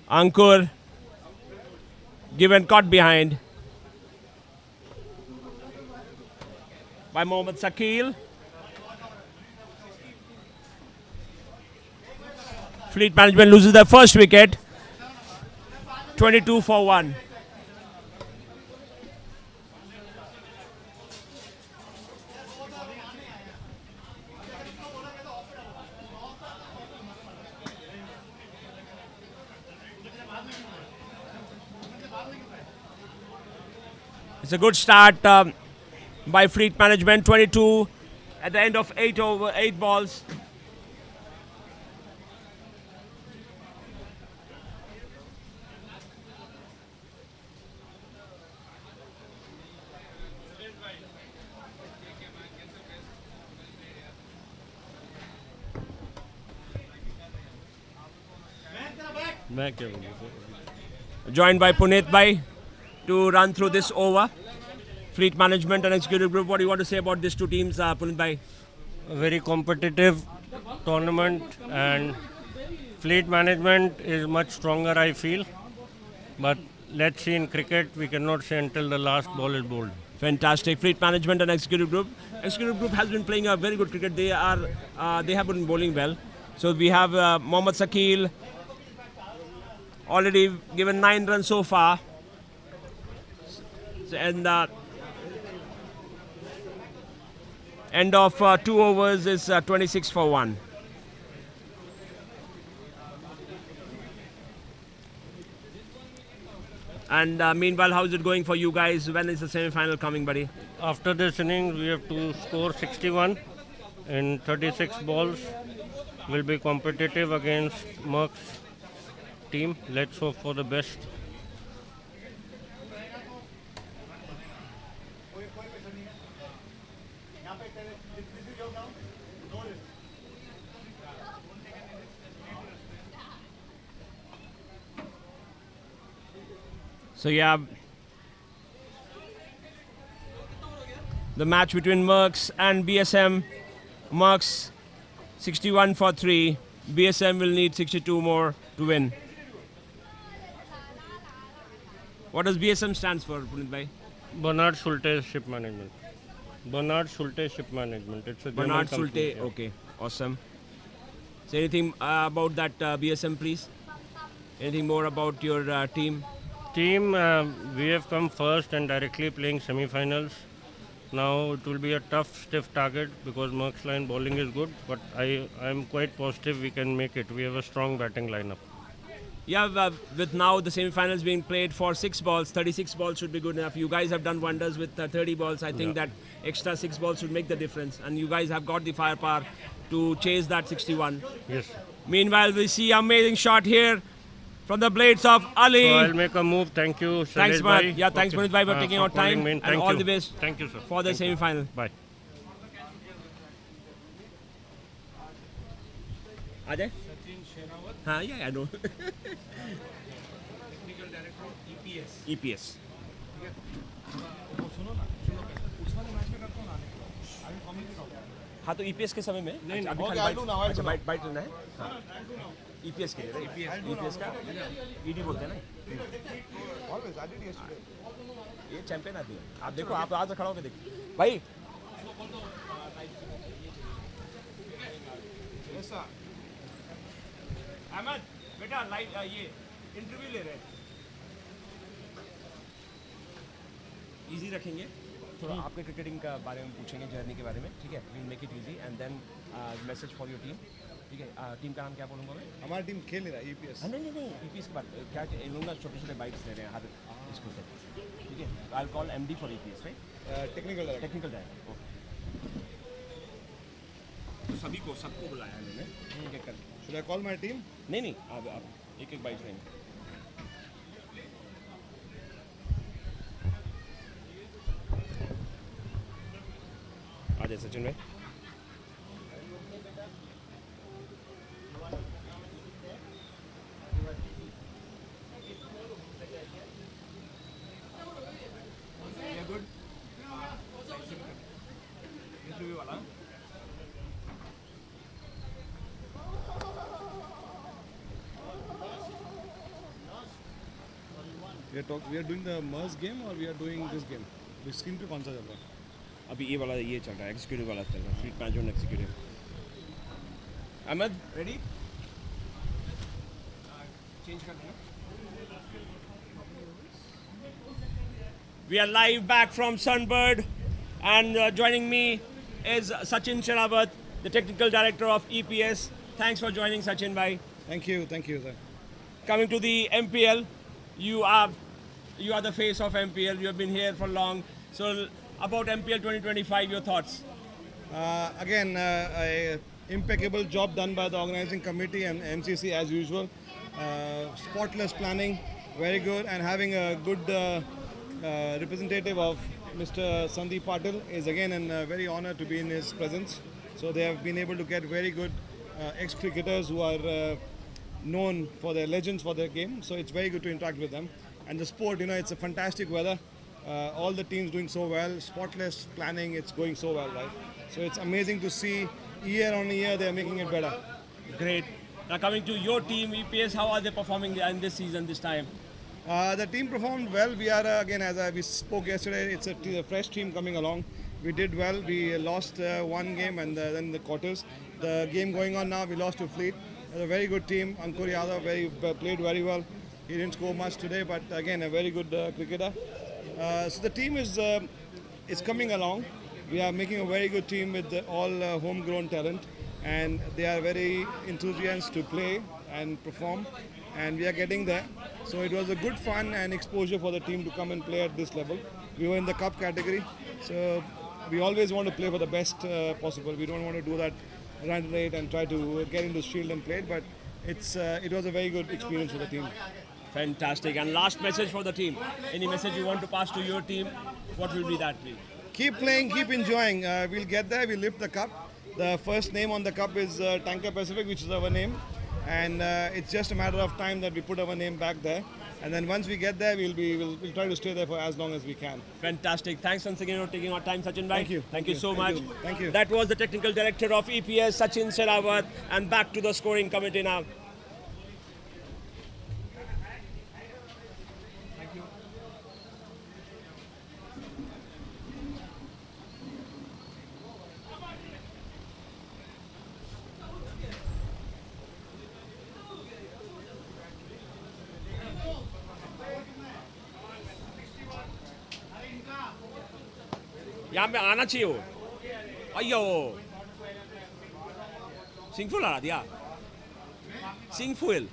Ankur given caught behind by Mohammad Sakil. Fleet Management loses their first wicket. 22 for 1. It's a good start by Fleet Management. 22 at the end of 8 balls. Joined by Puneet Bhai to run through this over. Fleet Management and Executive Group, what do you want to say about these two teams, Puneet Bhai? A very competitive tournament, and Fleet Management is much stronger, I feel. But let's see, in cricket, we cannot say until the last ball is bowled. Fantastic. Fleet Management and Executive Group. Executive Group has been playing a very good cricket. They have been bowling well. So we have Mohammad Sakil, already given 9 runs so far. And end of 2 overs is 26 for 1. And meanwhile, how is it going for you guys? When is the semi-final coming, buddy? After this inning, we have to score 61 in 36 balls. Will be competitive against Merks team. Let's hope for the best. So yeah, the match between Merks and BSM. Merks 61 for 3. BSM will need 62 more to win. What does BSM stands for, Puneet Bhai? Bernard Schulte Ship Management. Bernard Schulte Ship Management. It's a Bernard German company, Schulte. yeah. Okay, awesome. Say anything about that BSM, please. Anything more about your team? We have come first and directly playing semi-finals. Now it will be a tough, stiff target because Merck's line bowling is good, but I am quite positive we can make it. We have a strong batting lineup. Yeah, with now the semi-finals being played for 6 balls, 36 balls should be good enough. You guys have done wonders with 30 balls. I think that extra 6 balls should make the difference. And you guys have got the firepower to chase that 61. Yes. Meanwhile, we see amazing shot here from the blades of Ali. So I'll make a move. Thank you, Thanks, Shailesh bhai. Yeah, thanks, Puneet Bhai, for taking for out time. calling me in. And Thank all you. the best Thank you, sir. for the Thank you. semi-final. Bye. Ajay? Huh, yeah, I know. Technical Director EPS. EPS. हाँ तो EPS के समय में नहीं, अभी हो खाली गया, बाइट- आलू ना, अच्छा बाइट लेना है हाँ ईपीएस के लिए ईपीएस का ईडी बोलते हैं ना ये चैंपियन आती है आप देखो आप आज खड़ा होकर देखो भाई अहमद बेटा लाइव ये इंटरव्यू ले रहे हैं इजी रखेंगे थोड़ा आपके क्रिकेटिंग का बारे में पूछेंगे जर्नी के बारे में ठीक है will make it easy and then message for your team ठीक है टीम का नाम क्या बोलूँगा मैं हमारी टीम खेल नहीं रहा ईपीएस नहीं ईपीएस के बाद क्या इन लोगों छोटे छोटे बाइट्स ले रहे हैं हर स्कूल से ठीक है I call MD for EPS right technical director सभी को सबको बुलाया है मैंने एक एक करके. Should I call my team? नहीं नहीं आप एक एक बाइट लेंगे. आ जाए सचिन भाई. इंटरव्यू वाला. We are doing the MERS game or we are doing this game? Which screen पे कौन सा चल रहा है? अभी ये वाला ये चल रहा है एग्जीक्यूटिव वाला चल रहा है fleet management executive. Ahmed ready? Change कर देना. We are live back from Sunbird and joining me is Sachin Sherawat, the technical director of EPS. Thanks for joining, Sachin bhai. Thank you, sir. Coming to the MPL, you are the face of MPL. You have been here for long. So about MPL 2025, your thoughts? Again, impeccable job done by the organizing committee and MCC as usual. Spotless planning, very good, and having a good representative of Mr. Sandeep Patil is again a very honor to be in his presence. So they have been able to get very good ex-cricketers who are known for their legends for their game. So it's very good to interact with them. And the sport, it's a fantastic weather. All the teams doing so well, spotless planning, it's going so well, right? So it's amazing to see year on year they're making it better. Great. Now coming to your team, EPS, how are they performing in this season, this time? The team performed well. We are, again, as we spoke yesterday, it's a fresh team coming along. We did well. We lost one game and then the quarters. The game going on now, we lost to Fleet. A very good team. Ankur Yadav played very well. He didn't score much today, but again, a very good cricketer. So the team is coming along. We are making a very good team with all homegrown talent, and they are very enthusiastic to play and perform, and we are getting there. So it was a good fun and exposure for the team to come and play at this level. We were in the cup category, so we always want to play for the best possible. We don't want to do that run rate and try to get into shield and play it, but it was a very good experience for the team. Fantastic. And last message for the team. Any message you want to pass to your team? What will be that, please? Keep playing, keep enjoying. We'll get there, we'll lift the cup. The first name on the cup is Tanker Pacific, which is our name. And it's just a matter of time that we put our name back there. And then once we get there, we'll try to stay there for as long as we can. Fantastic. Thanks once again for taking our time, Sachin bhai. Thank you. Thank you so much. Thank you. That was the technical director of EPS, Sachin Sherawat. And back to the scoring committee now. यहाँ पे आना चाहिए वो. अयो सिंगफुल आ दिया. सिंगफुल.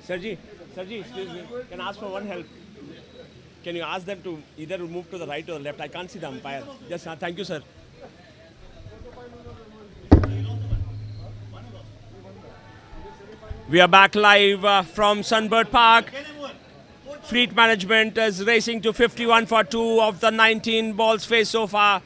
Sir ji, excuse me. Can I ask for one help? Can you ask them to either move to the right or the left? I can't see the umpire. Just thank you, sir. We are back live from Sunbird Park. Fleet Management is racing to 51 for 2 of the 19 balls faced so far.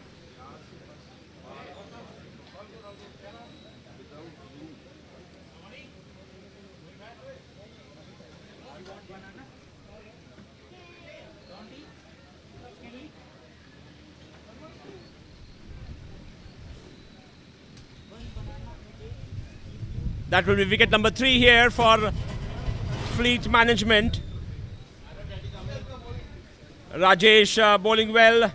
That will be wicket number 3 here for Fleet Management. Rajesh bowling well.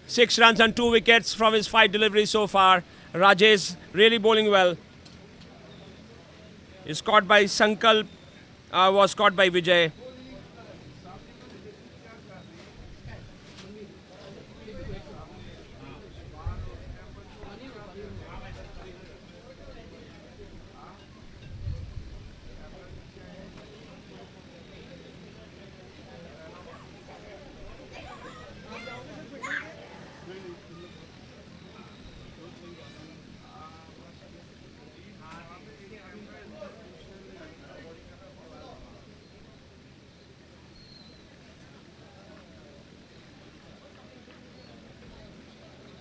Six runs and 2 wickets from his 5 deliveries so far. Rajesh really bowling well. Is caught by Sankalp, was caught by Vijay.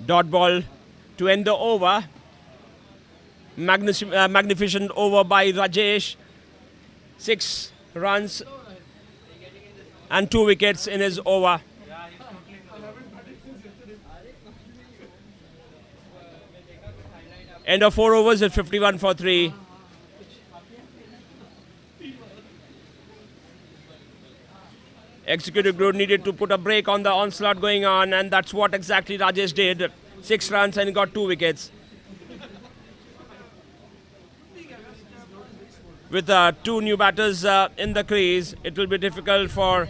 Dot ball to end the over. Magnificent over by Rajesh. 6 runs and 2 wickets in his over. End of 4 overs at 51 for 3. Executive Group needed to put a break on the onslaught going on, and that's what exactly Rajesh did. 6 runs and he got 2 wickets. With 2 new batters in the crease, it will be difficult for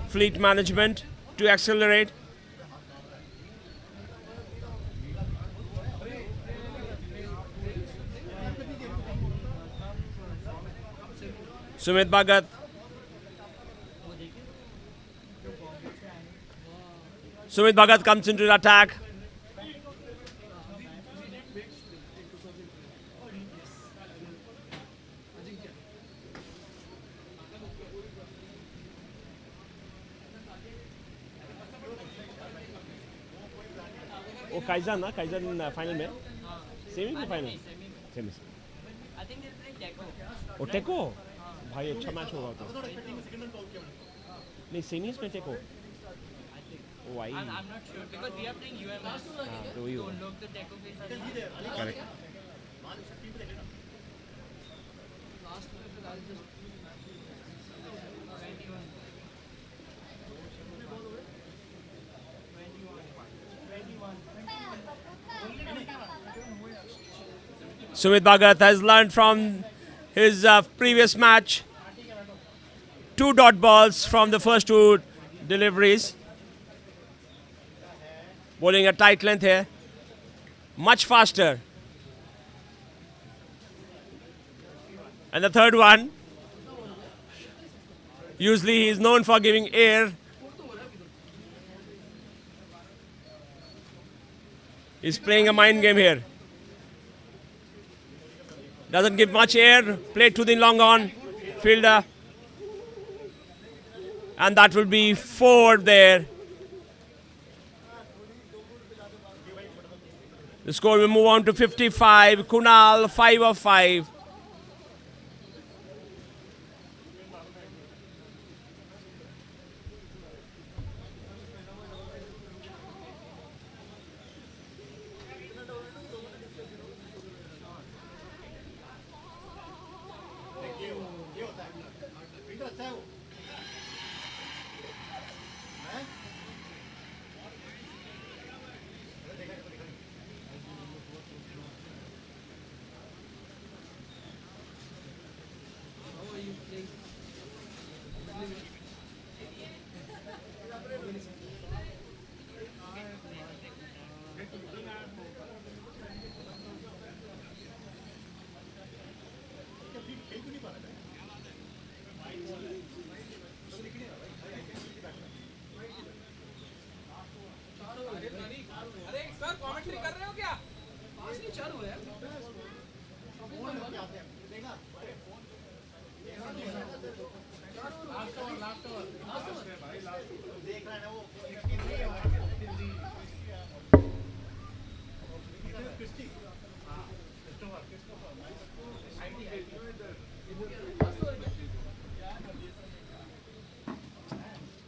Fleet Management to accelerate. Sumit Bhagat. Sumit Bhagat comes into the attack. Oh, Kaizen ना Kaizen final में semi की final semi I think they'll play Teco oh Teco भाई अच्छा match होगा तो नहीं semis में Teco oh why I'm not sure because we are playing UMS तो वही होगा लोग तो Teco के साथ correct last में फिर आज just Sumit Bhagat has learned from his previous match. 2 dot balls from the first 2 deliveries. Bowling a tight length here. Much faster. And the third one. Usually he is known for giving air. He's playing a mind game here. Doesn't give much air. Played to the long on. Fielder. And that will be 4 there. The score will move on to 55. Kunal, 5 of 5.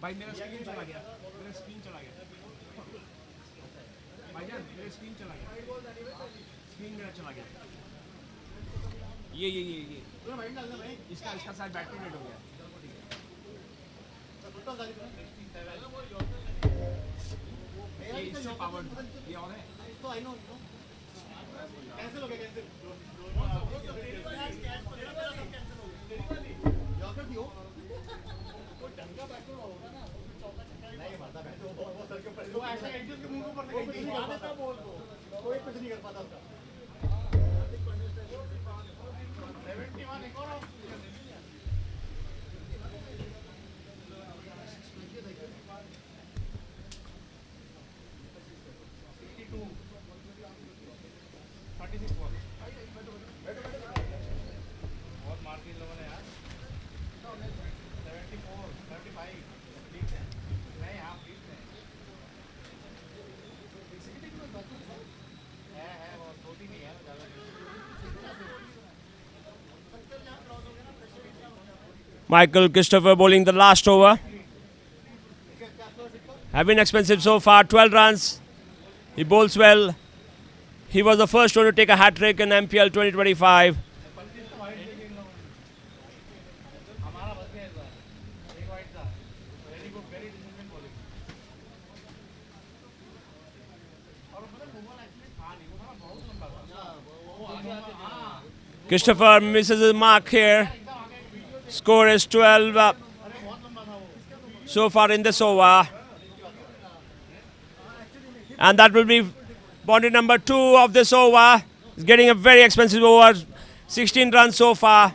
भाई मेरा screen चला गया भाईजान मेरा screen चला गया screen मेरा चला गया ये इसका साथ बैटरी रेड हो गया ये इससे पावर्ड ये और है तो आई नो कैंसिल हो गया कैंसिल वो ऐसा एडजस्ट के मुंह के ऊपर से गई थी कोई कुछ नहीं कर पाता उसका 71 एक और बहुत मार दी लोगों ने यार 74 35 ठीक है नहीं आप ठीक है वो दो तीन ही है ज़्यादा Michael Christopher bowling the last over. Have been expensive so far, 12 runs. He bowls well. He was the first one to take a hat-trick in MPL 2025. Christopher misses his mark here. Score is 12 so far in this over. And that will be boundary number 2 of this over. He's getting a very expensive over. 16 runs so far.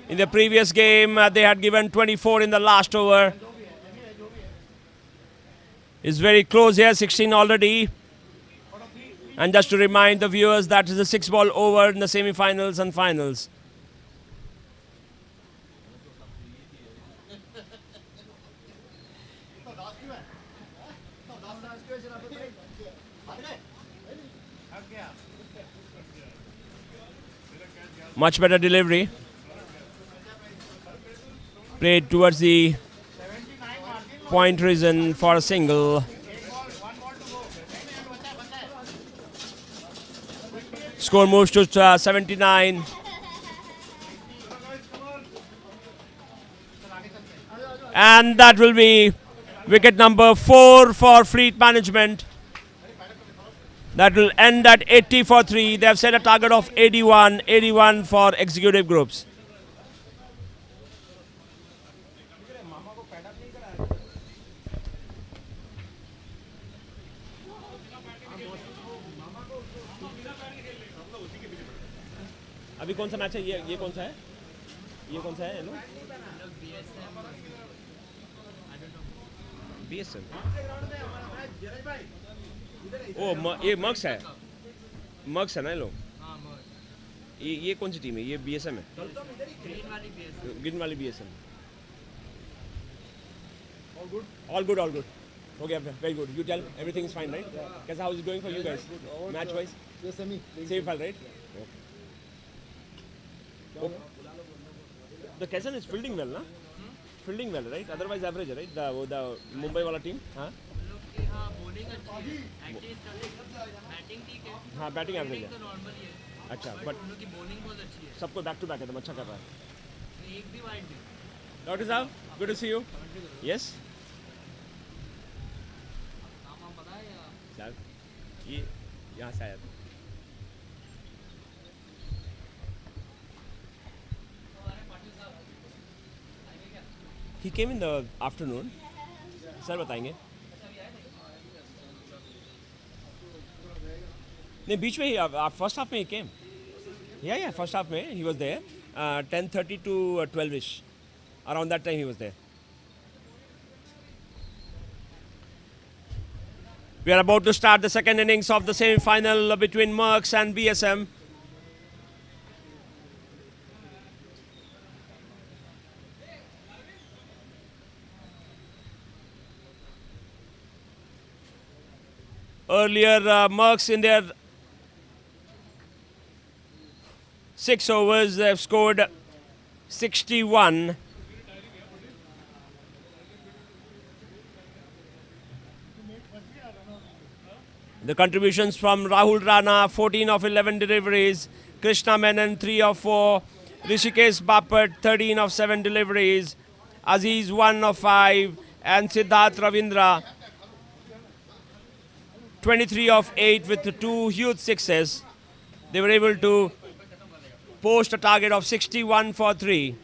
In the previous game, they had given 24 in the last over. It's very close here, 16 already. And just to remind the viewers, that is a 6-ball over in the semi-finals and finals. Much better delivery. Played towards the point reason for a single. Score moves to 79. And that will be wicket number 4 for Fleet Management. That will end at 80 for 3. They have set a target of 81 for executive groups. अभी कौन सा match है ये कौन सा है hello BSM ओ ये marks है ना ये लोग ये कौन सी टीम है ये बीएसएम है ग्रीन वाली BSM all good okay very good you tell everything is fine right guys how is it going for you guys match wise same file right okay. The Kaizen is fielding well, na? Fielding well, right? Otherwise average, right? The Mumbai wala team, हाँ? हाँ batting average है अच्छा but सबको back to back एकदम अच्छा कर रहा है डॉक्टर साहब good to see you yes ये यहाँ से आया था He came in the afternoon. Sir बताएंगे नहीं बीच में ही फर्स्ट हाफ में ही came yeah first half में he was there 10:30 to 12ish around that time he was there We are about to start the second innings of the semi-final between Merks and BSM. Earlier, Merks in their 6 overs, they have scored 61. The contributions from Rahul Rana, 14 of 11 deliveries. Krishna Menon, 3 of 4. Rishikesh Bapat, 13 of 7 deliveries. Aziz, 1 of 5. And Siddharth Ravindra, 23 of 8 with 2 huge sixes. They were able to post a target of 61 for 3.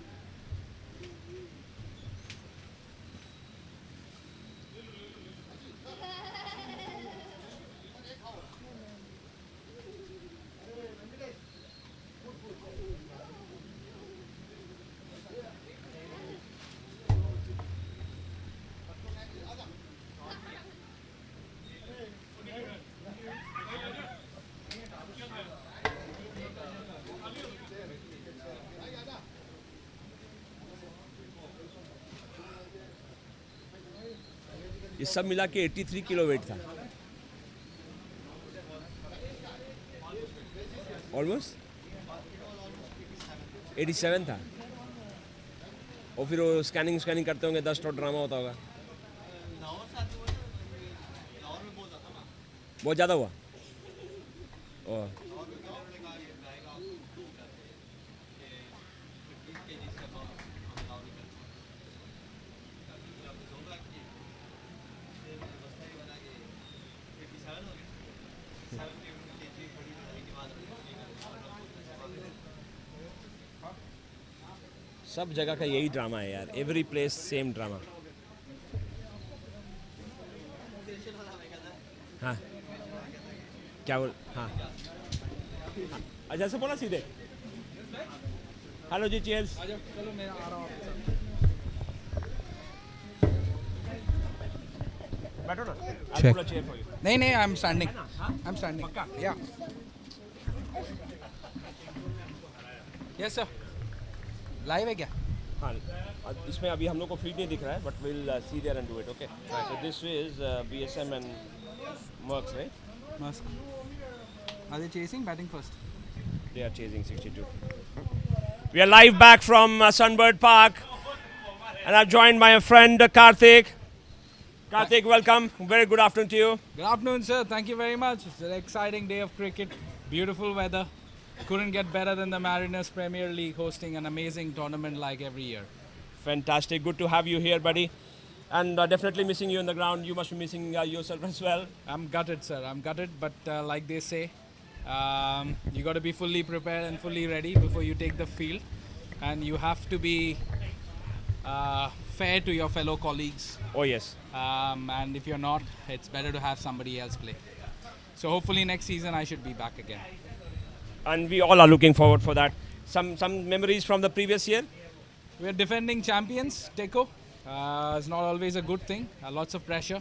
ये सब मिला के 83 kilo weight था almost 87 था और फिर वो scanning करते होंगे 10 टॉट ड्रामा होता होगा बहुत ज़्यादा हुआ ओह सब जगह का यही ड्रामा है यार एवरी प्लेस सेम ड्रामा हाँ क्या बोल हाँ अच्छा से बोला सीधे हेलो जी चीयर्स चलो मैं आ रहा हूँ बैठो ना Check. चेयर फॉर यू नहीं आई एम स्टैंडिंग या यस सर लाइव है क्या हाँ इसमें अभी हम लोग को फीड नहीं दिख रहा है but will see there and do it okay so this is BSM and Merks right Merks are they chasing batting first they are chasing 62 we are live back from Sunbird Park and I'm joined by a friend Karthik welcome very good afternoon to you good afternoon sir thank you very much it's an exciting day of cricket beautiful weather couldn't get better than the Mariners Premier League hosting an amazing tournament like every year. Fantastic. Good to have you here, buddy. And definitely missing you on the ground. You must be missing yourself as well. I'm gutted, sir. I'm gutted. But like they say, you got to be fully prepared and fully ready before you take the field. And you have to be fair to your fellow colleagues. Oh, yes. And if you're not, it's better to have somebody else play. So hopefully next season I should be back again. And we all are looking forward for that. Some memories from the previous year? We're defending champions, Teco. It's not always a good thing. Lots of pressure.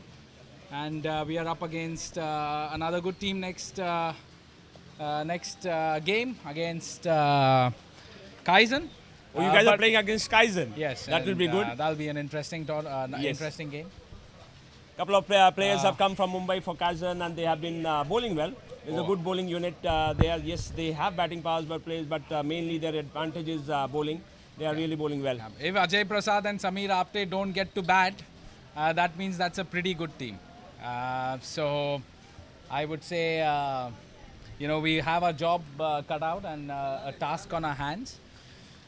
And we are up against another good team next game against Kaizen. Oh, you guys are playing against Kaizen? Yes. That will be good. That'll be an interesting interesting game. Couple of players have come from Mumbai for Kaizen and they have been bowling well. It's a good bowling unit. They have batting powers, but mainly their advantage is bowling. They are really bowling well. If Ajay Prasad and Sameer Apte don't get to bat, that means that's a pretty good team. So I would say, we have a job cut out and a task on our hands.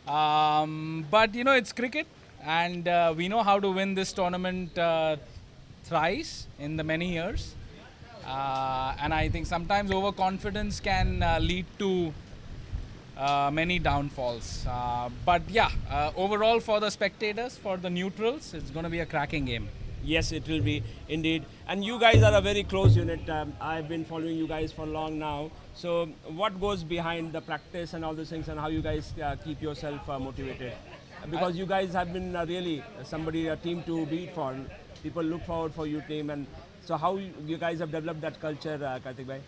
But it's cricket, and we know how to win this tournament thrice in the many years. And I think sometimes overconfidence can lead to many downfalls. But overall for the spectators, for the neutrals, it's going to be a cracking game. Yes, it will be indeed. And you guys are a very close unit. I've been following you guys for long now. So what goes behind the practice and all those things and how you guys keep yourself motivated? Because you guys have been really a team to beat for. People look forward for your team and So how you guys have developed that culture, Karthik bhai?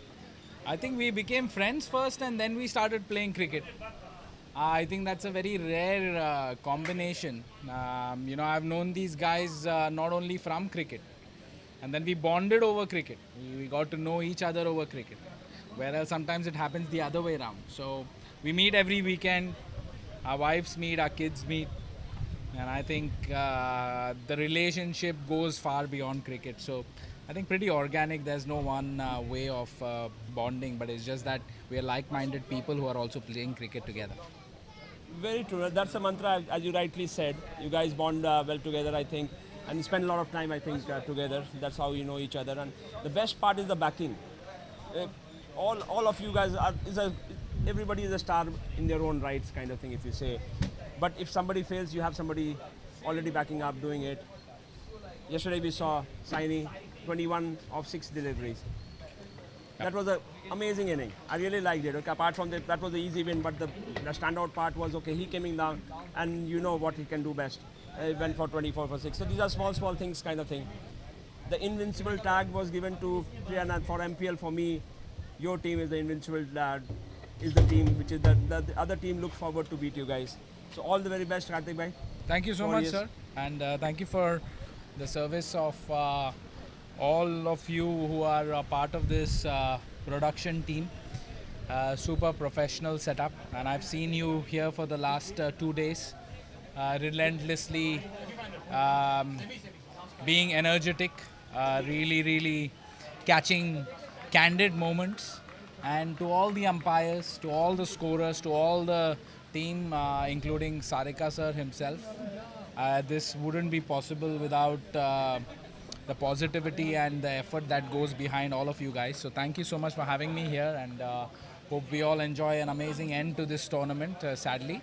I think we became friends first and then we started playing cricket. I think that's a very rare combination. I've known these guys not only from cricket, and then we bonded over cricket. We got to know each other over cricket. Whereas sometimes it happens the other way around. So we meet every weekend, our wives meet, our kids meet, and I think the relationship goes far beyond cricket. So I think pretty organic. There's no one way of bonding, but it's just that we are like-minded people who are also playing cricket together. Very true. That's a mantra, as you rightly said. You guys bond well together, I think, and you spend a lot of time, I think, together. That's how you know each other. And the best part is the backing. All of you guys everybody is a star in their own rights, kind of thing, if you say. But if somebody fails, you have somebody already backing up, doing it. Yesterday we saw Saini, 21 of 6 deliveries. That was an amazing inning. I really liked it. Okay, apart from that was the easy win, but the standout part was, okay, he coming down and you know what he can do best. He went for 24 for 6. So these are small things, kind of thing. The invincible tag was given to Priyana for MPL. For me, your team is the invincible is the team which is the other team looks forward to beat you guys. So all the very best, Karthik bhai. Thank you so much, sir. And thank you for the service of all of you who are a part of this production team. Super professional setup, and I've seen you here for the last 2 days, relentlessly being energetic, really catching candid moments. And to all the umpires, to all the scorers, to all the team, including Sarika sir himself, this wouldn't be possible without the positivity and the effort that goes behind all of you guys. So thank you so much for having me here, and hope we all enjoy an amazing end to this tournament, sadly,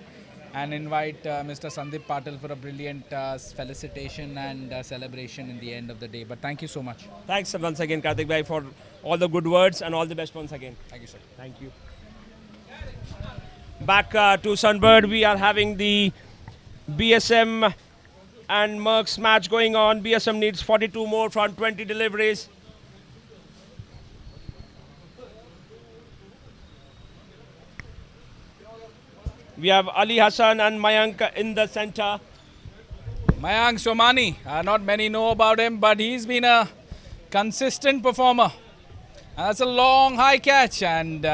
and invite Mr. Sandeep Patil for a brilliant felicitation and celebration in the end of the day. But thank you so much. Thanks once again, Karthik bhai, for all the good words, and all the best once again. Thank you, sir. Thank you. Back to Sunbird, we are having the BSM and Merks match going on. BSM needs 42 more from 20 deliveries. We have Ali Hassan and Mayank in the center. Mayank Somani, not many know about him, but he's been a consistent performer. And that's a long high catch, and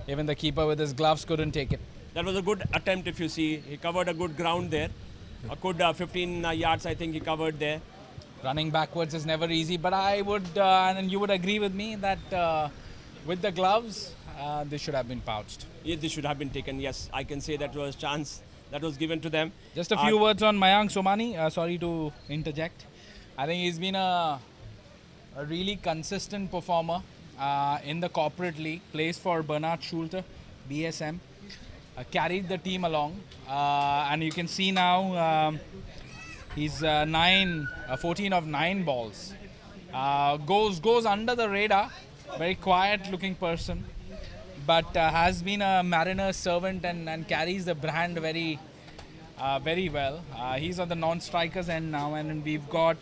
even the keeper with his gloves couldn't take it. That was a good attempt, if you see. He covered a good ground there. A good 15 yards, I think he covered there. Running backwards is never easy, but I would, and you would agree with me, that with the gloves, this should have been pouched. Yeah, this should have been taken, yes. I can say that was a chance that was given to them. Just a few words on Mayank Somani. Sorry to interject. I think he's been a really consistent performer in the corporate league. Plays for Bernard Schulte, BSM. Carried the team along. And you can see now he's 14 of 9 balls. Goes under the radar. Very quiet looking person. But has been a Mariners servant and carries the brand very well. He's on the non-strikers end now, and we've got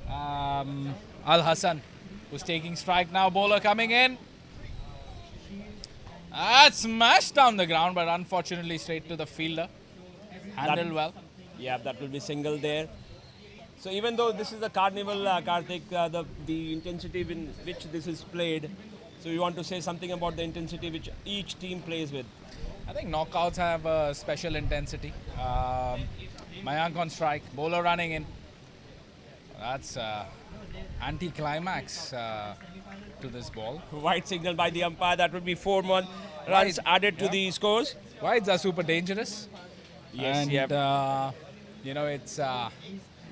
Al Hassan, who's taking strike now. Bowler coming in. Smashed down the ground, but unfortunately straight to the fielder. Handled well. Yeah, that will be single there. So even though this is a carnival, Karthik, the intensity in which this is played, so you want to say something about the intensity which each team plays with? I think knockouts have a special intensity. Mayank on strike, bowler running in. That's anti-climax to this ball. White signal by the umpire. That would be 4 more runs added to the scores. Whites are super dangerous. Yes, and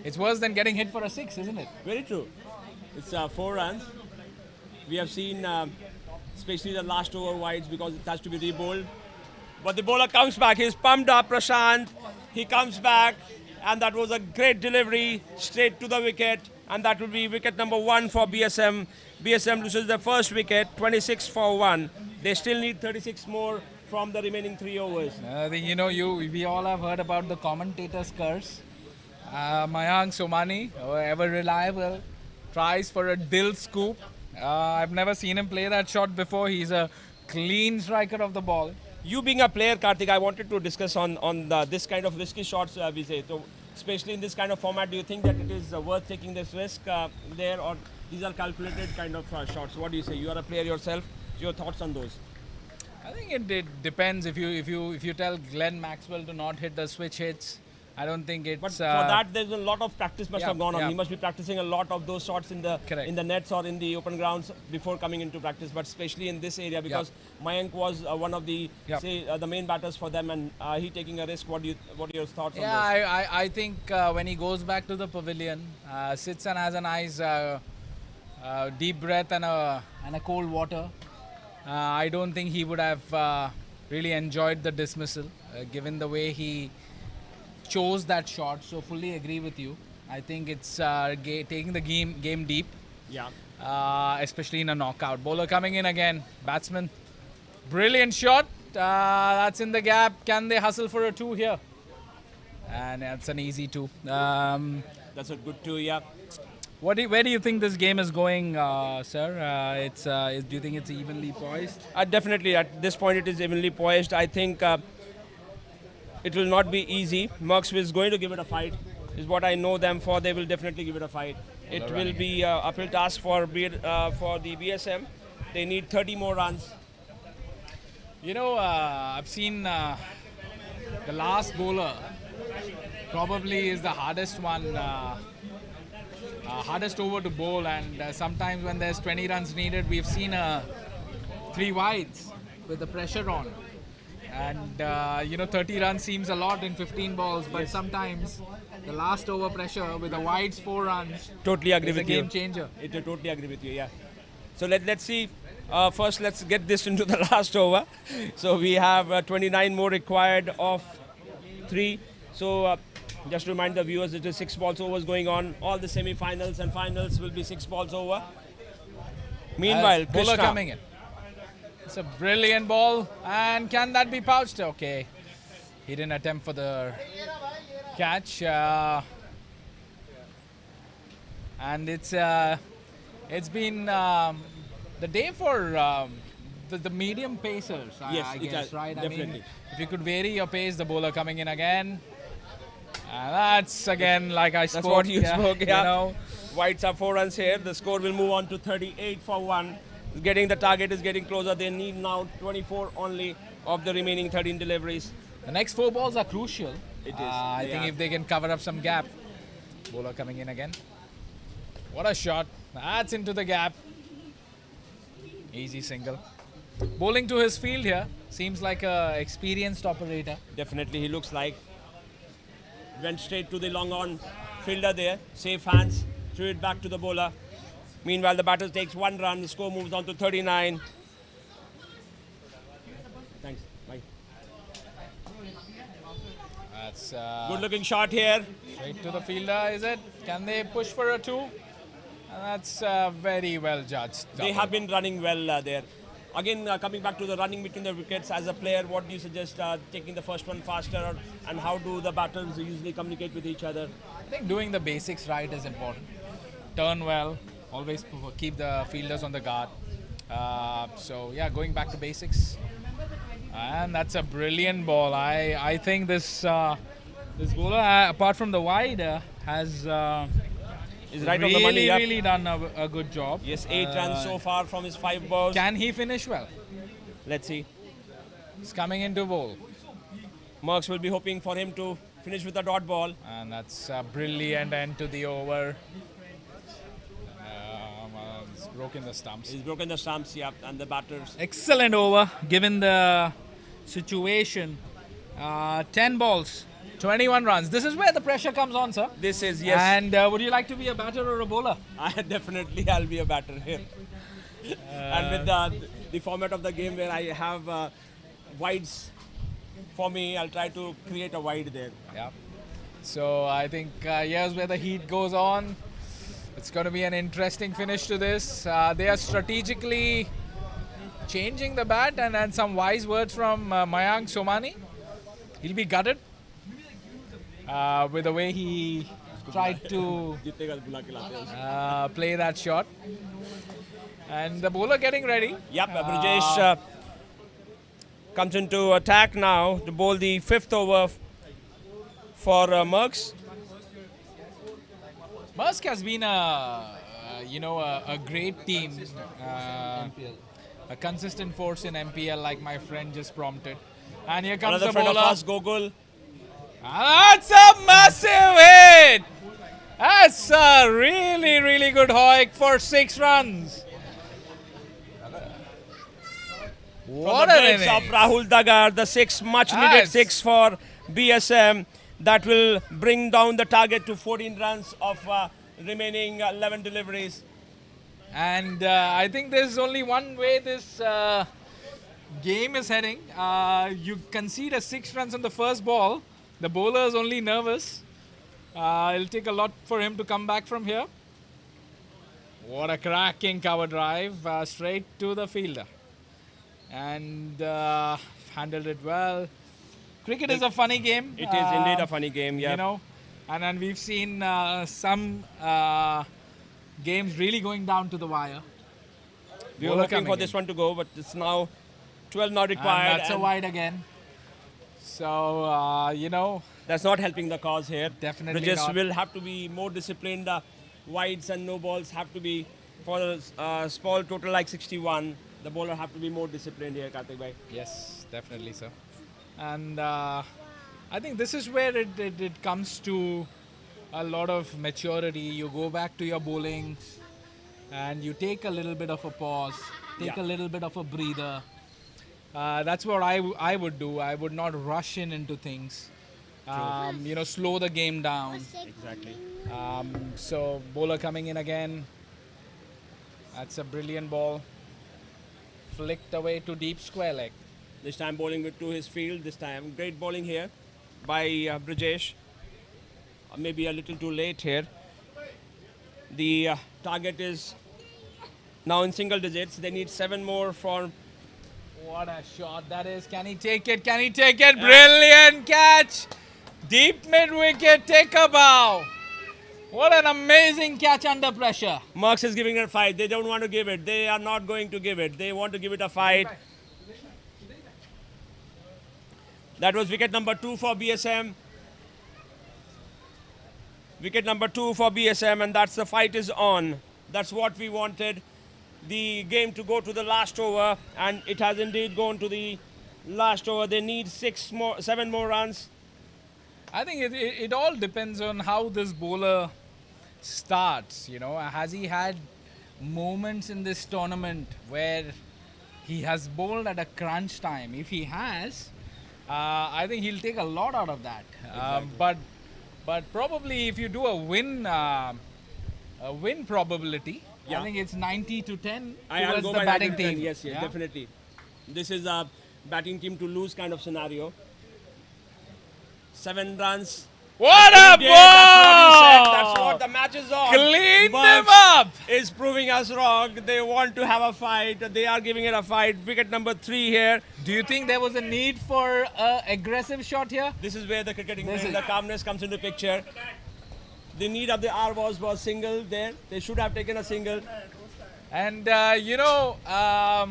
it's worse than getting hit for a 6, isn't it? Very true. It's 4 runs. We have seen, especially the last over wides, because it has to be rebowled. But the bowler comes back. He's pumped up, Prashant. He comes back, and that was a great delivery straight to the wicket. And that will be wicket number 1 for BSM. BSM loses the first wicket, 26 for 1. They still need 36 more from the remaining 3 overs. We all have heard about the commentator's curse. Mayank Somani, ever reliable, tries for a dill scoop. I've never seen him play that shot before. He's a clean striker of the ball. You being a player, Karthik, I wanted to discuss on this kind of risky shots, we say. So, especially in this kind of format, do you think that it is worth taking this risk there, or these are calculated kind of shots? What do you say? You are a player yourself. Your thoughts on those? I think it depends. If you tell Glenn Maxwell to not hit the switch hits, I don't think it's. But for that, there's a lot of practice must yeah, have gone on. yeah. He must be practicing a lot of those shots in the nets or in the open grounds before coming into practice. But especially in this area, because Mayank was one of the the main batters for them, and he taking a risk. What are your thoughts on this? I think when he goes back to the pavilion, sits and has a nice deep breath and a cold water, I don't think he would have really enjoyed the dismissal, given the way he chose that shot. So fully agree with you. I think it's taking the game deep. Yeah. Especially in a knockout. Bowler coming in again. Batsman. Brilliant shot. That's in the gap. Can they hustle for a 2 here? And that's an easy 2. That's a good 2, yeah. Where do you think this game is going, sir? Do you think it's evenly poised? Definitely. At this point, it is evenly poised. I think it will not be easy. Merks is going to give it a fight. Is what I know them for. They will definitely give it a fight. It will be an uphill task for the BSM. They need 30 more runs. You know, I've seen the last bowler probably is the hardest one, hardest over to bowl, and sometimes when there's 20 runs needed, we've seen 3 wides with the pressure on. And 30 runs seems a lot in 15 balls, but sometimes the last over pressure with the wides 4 runs totally agree is with a you. game changer. I totally agree with you, yeah. So let's see. First, let's get this into the last over. So we have 29 more required of 3. So just to remind the viewers, it is 6 balls overs going on. All the semi-finals and finals will be 6 balls over. Meanwhile, bowler Krishna coming in. It's a brilliant ball, and can that be pouched? Okay, he didn't attempt for the catch, and it's been the day for the medium pacers. Yes, I it guess, has, right? definitely. I mean, if you could vary your pace, the bowler coming in again. That's again like I spoke. That's what you spoke, yeah. You know, Whites are 4 runs here. The score will move on to 38 for 1. Getting the target is getting closer. They need now 24 only of the remaining 13 deliveries. the next 4 balls are crucial. It is. I think if they can cover up some gap. Bowler coming in again. What a shot. That's into the gap. Easy single. Bowling to his field here. Seems like a experienced operator. Definitely, he looks like. Went straight to the long on fielder there. Safe hands. Threw it back to the bowler. Meanwhile, the batter takes 1 run. The score moves on to 39. Thanks. Bye. That's good looking shot here. Straight to the fielder, is it? Can they push for a 2? And that's very well judged. They have been running well there. Again, coming back to the running between the wickets, as a player, what do you suggest taking the first one faster, and how do the batters usually communicate with each other? I think doing the basics right is important. Turn well, always keep the fielders on the guard. So yeah, going back to basics. And that's a brilliant ball. I think this bowler, apart from the wide, has Is right on the money. Yep. Really done a good job. Yes, 8 runs so far from his 5 balls. Can he finish well? Let's see. He's coming into bowl. Merks will be hoping for him to finish with a dot ball. And that's a brilliant end to the over. He's broken the stumps. He's broken the stumps, yeah, and the batters. Excellent over, given the situation. 10 balls, 21 runs. This is where the pressure comes on, sir. This is, yes. And would you like to be a batter or a bowler? Definitely, I'll be a batter here. And with the format of the game where I have wides for me, I'll try to create a wide there. Yeah. So I think here's where the heat goes on. It's going to be an interesting finish to this. They are strategically changing the bat, and some wise words from Mayank Somani. He'll be gutted with the way he tried to play that shot. And the bowler getting ready. Yep, Brajesh comes into attack now to bowl the 5th over for Merks. Merks has been a great team, a consistent force in MPL, like my friend just prompted. And here comes Another the friend bowler. of ours, Gogol. That's a massive hit. That's a really, really good hoik for 6 runs. What From an the legs of inning. Rahul Dagar, the 6, much needed Yes. 6 for BSM. That will bring down the target to 14 runs of remaining 11 deliveries. And I think there's only one way this game is heading. You concede a 6 runs on the first ball. The bowler is only nervous. It'll take a lot for him to come back from here. What a cracking cover drive, straight to the fielder. And handled it well. Cricket is a funny game. It is indeed a funny game, yeah. You know, and we've seen some games really going down to the wire. We were hoping for this one to go, but it's now 12 not required. And that's a wide again. So, that's not helping the cause here. Definitely Brajesh not. will have to be more disciplined. Wides and no balls have to be, for a small total like 61, the bowler have to be more disciplined here, Kartik bhai. Yes, definitely, sir. And I think this is where it comes to a lot of maturity. You go back to your bowling and you take a little bit of a pause, take a little bit of a breather. That's what I would do. I would not rush into things. Slow the game down. Exactly. So bowler coming in again. That's a brilliant ball. Flicked away to deep square leg. This time bowling to his field. This time great bowling here by Brajesh. Maybe a little too late here. The target is now in single digits. They need 7 more for. What a shot that is. Can he take it? Can he take it? Brilliant catch. Deep mid wicket. Take a bow. What an amazing catch under pressure. Merks is giving it a fight. They don't want to give it. They are not going to give it. They want to give it a fight. That was wicket number 2 for BSM. Wicket number 2 for BSM, and that's the fight is on. That's what we wanted. The game to go to the last over, and it has indeed gone to the last over. They need 7 more runs. I think it all depends on how this bowler starts. Has he had moments in this tournament where he has bowled at a crunch time? If he has, I think he'll take a lot out of that. But probably if you do a win probability, I think it's 90 to 10 I'll towards go the by batting 90 to 10. team. Yes, Yeah. definitely. This is a batting team to lose kind of scenario. 7 runs. What I a think he did. That's what he said. ball! That's what the match is on. Cleaned Merks them up! Is proving us wrong. They want to have a fight. They are giving it a fight. Wicket number 3 here. Do you think there was a need for an aggressive shot here? This is where the cricketing brain, the calmness comes into picture. The need of the hour was single there. They should have taken a single. And there are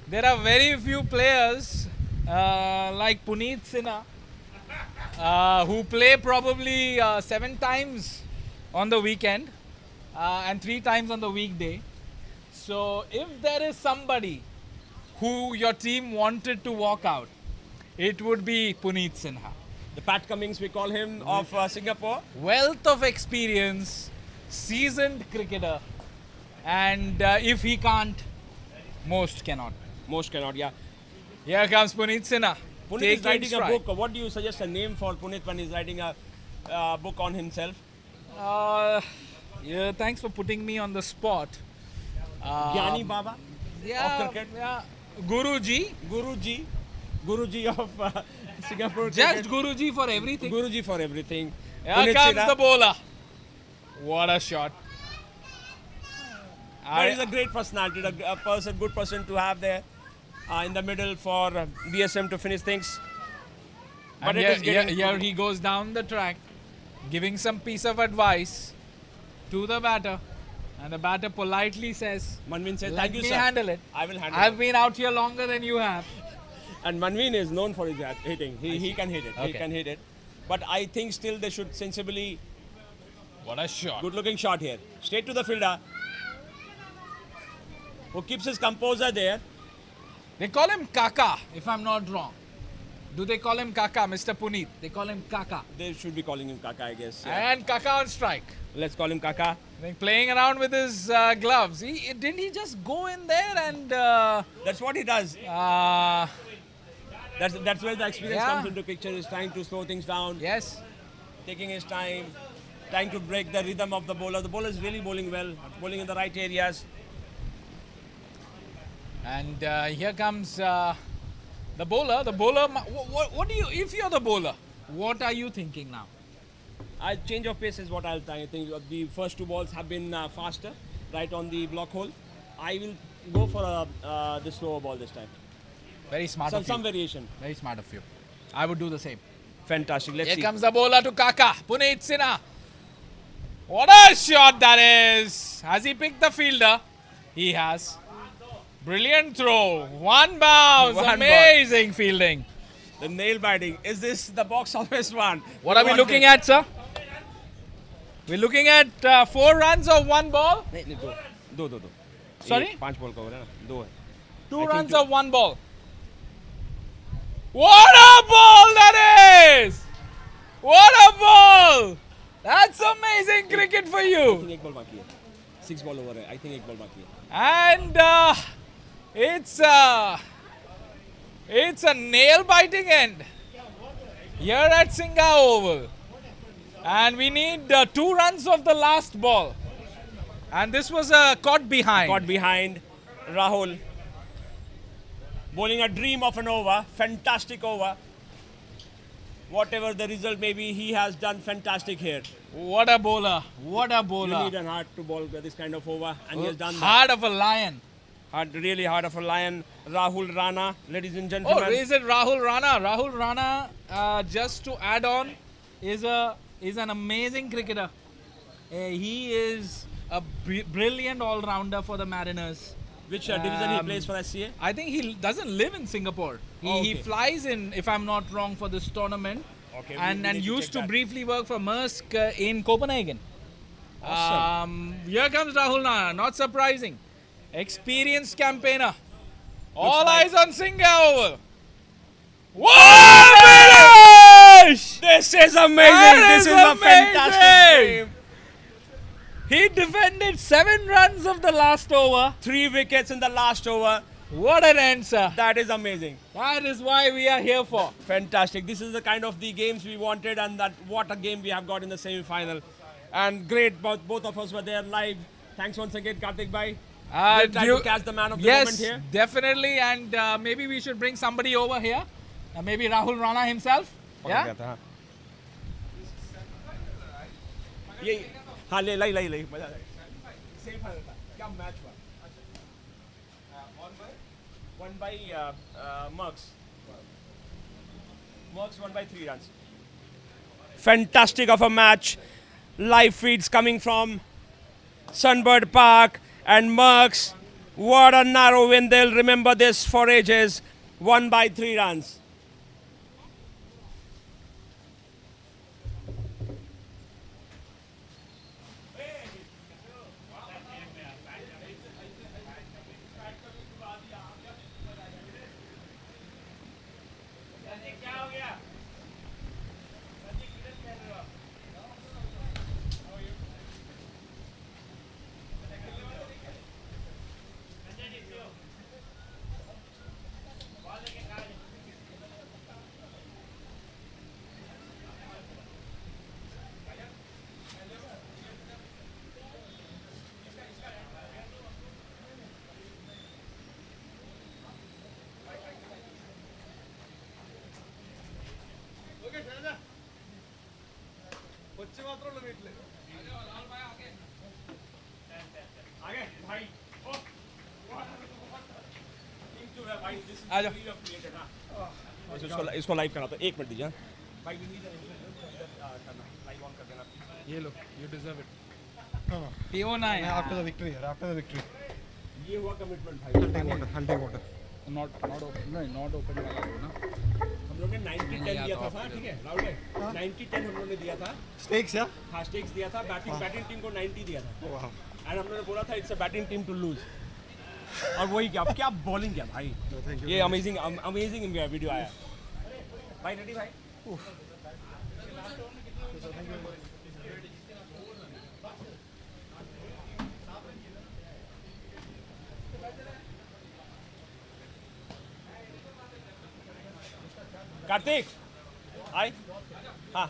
very few players like Puneet Sinha who play probably 7 times on the weekend and 3 times on the weekday. So if there is somebody who your team wanted to walk out, it would be Puneet Sinha. The Pat Cummins, we call him, of Singapore. Wealth of experience, seasoned cricketer. And if he can't, most cannot. Most cannot, yeah. Here comes Puneet Sinha. Puneet is writing a book. What do you suggest a name for Puneet when he's writing a book on himself? Yeah, thanks for putting me on the spot. Gyani Baba of cricket. Yeah. Guruji. Guruji of Singapore Just cricket. Guruji for everything. Guruji for everything. Here Puneet comes Sinha. the bowler. What a shot. That is a great personality, a good person to have there in the middle for BSM to finish things. But it is getting here he goes down the track. giving some piece of advice to the batter. And the batter politely says, Manveen says, let thank you, me sir. handle it. I will handle I've it. been out here longer than you have. And Manveen is known for his hitting. He can hit it. He Okay. can hit it. But I think still they should sensibly. What a shot. Good looking shot here. Straight to the fielder, who keeps his composure there. They call him Kaka, if I'm not wrong. Do they call him Kaka, Mr. Puneet? They call him Kaka. They should be calling him Kaka, I guess. Yeah. And Kaka on strike. Let's call him Kaka. Like playing around with his gloves. Didn't he just go in there and... That's what he does. Uh, That's where the experience Yeah. comes into picture, is trying to slow things down. Yes. Taking his time, trying to break the rhythm of the bowler. The bowler is really bowling well, bowling in the right areas. And here comes the bowler. The bowler, what do you, if you're the bowler, what are you thinking now? Change of pace is what I'll try. I think the first two balls have been faster, right on the block hole. I will go for the slower ball this time. Very smart of you. Some variation. Very smart of you. I would do the same. Fantastic. Let's Here see. comes the bowler to Kaka. Puneet Sinha. What a shot that is. Has he picked the fielder? He has. Brilliant throw. One bounce. One Amazing fielding. The nail biting. Is this the box office one? What are we looking at, sir? We're looking at 4 runs of 1 ball. दो. Sorry? 5 ball का हो रहा है ना? 2 है. 2 runs of 1 ball. What a ball that is! What a ball! That's amazing cricket for I you. think एक ball बाकी है. 6 ball over है. I think एक ball बाकी है. And it's a nail-biting end here at Singha Oval. And we need 2 runs of the last ball. And this was caught behind. Caught behind. Rahul bowling a dream of an over. Fantastic over. Whatever the result may be, he has done fantastic here. What a bowler. What a bowler. You need an heart to bowl this kind of over, and he has done that. Heart of a lion. Really hard of a lion. Rahul Rana, ladies and gentlemen. Oh, is it Rahul Rana? Rahul Rana, just to add on, is an amazing cricketer. He is a brilliant all-rounder for the Mariners. Which division he plays for SCA? I think he doesn't live in Singapore. He flies in, if I'm not wrong, for this tournament. Okay, and we need to used check to that. briefly work for Merks in Copenhagen. Awesome. Here comes Rahul Rana, not surprising. Experienced campaigner. All like- eyes on Singha Oval. What finish! This is amazing. This is a amazing! fantastic game. He defended 7 runs of the last over. 3 wickets in the last over. What an answer. That is amazing. That is why we are here for. Fantastic. This is the kind of the games we wanted, and that what a game we have got in the semi-final. And great, both of us were there live. Thanks once again, Karthik bhai. We'll try to catch the man of the moment here. Yes, definitely. And maybe we should bring somebody over here. Maybe Rahul Rana himself. Yeah? ये हाँ ले मजा आएगा same final था क्या match हुआ one by Merks won by 3 runs. Fantastic of a match. Live feeds coming from Sunbird Park and Merks. What a narrow win. They'll remember this for ages. 1 by 3 runs. इसको live करा तो 1 minute दीजिए भाई करना live on कर देना ये लो, you deserve it. No. पियो ना यार. After the victory. After the victory. ये हुआ कमिटमेंट भाई I'll take water. I'll take water. Not open. No, not open वाला हो ना. हम लोग ने 90-10 दिया था ठीक है राहुल भाई 90-10 हम लोग ने दिया था Stakes, yeah? हाँ स्टेक्स दिया था बैटिंग टीम को 90 दिया था एंड हम लोगों ने बोला था it's a batting team to lose और वही क्या बॉलिंग किया भाई ये अमेजिंग वीडियो आया भाई रेडी भाई कार्तिक आई हाँ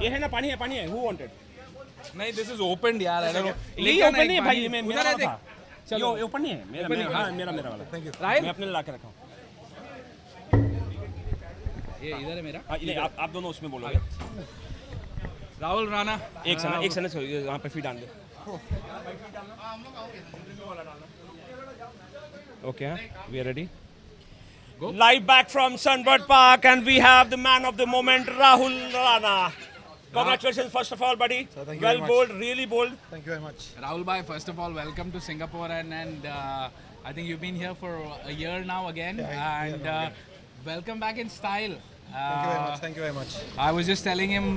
ये है ना पानी है हु वांटेड नहीं दिस इज ओपन यार आई डोंट नो ये ओपन नहीं है भाई ये मेरा वाला था चलो ये ओपन नहीं है मेरा वाला थैंक यू मैं अपने लिए ला के रखा हूँ ये इधर है मेरा नहीं आप दोनों उसमें बोलोगे राहुल राणा एक सेकंड यहाँ पे फीट डाल दे okay we are ready Live back from Sunbird Park, and we have the man of the moment, Rahul Rana. Congratulations, first of all, buddy. So thank you well very much. bowled, really bowled. Thank you very much. Rahul bhai, first of all, welcome to Singapore, and I think you've been here for a year now again, welcome back in style. Thank you very much. Thank you very much. I was just telling him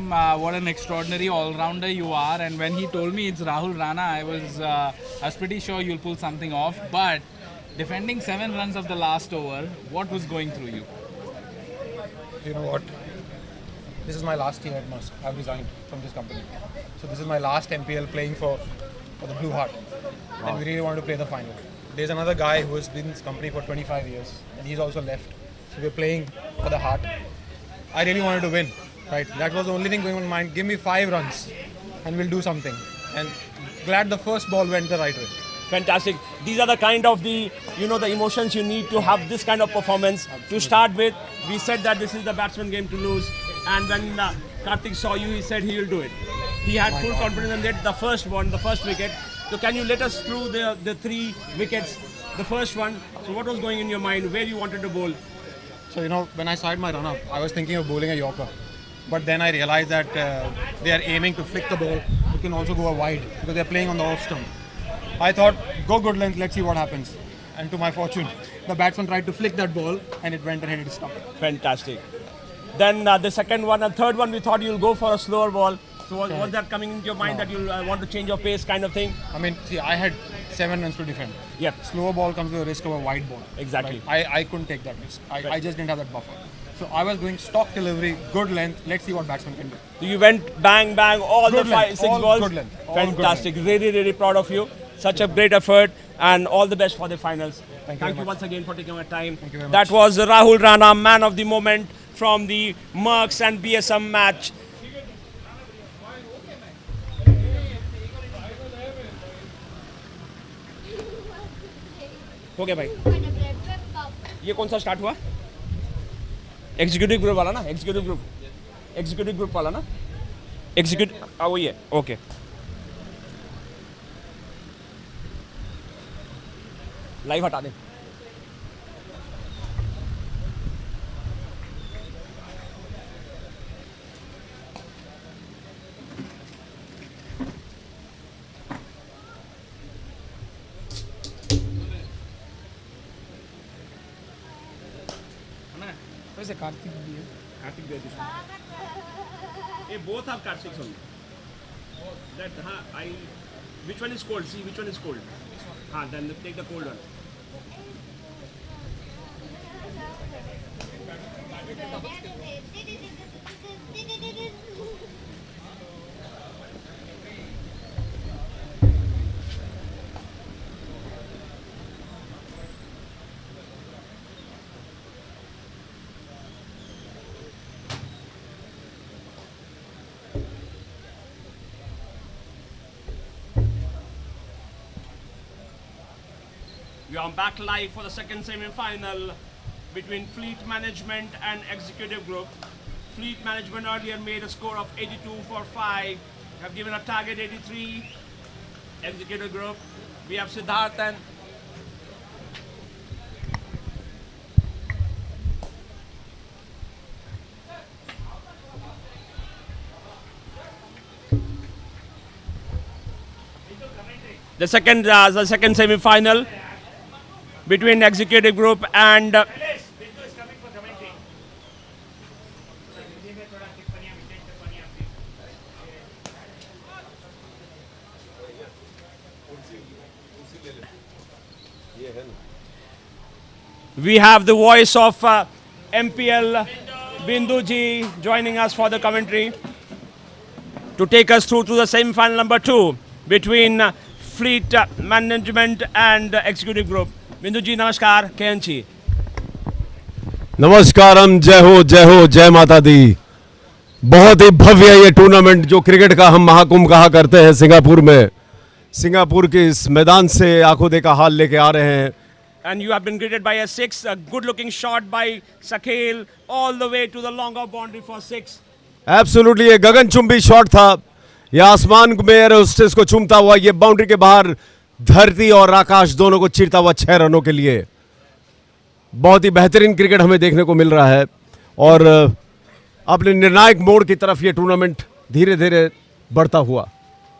what an extraordinary all-rounder you are, and when he told me it's Rahul Rana, I was pretty sure you'll pull something off, but defending 7 runs of the last over, what was going through you? You know what? This is my last year at Merks. I've resigned from this company. So this is my last MPL playing for the Blue Heart. And we really want to play the final. There's another guy who has been in this company for 25 years and he's also left. So we're playing for the Heart. I really wanted to win, right? That was the only thing going on in my mind. Give me 5 runs and we'll do something. And glad the first ball went the right way. Fantastic. These are the kind of the emotions you need to have this kind of performance. To start with, we said that this is the batsman game to lose. And when Karthik saw you, he said he will do it. He had full confidence in that. The first wicket. So can you let us through the 3 wickets? The first one. So what was going in your mind? Where you wanted to bowl? So when I started my run-up, I was thinking of bowling a Yorker. But then I realized that they are aiming to flick the ball. You can also go a wide because they're playing on the off stump. I thought, go good length, let's see what happens. And to my fortune, the batsman tried to flick that ball and it went and hit his stump. Fantastic. Then the second one and third one, we thought you'll go for a slower ball. So was that coming into your mind that you'll want to change your pace kind of thing? I mean, see, I had 7 runs to defend. Yep. Slower ball comes with the risk of a wide ball. Exactly. Right? I couldn't take that risk. I just didn't have that buffer. So I was going stock delivery, good length. Let's see what batsman can do. So you went bang, all good the length, 6 all balls. Good length. Fantastic. Really proud of you. Such a great effort and all the best for the finals. Thank you once again for taking your time. Thank you very That much. was Rahul Rana, man of the moment from the Merks and BSM match. हो गया भाई ये कौन सा start हुआ executive group वाला ना executive group वाला ना एग्जीक्यूटिव वही है ओके लाइव हटा दें वैसे कार्तिक भी है कार्तिक दे दिस ये both are Karthik's only that which one is cold see which one is cold then take the cold one We are back live for the second semi-final between Fleet Management and Executive Group. Fleet Management earlier made a score of 82 for 5. They have given a target 83. Executive Group, we have Siddharth and The second semi-final between Executive Group and we have the voice of MPL Binduji joining us for the commentary to take us through to the semi-final number 2 between Fleet Management and Executive Group. Binduji, namaskar, KNC. नमस्कारम, जय हो, जय माता दी। बहुत ही भव्य ये tournament जो cricket का हम महाकुंभ कहा करते हैं सिंगापुर में, सिंगापुर के इस मैदान से आंखों देखा हाल लेके आ रहे हैं। And you have been greeted by a 6, a good-looking shot by Sakhel, all the way to the longer boundary for 6. Absolutely ये गगनचुंबी शॉट था, ये आसमान में एयर होस्टेस को चूमता हुआ ये बाउंड्री के बाहर धरती और आकाश दोनों को चीरता हुआ 6 रनों के लिए। बहुत ही बेहतरीन क्रिकेट हमें देखने को मिल रहा है और अपने निर्णायक मोड़ की तरफ ये टूर्नामेंट धीरे धीरे बढ़ता हुआ।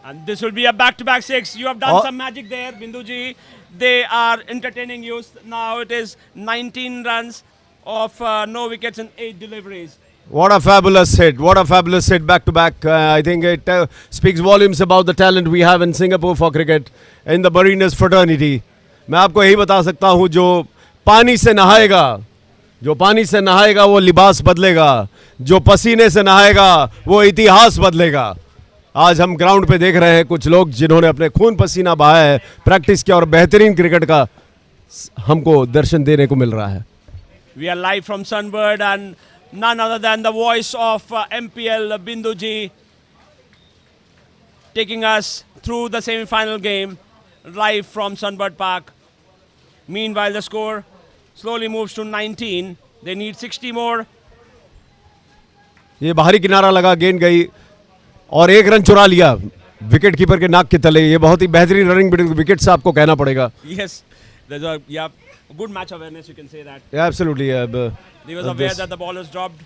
And this will be a back-to-back 6. You have done some magic there, Binduji. They are entertaining you. Now it is 19 runs of no wickets and 8 deliveries. What a fabulous hit. What a fabulous hit back-to-back. I think it speaks volumes about the talent we have in Singapore for cricket, in the Mariners fraternity. मैं आपको यही बता सकता हूँ, जो पानी से नहाएगा वो लिबास बदलेगा, जो पसीने से नहाएगा वो इतिहास बदलेगा। आज हम ग्राउंड पे देख रहे हैं कुछ लोग जिन्होंने अपने खून पसीना बहाया है, प्रैक्टिस किया और बेहतरीन क्रिकेट का हमको दर्शन देने को मिल रहा है। We are live from Sunbird and none other than the voice of MPL Binduji taking us through the semi-final game live from Sunbird Park. Meanwhile, the score slowly moves to 19. They need 60 more. ये बाहरी किनारा लगा, गेंद गई और 1 run चुरा लिया wicket keeper के नाक के तले। ये बहुत ही बेहतरीन रनिंग बिटवीन विकेट्स आपको कहना पड़ेगा। Yes, there's a good match awareness, you can say that. Yeah, absolutely. He was aware that the ball was dropped.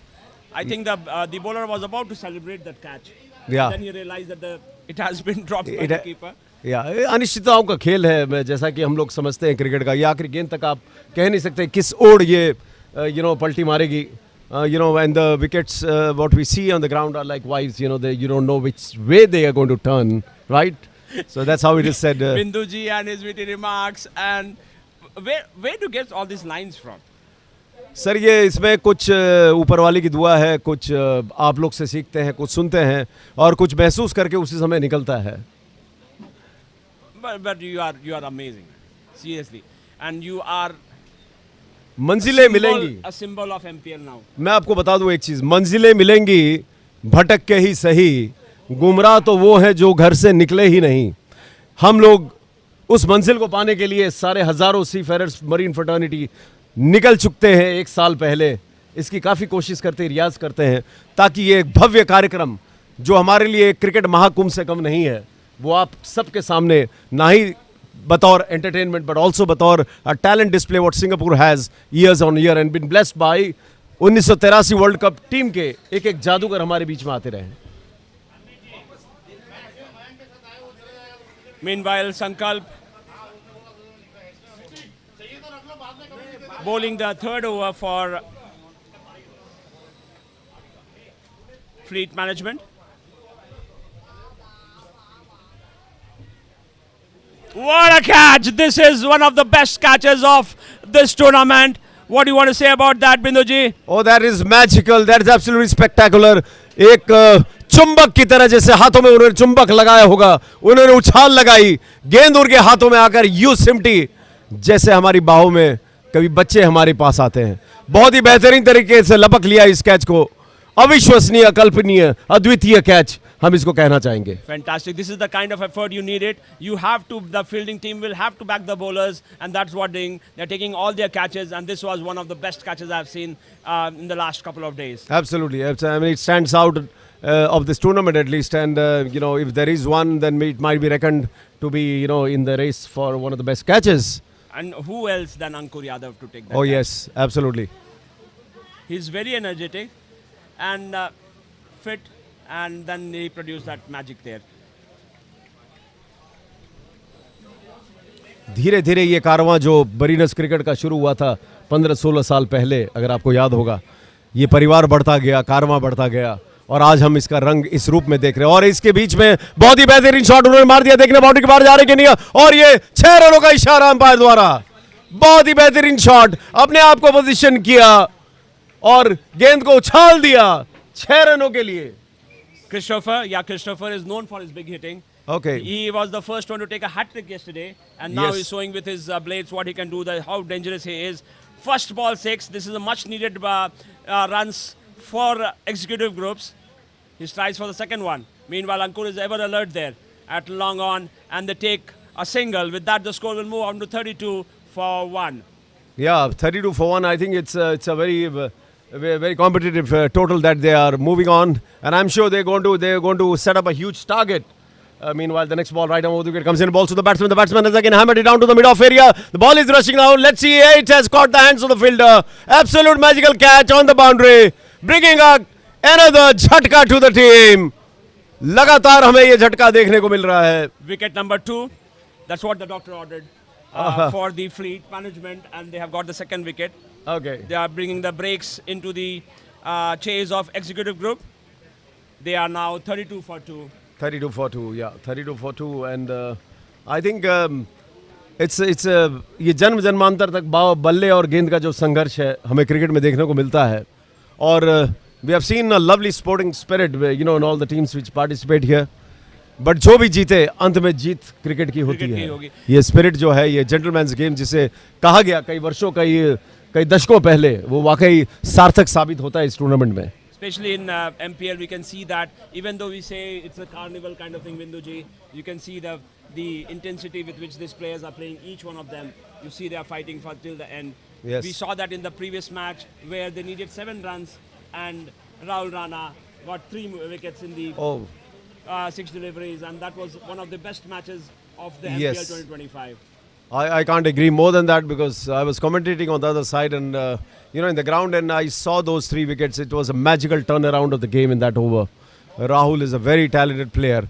I think the bowler was about to celebrate that catch. Yeah. Then he realized that it has been dropped by the keeper. अनिश्चितताओं का खेल है, जैसा कि हम लोग समझते हैं क्रिकेट का। ये आखिरी गेंद तक आप कह नहीं सकते किस ओर ये पलटी मारेगी। And the wickets, what we see on the ground are like wives, you don't know which way they are going to turn, right? So that's how it is said. Binduji and his witty remarks. And where to get all these lines from? Sir, ये इसमें कुछ ऊपर वाले की दुआ है, कुछ आप लोग से सीखते हैं, कुछ सुनते हैं और कुछ महसूस करके उसी समय निकलता है। But you are amazing, seriously, and you are मंजिलें मिलेंगी। a symbol of MPL now. मैं आपको बता दूं एक चीज, मंजिलें मिलेंगी भटक के ही सही, गुमराह तो वो है जो घर से निकले ही नहीं। हम लोग उस मंजिल को पाने के लिए सारे हजारों सीफेयरर्स मरीन फ्रेटर्निटी निकल चुके हैं 1 साल पहले। इसकी काफ़ी कोशिश करते हैं, रियाज करते हैं, ताकि ये एक भव्य कार्यक्रम जो हमारे लिए क्रिकेट महाकुंभ से कम नहीं है, वो आप सबके सामने ना ही बतौर एंटरटेनमेंट बट ऑल्सो बतौर talent display what Singapore has years on year and been blessed by 1983 world cup team के एक जादूगर हमारे बीच में आते रहे। Meanwhile, Sankalp bowling the 3rd over for Fleet Management. What a catch! This is one of the best catches of this tournament. What do you want to say about that, Binduji? Oh, that is magical. That is absolutely spectacular. एक चुंबक की तरह जैसे हाथों में उन्होंने चुंबक लगाया होगा, उन्होंने उछाल लगाई, गेंद उनके हाथों में आकर यूं सिमटी जैसे हमारी बाहों में कभी बच्चे हमारे पास आते हैं। बहुत ही बेहतरीन तरीके से लपक लिया इस कैच को। अविश्वसनीय, अकल्पनीय, अद्वितीय कैच हम इसको कहना चाहेंगे। Fantastic. This is the kind of effort you need it. You have to, the fielding team will have to back the bowlers, and that's what they're taking all their catches, and this was one of the best catches I've seen in the last couple of days. Absolutely. I mean, it stands out of this tournament at least, and if there is one, then it might be reckoned to be in the race for one of the best catches. And who else than Ankur Yadav to take that? Oh catch? yes, absolutely. He's very energetic and fit, and then he produced that magic there. धीरे धीरे ये कारवां जो मरीनस cricket का शुरू हुआ था 15-16 साल पहले, अगर आपको याद होगा, ये परिवार बढ़ता गया, कारवां बढ़ता गया और आज हम इसका रंग इस रूप में देख रहे हैं। और इसके बीच में बहुत ही बेहतरीन शॉट उन्होंने मार दिया, देखने बाउंड्री के बाहर जा रहे कि नहीं, और ये 6 रनों का इशारा अंपायर द्वारा। बहुत ही बेहतरीन शॉट, अपने आप को पोजीशन किया और गेंद को उछाल दिया 6 रनों के लिए। Christopher is known for his big hitting. Okay. He was the first one to take a hat trick yesterday, and now Yes. he's showing with his blades what he can do, how dangerous he is. First ball 6. This is a much needed runs for executive groups. He strives for the second one. Meanwhile, Ankur is ever alert there at long on, and they take a single. With that, the score will move on to 32-1. Yeah, 32-1. I think it's a very competitive total that they are moving on, and I'm sure they're going to set up a huge target. Meanwhile, the next ball right over the wicket comes in. Balls to the batsman. The batsman has again hammered it down to the mid-off area. The ball is rushing down. Let's see. It has caught the hands of the fielder. Absolute magical catch on the boundary, bringing another झटका to the team. लगातार हमें ये झटका देखने को मिल रहा है. Wicket number 2. That's what the doctor ordered for the fleet management, and they have got the second wicket. Okay. They are bringing the breaks into the chase of executive group. They are now 32-2. 32-2, yeah, 32-2, and I think it's ये जन्म जन्मांतर तक बल्ले और गेंद का जो संघर्ष है हमें क्रिकेट में देखने को मिलता है, और we have seen a lovely sporting spirit, in all the teams which participate here. But जो भी जीते अंत में जीत क्रिकेट की होती है. ये स्पिरिट जो है, ये जेंटलमैन्स गेम जिसे कहा गया कई वर्षों कई दशकों पहले, वो वाकई सार्थक साबित होता है इस टूर्नामेंट में. Especially in MPL, we can see that even though we say it's a carnival kind of thing, Binduji, you can see the intensity with which these players are playing, each one of them. You see they are fighting for till the end. Yes. We saw that in the previous match where they needed 7 runs and Rahul Rana got 3 wickets in the 6 deliveries, and that was one of the best matches of the MPL 2025. I can't agree more than that, because I was commentating on the other side and in the ground, and I saw those 3 wickets. It was a magical turnaround of the game in that over. Rahul is a very talented player.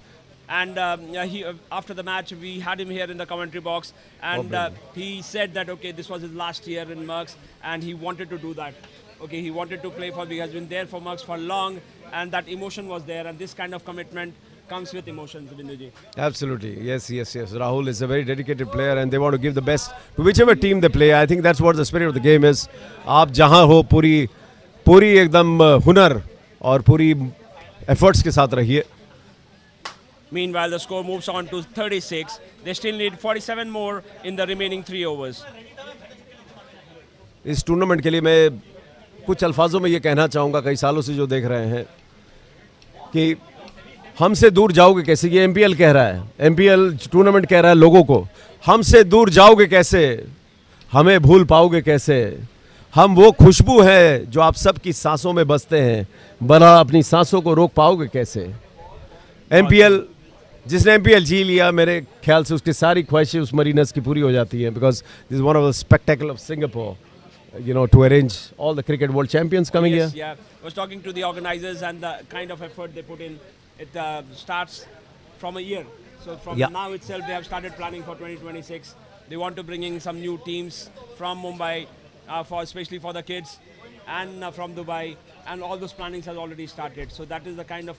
And after the match, we had him here in the commentary box, and he said that, okay, this was his last year in Merks, and he wanted to do that. Okay, he wanted to play he has been there for Merks for long, and that emotion was there, and this kind of commitment comes with emotions, Binduji. Absolutely, yes. Rahul is a very dedicated player, and they want to give the best to whichever team they play. I think that's what the spirit of the game is. आप जहाँ हो पूरी एकदम हुनर और पूरी efforts के साथ रहिए. Meanwhile, the score moves on to 36. They still need 47 more in the remaining 3 overs. इस टूर्नामेंट के लिए मैं कुछ अल्फाजों में ये कहना चाहूँगा, कई सालों से जो देख रहे हैं, कि हमसे दूर जाओगे कैसे. ये एमपीएल कह रहा है, एमपीएल टूर्नामेंट कह रहा है लोगों को, हमसे दूर जाओगे कैसे, हमें भूल पाओगे कैसे. हम वो खुशबू है जो आप सबकी सांसों में बसते हैं, भला अपनी सांसों को रोक पाओगे कैसे. एमपीएल, जिसने एमपीएल जी लिया, मेरे ख्याल से उसकी सारी ख्वाहिशें उस मरीनस की पूरी हो जाती हैं, because this is one of the spectacle of Singapore, to arrange all the cricket world champions coming here. Yeah, I was talking to the organizers and the kind of effort they put in. It starts from a year. So from now itself, they have started planning for 2026. They want to bring in some new teams from Mumbai, especially for the kids, and from Dubai, and all those plannings has already started. So that is the kind of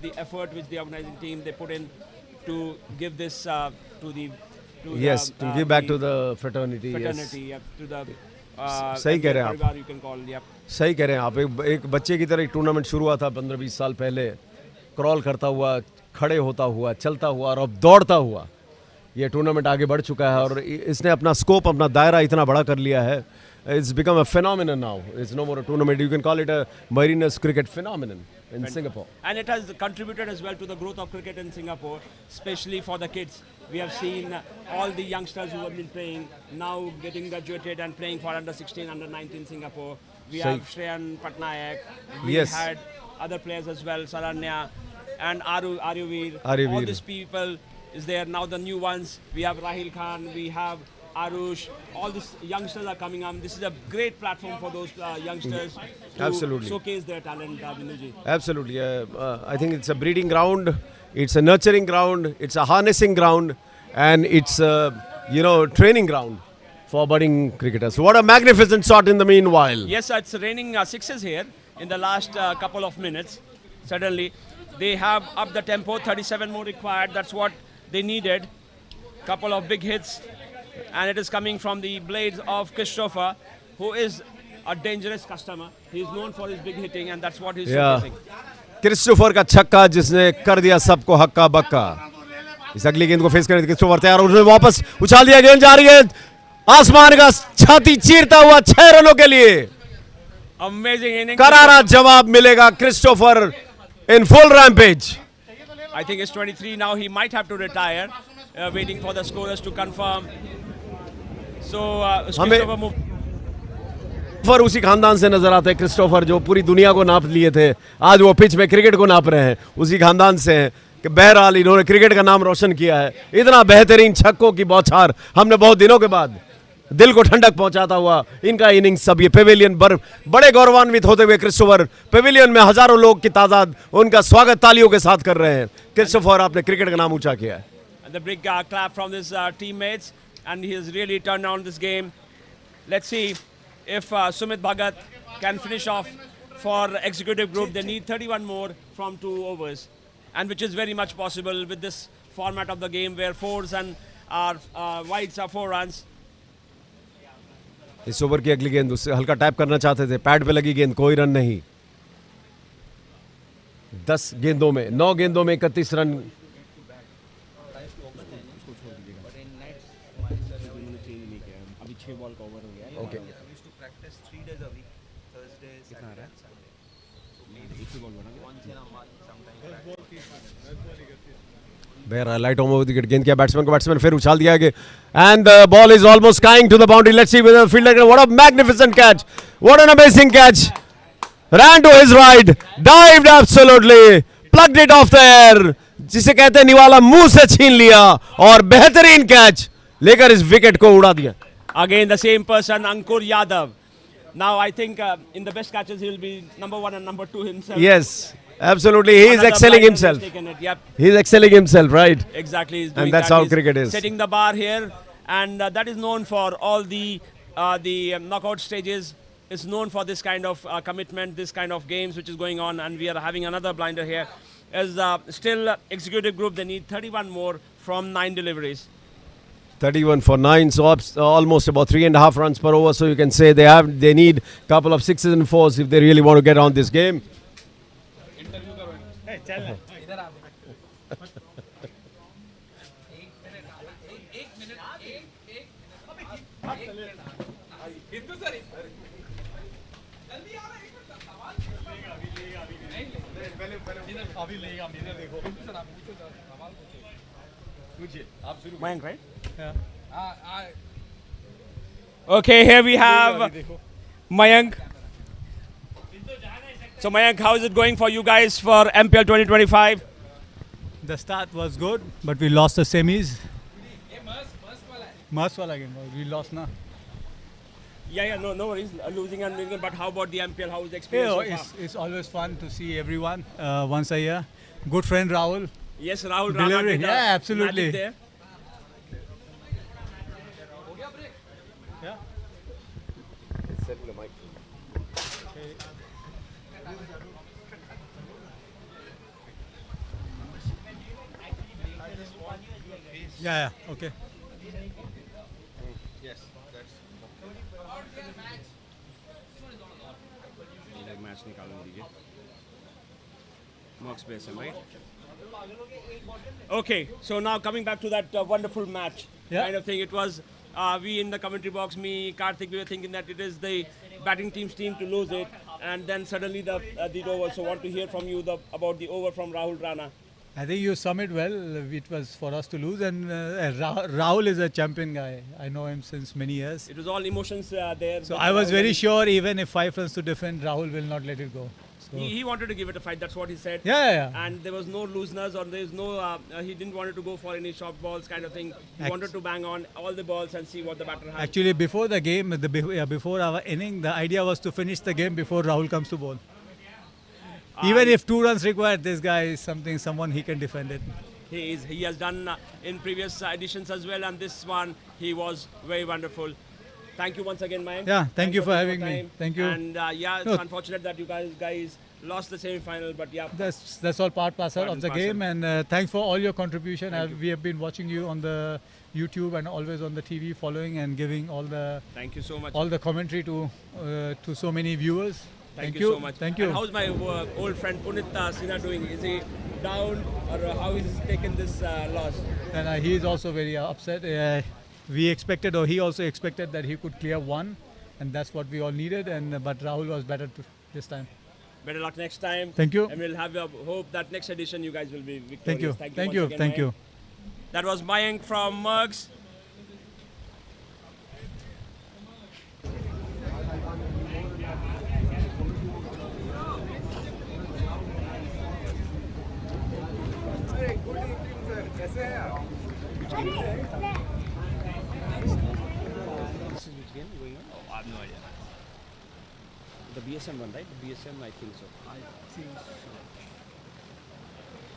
the effort which the organizing team they put in to give this to give back to the fraternity. Yeah, to the सही कह रहे हैं आप. सही कह रहे हैं आप. एक बच्चे की तरह एक टूर्नामेंट शुरू हुआ था 15-20 साल पहले, क्रॉल करता हुआ, खड़े होता हुआ, चलता हुआ, और अब दौड़ता हुआ ये टूर्नामेंट आगे बढ़ चुका है, और इसने अपना स्कोप, अपना दायरा इतना बड़ा कर लिया है. It's become a phenomenon now. It's no more a tournament. You can call it a Mariners cricket phenomenon in Singapore. And it has contributed as well to the growth of cricket in Singapore, especially for the kids. We have seen all the youngsters who have been playing now getting graduated and playing for under 16, under 19 Singapore. We have Shreyan Patnaik. We had other players as well, Saranya and Aruvir. All these people is there now. The new ones. We have Rahil Khan. We have Arush, all these youngsters are coming up. This is a great platform for those youngsters to showcase their talent, Binduji. Absolutely. I think it's a breeding ground, it's a nurturing ground, it's a harnessing ground, and it's training ground for budding cricketers. What a magnificent shot in the meanwhile. Yes, it's raining sixes here in the last couple of minutes. Suddenly, they have up the tempo, 37 more required. That's what they needed. Couple of big hits, and it is coming from the blades of Christopher, who is a dangerous customer. He is known for his big hitting, and that's what he's showcasing. Christopher का छक्का जिसने कर दिया सबको हक्का बक्का. इस अगली गेंद को फेस करने क्रिस्टोफर तैयार, उसने वापस उछाल दिया, गेंद जा रही है आसमान का छाती चीरता हुआ 6 रनों के लिए. Amazing inning. करारा जवाब मिलेगा Christopher in full rampage. I think it's 23 now. He might have to retire, waiting for the scorers to confirm. So Christopher moved. Christopher उसी खानदान से नजर आते हैं. क्रिस्टोफर जो पूरी दुनिया को नाप लिए थे, आज वो पिच में क्रिकेट को नाप रहे हैं. उसी खानदान से हैं कि बहरहाल इन्होंने क्रिकेट का नाम रोशन किया है. इतना बेहतरीन छक्कों की बौछार हमने बहुत दिनों के बाद दिल को ठंडक पहुंचाता हुआ इनका इनिंग्स. सब ये पेविलियन बड़े गौरवान्वित होते हुए क्रिस्टोफर पेविलियन में हजारों लोग की तादाद उनका स्वागत तालियों के साथ कर रहे हैं. क्रिस्टोफर, आपने क्रिकेट का नाम ऊंचा किया है. The big clap from his teammates, and he has really turned on this game. Let's see if Sumit Bhagat can finish off for executive group. They need 31 more from 2 overs, and which is very much possible with this format of the game where fours and wides are 4 runs. इस over की अगली गेंद उससे हल्का tap करना चाहते थे, pad पे लगी गेंद, कोई रन नहीं. 10 गेंदों में 9 गेंदों में 31 run. Okay. Light on wicket, गेंद किया बैट्समैन को, बैट्समैन फिर उछाल दिया गया, and the ball is almost going to the boundary. Let's see whether fielder, what a magnificent catch, what an amazing catch. ran to his right, dived absolutely, plugged it off the air, जिसे कहते हैं निवाला मुंह से छीन लिया, और बेहतरीन कैच लेकर इस विकेट को उड़ा दिया. Again the same person, Ankur Yadav. Now I think in the best catches he will be number 1 and number 2 himself. Yes, absolutely. He is excelling himself. Yep. He is excelling himself, right? Exactly. He's And that's how cricket is. Setting the bar here, and that is known for all the knockout stages. It's known for this kind of commitment, this kind of games which is going on, and we are having another blinder here. As still executive group, they need 31 more from 9 deliveries. 31 for 9, so almost about 3.5 runs per over. So you can say they need a couple of 6s and 4s if they really want to get on this game. Mayank, right? Yeah. Okay, here we have Mayank. So Mayank, how is it going for you guys for MPL 2025? The start was good, but we lost the semis. Merks wala game, we lost na. Yeah, no worries, losing and winning. But how about the MPL? How is the experience? Yeah, it's always fun to see everyone once a year. Good friend Rahul. Yes, Rahul. Delivering. Yeah, absolutely. There. Yeah, okay. Yes, that's. Match निकालने दीजिए. MOL GSM, right? Okay, so now coming back to that wonderful match kind of thing. It was we in the commentary box, me, Karthik, we were thinking that it is the batting team's team to lose it, and then suddenly the over. So want to hear from you about the over from Rahul Rana. I think you sum it well. It was for us to lose, and Rahul is a champion guy. I know him since many years. It was all emotions there. So I was very sure even if 5 runs to defend, Rahul will not let it go. So He wanted to give it a fight. That's what he said. Yeah. And there was no looseness, or there is no. He didn't want to go for any short balls kind of thing. He wanted to bang on all the balls and see what the batter had. Actually, before the game, before our inning, the idea was to finish the game before Rahul comes to bowl. Even if 2 runs required, this guy is someone he can defend it. He has done in previous editions as well, and this one he was very wonderful. Thank you once again, Mayank. Yeah, thank you for taking having your me. time. Thank you. And yeah, it's No. unfortunate that you guys lost the semi-final, but yeah. That's all part parcel Part of and the parcel. game, and thanks for all your contribution. Thank you. We have been watching you on the YouTube and always on the TV, following and giving all the Thank you so much. all the commentary to so many viewers. Thank you so much. Thank you. And how's my old friend Punit Sinha doing? Is he down, or how he's taken this loss? And he is also very upset. We expected, or he also expected, that he could clear one, and that's what we all needed. And but Rahul was better this time. Better luck next time. Thank you. And we'll have a hope that next edition you guys will be victorious. Thank you. Thank Thank once you. again, Thank Mayank. you. That was Mayank from Merks. Good evening sir कैसे हैं आप This is which game going on? Oh, I have no idea. The BSM one, right? The BSM, I think so. I think so.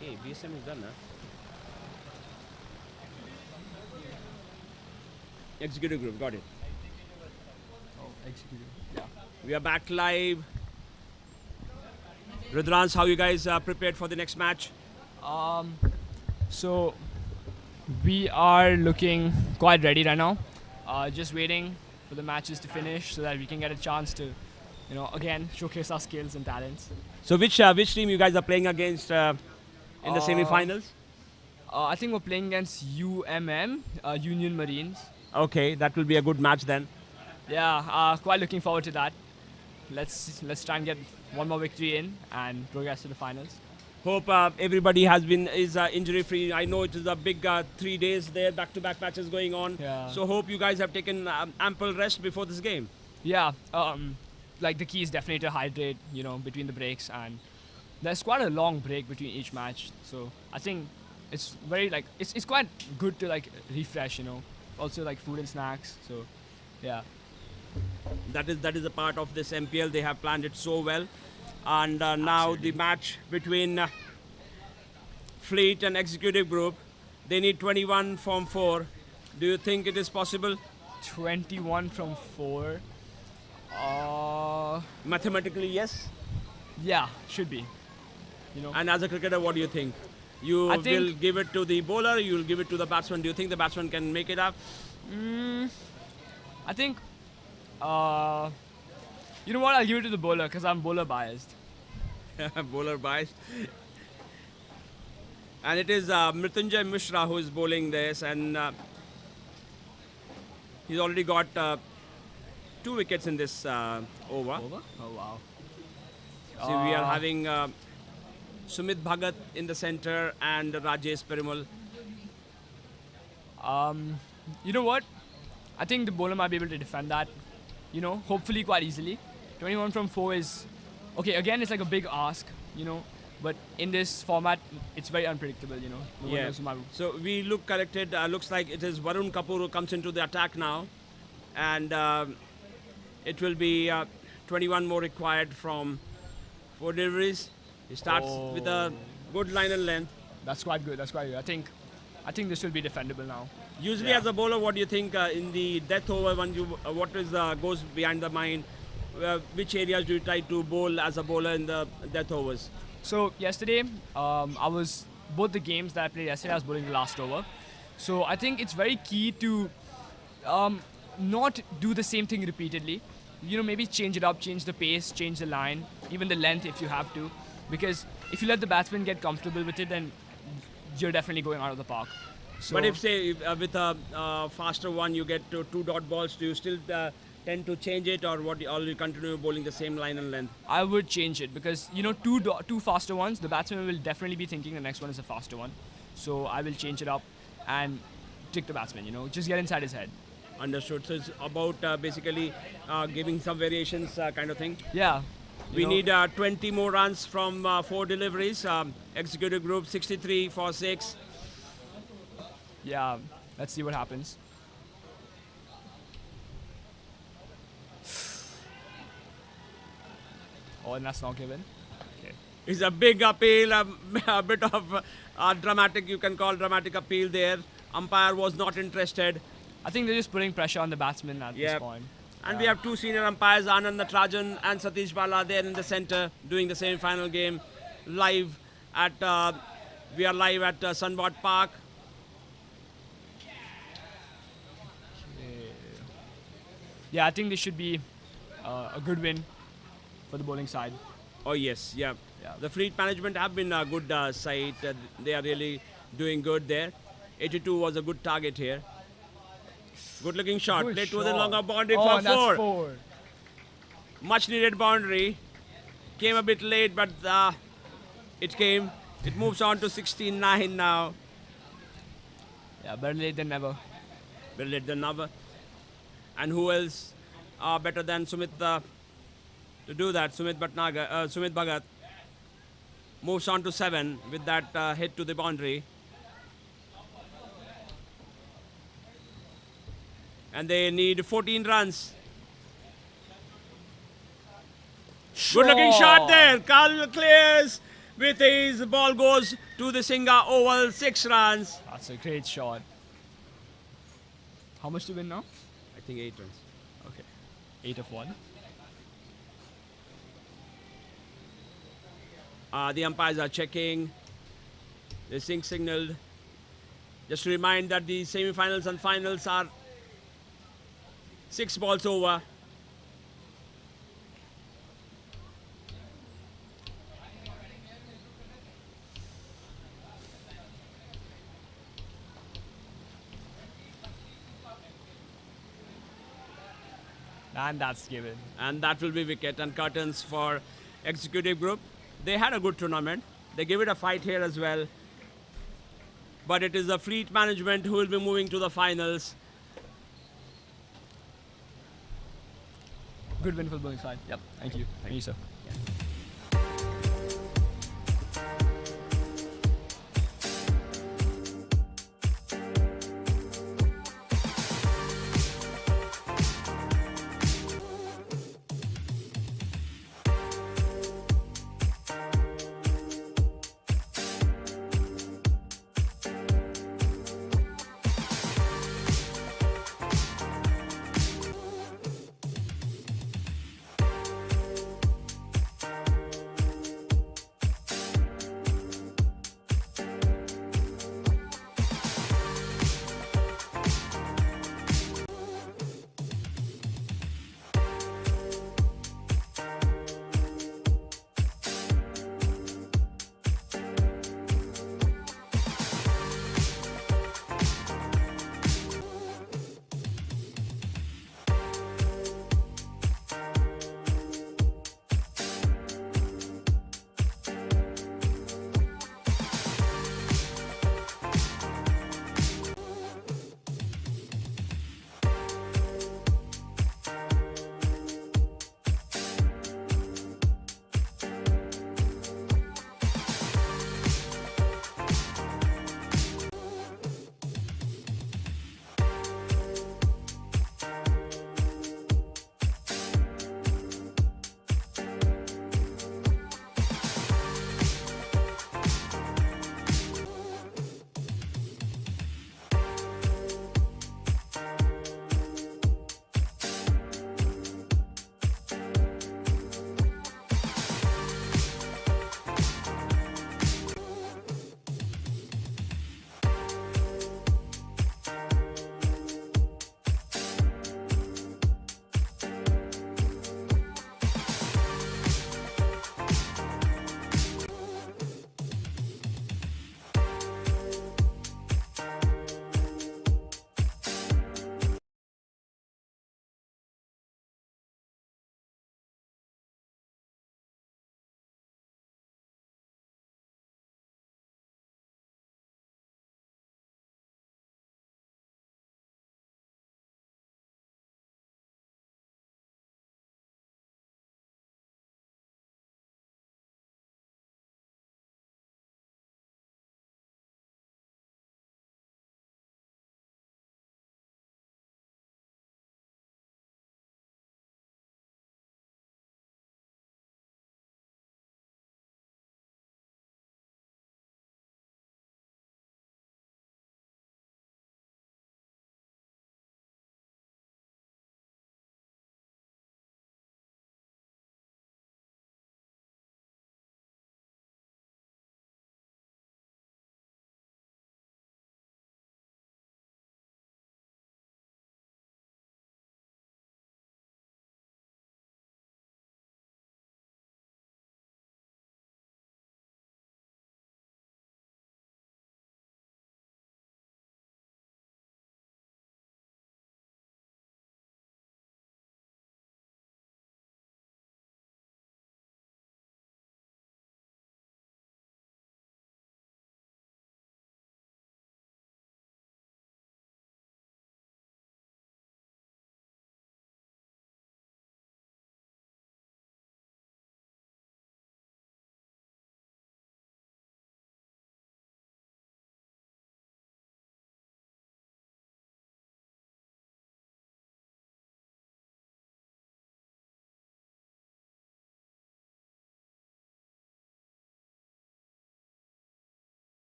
Hey, BSM is done, huh? Executive group, got it. Oh, executive. Yeah. We are back live. Rudrans, how you guys prepared for the next match? So we are looking quite ready right now. Just waiting for the matches to finish so that we can get a chance to, again showcase our skills and talents. So which team you guys are playing against in the semi-finals? I think we're playing against UMM, Union Marines. Okay, that will be a good match then. Yeah, quite looking forward to that. Let's try and get one more victory in and progress to the finals. Hope everybody is injury free. I know it is a big 3 days there, back-to-back matches going on. Yeah. So hope you guys have taken ample rest before this game. Yeah, like the key is definitely to hydrate, between the breaks, and there's quite a long break between each match. So I think it's very it's quite good to refresh, Also food and snacks. So yeah. That is a part of this MPL. They have planned it so well. And now the match between Fleet and Executive Group. They need 21 from 4. Do you think it is possible? 21 from 4. Mathematically, yes. Yeah, should be. And as a cricketer, what do you think? You I will think- give it to the bowler. You will give it to the batsman. Do you think the batsman can make it up? I think, you know what? I'll give it to the bowler because I'm bowler biased. Bowler biased. And it is Mrityunjay Mishra who is bowling this, and he's already got 2 wickets in this over. Oh wow. See, we are having Sumit Bhagat in the center and Rajesh Perimal. You know what? I think the bowler might be able to defend that, hopefully quite easily. 21 from 4 is, okay, again, it's like a big ask, but in this format, it's very unpredictable, No one knows who might- So we look collected. Looks like it is Varun Kapoor who comes into the attack now. And it will be 21 more required from 4 deliveries. He starts with a good line and length. That's quite good. I think this will be defendable now. Usually, Yeah. as a bowler, what do you think in the death over? When you what is goes behind the mind? Which areas do you try to bowl as a bowler in the death overs? So yesterday, I was both the games that I played yesterday, I was bowling the last over. So I think it's very key to not do the same thing repeatedly. Maybe change it up, change the pace, change the line, even the length if you have to. Because if you let the batsman get comfortable with it, then you're definitely going out of the park. So But if say with a faster one you get to 2 dot balls, do you still tend to change it, or what? Or you continue bowling the same line and length? I would change it because two faster ones, the batsman will definitely be thinking the next one is a faster one. So I will change it up and trick the batsman. Just get inside his head. Understood. So it's about basically giving some variations, kind of thing. Yeah. We need 20 more runs from 4 deliveries. Executive Group 63 for 6. Yeah. Let's see what happens. Oh, and that's not given. Okay. It's a big appeal, a bit of dramatic, you can call dramatic appeal there. Umpire was not interested. I think they're just putting pressure on the batsman at this point. And we have two senior umpires, Anand Natarajan and Satish Bala, there in the center doing the semi-final game live at, we are live at Sunbot Park. Yeah, I think this should be a good win for the bowling side. Oh yes, yeah. The fleet management have been a good side. They are really doing good there. 82 was a good target here. Good looking shot. Good Played to the shot. longer boundary Oh, for that's 4. four. Much needed boundary. Came a bit late, but it came. It moves on to 69 now. Yeah, better late than never. Better late than never. And who else better than Sumit to do that? Sumit Bhagat moves on to 7 with that hit to the boundary. And they need 14 runs. Good looking shot there. Carl clears with his ball, goes to the Singa Oval, 6 runs. That's a great shot. How much to win now? I think 8 runs. Okay. 8 of 1. The umpires are checking. The sync signaled. Just to remind that the semi-finals and finals are 6 balls over. And that's given. And that will be wicket and curtains for executive group. They had a good tournament. They give it a fight here as well. But it is the fleet management who will be moving to the finals. Good win for the bowling side. Yep. Thank you. Thank you, sir.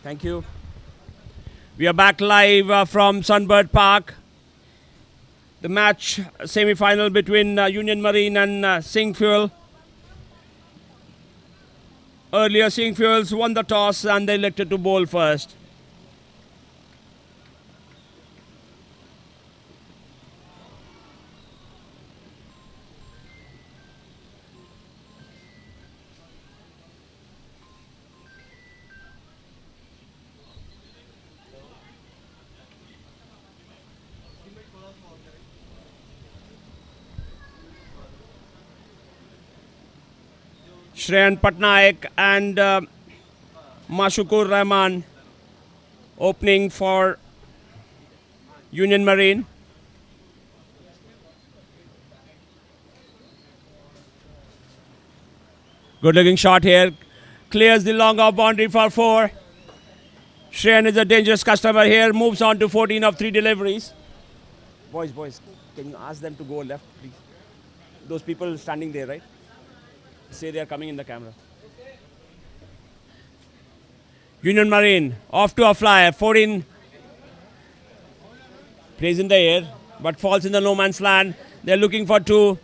Thank you. We are back live from Sunbird Park. The match semi-final between Union Marine and Sing Fuel. Earlier, Sing Fuels won the toss and they elected to bowl first. Shreyan Patnaik and Mashukur Rahman opening for Union Marine. Good looking shot here. Clears the long off boundary for 4. Shreyan is a dangerous customer here. Moves on to 14 of 3 deliveries. Boys, can you ask them to go left, please? Those people standing there, right? Say they are coming in the camera. Union Marine off to a flyer. 14 plays in the air but falls in the no man's land. They're looking for 2.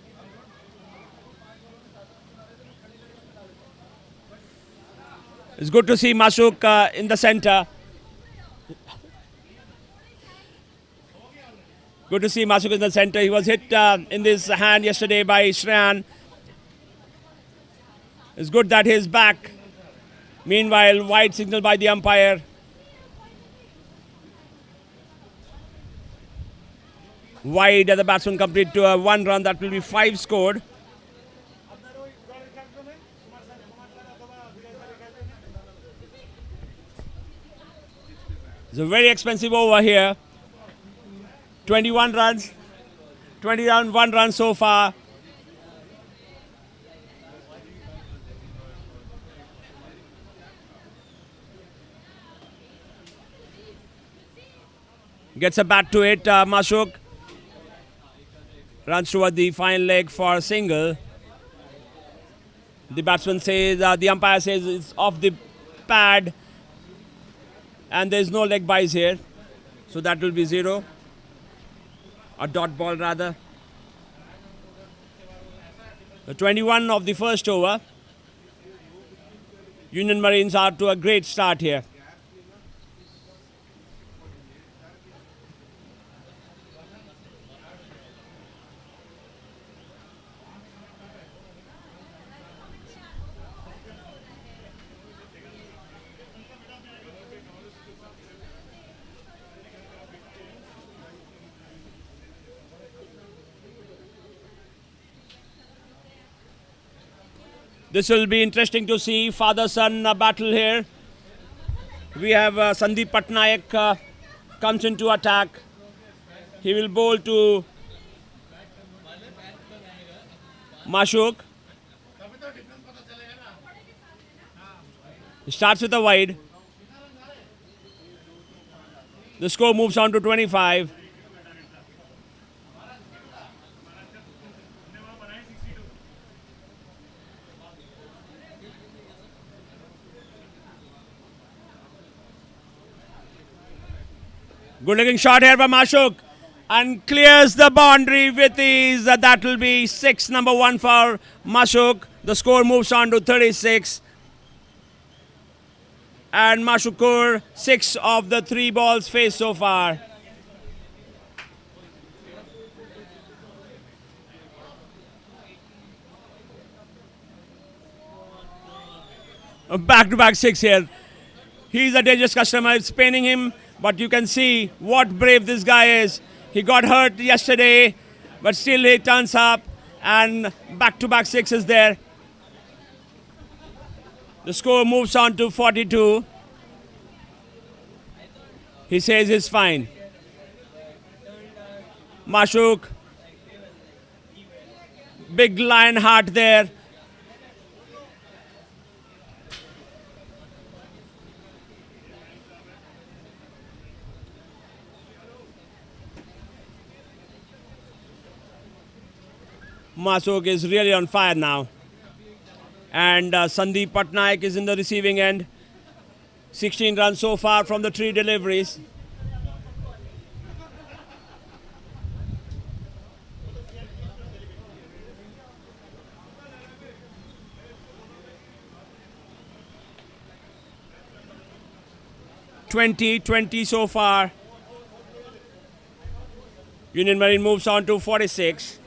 It's good to see Mashuk in the center. Good to see Mashuk in the center. He was hit in his hand yesterday by Shreyan. It's good that he's back. Meanwhile, wide signal by the umpire. Wide as the batsman complete to a 1 run. That will be 5 scored. It's a very expensive over here. 21 runs. 21 runs so far. Gets a bat to it, Mashuk. Runs toward the fine leg for a single. The batsman says, the umpire says it's off the pad. And there's no leg byes here. So that will be 0. A dot ball rather. The 21 of the first over. Union Marines are to a great start here. This will be interesting to see father-son battle here. We have Sandeep Patnaik comes into attack. He will bowl to Mashuk. He starts with a wide. The score moves on to 25. Good looking shot here by Mashuk and clears the boundary with ease. That will be 6, number 1 for Mashuk. The score moves on to 36. And Mashukur, 6 of the 3 balls faced so far. A back-to-back 6 here. He's a dangerous customer. It's paining him. But you can see what brave this guy is. He got hurt yesterday, but still he turns up and back-to-back 6 is there. The score moves on to 42. He says it's fine. Mashuk, big lion heart there. Mashuk is really on fire now. And Sandeep Patnaik is in the receiving end. 16 runs so far from the 3 deliveries. $20 so far. Union Marine moves on to 46.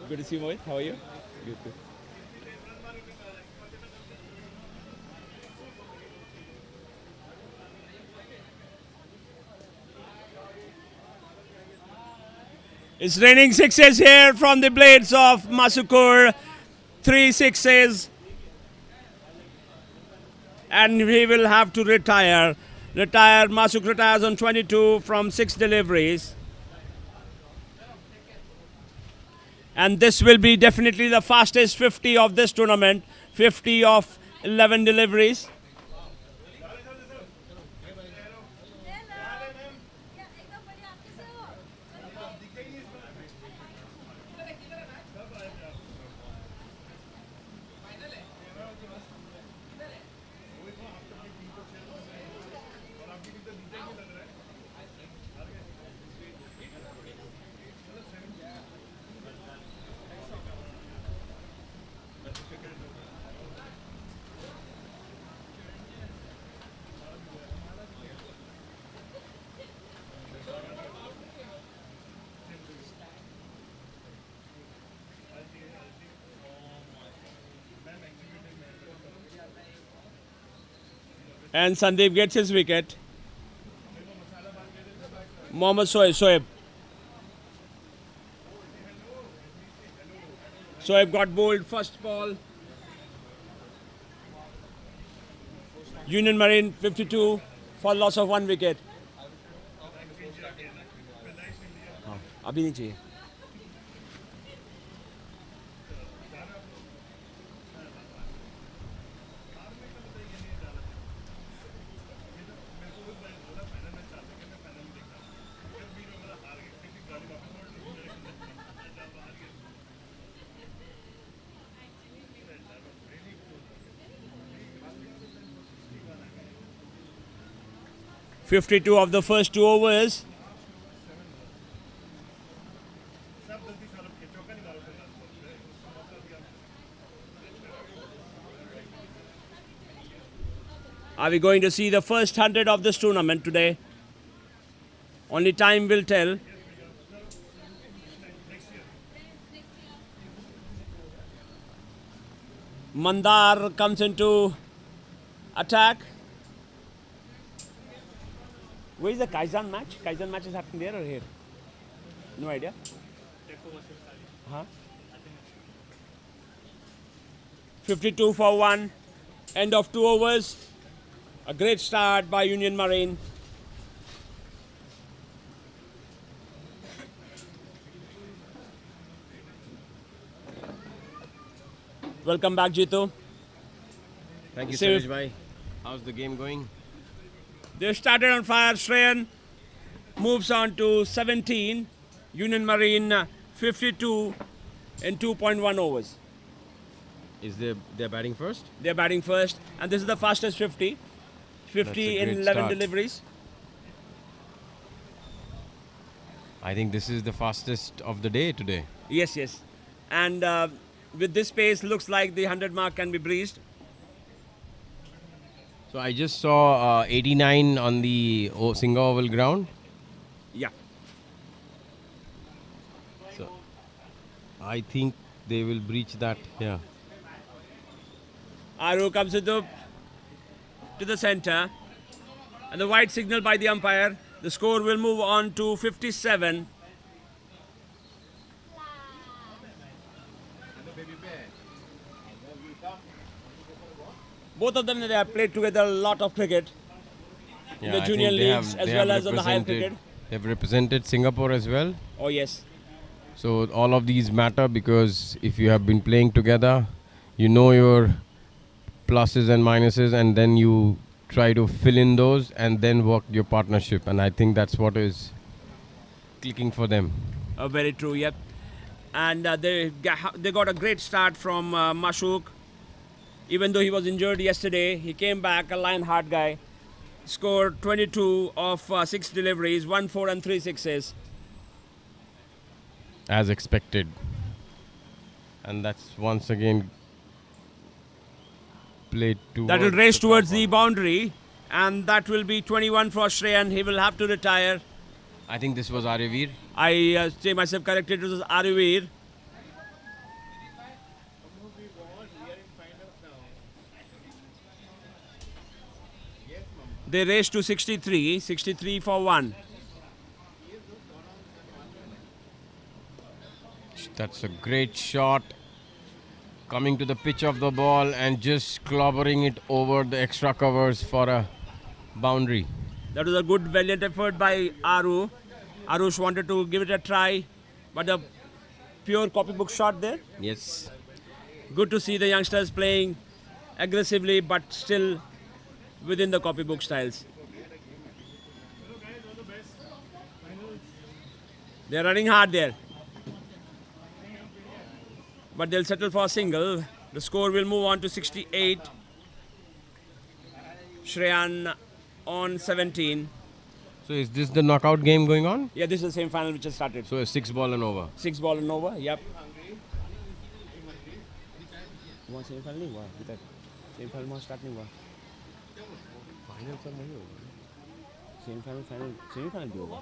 Good to see you, Mohit. How are you? Good, good. It's raining sixes here from the blades of Masukur. 3 sixes. And he will have to retire. Masuk retires on 22 from 6 deliveries. And this will be definitely the fastest 50 of this tournament. 50 of 11 deliveries. And Sandeep gets his wicket. Mohammad Shoaib. Shoaib got bowled first ball. Union Marine 52 for loss of 1 wicket. अभी नहीं चाहिए. $52 of the first 2 overs. Are we going to see the first 100 of this tournament today? Only time will tell. Mandar comes into attack. Where is the Kaizen match? Kaizen match is happening there or here? No idea. Huh? 52 for 1. End of 2 overs. A great start by Union Marine. Welcome back, Jitu. Thank you, Safe. Suresh bhai. How's the game going? They started on fire. Shreyan moves on to 17. Union Marine 52 in 2.1 overs. Is they're batting first? They're batting first, and this is the fastest 50. 50 in 11 start. deliveries. I think this is the fastest of the day today. Yes, yes. And with this pace, looks like the 100 mark can be breezed. So I just saw 89 on the Singa Oval ground. Yeah. So I think they will breach that. Yeah. Aru comes into to the center, and the white signal by the umpire. The score will move on to 57. Both of them, they have played together a lot of cricket in the I junior think they leagues have- as they well have as on the higher represented- cricket. They have represented Singapore as well. Oh yes. So all of these matter because if you have been playing together, you know your pluses and minuses, and then you try to fill in those and then work your partnership. And I think that's what is clicking for them. Very true, yep. And they got a great start from Mashuk. Even though he was injured yesterday, he came back, a lion-heart guy. Scored 22 of 6 deliveries, 1 4 and 3 sixes. As expected. And that's once again played to. That will race towards the boundary, and that will be 21 for Shreyan. He will have to retire. I think this was Arivir. I say myself corrected, it was Arivir. They raced to 63 for 1. That's a great shot. Coming to the pitch of the ball and just clobbering it over the extra covers for a boundary. That was a good, valiant effort by Aru. Arush wanted to give it a try, but a pure copybook shot there. Yes. Good to see the youngsters playing aggressively, but still within the copybook styles. They're running hard there. But they'll settle for a single. The score will move on to 68. Shreyan on 17. So is this the knockout game going on? Yeah, this is the same final which has started. So a 6 ball and over. 6 ball and over, yep. Same final नहीं हुआ अभी तक. Same final में start नहीं हुआ. Final sir वही होगा. Same final semi final भी होगा.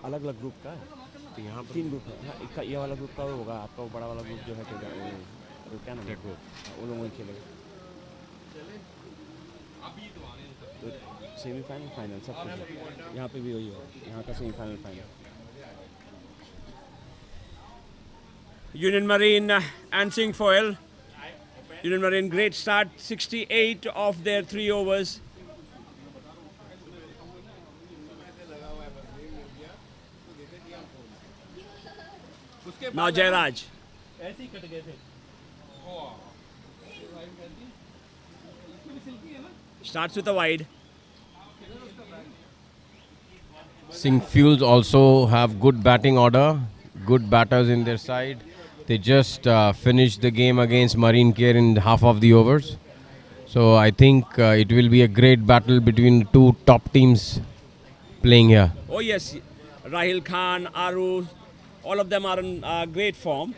अलग अलग ग्रुप का है. तो यहाँ पर 3 ग्रुप है. इसका ये वाला ग्रुप का होगा. आपका वो बड़ा वाला ग्रुप जो है क्या नाम है? वो लोग वही खेलेंगे. सेमीफाइनल फाइनल सब कुछ यहाँ पे भी वही होगा. यहाँ का semifinal final. Union Marine and Singfoil. Union Marine, great start, 68 of their 3 overs. Now Jairaj. Starts with a wide. Singfuels also have good batting order, good batters in their side. They just finished the game against Marine Care in half of the overs. So I think it will be a great battle between the 2 top teams playing here. Oh yes, Rahil Khan, Aru, all of them are in great form.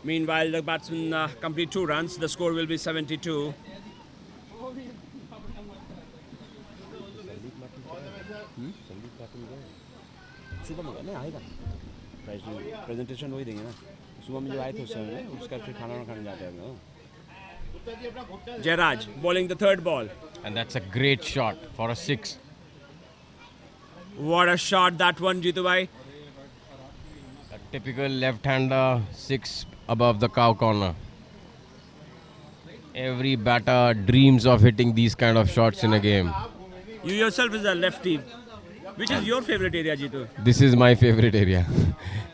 Meanwhile, the batsmen complete 2 runs. The score will be 72. सुबह में नहीं आएगा. Presentation वही देंगे ना. सुबह में जो आए थे उस समय में उसका फिर खाना खाने जाते हैं ना. Jairaj bowling the 3rd ball. And that's a great shot for a 6. What a shot that one, Jitu bhai. A typical left-hander 6 above the cow corner. Every batter dreams of hitting these kind of shots in a game. You yourself is a lefty. Which is your favorite area, Jitu? This is my favorite area.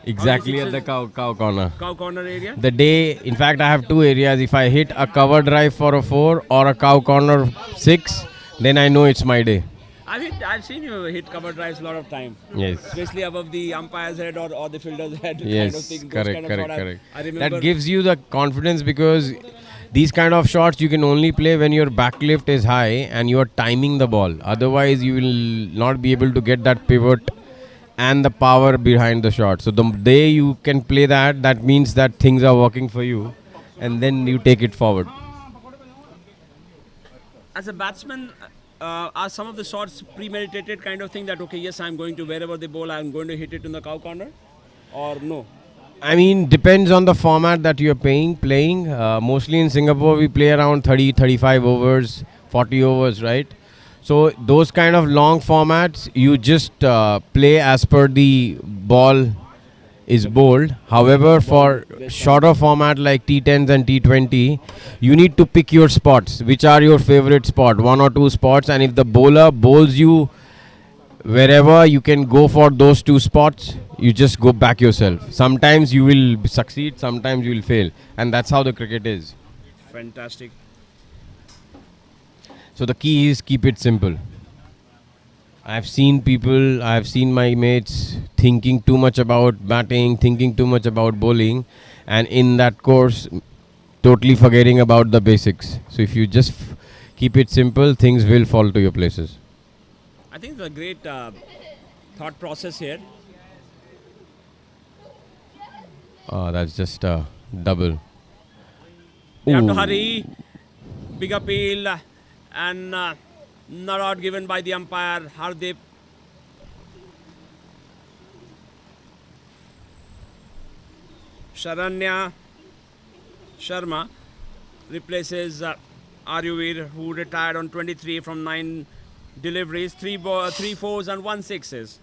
Exactly at the cow corner. Cow corner area? The day, in fact, I have 2 areas. If I hit a cover drive for a 4 or a cow corner 6, then I know it's my day. I've seen you hit cover drives a lot of time. Yes. Especially above the umpire's head or the fielder's head. Yes, kind of thing. correct. I remember. That gives you the confidence because these kind of shots you can only play when your back lift is high and you are timing the ball. Otherwise, you will not be able to get that pivot and the power behind the shot. So the day you can play that, that means that things are working for you and then you take it forward. As a batsman, are some of the shots premeditated kind of thing that, okay, yes, I'm going to, wherever they bowl, I'm going to hit it in the cow corner? Or no? I mean, depends on the format that you're playing. Mostly in Singapore, we play around 30, 35 overs, 40 overs, right? So those kind of long formats, you just play as per the ball is bowled. However, for shorter format like T10s and T20, you need to pick your spots. Which are your favorite spot? 1 or 2 spots. And if the bowler bowls you wherever, you can go for those 2 spots. You just go back yourself. Sometimes you will succeed, sometimes you will fail. And that's how the cricket is. Fantastic. So the key is keep it simple. I've seen my mates thinking too much about batting, thinking too much about bowling, and in that course, totally forgetting about the basics. So if you just keep it simple, things will fall to your places. I think it's a great thought process here. That's just a double. They have to Ooh. hurry. Big appeal and not out given by the umpire. Hardeep. Sharanya Sharma replaces Aryuvir, who retired on 23 from 9 deliveries, 3 fours and 1 sixes.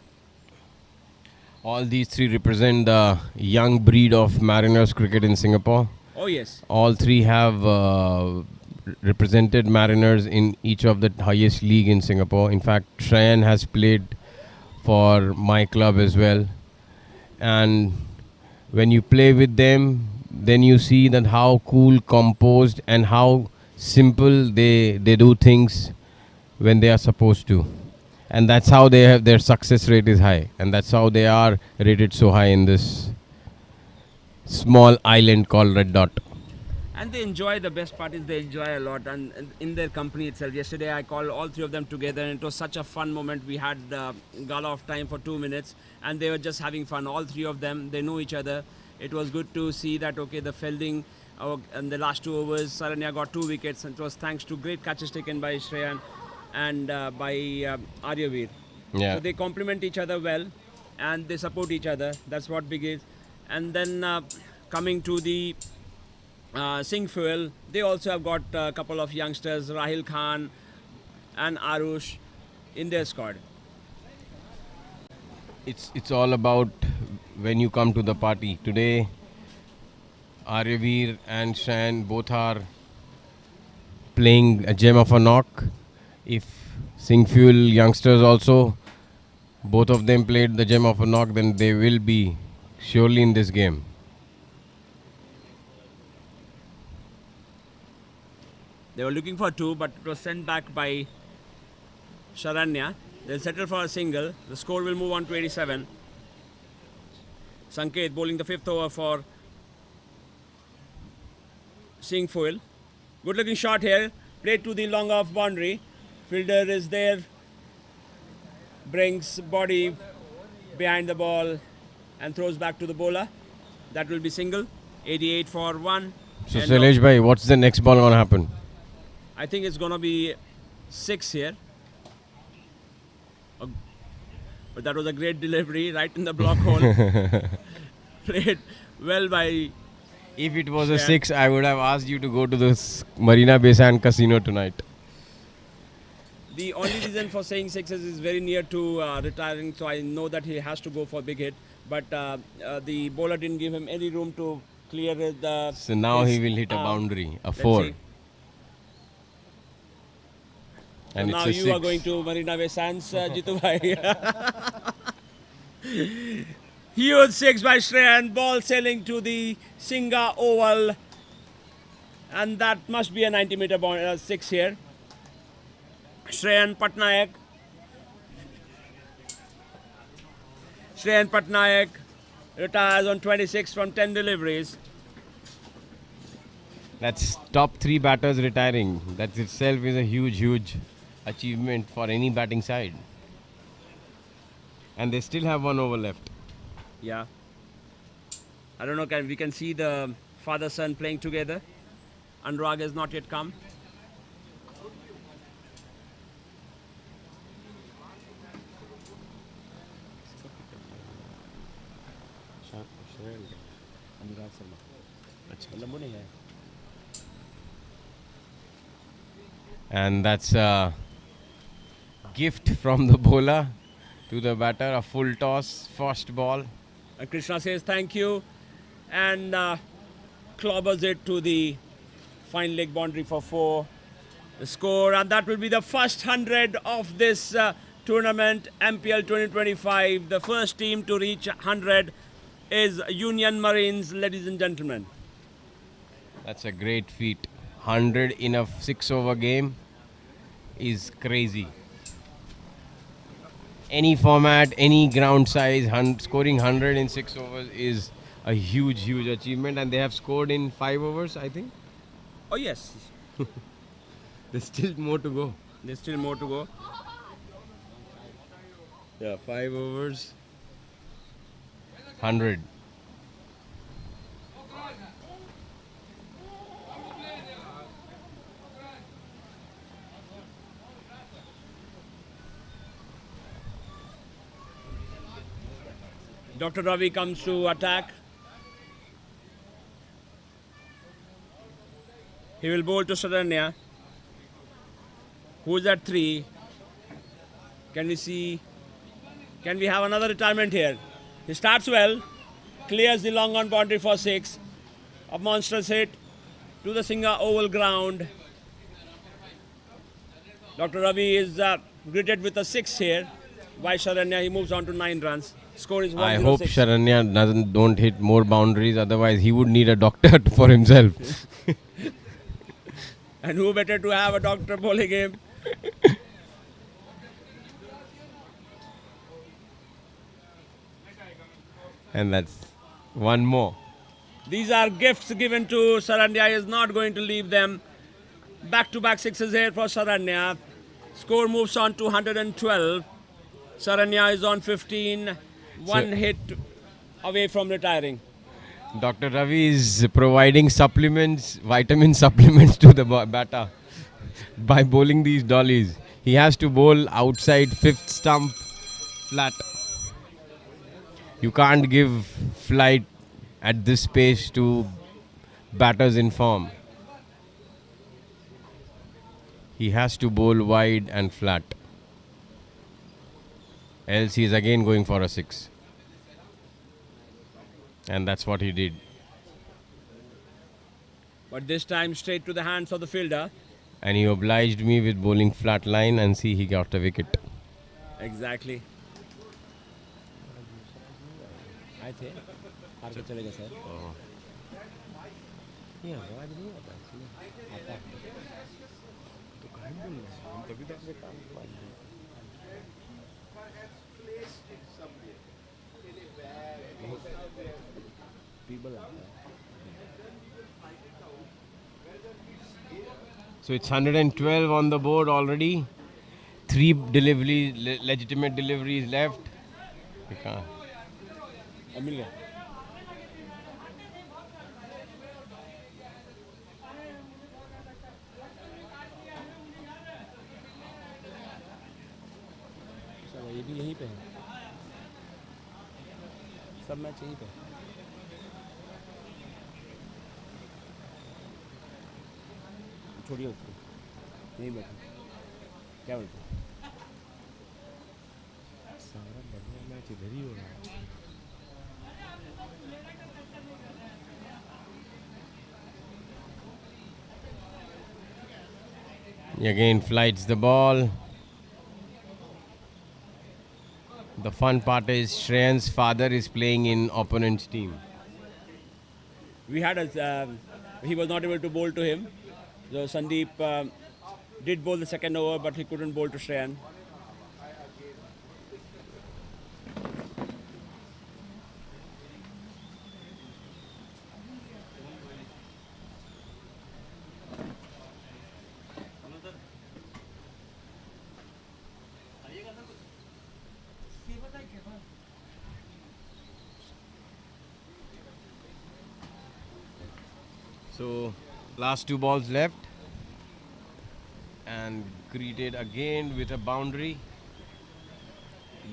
All these three represent the young breed of Mariners cricket in Singapore. Oh yes. All three have represented Mariners in each of the highest league in Singapore. In fact, Shreyan has played for my club as well. And when you play with them, then you see that how cool, composed, and how simple they do things when they are supposed to. And that's how they have their success rate is high. And that's how they are rated so high in this small island called Red Dot. And they enjoy, the best part is they enjoy a lot, and in their company itself. Yesterday I called all three of them together and it was such a fun moment. We had gala of time for 2 minutes and they were just having fun. All three of them, they know each other. It was good to see that, okay, the fielding in the last 2 overs, Saranya got 2 wickets, and it was thanks to great catches taken by Shreyan and by Aryavir. Yeah. So they complement each other well and they support each other. That's what big is. And then coming to the Singh Fuel, they also have got a couple of youngsters, Rahil Khan and Arush, in their squad. It's all about when you come to the party. Today, Aryavir and Shan both are playing a gem of a knock. If Singh Fuel youngsters also, both of them played the gem of a knock, then they will be surely in this game. They were looking for 2, but it was sent back by Sharanya. They'll settle for a single. The score will move on to 87. Sanket bowling the 5th over for Singh Fuel. Good looking shot here. Played to the long off boundary. Fielder is there. Brings body behind the ball and throws back to the bowler. That will be single. 88 for 1. So Shailesh bhai, what's the next ball gonna happen? I think it's gonna be 6 here. But that was a great delivery right in the block hole. Played well by. If it was a 6, I would have asked you to go to the Marina Bay Sands Casino tonight. The only reason for saying 6 is very near to retiring, so I know that he has to go for a big hit. But the bowler didn't give him any room to clear the. So now he will hit a boundary, a 4. And so now it's a you 6. are going to Marina Bay Sands, Jitu bhai. Huge 6 by Shreyan, ball sailing to the Singa Oval. And that must be a 90-meter 6 here. Shreyan Patnaik. Shreyan Patnaik retires on 26 from 10 deliveries. That's top 3 batters retiring. That itself is a huge achievement for any batting side. And they still have 1 over left. Yeah. I don't know, we can see the father-son playing together. Anurag has not yet come. And that's a gift from the bowler to the batter, a full toss, first ball. And Krishna says thank you and clobbers it to the fine leg boundary for 4. The score, and that will be the first 100 of this tournament, MPL 2025. The first team to reach 100 is Union Marines, ladies and gentlemen. That's a great feat. 100 in a 6 over game. is crazy. Any format, any ground size, scoring 100 in 6 overs is a huge achievement, and they have scored in 5 overs, I think. Oh yes, There's still more to go. there's still more to go. Yeah, 5 overs, 100. Dr. Ravi comes to attack. He will bowl to Saranya. Who's at 3? Can we see? Can we have another retirement here? He starts well, clears the long on boundary for 6. A monstrous hit to the Singha oval ground. Dr. Ravi is greeted with a 6 here. By Saranya, he moves on to 9 runs. Score is 106. I hope Sharanya don't hit more boundaries, otherwise he would need a doctor for himself. And who better to have a doctor bowling him? And that's one more. These are gifts given to Saranya. He is not going to leave them. Back-to-back 6s here for Saranya. Score moves on to 112. Saranya is on 15. One hit away from retiring. Dr. Ravi is providing supplements, vitamin supplements to the batter by bowling these dollies. He has to bowl outside 5th stump flat. You can't give flight at this pace to batters in form. He has to bowl wide and flat. Else he is again going for a 6. And that's what he did. But this time straight to the hands of the fielder. And he obliged me with bowling flat line, and see, he got a wicket. Exactly. So it's 112 on the board already. 3 legitimate deliveries left. You can't. Amelia. ये भी यहीं पे है सब match यहीं पे छोड़िए उसको यहीं बैठो क्या बोलते सारा बढ़िया मैच इधर ही हो रहा है He again flights the ball. The fun part is Shreyan's father is playing in opponent's team. We had he was not able to bowl to him. So Sandeep did bowl the second over, but he couldn't bowl to Shreyan. So last 2 balls left, and greeted again with a boundary.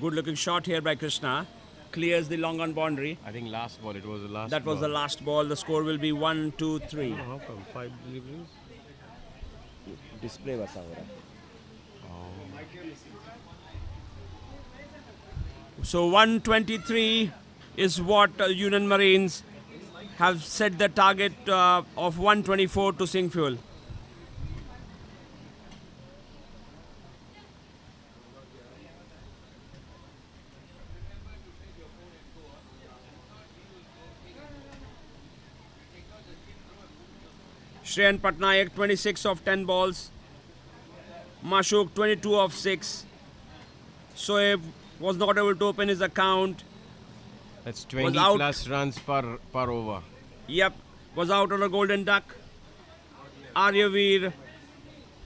Good looking shot here by Krishna. Clears the long on boundary. I think last ball, it was the last That was ball. the last ball. The score will be 1, 2, 3. How come 5 deliveries? Display वैसा हो रहा है. So 123 is what Union Marines have set the target of 124 to Singh Fuel. Shreyan Patnaik, 26 of 10 balls. Mashuk 22 of 6. Shoaib was not able to open his account. That's Was 20 out. plus runs per over. Yep, was out on a golden duck. Aryaveer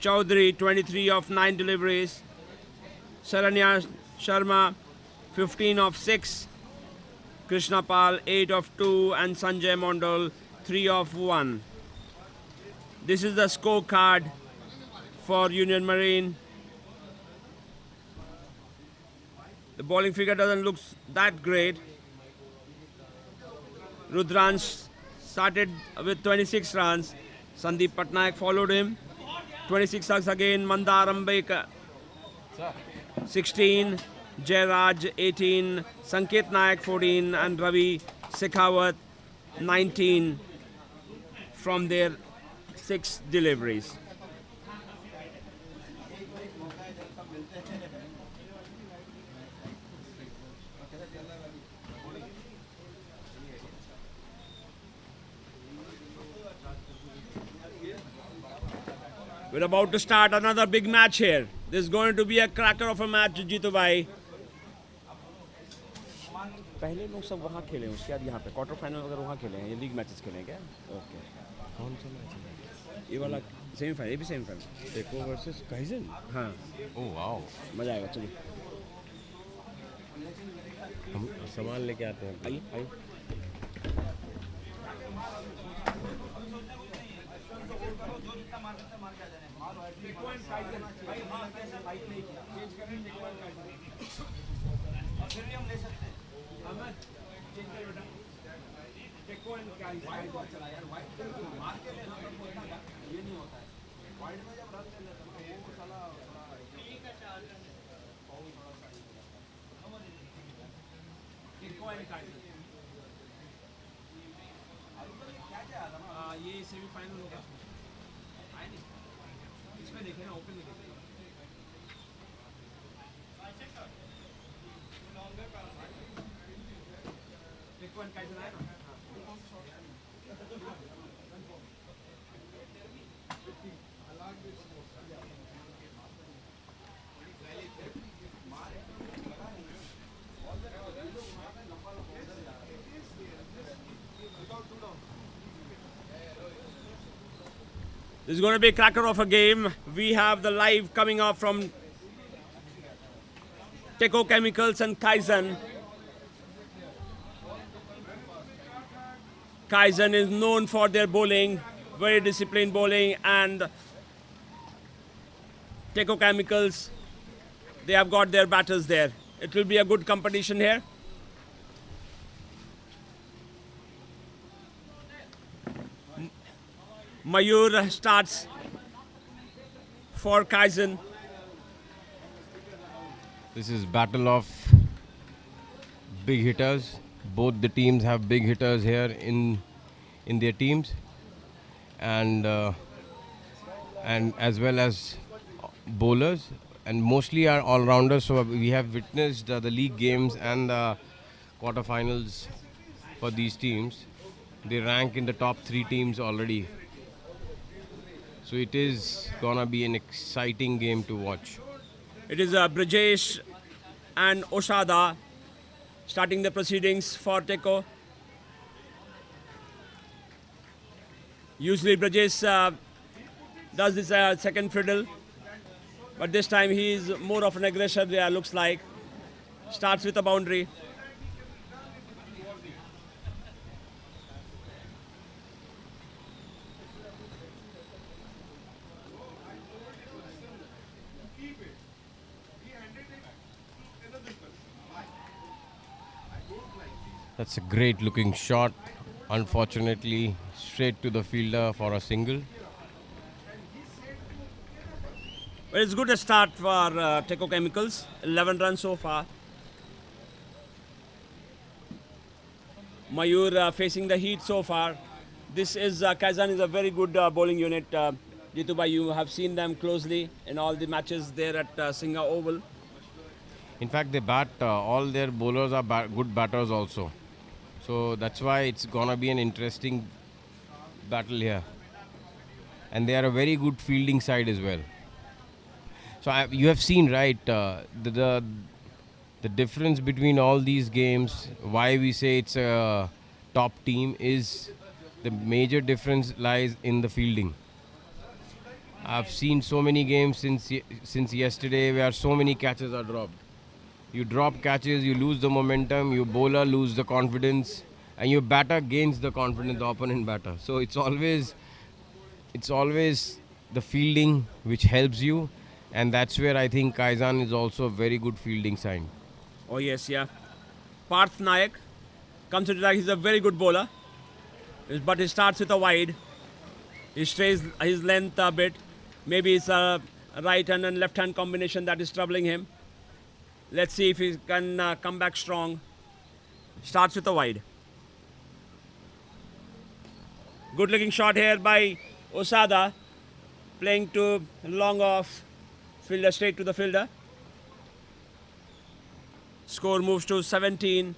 Chaudhary 23 of 9 deliveries. Saranya Sharma 15 of 6. Krishna Pal 8 of 2 and Sanjay Mondal 3 of 1. This is the scorecard for Union Marine. The bowling figure doesn't look that great. Rudransh started with 26 runs. Sandeep Patnaik followed him. 26 runs again. Mandar Ambekar 16. Jairaj 18. Sanket Nayak 14. And Ravi Shekhawat 19 from their 6 deliveries. We're about to start another big match here. This is going to be a cracker of a match, Jitu bhai. पहले लोग सब वहाँ खेले उसके बाद यहाँ पे quarter final अगर वहाँ खेले हैं ये लीग मैचेस खेले हैं क्या ओके कौन सा मैच है ये वाला सेमीफाइनल ये भी सेमीफाइनल टेको वर्सेस काइजन हाँ ओह वाओ मजा आएगा चलिए हम सामान लेके आते हैं आइए आइए ये सेमीफाइनल होगा आए नहीं इसमें देखे ना ओपन में देखे टेको एंड काइजन आए ना This is going to be a cracker of a game. We have the live coming up from Teco Chemicals and Kaizen. Kaizen is known for their bowling, very disciplined bowling, and Teco Chemicals, they have got their batters there. It will be a good competition here. Mayur starts for Kaizen. This is battle of big hitters. Both the teams have big hitters here in their teams, and as well as bowlers, and mostly are all-rounders. So we have witnessed the league games and the quarterfinals for these teams. They rank in the top 3 teams already. So it is gonna be an exciting game to watch. It is Brajesh and Oshada starting the proceedings for Teco. Usually Brajesh does this second fiddle, but this time he is more of an aggressor there, looks like. Starts with a boundary. That's a great looking shot. Unfortunately, straight to the fielder for a single. Well, it's good a start for Teco Chemicals. 11 runs so far. Mayur facing the heat so far. This is Kaizen is a very good bowling unit. Jitubai, you have seen them closely in all the matches there at Singha Oval. In fact, they bat, all their bowlers are good batters also. So that's why it's gonna be an interesting battle here. And they are a very good fielding side as well. So you have seen, right, the difference between all these games, why we say it's a top team, is the major difference lies in the fielding. I've seen so many games since yesterday where so many catches are dropped. You drop catches, you lose the momentum, your bowler lose the confidence, and your batter gains the confidence, the opponent batter. So it's always the fielding which helps you, and that's where I think Kaizen is also a very good fielding side. Oh yes, yeah. Parth Nayak, considered like he's a very good bowler, but he starts with a wide. He strays his length a bit. Maybe it's a right hand and left hand combination that is troubling him. Let's see if he can come back strong. Starts with a wide. Good looking shot here by Osada, playing to long off, fielder straight to the fielder. Score moves to 17.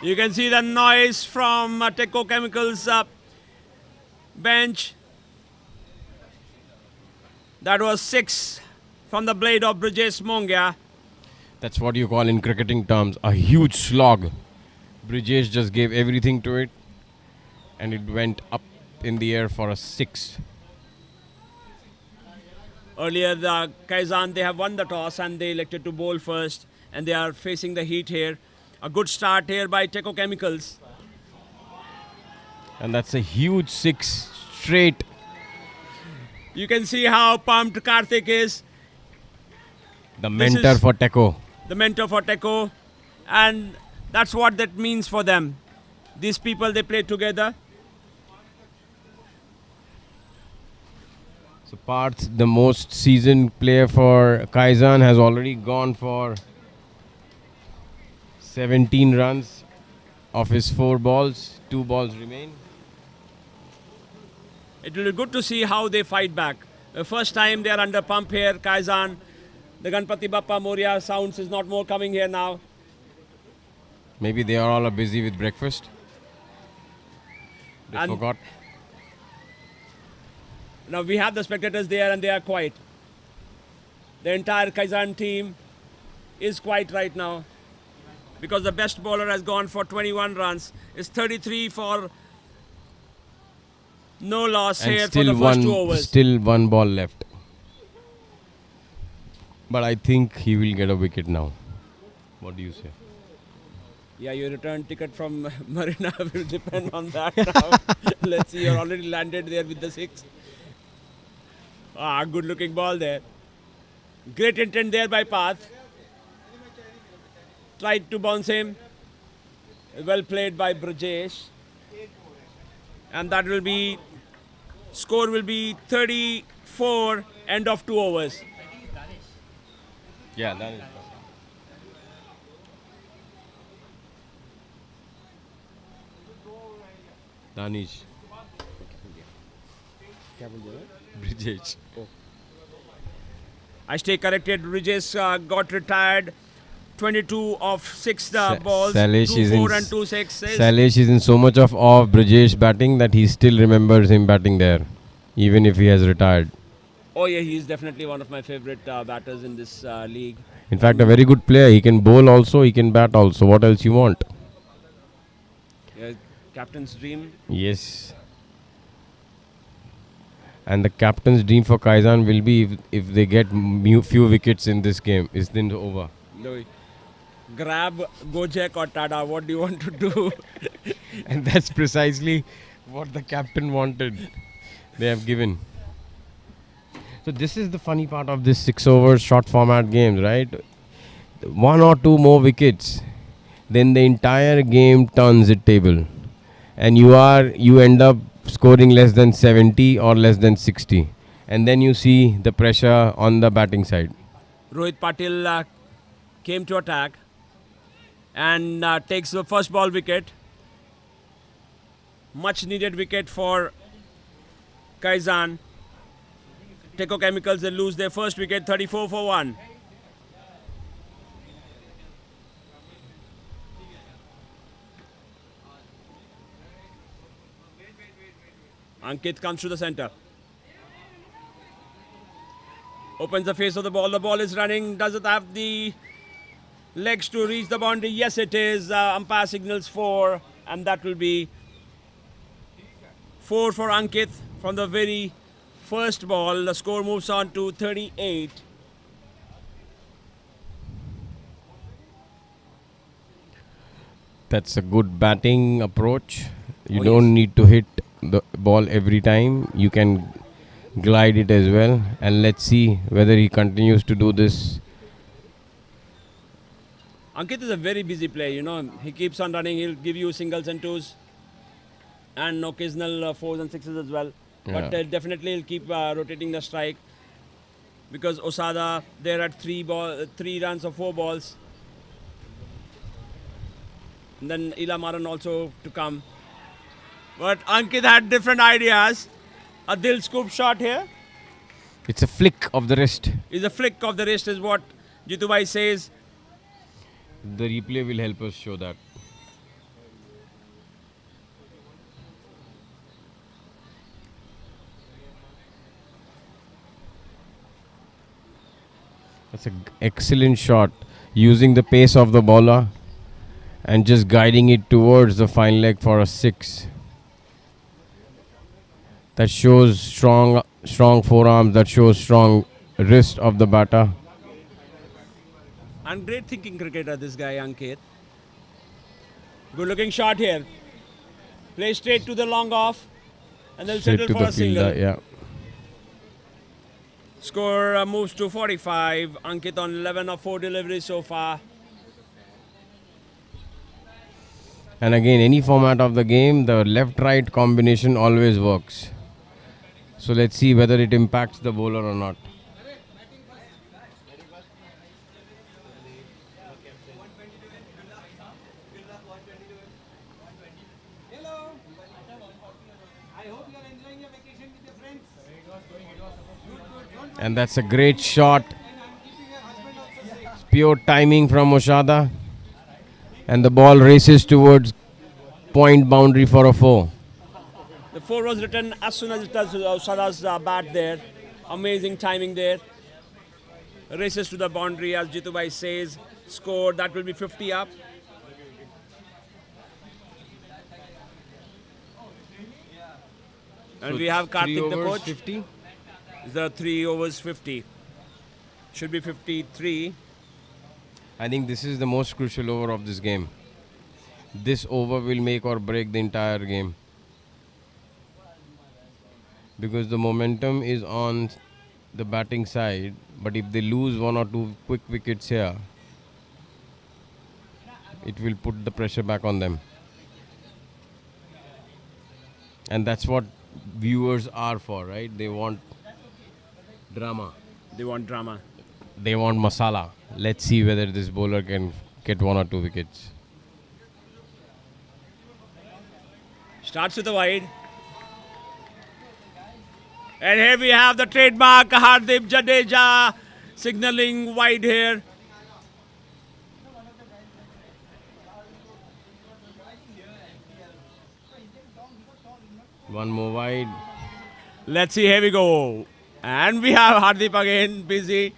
You can see the noise from Teco Chemicals bench. That was 6 from the blade of Brijesh Mongia. That's what you call in cricketing terms a huge slog. Brijesh just gave everything to it, and it went up in the air for a 6. Earlier, the Kaizen, they have won the toss and they elected to bowl first, and they are facing the heat here. A good start here by Teco Chemicals. And that's a huge 6 straight. You can see how pumped Karthik is. The mentor for Teco. The mentor for Teco. And that's what that means for them. These people, they play together. So Parth, the most seasoned player for Kaizen, has already gone for 17 runs of his 4 balls. 2 balls remain. It will be good to see how they fight back. The first time they are under pump here, Kaizen. The Ganpati Bappa Moria sounds is not more coming here now. Maybe they are all busy with breakfast. They forgot. Now we have the spectators there and they are quiet. The entire Kaizen team is quiet right now, because the best bowler has gone for 21 runs. It's 33 for no loss And here for the first 2 overs. Still 1 ball left. But I think he will get a wicket now. What do you say? Yeah, your return ticket from Marina will depend on that now. Let's see, you're already landed there with the 6. Good looking ball there. Great intent there by Parth. Tried to bounce him. Well played by Brijesh. And that will be, score will be 34, end of 2 overs. Yeah, that is. Danish. Brijesh. I stay corrected. Brijesh got retired. 22 of 6 balls. 2 4 and 2 6s. Salesh is in so much of awe of Brijesh batting that he still remembers him batting there, even if he has retired. Oh yeah, he is definitely one of my favorite batters in this league. In fact, a very good player. He can bowl also, he can bat also. What else you want? Yeah, captain's dream. Yes. And the captain's dream for Kaizen will be if they get few wickets in this game. It's then over. No, grab Gojek or Tada. What do you want to do? And that's precisely what the captain wanted. They have given. So this is the funny part of this 6 over short format games, right? 1 or 2 more wickets, then the entire game turns its table, and you end up scoring less than 70 or less than 60, and then you see the pressure on the batting side. Rohit Patil came to attack and takes the first ball wicket. Much needed wicket for Kaizen. Teco Chemicals, they lose their first wicket, 34 for 1. Ankit comes to the center. Opens the face of the ball. The ball is running. Does it have the legs to reach the boundary? Yes, it is. Umpire signals 4. And that will be 4 for Ankit from the very first ball. The score moves on to 38. That's a good batting approach. You don't need to hit the ball every time. You can glide it as well. And let's see whether he continues to do this. Ankit is a very busy player, you know. He keeps on running. He'll give you singles and twos. And occasional 4s and 6s as well. Yeah. But definitely he'll keep rotating the strike. Because Osada, they're at 3 runs of 4 balls. And then Ila Maran also to come. But Ankit had different ideas. A Dil scoop shot here. It's a flick of the wrist. It's a flick of the wrist is what Jitubai says. The replay will help us show that. That's an excellent shot. Using the pace of the bowler and just guiding it towards the fine leg for a 6. That shows strong forearms. That shows strong wrist of the batter. And great thinking cricketer, this guy, Ankit. Good looking shot here. Play straight to the long off. And they'll Straight settle to for the a single. fielder, yeah. Score moves to 45. Ankit on 11 of 4 deliveries so far. And again, any format of the game, the left-right combination always works. So let's see whether it impacts the bowler or not. Hello. I hope you are enjoying your vacation with your friends. And that's a great shot. It's pure timing from Oshada. And the ball races towards point boundary for a 4. The 4 was written as soon as it touched Osada's bat there. Amazing timing there. Races to the boundary as Jitubai says. Score, that will be 50 up. And So we have 3 Karthik the overs, coach. 50? The 3 overs 50. Should be 53. I think this is the most crucial over of this game. This over will make or break the entire game. Because the momentum is on the batting side, but if they lose 1 or 2 quick wickets here, it will put the pressure back on them. And that's what viewers are for, right? They want drama. They want drama. They want masala. Let's see whether this bowler can get 1 or 2 wickets. Starts with the wide. And here we have the trademark Hardik Jadeja signaling wide here. One more wide. Let's see, here we go. And we have Hardik again, busy.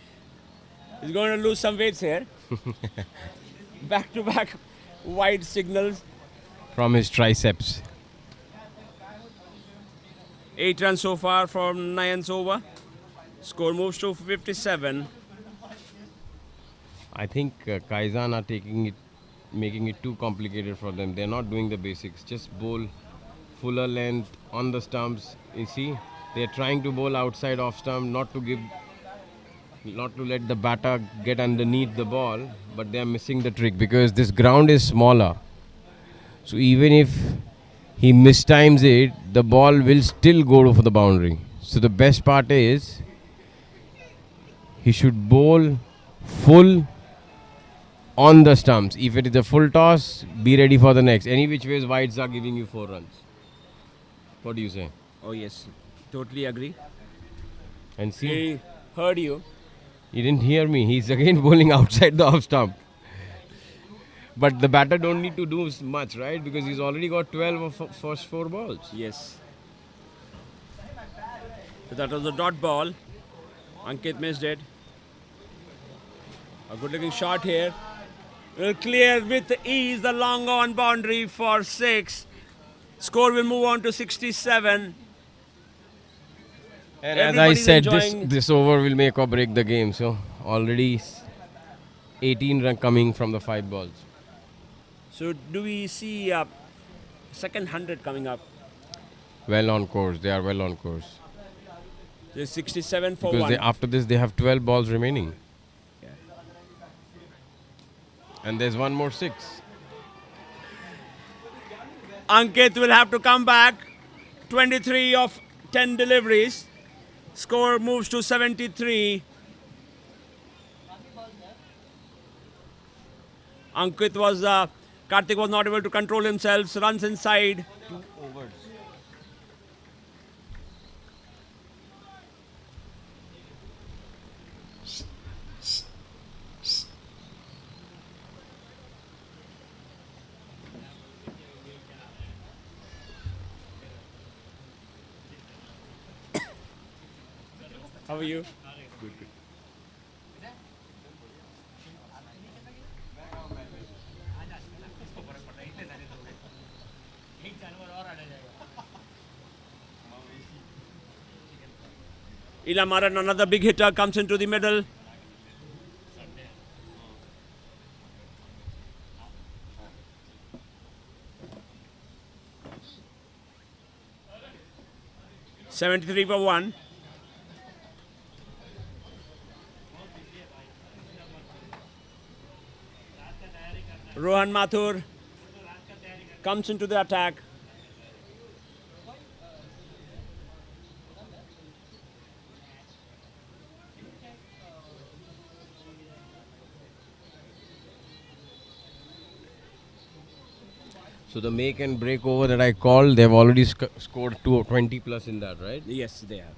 He's going to lose some weights here. Back to back wide signals. From his triceps. 8 runs so far from 9 over. Score moves to 57. I think Kaizen are making it too complicated for them. They're not doing the basics. Just bowl fuller length on the stumps. You see, they're trying to bowl outside off stump, not to let the batter get underneath the ball, but they're missing the trick because this ground is smaller. So even if he mistimes it, the ball will still go for the boundary. So the best part is he should bowl full on the stumps. If it is a full toss, be ready for the next. Any which ways wides are giving you 4 runs. What do you say? Oh yes, totally agree. And see, He heard you. he didn't hear me. He's again bowling outside the off stump. But the batter don't need to do much, right? Because he's already got 12 of first 4 balls. Yes. So that was a dot ball. Ankit missed it. A good looking shot here. Will clear with ease the long on boundary for 6. Score will move on to 67. And as I Everybody's said, enjoying- this over will make or break the game. So already 18 run coming from the 5 balls. So do we see second 100 coming up? Well on course. They are well on course. There's 67 for Because 1. after this, they have 12 balls remaining. Yeah. And there's one more 6. Ankit will have to come back. 23 of 10 deliveries. Score moves to 73. Ankit was, Karthik was not able to control himself. Runs inside. 2 overs. How are you? Good, good. Ilamaran, another big hitter, comes into the middle. $73 for 1. Rohan Mathur comes into the attack. So the make and break over that I called, they've already scored 20 plus in that, right? Yes, they have.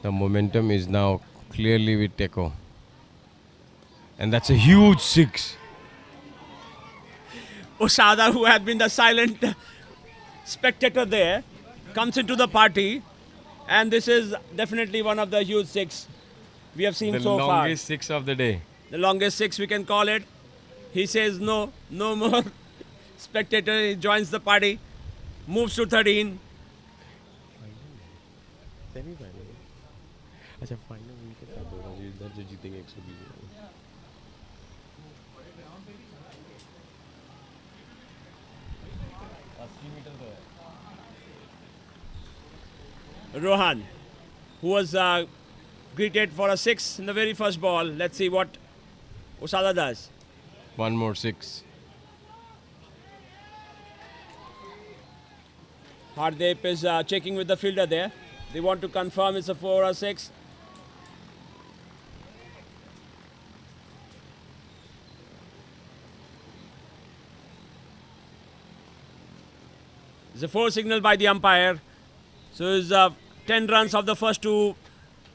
The momentum is now clearly with Teco. And that's a huge 6. Usada, who had been the silent spectator there, comes into the party. And this is definitely one of the huge 6 we have seen The so far. longest 6 of the day. The longest 6 we can call it. He says no more spectator. He joins the party. Moves to 13. अच्छा final उनके साथ होगा जो इधर जो जीतेंगे 120 Rohan, who was greeted for a 6 in the very first ball. Let's see what Usada does. One more 6. Hardeep is checking with the fielder there. They want to confirm it's a 4 or 6. It's a 4 signal by the umpire. So it's 10 runs of the first 2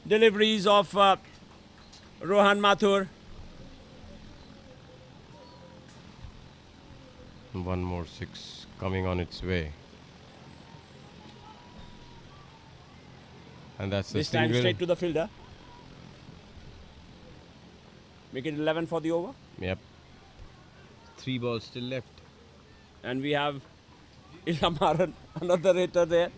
deliveries of Rohan Mathur. One more 6 coming on its way. And that's the This time single. straight to the fielder. Make it 11 for the over. Yep. 3 balls still left. And we have Ilamaran, another hitter there.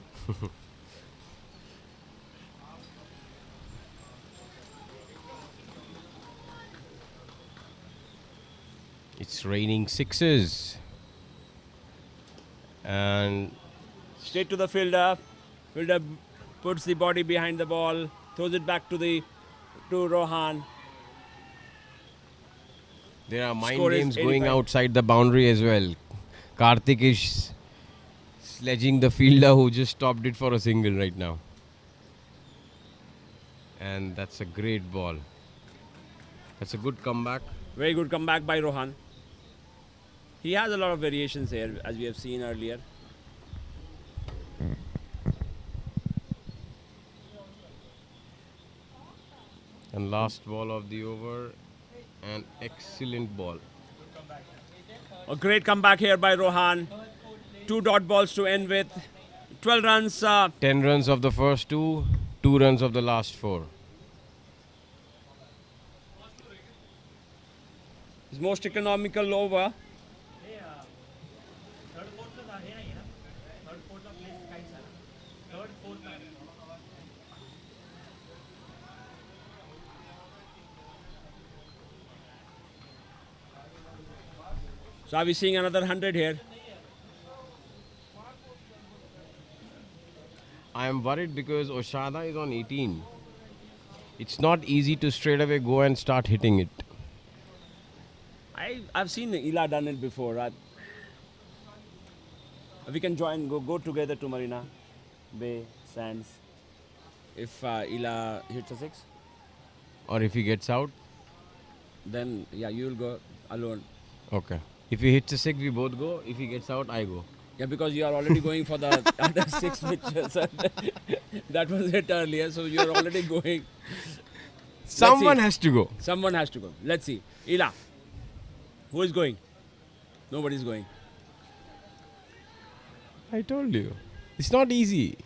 It's raining 6s. And Straight to the fielder. Fielder puts the body behind the ball, throws it back to Rohan. there are mind Score is games going 85. outside the boundary as well. Karthik is sledging the fielder who just stopped it for a single right now. And that's a great ball. That's a good comeback. Very good comeback by Rohan. He has a lot of variations here, as we have seen earlier. And last ball of the over, an excellent ball. A great comeback here by Rohan. 2 dot balls to end with. 12 runs. 10 runs of the first 2, 2 runs of the last 4. His most economical over. So are we seeing another 100 here? I am worried because Oshada is on 18. It's not easy to straight away go and start hitting it. I've seen Ila done it before. We can go together to Marina Bay Sands if Ila hits a 6. Or if he gets out? Then yeah, you will go alone. Okay. If he hits a 6, we both go. If he gets out, I go. Yeah, because you are already going for the other 6 pitches. That was it earlier, so you are already going. Someone has to go. Someone has to go. Let's see. Ila. Who is going? Nobody's going. I told you. It's not easy.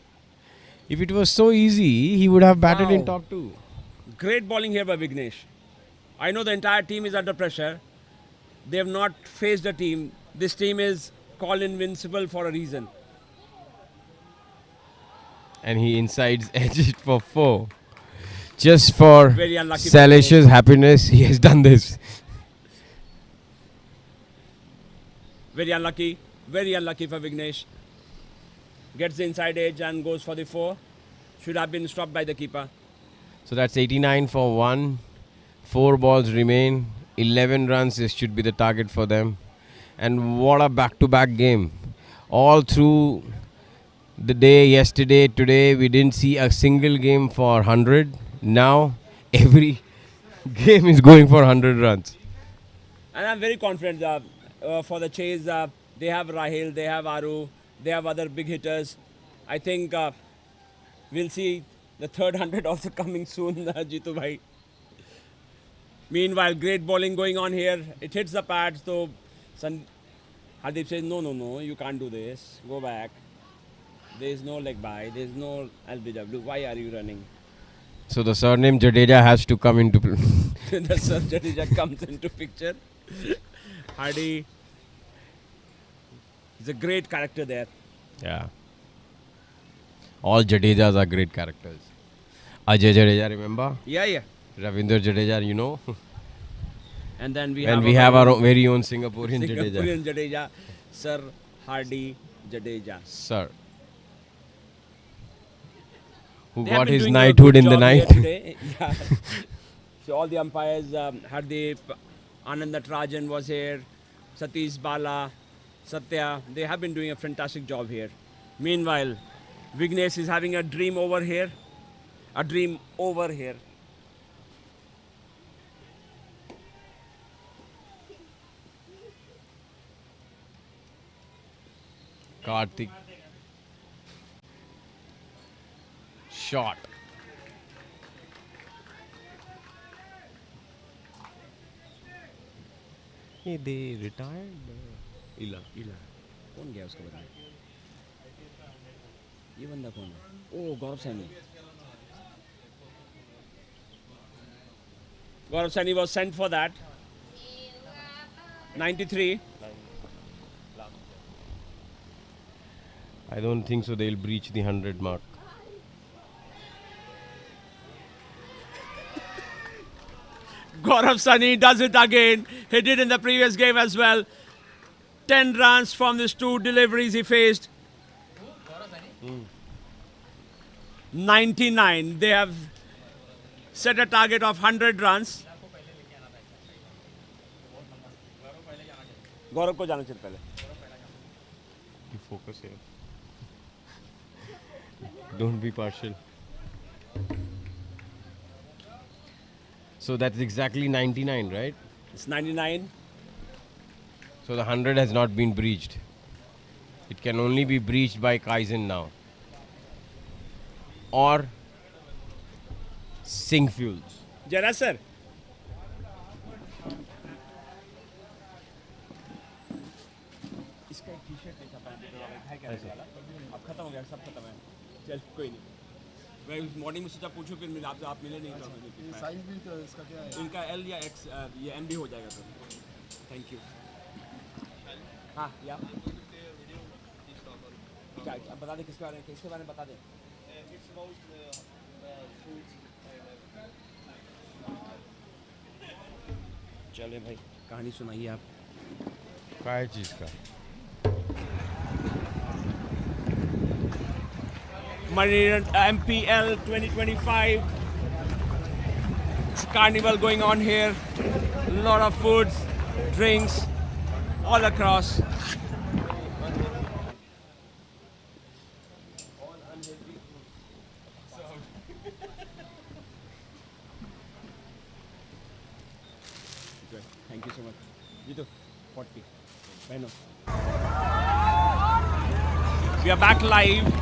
If it was so easy, he would have batted in top 2. Great bowling here by Vignesh. I know the entire team is under pressure. They have not faced a team. This team is called invincible for a reason. And he insides edge it for 4. Just for Very unlucky Salish's happiness, he has done this. Very unlucky for Vignesh. Gets the inside edge and goes for the 4. Should have been stopped by the keeper. So that's 89 for 1. 4 balls remain. 11 runs this should be the target for them. And what a back-to-back game. All through the day, yesterday, today, we didn't see a single game for 100. Now, every game is going for 100 runs. And I'm very confident for the chase. They have Rahil, they have Aru, they have other big hitters. I think we'll see the third 100 also coming soon, Jitu bhai. Meanwhile, great bowling going on here. It hits the pads, so Hardeep says, no, you can't do this. Go back. There is no leg by. There is no LBW. Why are you running? So the surname Jadeja has to come into play. The Sir Jadeja comes into picture. Hardy is a great character there. Yeah. All Jadejas are great characters. Ajay Jadeja, remember? Yeah. Ravinder Jadeja, you know. And then we have our very own Singaporean Jadeja. Singaporean Jadeja, Sir Hardy Jadeja. Sir. Who They have got been his doing a knighthood good in the job here night. today. Yeah. So all the umpires, Hardeep, Anandat Rajan was here, Satish Bala, Satya, they have been doing a fantastic job here. Meanwhile, Vignesh is having a dream over here. A dream over here. Karthik. Shot. Hey, they retired? Ila. कौन गया उसके बदले? ये बंदा कौन है? Oh, Gaurav Saini. Gaurav Saini was sent for that. 93. I don't think so they'll breach the 100 mark. Gaurav Saini does it again. He did in the previous game as well. 10 runs from these 2 deliveries he faced. 99. They have set a target of 100 runs. Gaurav को जाना चाहिए पहले. You focus here. Don't be partial. So that's exactly 99, right? It's 99. So the 100 has not been breached. It can only be breached by Kaizen now. Or sync fuels. Jara sir. इसका एक T-shirt देखा पहन के वाला है क्या वाला अब खत्म हो गया सब खत्म है चल कोई नहीं मैं मॉर्निंग में सोचा पूछूं फिर आपसे आप मिले नहीं तो साइज भी तो इसका क्या है इनका एल या एक्स ये एम भी हो जाएगा तो थैंक यू हाँ या क्या बता दें किसके बारे में बता दें चले भाई कहानी सुनाइए आप क्या चीज़ का Marine MPL 2025. It's a carnival going on here. A lot of foods, drinks, all across. Thank you so much. Vito, 40. Bueno. We are back live.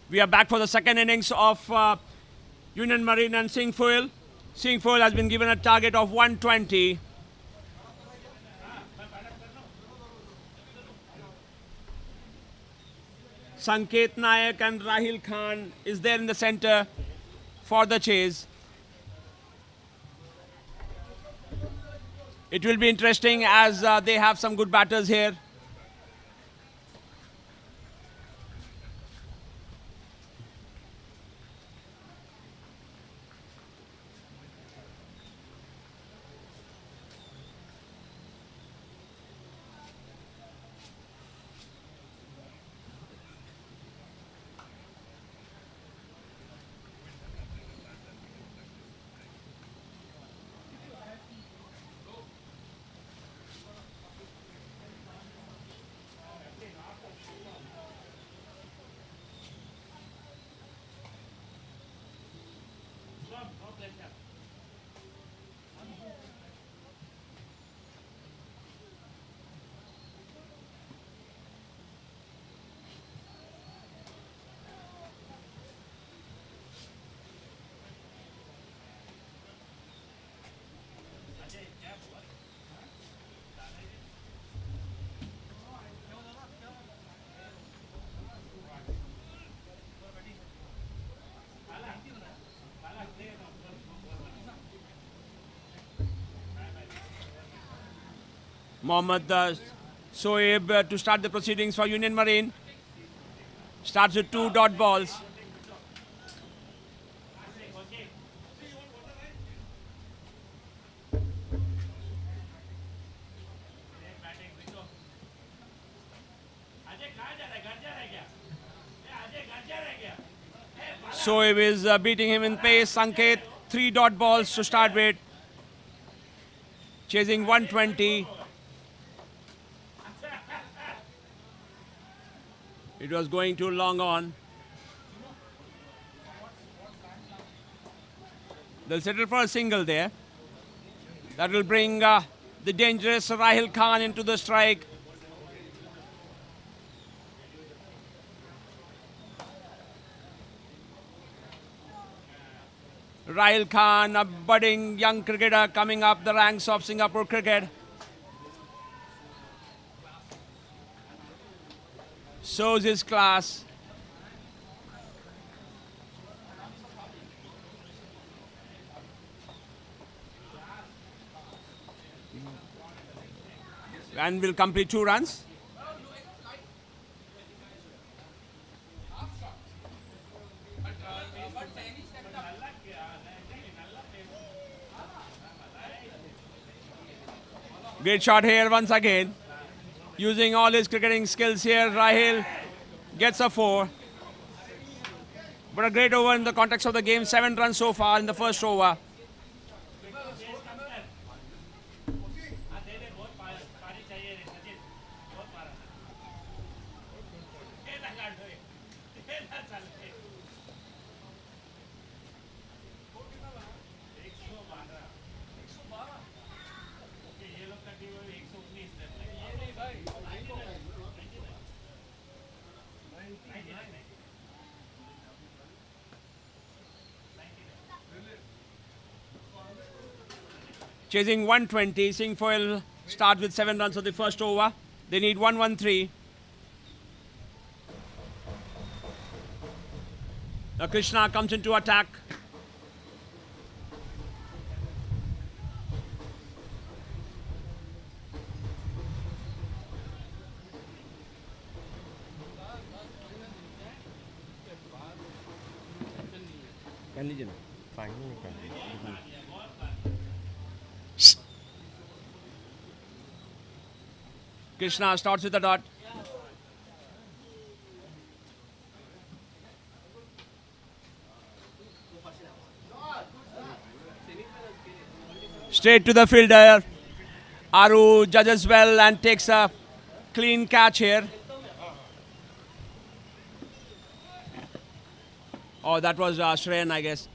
We are back for the second innings of Union Marine and Singfoil. Singfoil has been given a target of 120. Sanket Nayak and Rahil Khan is there in the center for the chase. It will be interesting as they have some good batters here. Mohammad Soeb to start the proceedings for Union Marine. Starts with 2 dot balls. Soeb is beating him in pace. Sanket, 3 dot balls to start with. Chasing 120. It was going too long on. They'll settle for a single there. That will bring the dangerous Rahil Khan into the strike. Rahil Khan, a budding young cricketer coming up the ranks of Singapore cricket. Shows his class. And will complete 2 runs. Great shot here once again. Using all his cricketing skills here, Rahil gets a 4. But a great over in the context of the game. 7 runs so far in the first over. Chasing 120. Singfoil start with 7 runs of the first over. They need 113. Now Krishna comes into attack. Krishna starts with a dot. Straight to the fielder. Aru judges well and takes a clean catch here. Oh, that was Shreyan, I guess.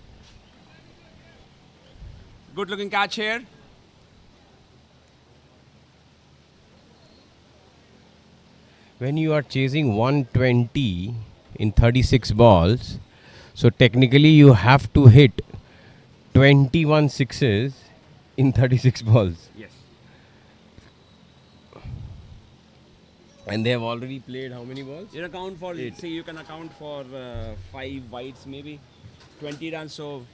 Good looking catch here. When you are chasing 120 in 36 balls, so technically you have to hit 21 sixes in 36 balls. Yes. And they have already played how many balls? You account for, 8. see, you can account for 5 wides maybe. 20 runs, so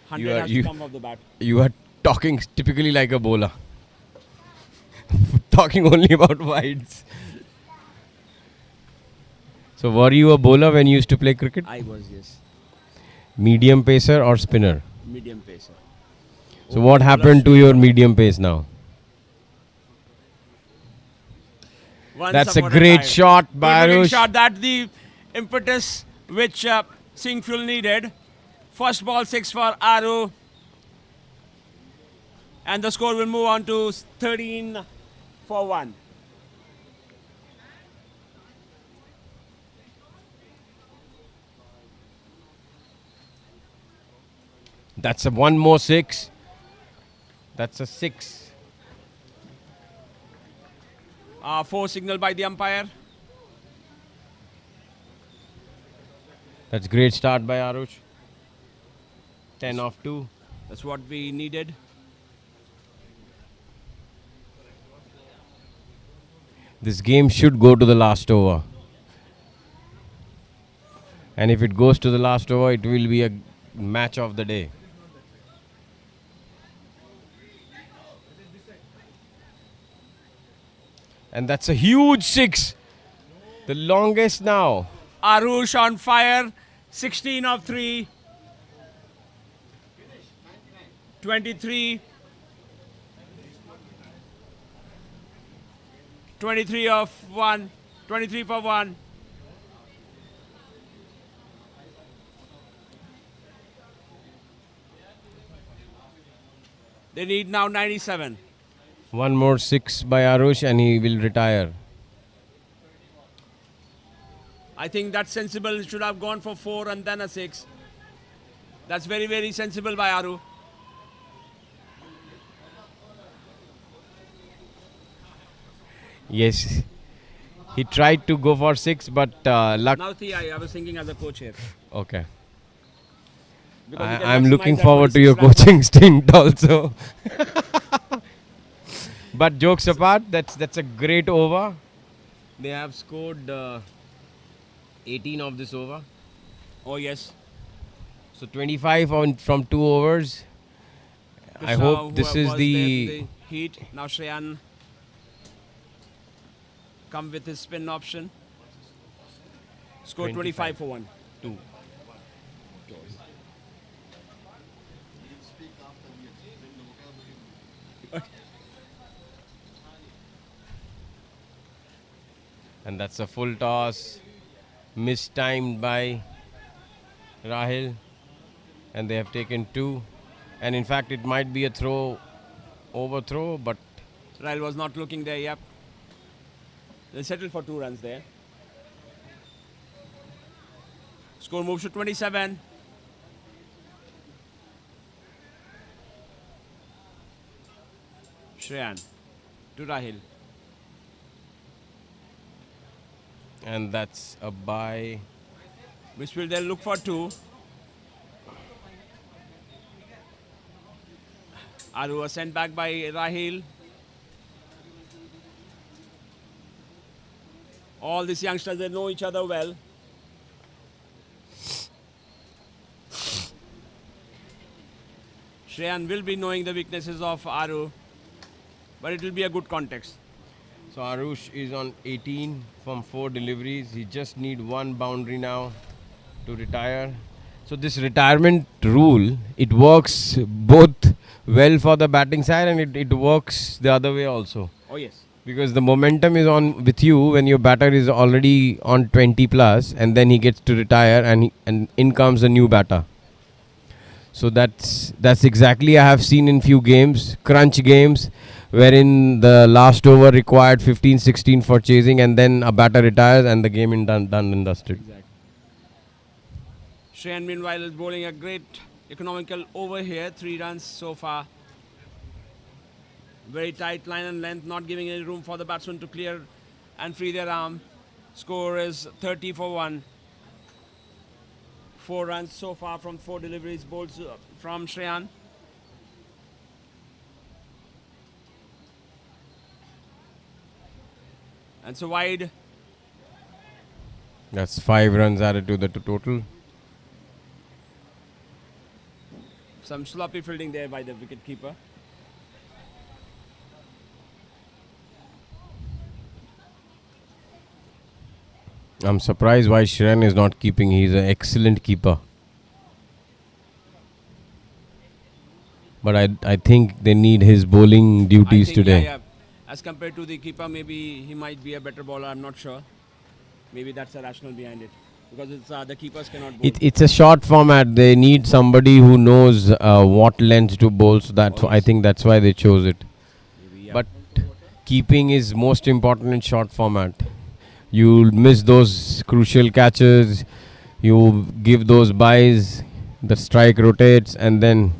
100 has to come off the bat. You are talking typically like a bowler. Talking only about wides. So were you a bowler when you used to play cricket? I was, yes. Medium pacer or spinner? Medium pacer. So what happened to your medium pace now? Once That's a upon great time. shot by Good looking Arush. shot. That's the impetus which Singfuel needed. First ball 6 for Aru. And the score will move on to 13 for 1. That's a one more 6. That's a 6. 4 signal by the umpire. That's great start by Arush. 10 off 2. That's what we needed. This game should go to the last over. And if it goes to the last over, it will be a match of the day. And that's a huge 6. The longest now. Arush on fire. 16 of 3. 23. 23 of 1. 23 for 1. They need now 97. One more 6 by Arush and he will retire. I think that's sensible. It should have gone for 4 and then a 6. That's very, very sensible by Aru. Yes. He tried to go for 6, but luck. Now, I was thinking as a coach here. Okay. Because we can I'm maximize looking that forward to 26 your runs. coaching stint also. But jokes apart, that's a great over. They have scored 18 of this over. Oh, yes. So 25 from 2 overs. I Krishna, hope this who is was the... there in the heat. Now Shreyan come with his spin option. Score 25 for 1. 2. And that's a full toss. Mistimed by Rahil, and they have taken 2. And in fact, it might be a overthrow, but Rahil was not looking there, yep. They settled for 2 runs there. Score moves to 27. Shreyan to Rahil. And that's a bye. Which will then look for 2. Aru was sent back by Rahil. All these youngsters, they know each other well. Shreyan will be knowing the weaknesses of Aru, but it will be a good context. So Arush is on 18 from 4 deliveries. He just need 1 boundary now to retire. So this retirement rule, it works both well for the batting side and it works the other way also. Oh yes. Because the momentum is on with you when your batter is already on 20 plus and then he gets to retire and in comes a new batter. So that's exactly I have seen in few games, crunch games, wherein the last over required 15-16 for chasing and then a batter retires and the game is done and dusted. Exactly. Shreyan meanwhile is bowling a great economical over here, 3 runs so far. Very tight line and length, not giving any room for the batsman to clear and free their arm. Score is 30 for 1. 4 runs so far from 4 deliveries bowled from Shreyan. And so wide. That's 5 runs added to the total. Some sloppy fielding there by the wicketkeeper. I'm surprised why Shreyan is not keeping. He's an excellent keeper. But I think they need his bowling duties today. Yeah. As compared to the keeper, maybe he might be a better bowler. I'm not sure. Maybe that's the rationale behind it. Because it's, the keepers cannot bowl. It's a short format. They need somebody who knows what length to bowl. So I think that's why they chose it. Maybe, yeah. But keeping is most important in short format. You'll miss those crucial catches. You give those byes. The strike rotates, and then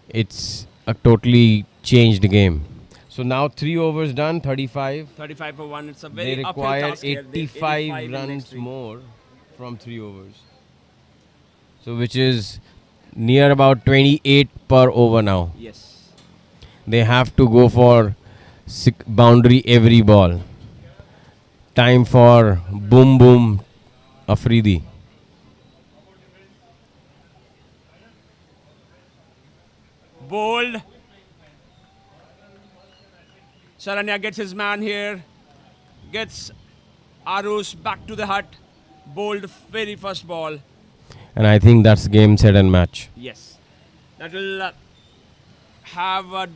it's a totally changed game. So now 3 overs done, 35. 35 for 1. It's a very They uphill require task here. 85 runs more from 3 overs. So which is near about 28 per over now. Yes. They have to go for boundary every ball. Time for boom boom Afridi. Bowled. Saranya gets his man here. Gets Arush back to the hut. Bowled very first ball. And I think that's game, set and match. Yes. That will have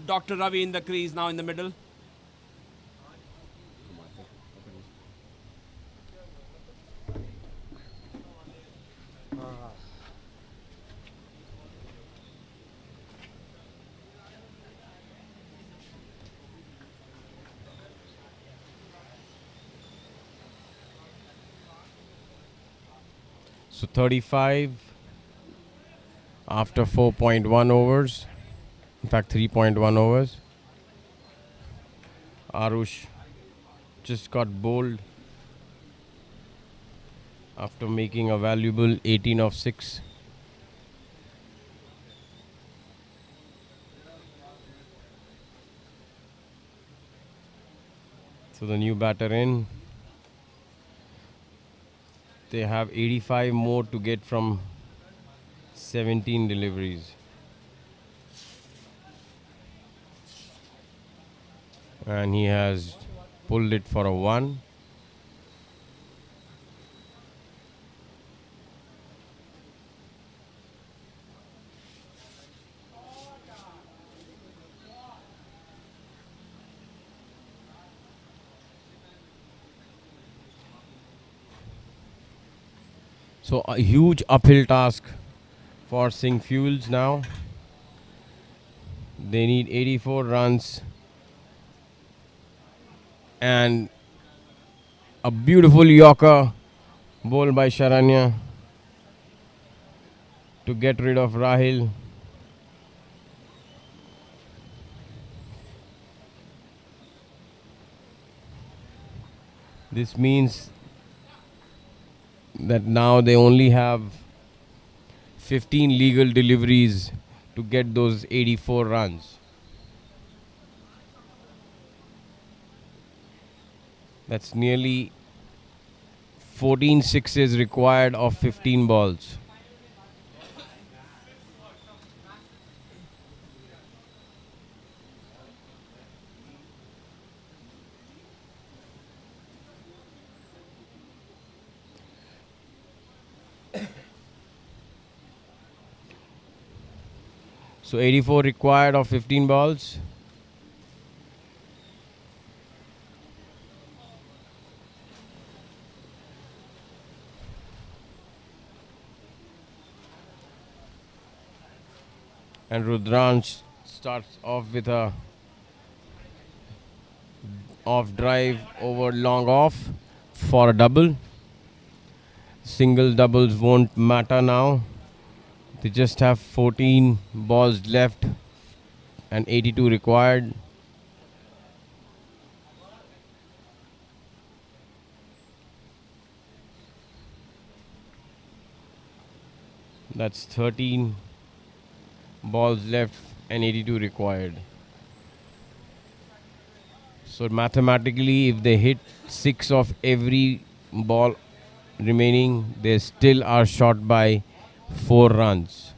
Dr. Ravi in the crease now in the middle. So 35 after 4.1 overs. In fact, 3.1 overs. Arush just got bowled after making a valuable 18 of 6. So the new batter in. They have 85 more to get from 17 deliveries. And he has pulled it for a 1. So a huge uphill task for Singh Fuels now. They need 84 runs and a beautiful Yorker bowled by Sharanya to get rid of Rahil. This means that now they only have 15 legal deliveries to get those 84 runs. That's nearly 14 sixes required of 15 balls. So 84 required of 15 balls. And Rudransh starts off with a off drive over long off for a double. Single doubles won't matter now. They just have 14 balls left and 82 required. That's 13 balls left and 82 required. So mathematically, if they hit 6 of every ball remaining, they still are short by 4 runs.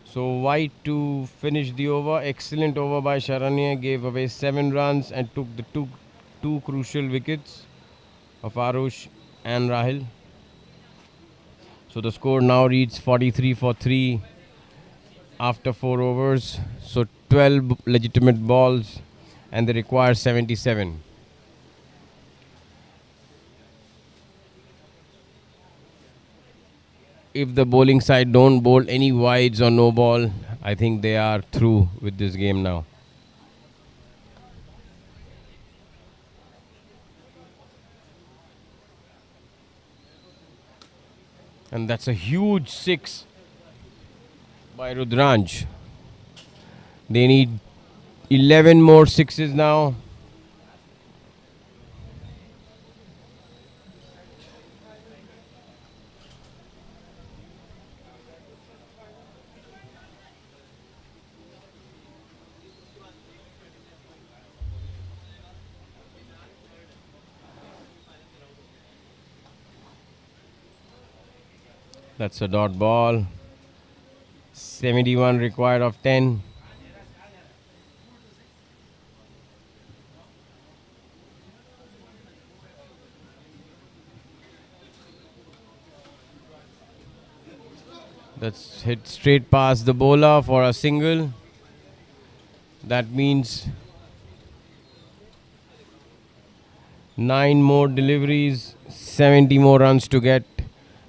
So White to finish the over. Excellent over by Sharanya. Gave away 7 runs and took the two crucial wickets of Arush and Rahil. So the score now reads 43 for 3 after 4 overs. So 12 legitimate balls and they require 77. If the bowling side don't bowl any wides or no ball, I think they are through with this game now. And that's a huge 6 by Rudransh. They need 11 more 6s now. That's a dot ball. 71 required of 10. That's hit straight past the bowler for a single. That means 9 more deliveries, 70 more runs to get.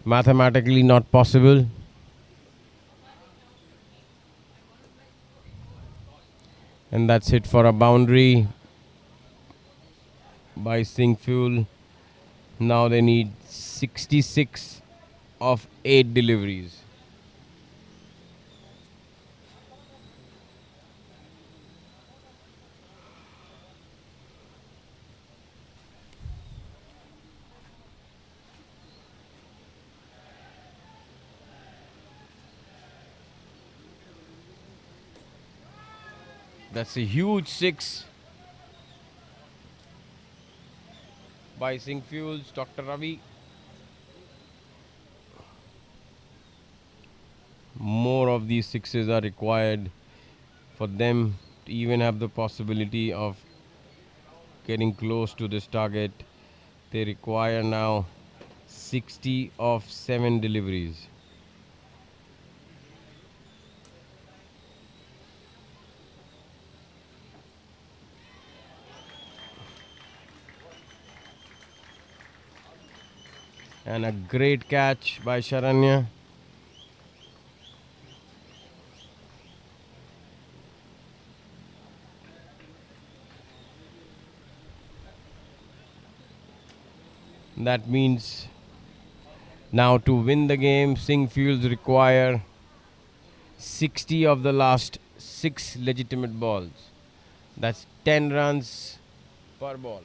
Mathematically not possible. And that's hit for a boundary by Singh Fuel. Now they need 66 of 8 deliveries. That's a huge 6 by Singh Fuels, Dr. Ravi. More of these 6s are required for them to even have the possibility of getting close to this target. They require now 60 of 7 deliveries. And a great catch by Sharanya. That means now to win the game, Singh Fuels require 60 of the last 6 legitimate balls. That's 10 runs per ball.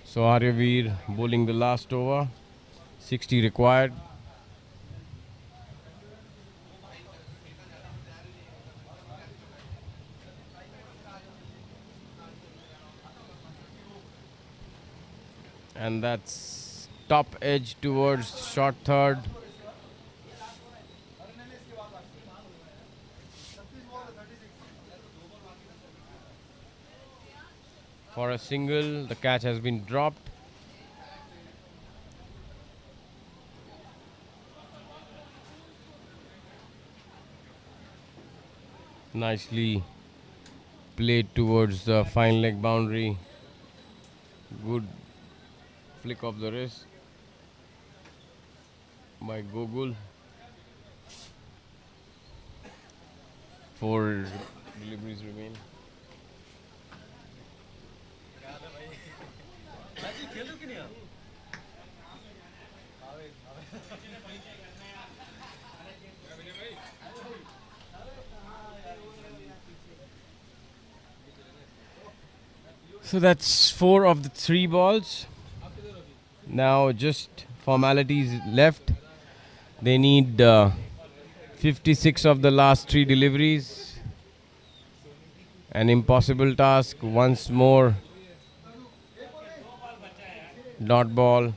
So Aryavir bowling the last over, 60 required. And that's top edge towards short third. For a single, the catch has been dropped. Nicely played towards the fine leg boundary. Good flick of the wrist by Gogul. 4 deliveries remain. So that's 4 of the 3 balls. Now just formalities left. They need 56 of the last 3 deliveries. An impossible task. Once more. Dot ball.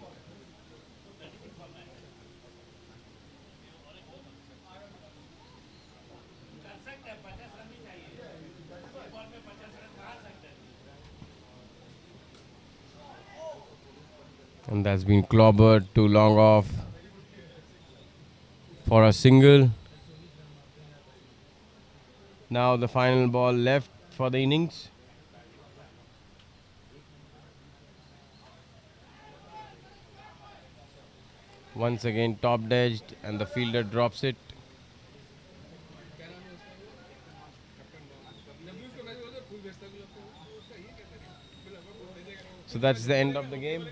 And that's been clobbered too long off for a single. Now the final ball left for the innings. Once again top edged and the fielder drops it. So that's the end of the game.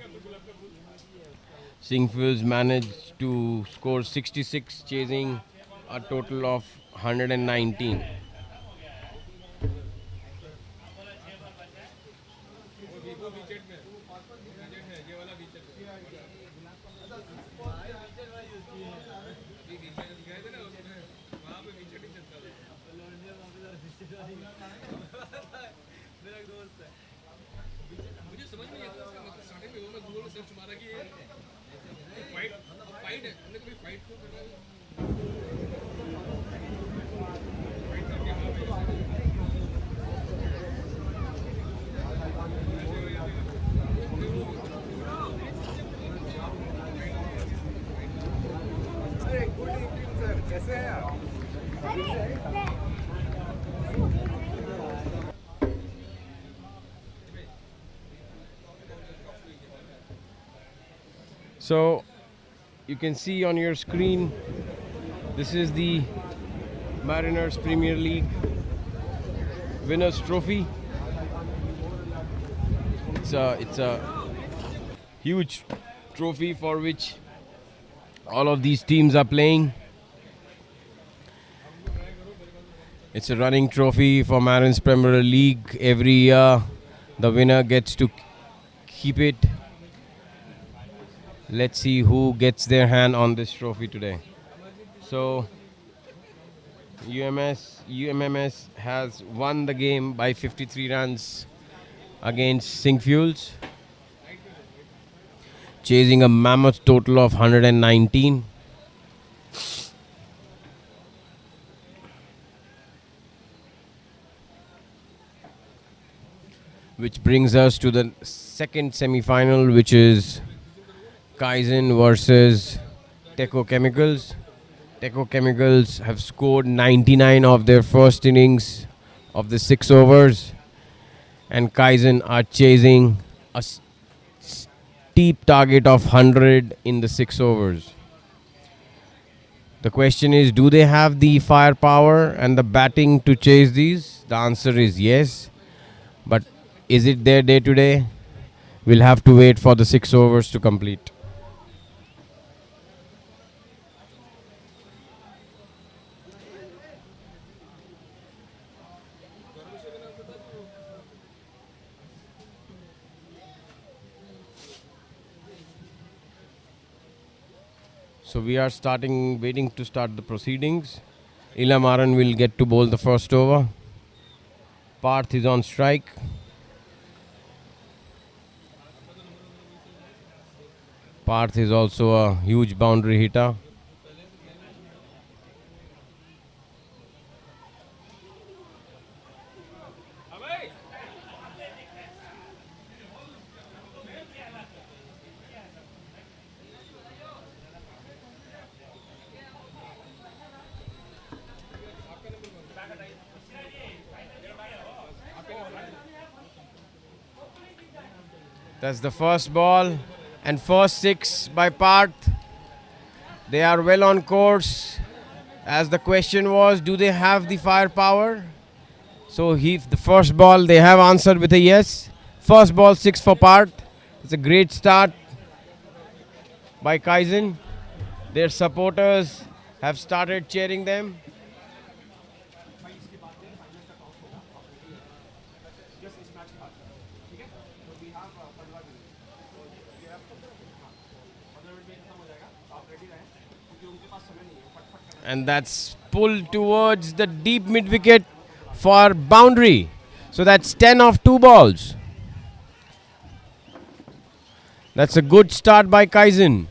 Singh Fuels managed to score 66, chasing a total of 119. मुझे समझ में नहीं आता उसका मतलब starting में वो मैं गूगल में सर्च मारा कि ये फाइट है हमने कभी फाइट क्यों कर रहा है गुड इवनिंग सर कैसे हैं आप So you can see on your screen, this is the Mariners Premier League Winners Trophy. It's a huge trophy for which all of these teams are playing. It's a running trophy for Mariners Premier League. Every year the winner gets to keep it. Let's see who gets their hand on this trophy today. So UMMS has won the game by 53 runs against Singh Fuels. chasing a mammoth total of 119. Which brings us to the second semi-final, which is Kaizen versus Teco Chemicals. Teco Chemicals have scored 99 of their first innings of the 6 overs, and Kaizen are chasing a steep target of 100 in the 6 overs. The question is, do they have the firepower and the batting to chase these? The answer is yes, but is it their day today? We'll have to wait for the 6 overs to complete. So we are waiting to start the proceedings. Ilamaran will get to bowl the first over. Parth is on strike. Parth is also a huge boundary hitter. That's the first ball and first 6 by Parth. They are well on course. As the question was, do they have the firepower? So the first ball they have answered with a yes. First ball 6 for Parth. It's a great start by Kaizen. Their supporters have started cheering them. And that's pulled towards the deep mid wicket for boundary. So that's 10 of 2 balls. That's a good start by Kaizen.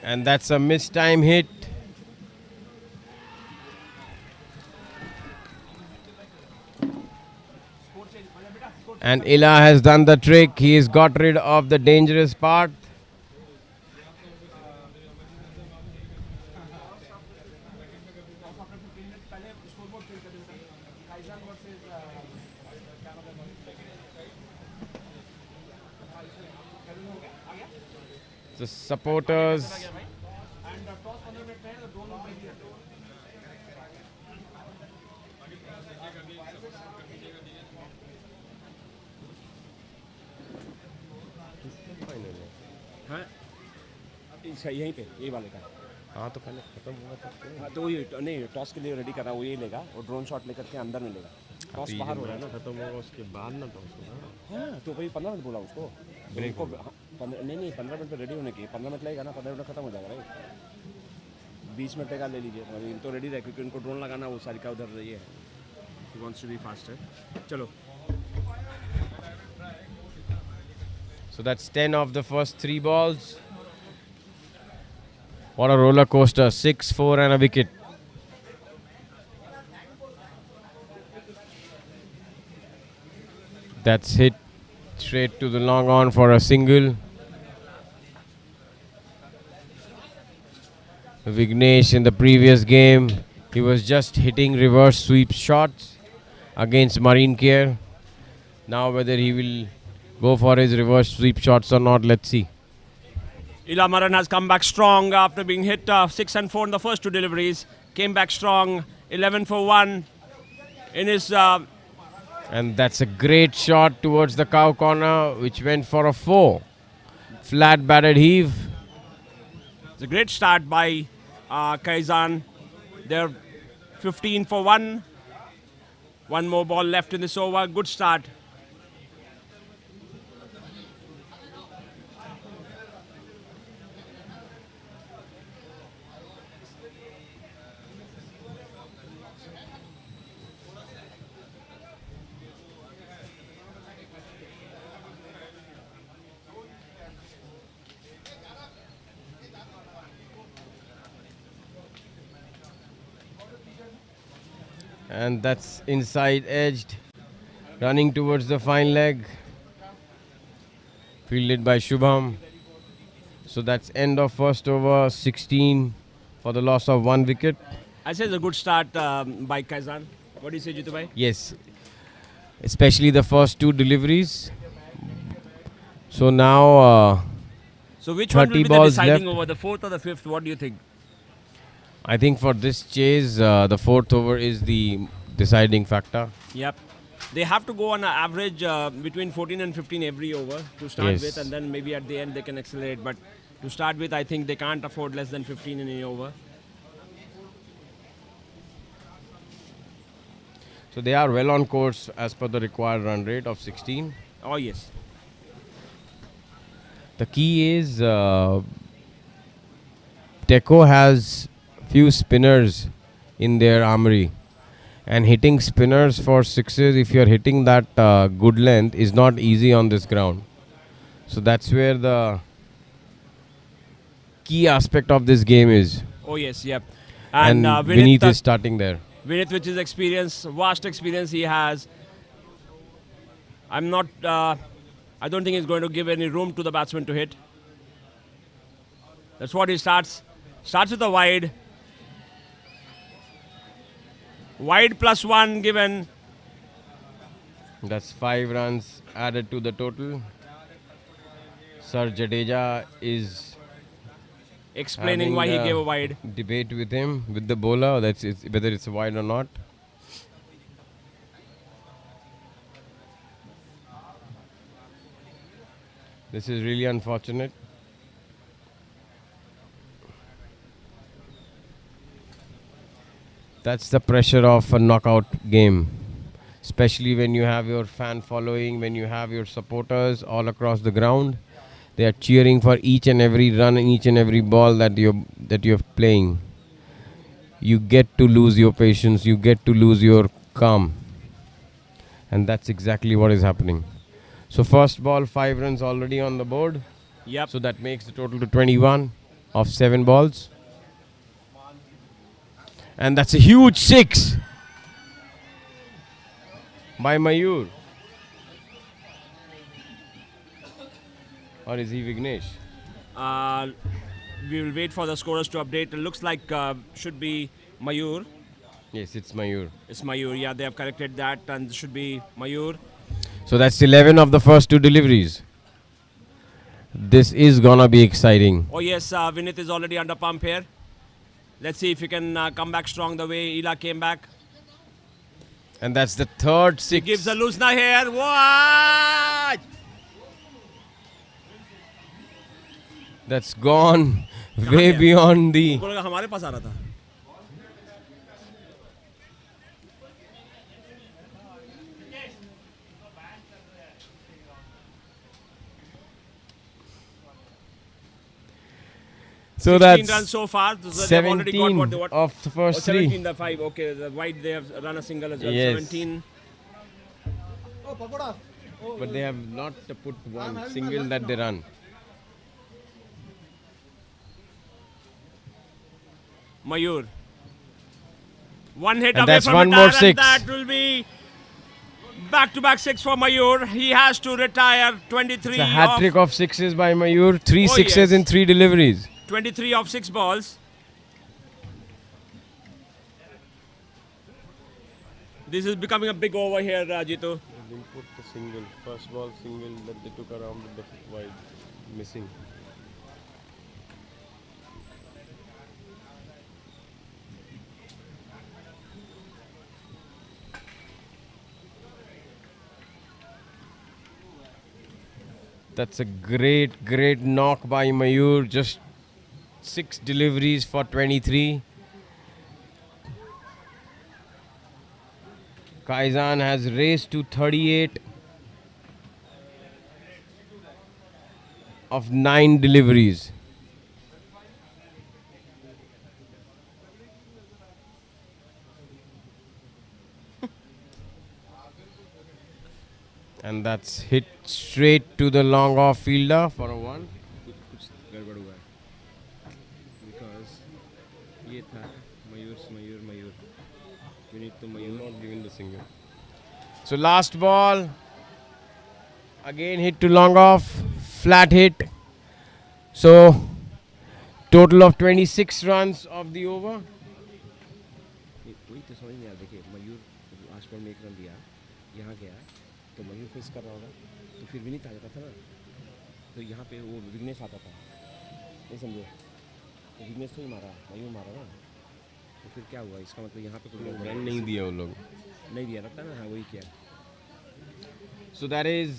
And that's a missed time hit. And Ila has done the trick. He has got rid of the dangerous part. The supporters यहीं पे यही वाले का हाँ तो पहले खत्म हुआ था हाँ तो ये नहीं टॉस के लिए रेडी कर रहा है वो ये लेगा और ड्रोन शॉट लेकर के अंदर मिलेगा टॉस बाहर हो रहा है ना खत्म होगा उसके बाद ना टॉस होगा हाँ तो भाई 15 मिनट बोला उसको ब्रेक को नहीं 15 मिनट पे रेडी होने की 15 मिनट लगेगा ना 15 मिनट खत्म हो जाएगा राइट 20 मिनट का ले लीजिए इन तो रेडी रहे क्योंकि उनको ड्रोन लगाना वो सारी का उधर ये है he wants to be faster चलो So that's 10 of the first 3 balls. What a roller coaster. 6, 4 and a wicket. That's hit straight to the long on for a single. Vignesh in the previous game, he was just hitting reverse sweep shots against Marine Care. Now whether he will go for his reverse sweep shots or not, let's see. Ilamaran has come back strong after being hit 6 and 4 in the first 2 deliveries. Came back strong, 11 for 1 in his... And that's a great shot towards the cow corner, which went for a 4. Flat batted heave. It's a great start by Kaizen. They're 15 for 1. One more ball left in this over. Good start. And that's inside edged, running towards the fine leg, fielded by Shubham. So that's end of first over, 16 for the loss of 1 wicket. I say it's a good start by Kaizen. What do you say, Jitu bhai? Yes, especially the first 2 deliveries. So now So which one will 30 be the balls deciding left. over, the 4th or the 5th? What do you think? I think for this chase, the 4th over is the deciding factor. Yep. They have to go on an average between 14 and 15 every over to start Yes. with, and then maybe at the end they can accelerate. But to start with, I think they can't afford less than 15 in any over. So they are well on course as per the required run rate of 16. Oh, yes. The key is Teco has few spinners in their armory, and hitting spinners for sixes, if you're hitting that good length, is not easy on this ground. So that's where the key aspect of this game is. Oh, yes, yep. And Vineet is starting there. Vineet, with his experience, vast experience he has, I don't think he's going to give any room to the batsman to hit. That's what he starts. Starts with a wide. Wide +1 given. That's 5 runs added to the total. Sir Jadeja is Explaining why he gave a wide. Debate with him, with the bowler, whether it's a wide or not. This is really unfortunate. That's the pressure of a knockout game, especially when you have your fan following, when you have your supporters all across the ground. They are cheering for each and every run, each and every ball that you're playing. You get to lose your patience, you get to lose your calm, and that's exactly what is happening. So first ball, 5 runs already on the board. Yep. So that makes the total to 21 of 7 balls. And that's a huge 6 by Mayur. Or is he Vignesh? We will wait for the scorers to update. It looks like should be Mayur. Yes, it's Mayur. It's Mayur. Yeah, they have corrected that, and it should be Mayur. So that's 11 of the first 2 deliveries. This is gonna be exciting. Oh yes, Vineet is already under pump here. Let's see if he can come back strong the way Ila came back. And that's the third 6. He gives a loosna here. What? That's gone way beyond the... हमको लगा हमारे पास आ रहा था. So 16 that's runs so far. So they've already got 17 what? of the first 3. 17 the 5. Okay, the wide they have run a single as well. Yes. 17. Oh, Pagoda. Oh, But they have not put one single that they run. Mayur. One hit And away that's from one retire, more 6. and that will be back-to-back 6 for Mayur. He has to retire 23 It's a hat trick of 6s by Mayur. 3 Oh, 6s yes. in 3 deliveries. 23 of 6 balls. This is becoming a big over here, Jitu. They didn't put the single. First ball single that they took around with the wide. Missing. That's a great knock by Mayur. Just 6 deliveries for 23. Kaizen has raced to 38 of 9 deliveries. And that's hit straight to the long off fielder for a 1. Because ये था मयूर we need to Mayur not giving the single. So last ball, again hit to long off, flat hit. So total of 26 runs of the over. वही तो समझ नहीं आ देखिए मयूर last ball में 1 run दिया यहाँ गया तो मयूर फेस कर रहा होगा तो फिर विनीत आ जाता था ना तो यहाँ पे वो विघ्नेश आता था नहीं समझे तो विघ्नेश तो ही मारा मयूर मारा ना तो फिर क्या हुआ इसका मतलब यहाँ पे कोई रन नहीं दिया वो लोग नहीं दिया लगता ना हाँ वही किया So that is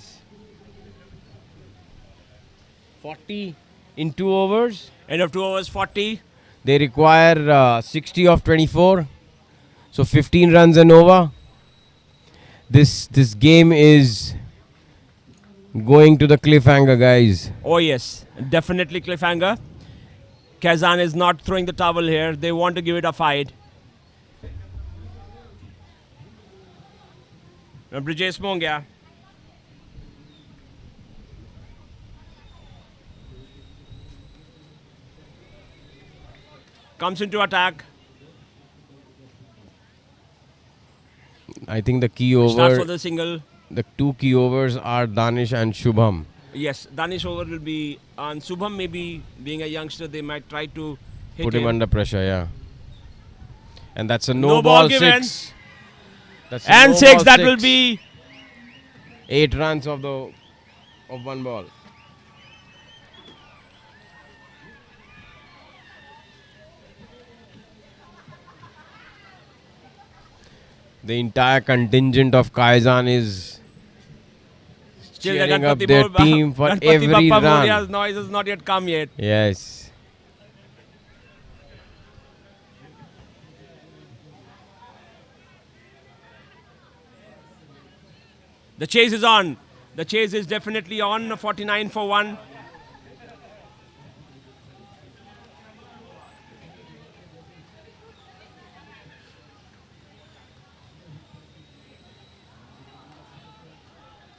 40 in 2 overs. End of 2 overs, 40. They require 60 of 24. So 15 runs and over. This game is going to the cliffhanger, guys. Oh yes, definitely cliffhanger. Kaizen is not throwing the towel here. They want to give it a fight. Now Brijesh Mongia. Comes into attack. I think the key over. Starts for the single. The 2 key overs are Danish and Shubham. Yes, Danish over will be on Subham. Maybe being a youngster, they might try to hit Put him under pressure, yeah. And that's a no, ball ball given. 6. That's a And no 6. ball That 6. will be 8 runs of 1 ball. The entire contingent of Kaizen is still the cheering up Ganpati their Bappa- team for Ganpati every Bappa run. Moria's noise has not yet come yet. Yes. The chase is on. The chase is definitely on. 49 for 1.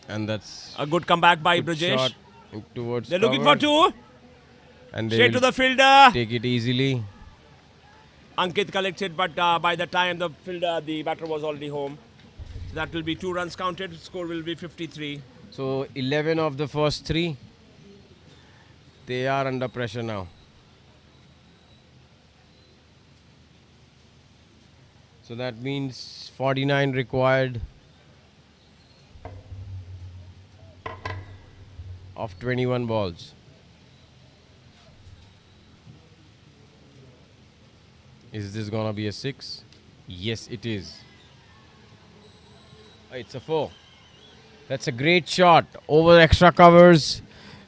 And that's a good comeback by good Brajesh. shot towards They're looking for cover. 2. And they Straight to will the fielder. take it easily. Ankit collects it, but by the time the batter was already home. So that will be 2 runs counted. Score will be 53. So 11 of the first 3. They are under pressure now. So that means 49 required of 21 balls. Is this gonna be a 6? Yes, it is. It's a 4. That's a great shot over extra covers,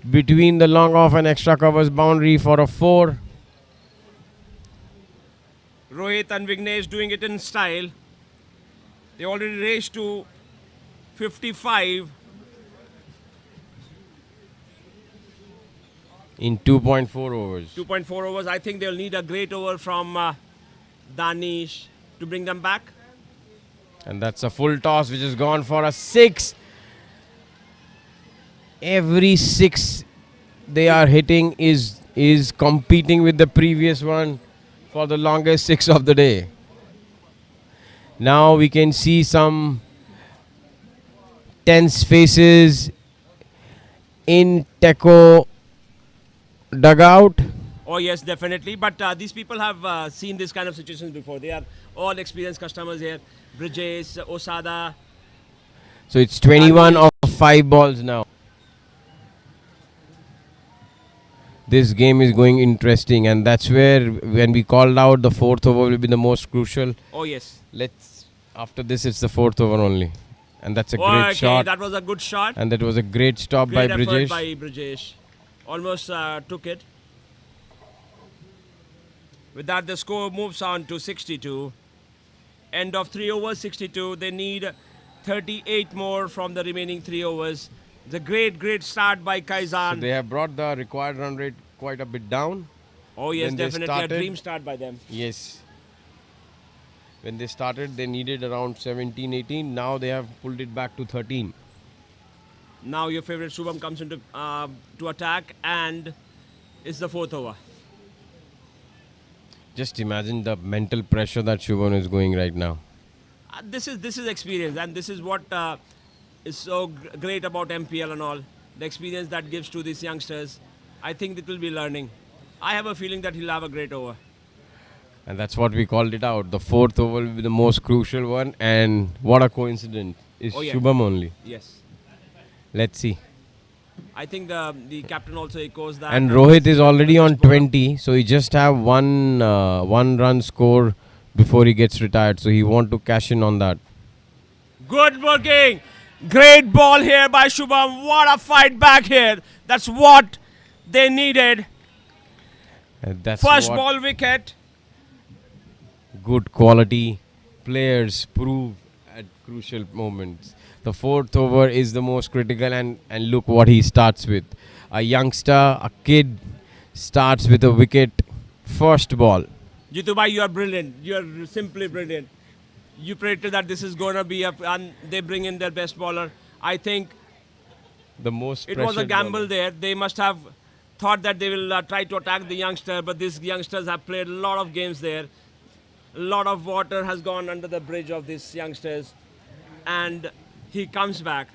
between the long off and extra covers boundary for a 4. Rohit and Vignesh doing it in style. They already raced to 55. In 2.4 overs. 2.4 overs. I think they'll need a great over from Danish to bring them back. And that's a full toss which has gone for a 6. Every 6 they are hitting is competing with the previous one for the longest 6 of the day. Now we can see some tense faces in Teco dugout. Oh yes, definitely. But these people have seen this kind of situations before. They are all experienced customers here. Brijesh, Osada. So it's 21 of 5 balls now. This game is going interesting, and that's where when we called out the 4th over will be the most crucial. Oh yes. After this it's the 4th over only. And that's a great Okay, shot. that was a good shot. And that was a great stop Great by effort Brijesh. by Brijesh. Almost took it. With that, the score moves on to 62. End of 3 overs, 62. They need 38 more from the remaining 3 overs. It's a great start by Kaizen. So they have brought the required run rate quite a bit down. Oh yes, When they definitely a started- dream start by them. Yes. When they started, they needed around 17, 18. Now they have pulled it back to 13. Now your favorite Shubham comes into to attack, and it's the 4th over. Just imagine the mental pressure that Shubham is going right now. This is experience, and this is what is so great about MPL and all. The experience that gives to these youngsters. I think it will be learning. I have a feeling that he'll have a great over. And that's what we called it out. The 4th over will be the most crucial one. And what a coincidence. It's Oh, yeah. Shubham only. Yes. Let's see. I think the captain also echoes that. And Rohit is already on 20. So he just have one run score before he gets retired. So he want to cash in on that. Good working. Great ball here by Shubham. What a fight back here. That's what they needed. And that's First what ball wicket. good quality players prove at crucial moments. The 4th over is the most critical, and look what he starts with. A youngster, a kid starts with a wicket. First ball. Jitubai, you are brilliant. You are simply brilliant. You predicted that this is going to be and they bring in their best bowler. I think The most it was a pressured gamble bowler. there. They must have thought that they will try to attack the youngster, but these youngsters have played a lot of games there. A lot of water has gone under the bridge of these youngsters, and he comes back,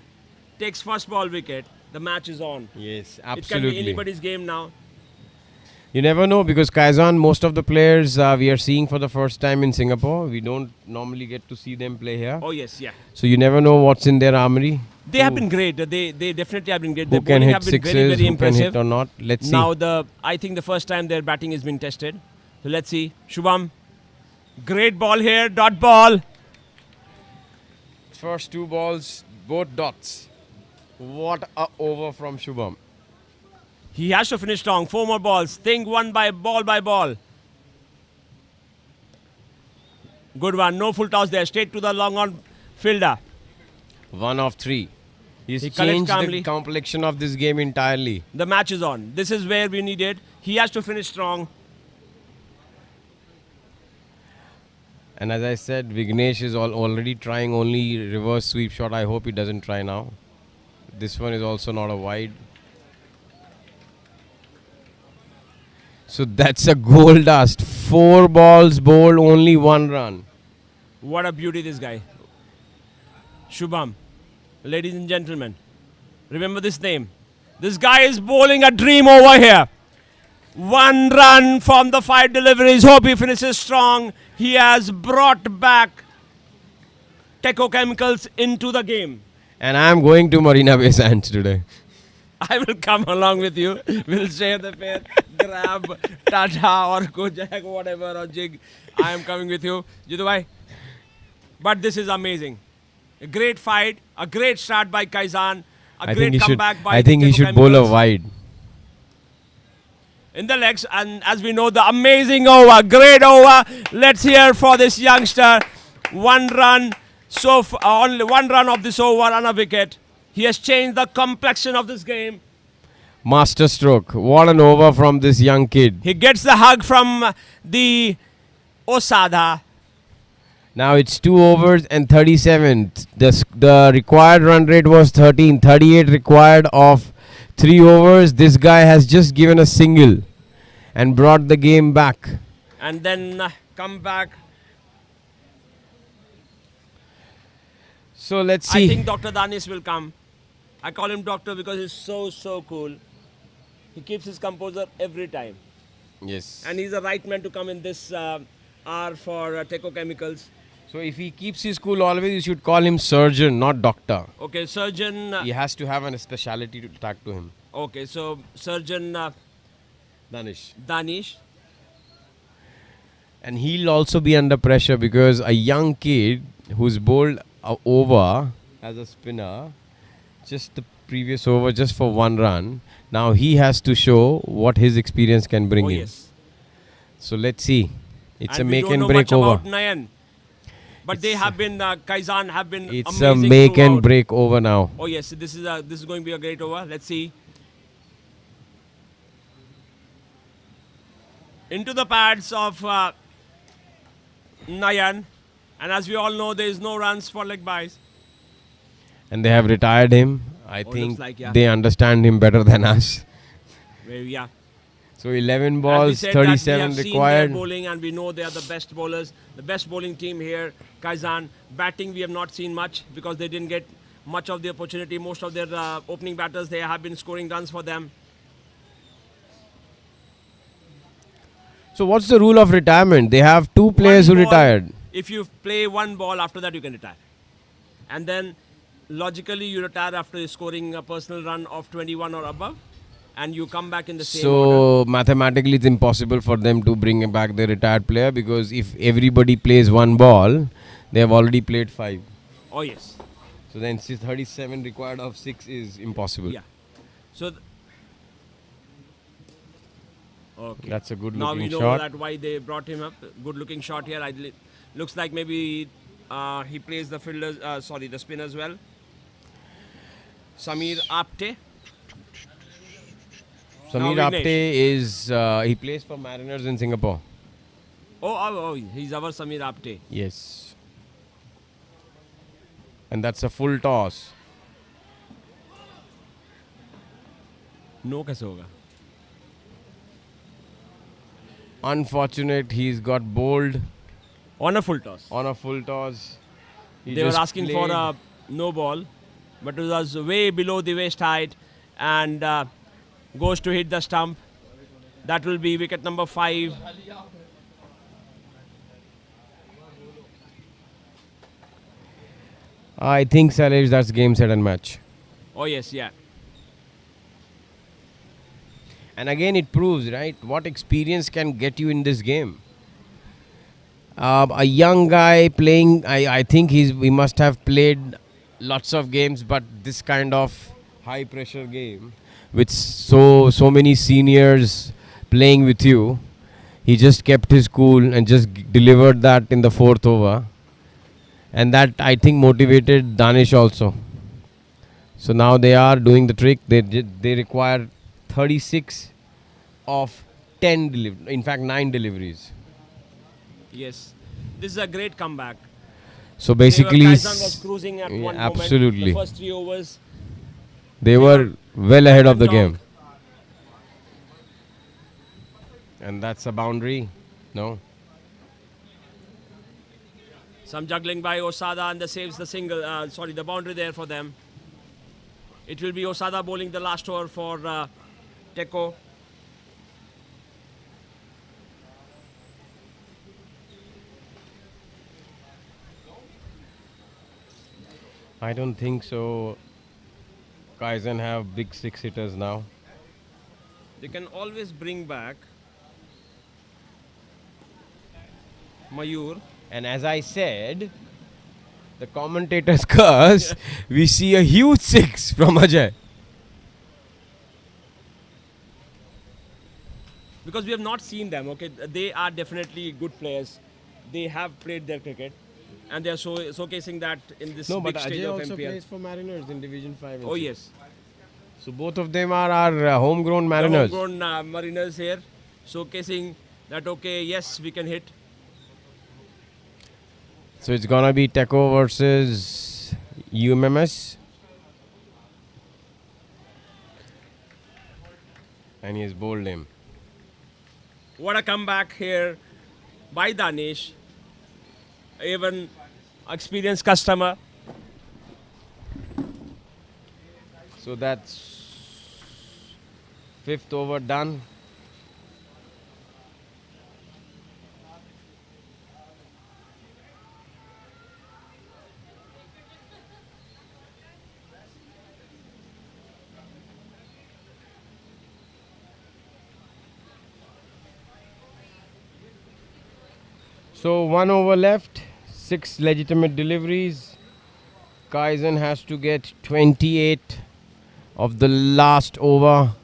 takes first ball wicket. The match is on. Yes, It can absolutely. be anybody's game now. You never know, because Kaizen, most of the players we are seeing for the first time in Singapore. We don't normally get to see them play here. Oh yes, yeah. So you never know what's in their armory. They have been great. They definitely have been great. Who Their can bowling hit have been sixes, very, very who can impressive. hit or not. Let's see. Now I think the first time their batting has been tested. So let's see. Shubham, great ball here. Dot ball. First 2 balls, both dots. What a over from Shubham. He has to finish strong. 4 more balls. Think one by ball. Good one. No full toss there. Straight to the long on fielder. 1 of 3. He's He collects changed calmly. the complexion of this game entirely. The match is on. This is where we need it. He has to finish strong. And as I said, Vignesh is already trying only reverse sweep shot. I hope he doesn't try now. This one is also not a wide. So that's a goal dust. 4 balls bowled, only 1 run. What a beauty this guy. Shubham. Ladies and gentlemen, remember this name. This guy is bowling a dream over here. 1 run from the 5 deliveries. Hope he finishes strong. He has brought back Teco Chemicals into the game. And I'm going to Marina Bay Sands today. I will come along with you. We'll share the fare, grab Tata or Kojak, whatever, or Jig. I am coming with you. Jitubai. But this is amazing. A great fight, a great start by Kaizen, a great comeback by I think he Teco should bowl a Chemicals. wide. In the legs, and as we know, the amazing over, great over. Let's hear for this youngster. 1 run, only 1 run of this over on a wicket. He has changed the complexion of this game. Master stroke. What an over from this young kid. He gets the hug from the Osada. Now it's 2 overs and 37. The required run rate was 13. 38 required of 3 overs. This guy has just given a single and brought the game back. And then come back. So let's see. I think Dr. Danis will come. I call him doctor because he's so cool. He keeps his composure every time. Yes. And he's the right man to come in this hour for Teco Chemicals. So if he keeps his cool always, you should call him surgeon, not doctor. Okay, surgeon. He has to have a speciality to attack to him. Okay, so surgeon Danish. And he'll also be under pressure because a young kid who's bowled over as a spinner, just the previous over, just for 1 run. Now he has to show what his experience can bring in. Yes. So let's see. It's and a we make don't and know break much over. about Nayan. But they have been, Kaizen have been It's amazing a make throughout. and break over now. Oh yes, this is going to be a great over. Let's see. Into the pads of Nayan. And as we all know, there is no runs for leg byes. And they have retired him. I Oh, think looks like, yeah. they understand him better than us. Yeah. So 11 As we balls, said that we 37 have seen required. their bowling and we know they are the best bowlers, the best bowling team here. Kaizen batting we have not seen much because they didn't get much of the opportunity. Most of their opening batters, they have been scoring runs for them. So what's the rule of retirement? They have two players who One ball, retired. If you play one ball, after that you can retire. And then logically you retire after scoring a personal run of 21 or above. And you come back in the same order. So mathematically it's impossible for them to bring back the retired player because if everybody plays one ball, they have already played 5. Oh yes. So then 37 required of 6 is impossible. Yeah. So okay. That's a good now looking we know shot. that why they brought him up. Good looking shot here. Looks like maybe he plays the fielders. The spin as well. Samir Apte. Samir Now Apte Vignesh. is he plays for Mariners in Singapore. Oh, he's our Samir Apte. Yes. And that's a full toss. No कैसे होगा? Unfortunate, he's got bowled. On a full toss. On a full toss. He They were just asking for played. a no ball, but it was way below the waist height and goes to hit the stump. That will be wicket number 5. I think Salesh, that's game, set and match. Oh yes, yeah. And again, it proves, right, what experience can get you in this game. A young guy playing, I think he must have played lots of games, but this kind of high pressure game with so many seniors playing with you, he just kept his cool and just delivered that in the 4th over. And that, I think, motivated Danish also. So now they are doing the trick. They require 36 of 10 in fact 9 deliveries. Yes, this is a great comeback. So basically, Kaizen was cruising at one absolutely. moment. The first 3 overs. They were well ahead of the game. And that's a boundary. No. Some juggling by Osada and the saves the single. The boundary there for them. It will be Osada bowling the last over for Teco. I don't think so. Kaizen have big 6 hitters now. They can always bring back Mayur. And as I said, the commentators curse. We see a huge 6 from Ajay. Because we have not seen them, okay? They are definitely good players. They have played their cricket. And they are showcasing that in this No, big but stage Ajay of also MPL. plays for Mariners in Division 5. and Oh, 6. yes. So both of them are our homegrown Mariners. The homegrown Mariners here. Showcasing that, okay, yes, we can hit. So it's gonna be Teco versus UMMS. And he has bowled him. What a comeback here by Danish. Even experienced customer. So that's 5th over done. So 1 over left, 6 legitimate deliveries. Kaizen has to get 28 of the last over.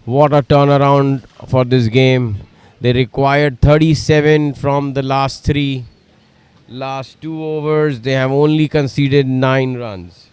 What a turnaround for this game. They required 37 from the last 3. Last 2 overs, they have only conceded 9 runs.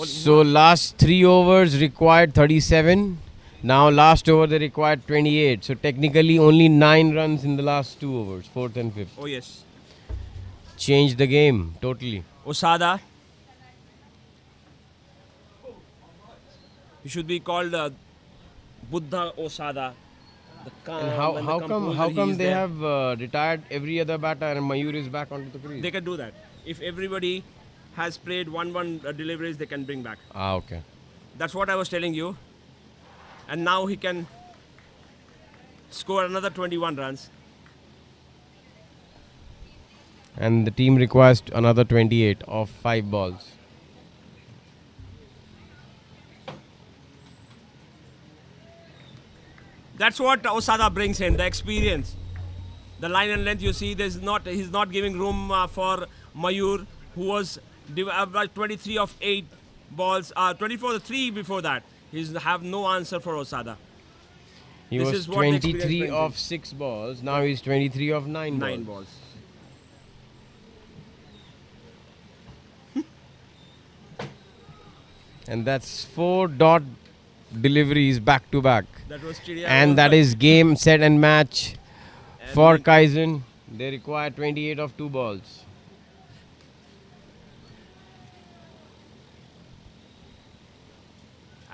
So last 3 overs required 37. Now last over they required 28. So technically only 9 runs in the last 2 overs, 4th and 5th. Oh yes. Changed the game totally. Osada. He should be called Buddha Osada. The calm And how come they have retired every other batter and Mayur is back onto the crease? They can do that. If everybody has played 1-1 deliveries, they can bring back. Ah, okay. That's what I was telling you. And now he can score another 21 runs. And the team requires another 28 of 5 balls. That's what Osada brings in, the experience. The line and length you see, he's not giving room for Mayur, who was 23 of 8 balls, 24 of 3 before that. He's have no answer for Osada. He was 23 of 6 balls. Now he's 23 of 9 balls. 9 balls. And that's 4 dot deliveries back to back. That was Chidiya. And that is game, set and match for Kaizen. They require 28 of 2 balls.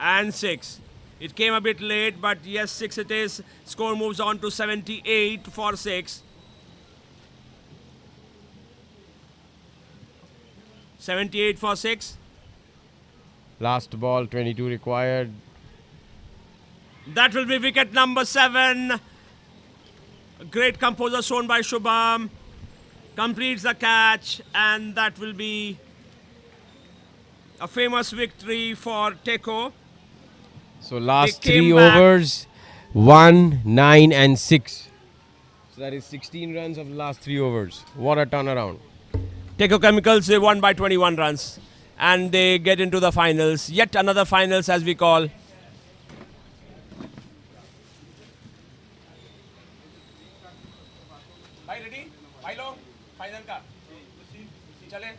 And 6. It came a bit late, but yes, 6 it is. Score moves on to 78 for 6. 78 for 6. Last ball, 22 required. That will be wicket number 7. A great composure shown by Shubham. Completes the catch, and that will be a famous victory for Teco. So last 3 overs, 1, 9 and 6. So that is 16 runs of the last 3 overs. What a turnaround. Teco Chemicals, they won by 21 runs. And they get into the finals. Yet another finals as we call. Bhai ready? Bhai lo, final ka. Chale.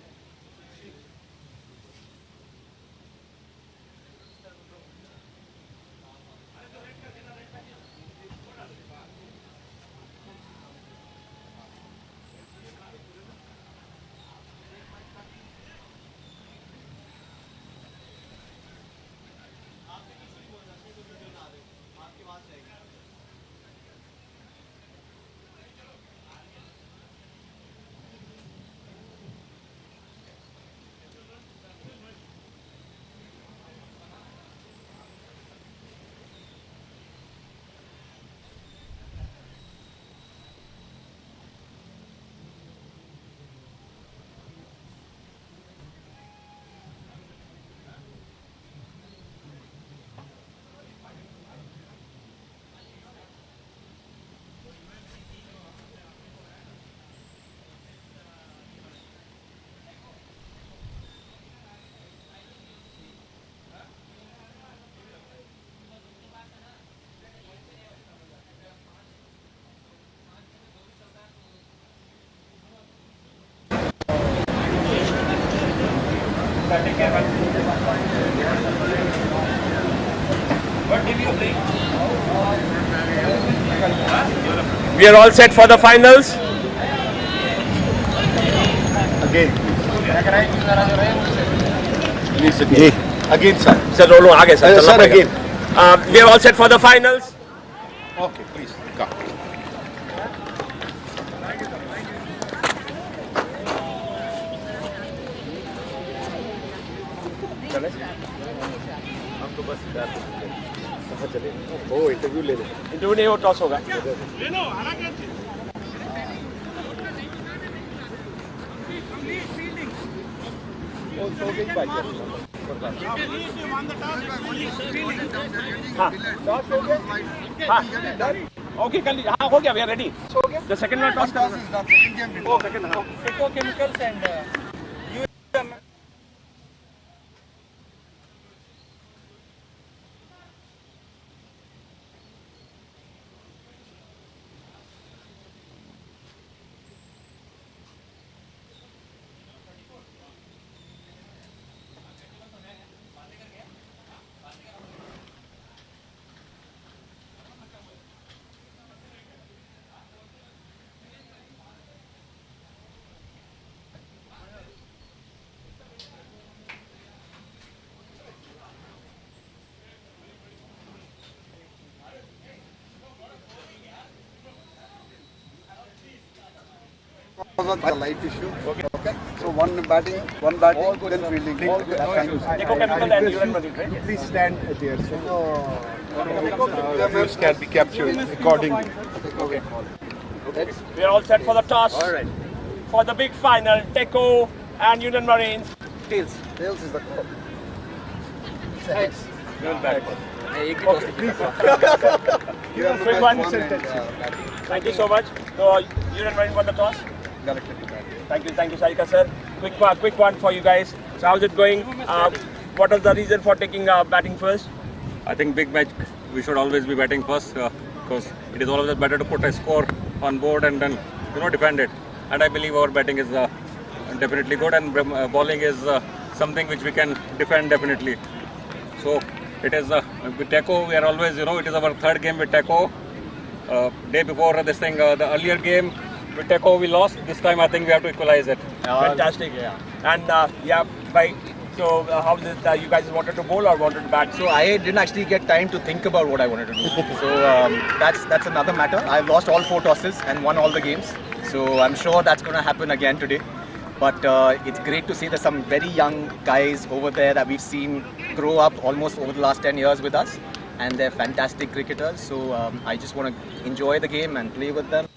We are all set for the finals. Again. Please again. Again, sir. Sir, roll on. Sir, Sir, again. We are all set for the finals. Okay, please. Come. है हम तो बस कहाँ चले ओ interview ले ले interview नहीं हो टॉस होगा ओके कर लीजिए हाँ हो गया we are ready the second one toss Teco Chemicals and The light issue. Okay. So one batting, then fielding. Teco Chemicals and Lloyd, right? Please stand there. Views can be captured accordingly. Okay. We are all set for the toss. All right. For the big final, Teco and Lloyd Marine. Tails is the call. Heads. Quick one. Thank you so much. So, Lloyd Marine won the toss. Thank you, Sarika sir. Quick one for you guys. So how's it going? What was the reason for taking batting first? I think big match we should always be batting first because it is always better to put a score on board and then defend it. And I believe our batting is definitely good and bowling is something which we can defend definitely. So it is with Teco we are always it is our third game with Teco. Day before this thing the earlier game. With Teco we lost. This time I think we have to equalize it. Fantastic. Yeah. And so how is it? You guys wanted to bowl or wanted to bat? So I didn't actually get time to think about what I wanted to do. So that's another matter. I've lost all 4 tosses and won all the games. So I'm sure that's going to happen again today. But it's great to see there's some very young guys over there that we've seen grow up almost over the last 10 years with us. And they're fantastic cricketers. So I just want to enjoy the game and play with them.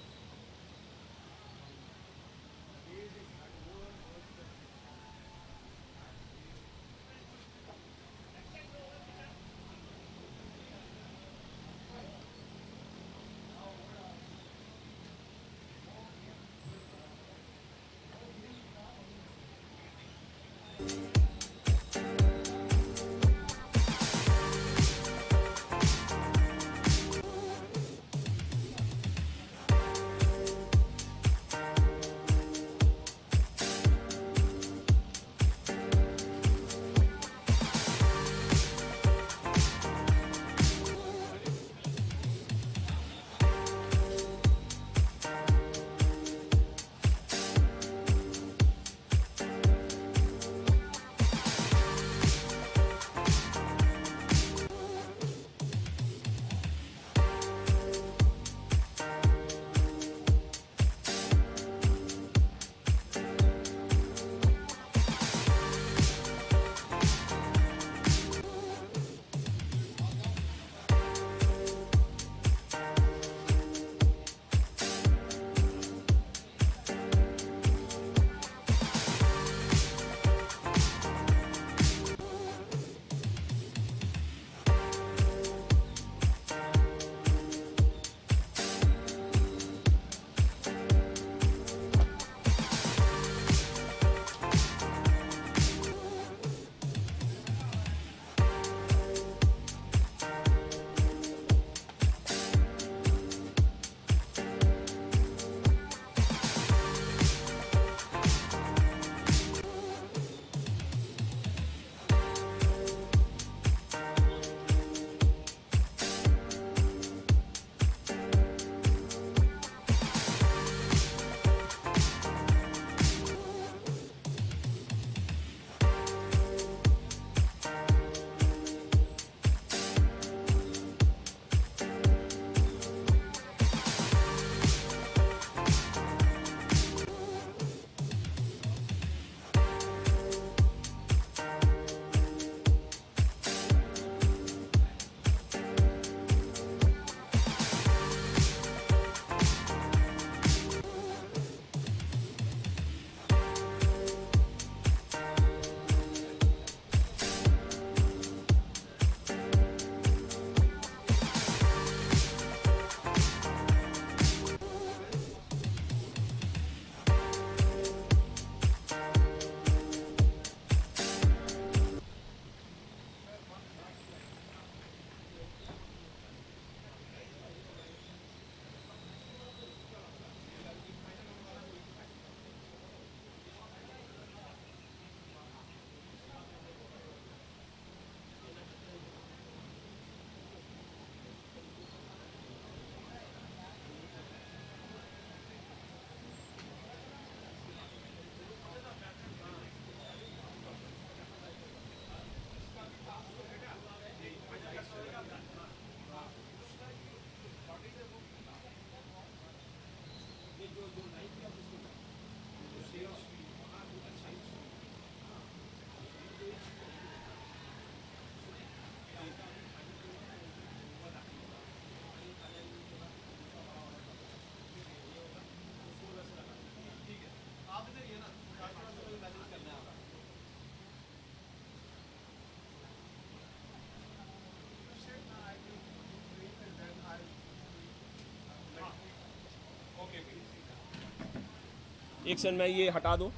एक second मैं ये हटा दूं.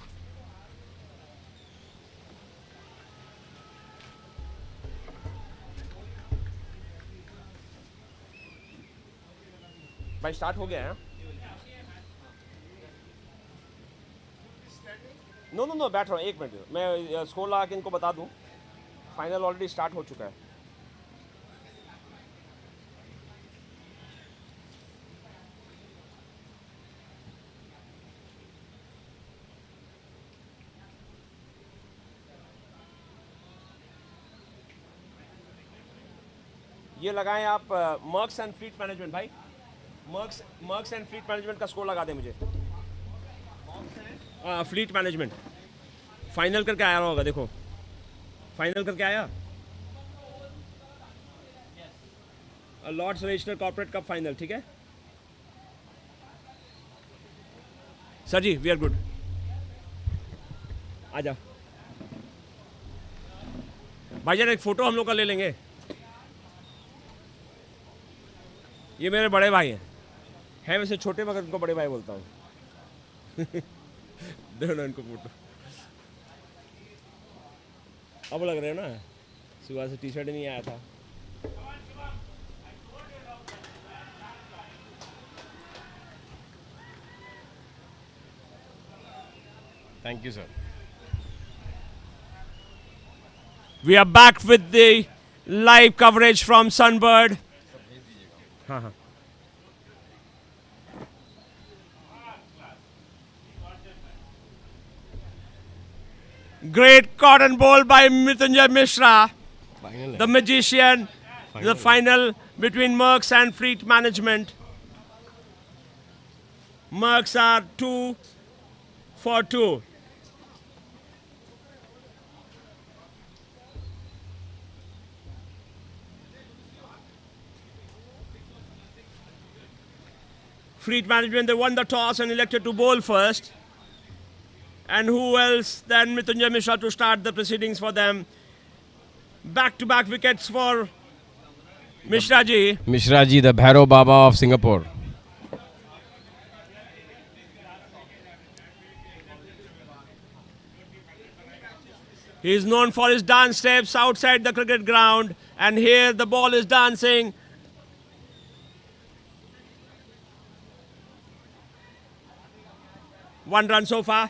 भाई start हो गया है. No बैठ रहा हूँ. एक मिनट मैं स्कोर लगा के इनको बता दूं. फाइनल ऑलरेडी स्टार्ट हो चुका है. ये लगाएं आप मर्क्स एंड फ्लीट मैनेजमेंट भाई. मर्क्स एंड फ्लीट मैनेजमेंट का स्कोर लगा दें मुझे. फ्लीट मैनेजमेंट फाइनल करके आया होगा. देखो फाइनल करके आया. Lord's regional corporate cup final. ठीक है sir ji, we are good. आ जाओ भाईजान, एक फोटो हम लोग का ले लेंगे. ये मेरे बड़े भाई हैं वैसे छोटे, मगर उनको बड़े भाई बोलता हूँ. देखो ना इनको फोटो. अब लग रहे हैं ना, सुबह से टी शर्ट नहीं आया था. Thank you, sir. We are back with the live coverage from Sunbird. हाँ. Great cotton ball by Mrityunjay Mishra, the magician. The final between Merks and Fleet Management. Merks are 2 for 2. Fleet Management, they won the toss and elected to bowl first. And who else than Mrityunjay Mishra to start the proceedings for them. Back-to-back wickets for Mishra ji. Mishra ji, the Bhairo Baba of Singapore. He is known for his dance steps outside the cricket ground. And here the ball is dancing. One run so far.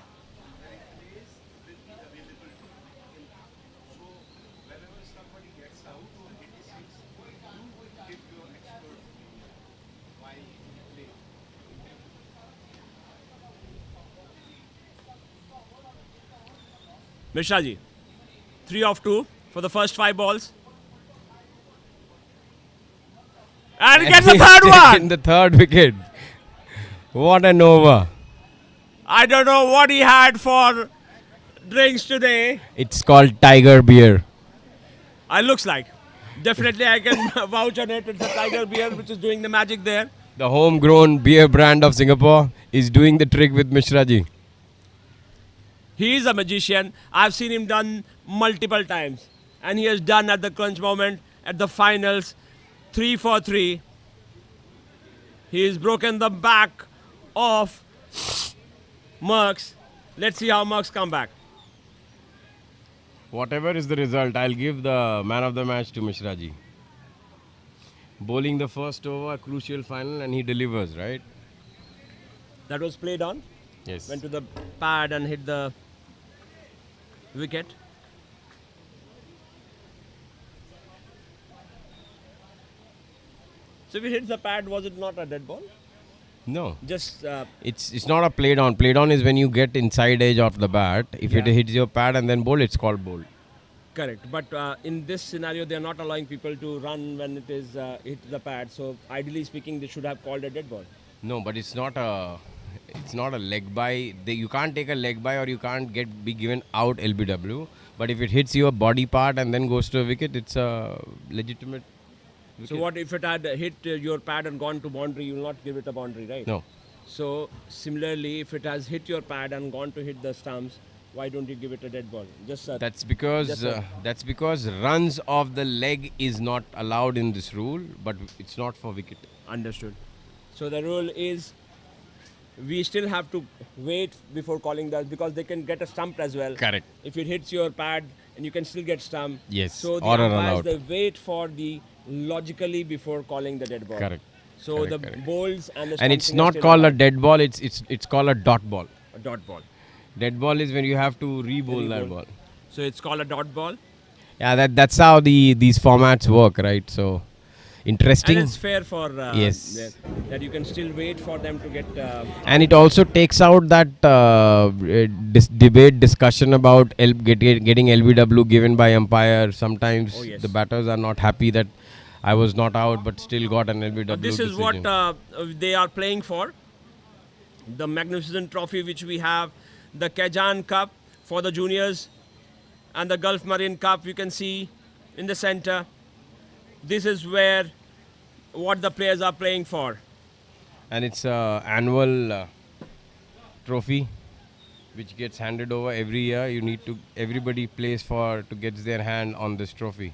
Mishra ji, 3 of 2 for the first 5 balls. And he gets the third one. The third wicket. What an over. I don't know what he had for drinks today. It's called Tiger Beer. Looks like. Definitely I can vouch on it. It's a Tiger Beer which is doing the magic there. The homegrown beer brand of Singapore is doing the trick with Mishra ji. He is a magician. I've seen him done multiple times. And he has done at the crunch moment, at the finals, 3 for 3. He has broken the back of Merks. Let's see how Merks come back. Whatever is the result, I'll give the man of the match to Mishra ji. Bowling the first over, a crucial final, and he delivers, right? That was played on. Yes. Went to the pad and hit the wicket. So if it hits the pad, was it not a dead ball? No. Just it's not a played on. Played on is when you get inside edge of the bat. If it hits your pad and then bowl, it's called bowl. Correct. But in this scenario, they are not allowing people to run when it is hit the pad. So ideally speaking, they should have called a dead ball. No, but it's not a leg by. You can't take a leg by or you can't be given out LBW. But if it hits your body part and then goes to a wicket, it's a legitimate wicket. So what if it had hit your pad and gone to boundary? You will not give it a boundary, right? No. So similarly, if it has hit your pad and gone to hit the stumps, why don't you give it a dead ball? That's because runs of the leg is not allowed in this rule, but it's not for wicket. Understood. So the rule is we still have to wait before calling that because they can get a stump as well. Correct. If it hits your pad and you can still get stumped. Yes, So the or a run umpires, out. they wait for the logically before calling the dead ball. Correct. So Correct, the correct. bowls and the And it's stumping are not still called a allowed. dead ball. It's called a dot ball. A dot ball. Dead ball is when you have to re-bowl that ball. So it's called a dot ball. Yeah, that's how these formats work, right? So interesting. And it's fair for yes. that you can still wait for them to get. And it also takes out that debate discussion about getting LBW given by umpire. Sometimes Oh, yes. the batters are not happy that I was not out, but still got an LBW. This is decision. what they are playing for. The magnificent trophy which we have, the Kaizen Cup for the juniors, and the Gulf Marine Cup you can see in the center. This is where what the players are playing for. And it's a annual trophy which gets handed over every year. Everybody plays to get their hand on this trophy.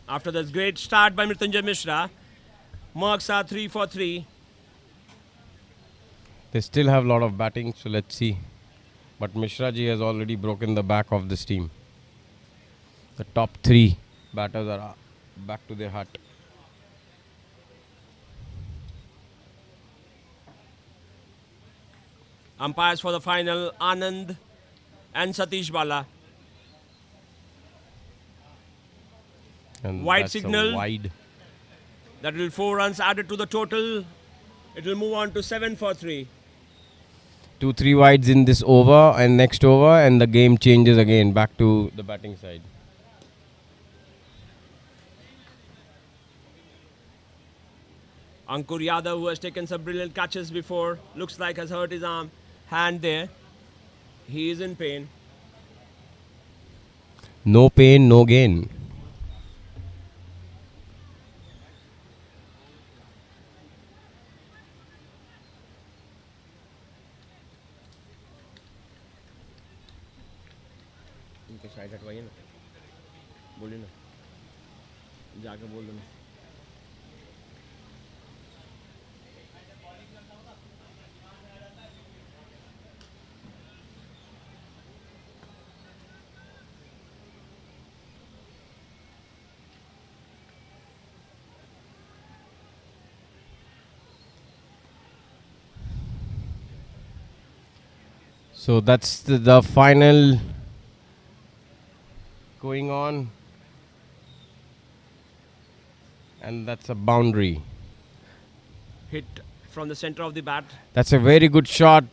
After this great start by Mrityunjay Mishra, Merks are 3 for 3. They still have a lot of batting, so let's see. But Mishra ji has already broken the back of this team. The top 3 batters are back to their hut. Umpires for the final, Anand and Satish Bala. And Wide that's a signal. wide. That will 4 runs added to the total. It will move on to 7 for 3. 2-3 wides in this over and next over, and the game changes again back to the batting side. Ankur Yadav, who has taken some brilliant catches before, looks like has hurt his hand there. He is in pain. No pain, no gain. इनके side हटवाइए ना, बोलिए ना, जाके बोल दो ना. So that's the final going on, and that's a boundary. Hit from the center of the bat. That's a very good shot.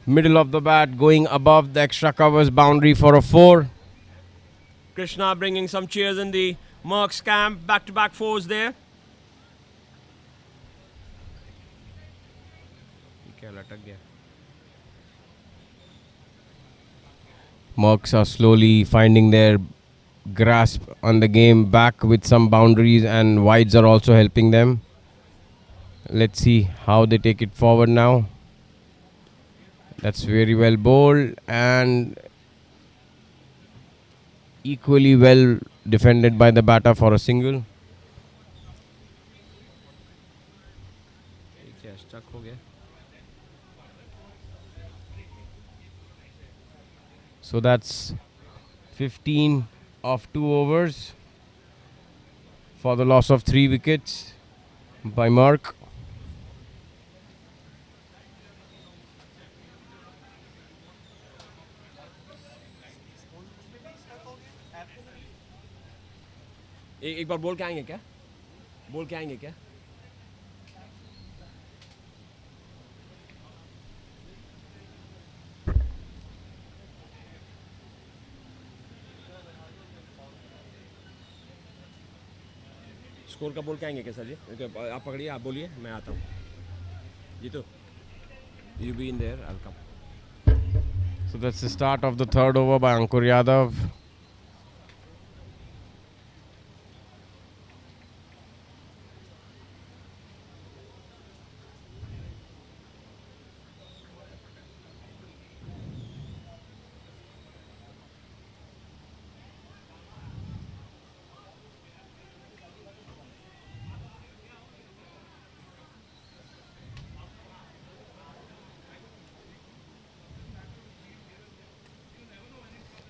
Middle of the bat, going above the extra covers boundary for a 4. Krishna bringing some cheers in the Merks camp. Back-to-back 4s there. क्या लटक गया? Merks are slowly finding their grasp on the game back with some boundaries, and wides are also helping them. Let's see how they take it forward now. That's very well bowled and equally well defended by the batter for a single. क्या stuck हो गया? So that's 15 of 2 overs for the loss of 3 wickets by Merk. एक बार बोल के आएंगे क्या? बोल के आएंगे क्या? स्कोर का बोल के आएंगे क्या सर जी? आप पकड़िए, आप बोलिए, मैं आता हूँ. Jitu, you be in there, I'll come. So that's the start of the 3rd over by Ankur Yadav.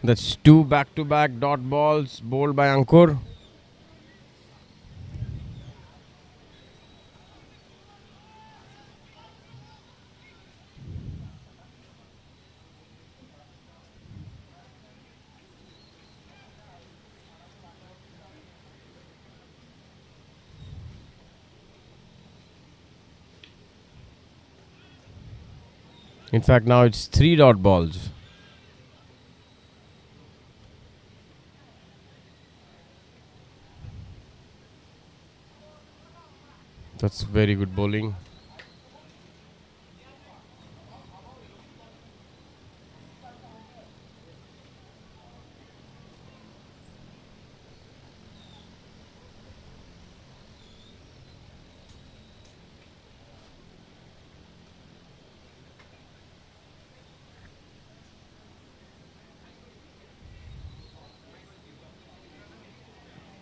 That's 2 back-to-back dot balls bowled by Ankur. In fact, now it's 3 dot balls. That's very good bowling.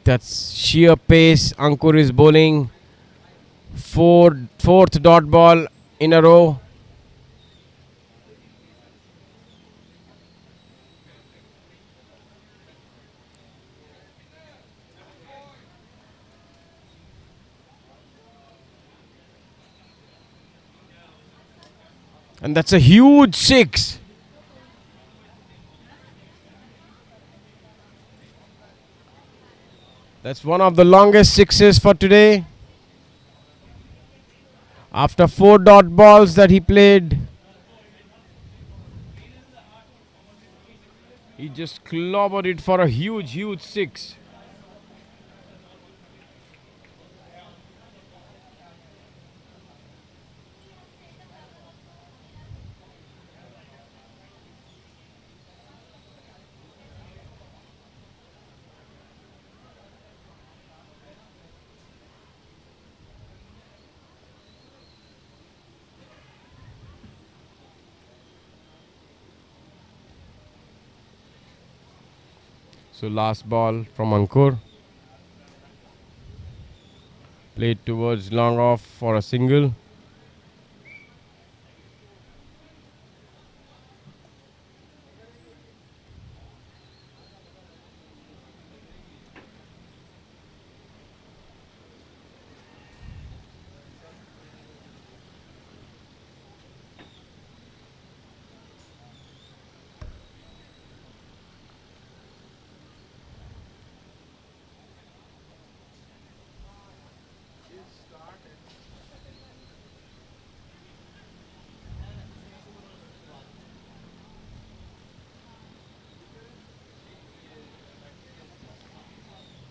That's sheer pace. Ankur is bowling. Fourth dot ball in a row. And that's a huge 6. That's one of the longest 6s for today. After 4 dot balls that he played, he just clobbered it for a huge 6. So last ball from Ankur. Played towards long off for a single.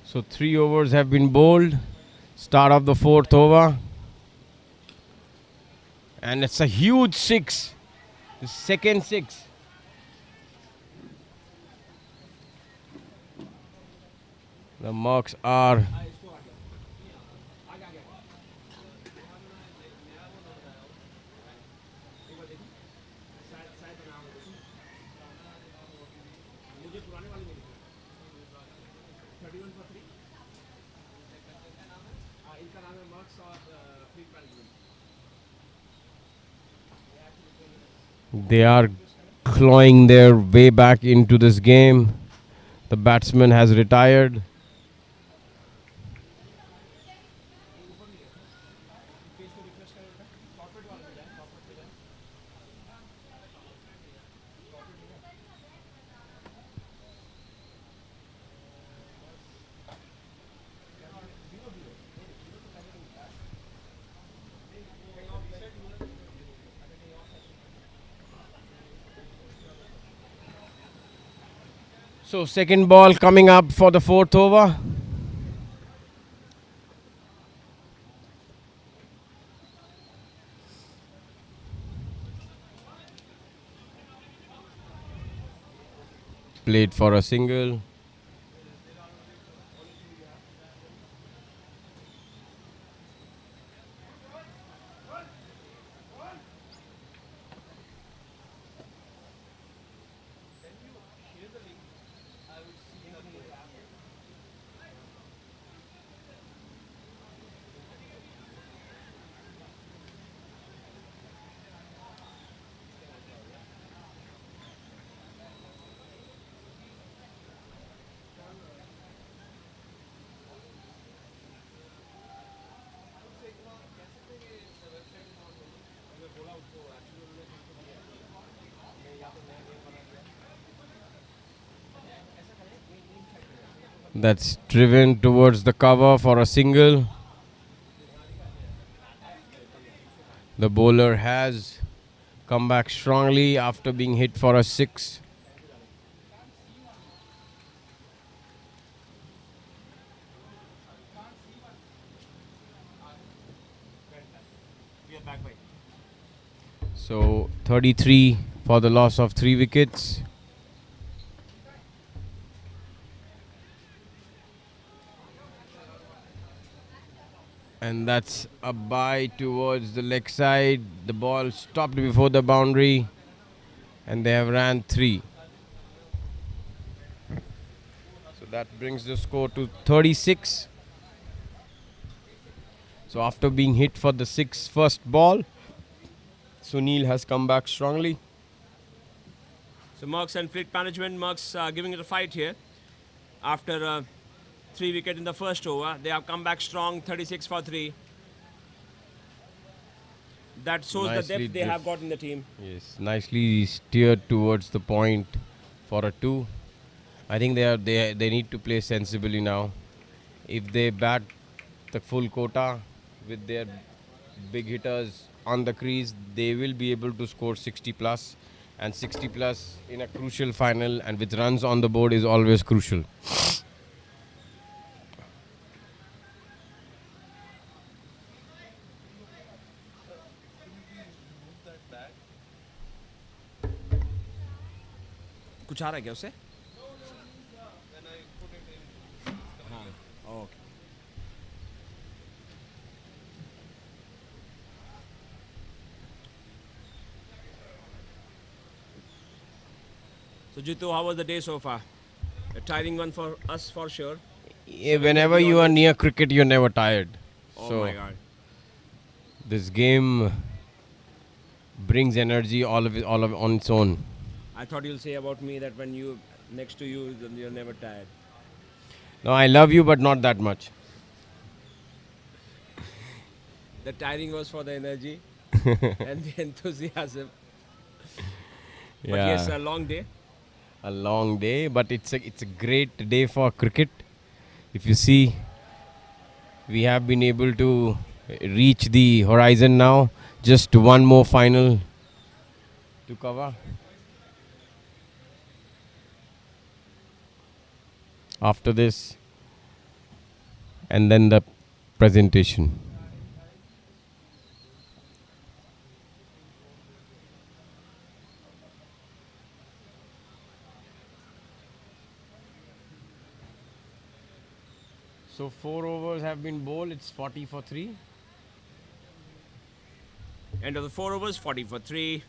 So 3 overs have been bowled. Start of the 4th over. And it's a huge 6. The second 6. The Merks are they are clawing their way back into this game. The batsman has retired. So second ball coming up for the 4th over. Played for a single. That's driven towards the cover for a single. The bowler has come back strongly after being hit for a 6. So 33 for the loss of 3 wickets. And that's a bye towards the leg side. The ball stopped before the boundary and they have ran 3. So that brings the score to 36. So after being hit for the 6th first ball, Sunil has come back strongly. So Merks and fleet management, Merks giving it a fight here. After 3 wicket in the first over, they have come back strong, 36 for 3. That shows the depth they have got in the team. Yes, nicely steered towards the point for a 2. I think they need to play sensibly now. If they bat the full quota with their big hitters on the crease, they will be able to score 60 plus, and 60 plus in a crucial final and with runs on the board is always crucial. कुछ आ रहा है क्या उससे? हाँ, okay. So Jitu, how was the day so far? A tiring one for us for sure. Yeah, whenever you are near cricket, you're never tired. Oh so my God. This game brings energy all of on its own. I thought you'll say about me that when you next to you, then you're never tired. No, I love you, but not that much. The tiring was for the energy and the enthusiasm. But Yeah. yes, a long day. A long day, but it's a great day for cricket. If you see, we have been able to reach the horizon now. Just one more final to cover. After this, and then the presentation. So 4 overs have been bowled. It's 40 for 3. End of the 4 overs, 40 for 3.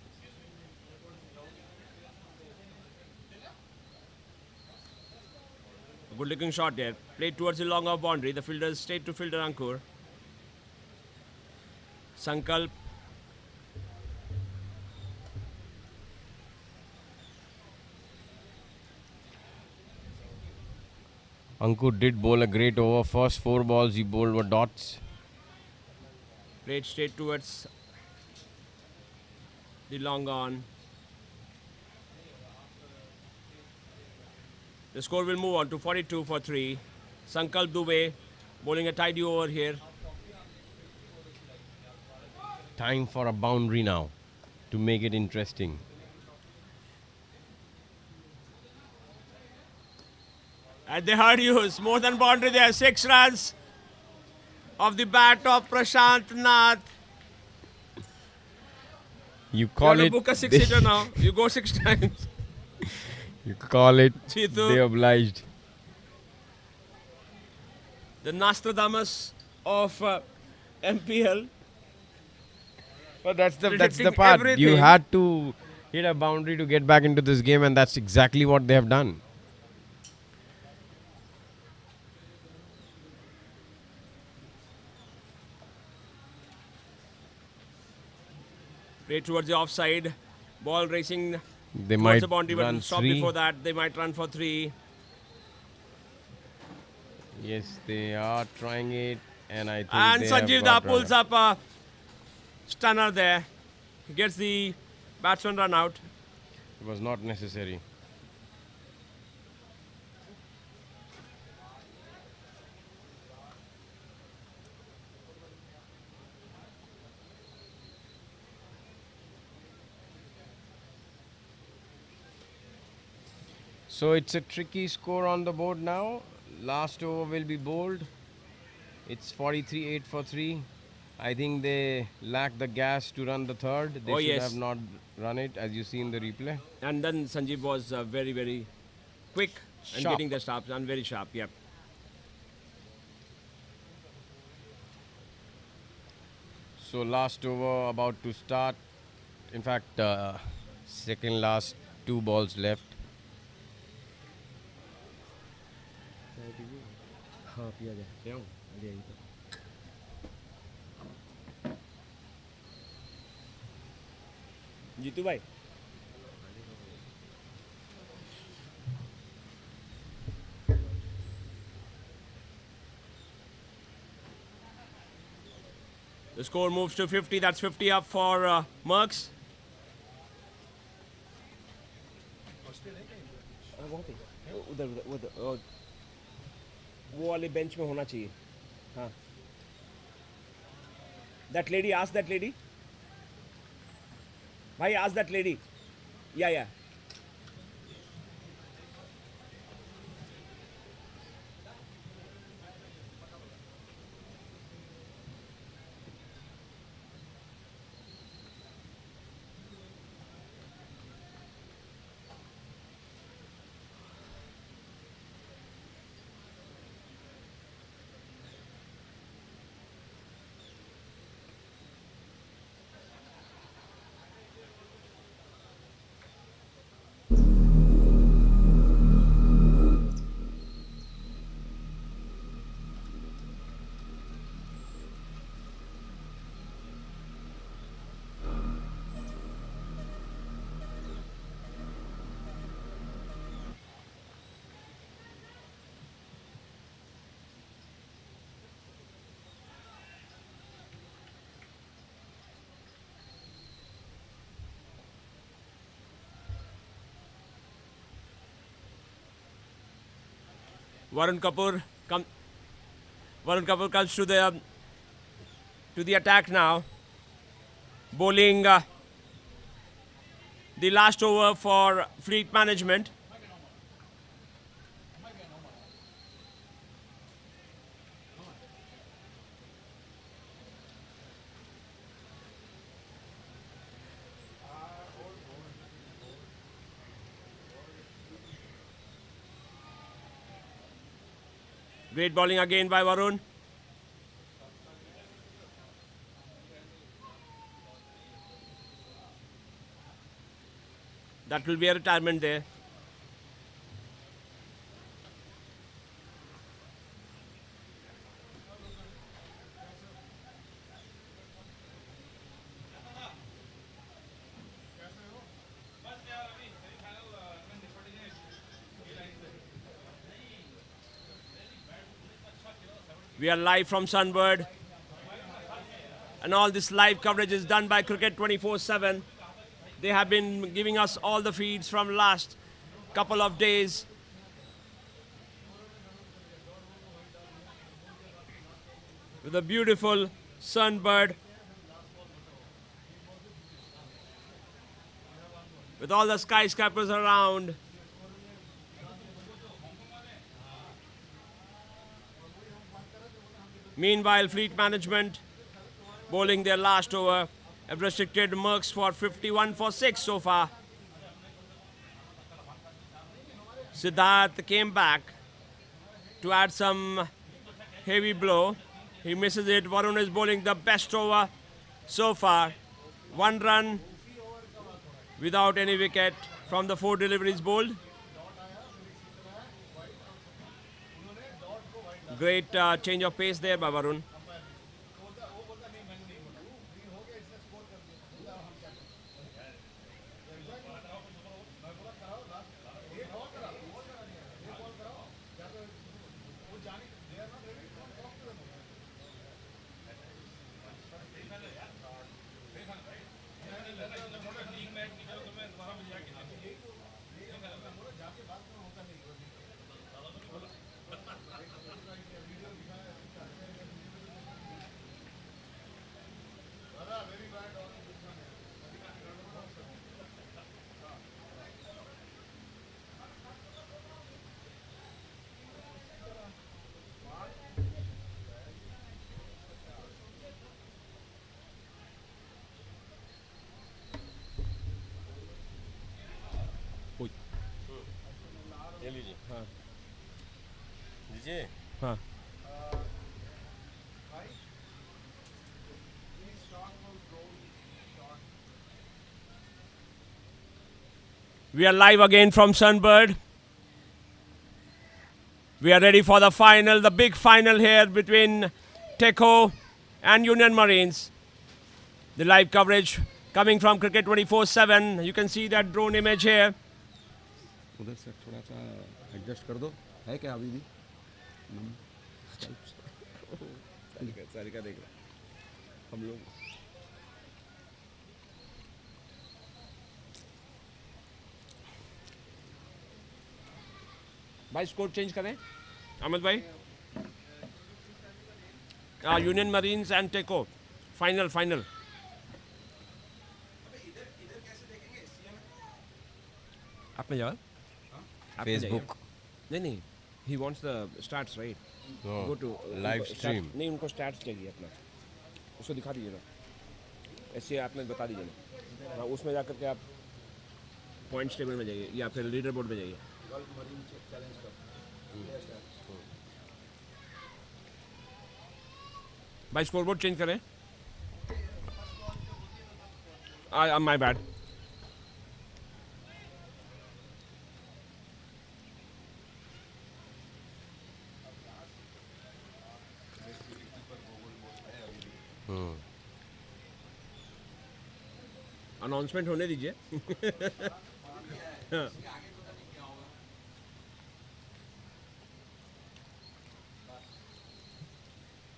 Good looking shot there. Played towards the long off boundary. The fielder straight to fielder Ankur. Sankalp. Ankur did bowl a great over. First 4 balls he bowled were dots. Played straight towards the long on. The score will move on to 42 for 3. Sankalp Dubey bowling a tidy over here. Time for a boundary now to make it interesting. And they heard you. It's more than boundary there. 6 runs of the bat of Prashant Nath. You call you it. Book a 6-hitter now. You go 6 times. You call it. Chitu. They obliged. The Nostradamus of MPL. But that's the Predicting part. You everything. had to hit a boundary to get back into this game, and that's exactly what they have done. Play towards the offside. Ball racing They towards might the boundary, but run stop 3. before that. They might run for 3. Yes, they are trying it, and I think And they have Sanjeev got Da pulls run. up a stunner there. gets the batsman run out. It was not necessary. So it's a tricky score on the board now. Last over will be bowled. It's 43-8 for 3. I think they lack the gas to run the third. They Oh, should yes. have not run it, as you see in the replay. And then Sanjeev was very, very quick and Sharp. getting the stops and very sharp. Yep. So last over about to start. In fact, second last 2 balls left. Jitu भाई The score moves to 50. That's 50 up for Merks. उधर उधर वो वाले bench में होना चाहिए हाँ That lady, ask that lady. Bhai, ask that lady. Yeah. Varun Kapoor comes to the attack now, bowling the last over for Fleet Management. Great bowling again by Varun. That will be a retirement there. We are live from Sunbird, and all this live coverage is done by Cricket 24/7. They have been giving us all the feeds from last couple of days. With a beautiful Sunbird, with all the skyscrapers around. Meanwhile, Fleet Management bowling their last over have restricted Merks for 51 for 6 so far. Siddharth came back to add some heavy blow. He misses it. Varun is bowling the best over so far. 1 run without any wicket from the 4 deliveries bowled. Great change of pace there by Varun. ये लीजिए। हाँ लीजिए। हाँ We are live again from Sunbird. We are ready for the final, the big final here between Teco and Union Marines. The live coverage coming from Cricket 24/7. You can see that drone image here. उधर से थोड़ा सा adjust कर दो है क्या अभी भी सारिका देख रहा हम लोग भाई स्कोर चेंज करें अहमद भाई यूनियन मरीन्स एंड टेको फाइनल फाइनल आप में जाओ Facebook. नहीं he wants the stats right go to live stream. नहीं उनको stats चाहिए अपना उसको दिखा दीजिए ना ऐसे आपने बता दीजिए ना हाँ उसमें जाकर के आप पॉइंट्स टेबल में जाइए या फिर लीडर बोर्ड में जाइए भाई स्कोर बोर्ड चेंज करें माय बैड अनाउंसमेंट होने दीजिए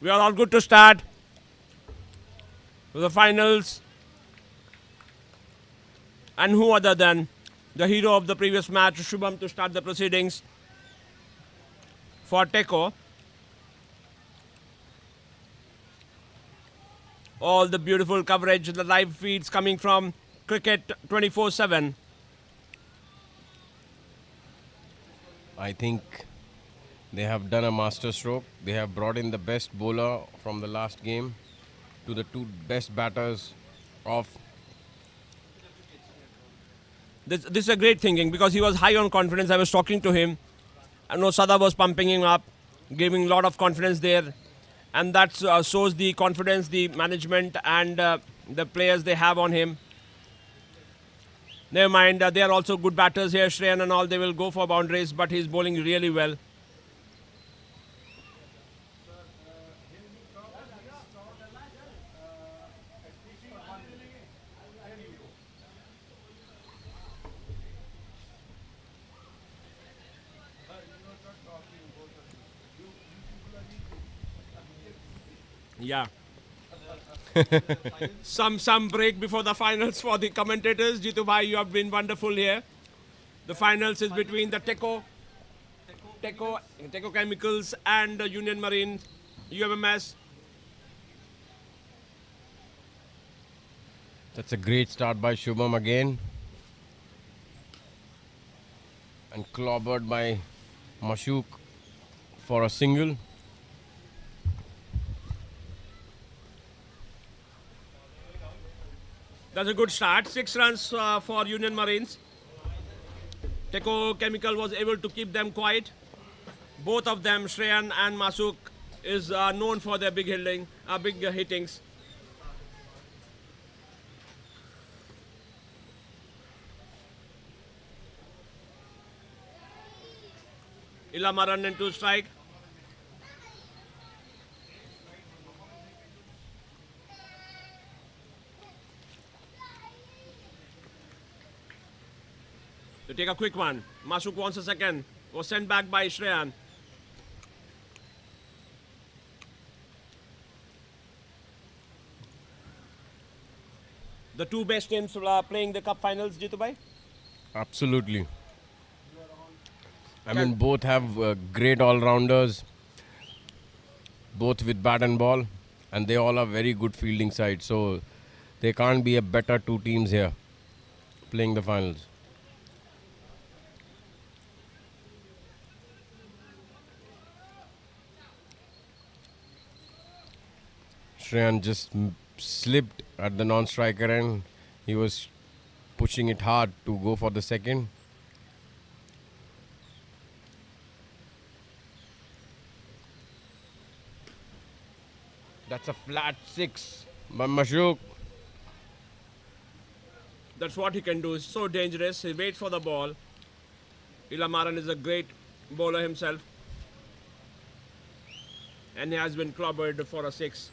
We are all good to start with the finals. And who other than the hero of the previous match, Shubham, to start the proceedings for Teco. All the beautiful coverage, the live feeds coming from Cricket 24/7. I think they have done a master stroke. They have brought in the best bowler from the last game to the two best batters of. This is a great thinking because he was high on confidence. I was talking to him. I know Sada was pumping him up, giving a lot of confidence there. And that shows the confidence, the management and the players they have on him. Never mind, they are also good batters here, Shreyan and all. They will go for boundaries, but he's bowling really well. Yeah. some break before the finals for the commentators. Jitu bhai, you have been wonderful here. The finals is between the Teco Chemicals and Union Marine UMMS. That's a great start by Shubham again. And clobbered by Mashuk for a single. That's a good start. 6 runs for Union Marines. Teco Chemical was able to keep them quiet. Both of them, Shreyan and Masuk, is known for their big hittings. Ilama run into strike. To take a quick one. Masuk wants a second. Was sent back by Shreyan. the two best teams playing the cup finals, Jitu bhai? Absolutely. I mean, both have great all-rounders, both with bat and ball, and they all are very good fielding sides. So there can't be a better two teams here playing the finals. Shreyan just slipped at the non-striker end. He was pushing it hard to go for the second. That's a flat 6 by Mashuk. That's what he can do. It's so dangerous. He waits for the ball. Ilamaran is a great bowler himself. And he has been clobbered for a 6.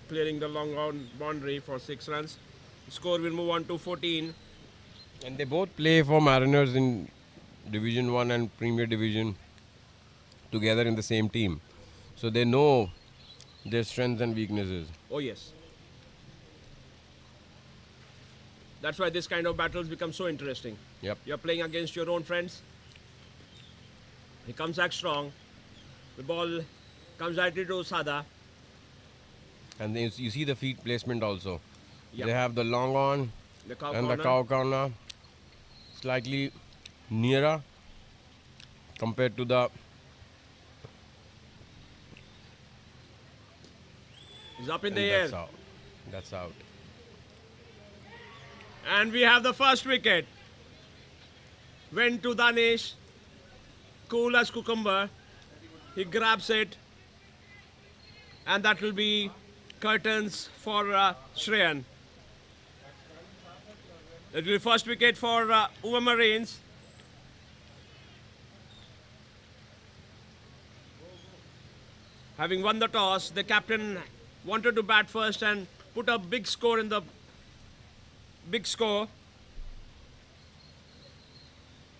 Clearing the long boundary for 6 runs. Score will move on to 14. And they both play for Mariners in Division 1 and Premier Division together in the same team. So they know their strengths and weaknesses. Oh yes. That's why this kind of battles become so interesting. Yep. You're playing against your own friends. He comes back strong. The ball comes directly to Sada. And then you see the feet placement also. Yep. They have the long on The cow and corner. the cow corner slightly nearer compared to the... He's up in and the air. that's out. That's out. And we have the first wicket. Went to Danish. Cool as cucumber. He grabs it. And that will be curtains for Shreyan. That will be first wicket for MOL Marines. Having won the toss, the captain wanted to bat first and put a big score in the big score.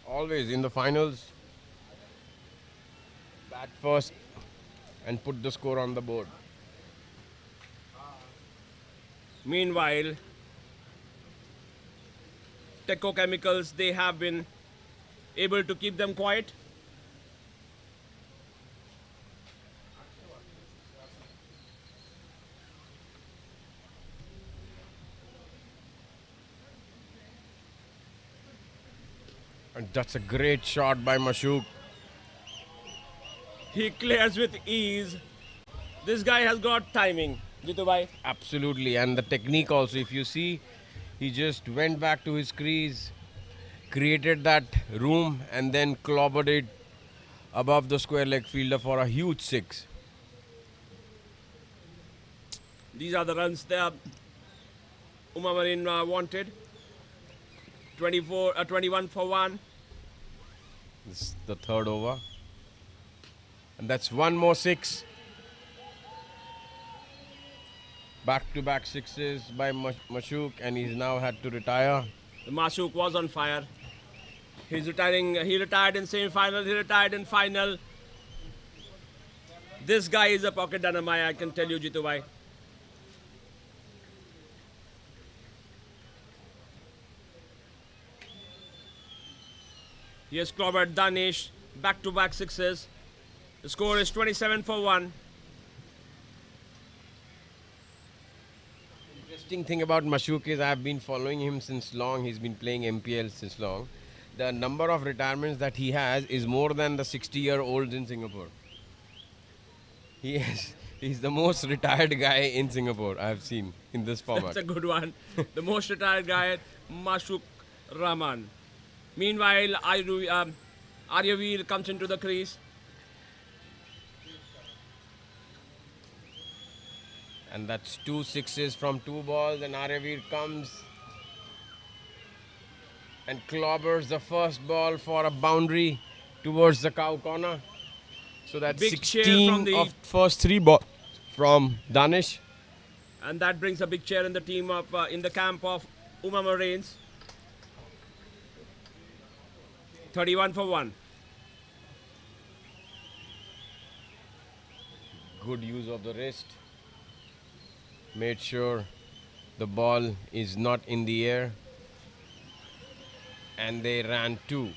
Always in the finals, bat first and put the score on the board. Meanwhile, Teco Chemicals, they have been able to keep them quiet. And that's a great shot by Mashuk. He clears with ease. This guy has got timing, Jitu bhai. Absolutely, and the technique also. If you see, he just went back to his crease, created that room, and then clobbered it above the square leg fielder for a huge 6. These are the runs that MOL Marine wanted. 21 for 1. This is the third over. And that's one more 6. Back-to-back 6s by Mashuk, and he's now had to retire. The Mashuk was on fire. He's retiring. He retired in semi-final. He retired in final. This guy is a pocket dynamite, I can tell you, Jitu bhai. He has clobbered Danish. Back-to-back 6s. The score is 27 for 1. Interesting thing about Mashuk is I've been following him since long. He's been playing MPL since long. The number of retirements that he has is more than the 60-year-olds in Singapore. He's the most retired guy in Singapore I've seen in this format. That's a good one. The most retired guy, Mashuk Rahman. Meanwhile, Aryavir comes into the crease. And that's 2 6s from 2 balls, and Aryavir comes and clobbers the first ball for a boundary towards the cow corner. So that's Big chair 16 from the- of first 3 balls from Danish. And that brings a big chair in the team of in the camp of MOL Marines. 31 for 1. Good use of the wrist. Made sure The ball is not in the air. And they ran 2.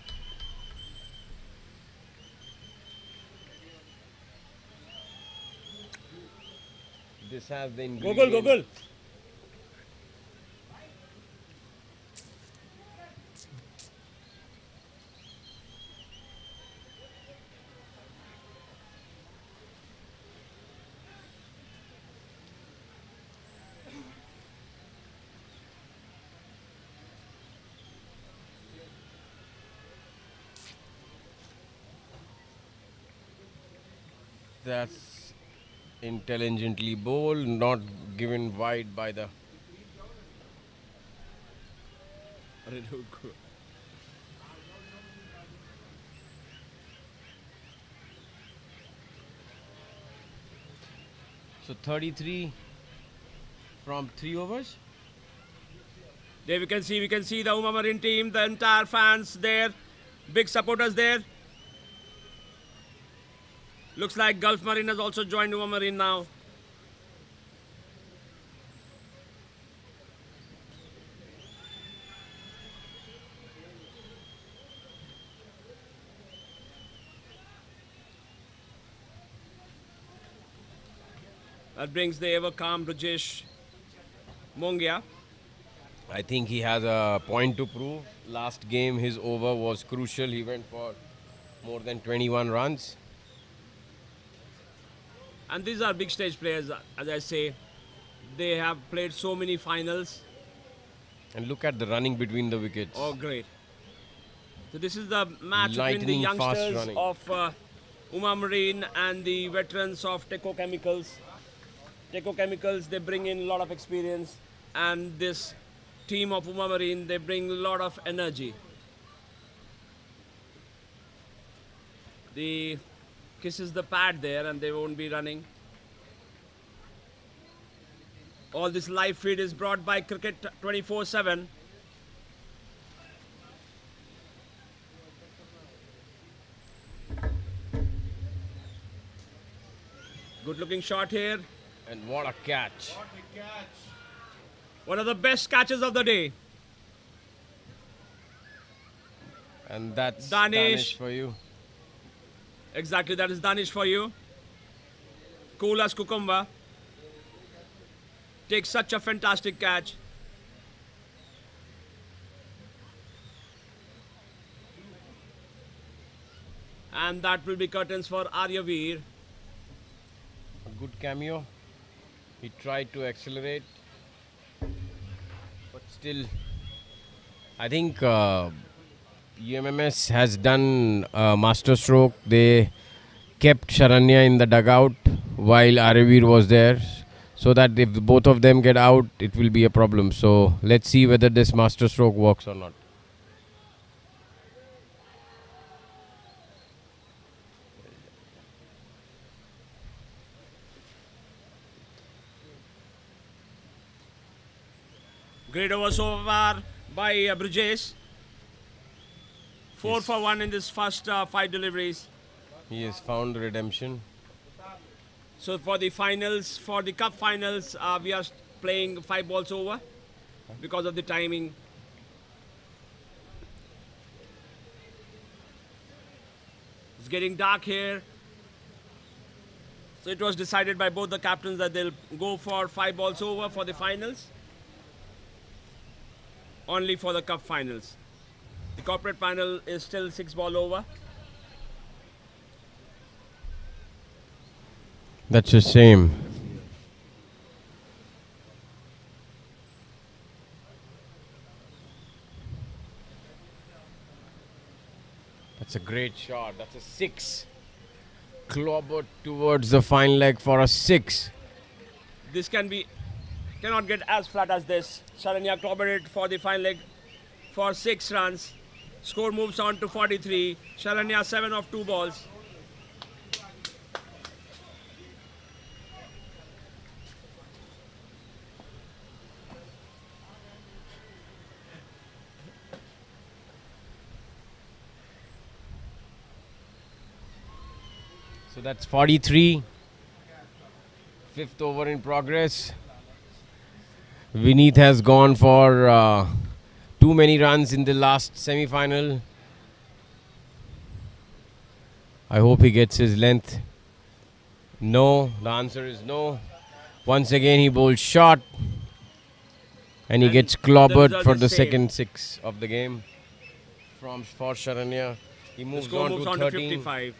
This has the ingredient. Google. That's intelligently bowled, not given wide by the. So 33 from 3 overs. There we can see the Uma Marine team, the entire fans there, big supporters there. Looks like Gulf Marine has also joined Uma Marine now. That brings the ever calm Rajesh Mongia. I think he has a point to prove. Last game his over was crucial. He went for more than 21 runs. And these are big stage players, as I say. They have played so many finals. And look at the running between the wickets. Oh, great. So this is the match Lightning between the fast youngsters running. of Uma Marine and the veterans of Teco Chemicals. Teco Chemicals, they bring in a lot of experience. And this team of Uma Marine, they bring a lot of energy. The kisses the pad there and they won't be running. All this live feed is brought by Cricket 24/7. Good looking shot here. And what a catch. One of the best catches of the day. And that's Danish. Danish for you. Exactly, that is Danish for you. Cool as cucumber. Takes such a fantastic catch. And that will be curtains for Aryaveer. A good cameo. He tried to accelerate. But still, I think UMMS has done a master stroke. They kept Sharanya in the dugout while Aryaveer was there, so that if both of them get out, it will be a problem. So let's see whether this master stroke works or not. Great over so far by Brijesh. 4 for 1 in this first 5 deliveries. He has found redemption. So for the finals, for the cup finals, we are playing 5 balls over because of the timing. It's getting dark here. So it was decided by both the captains that they'll go for 5 balls over for the finals. Only for the cup finals. The corporate final is still 6 ball over. That's a shame. That's a great shot. That's a 6. Clobbered towards the fine leg for a 6. This cannot get as flat as this. Sharanya clobbered it for the fine leg for 6 runs. Score moves on to 43. Sharanya 7 of 2 balls. So that's 43. 5th over in progress. Vineet has gone for too many runs in the last semi-final. I hope he gets his length. No, the answer is no. Once again he bowls short. And he gets clobbered for the second 6 of the game. For Sharanya. He moves on to 13. 55.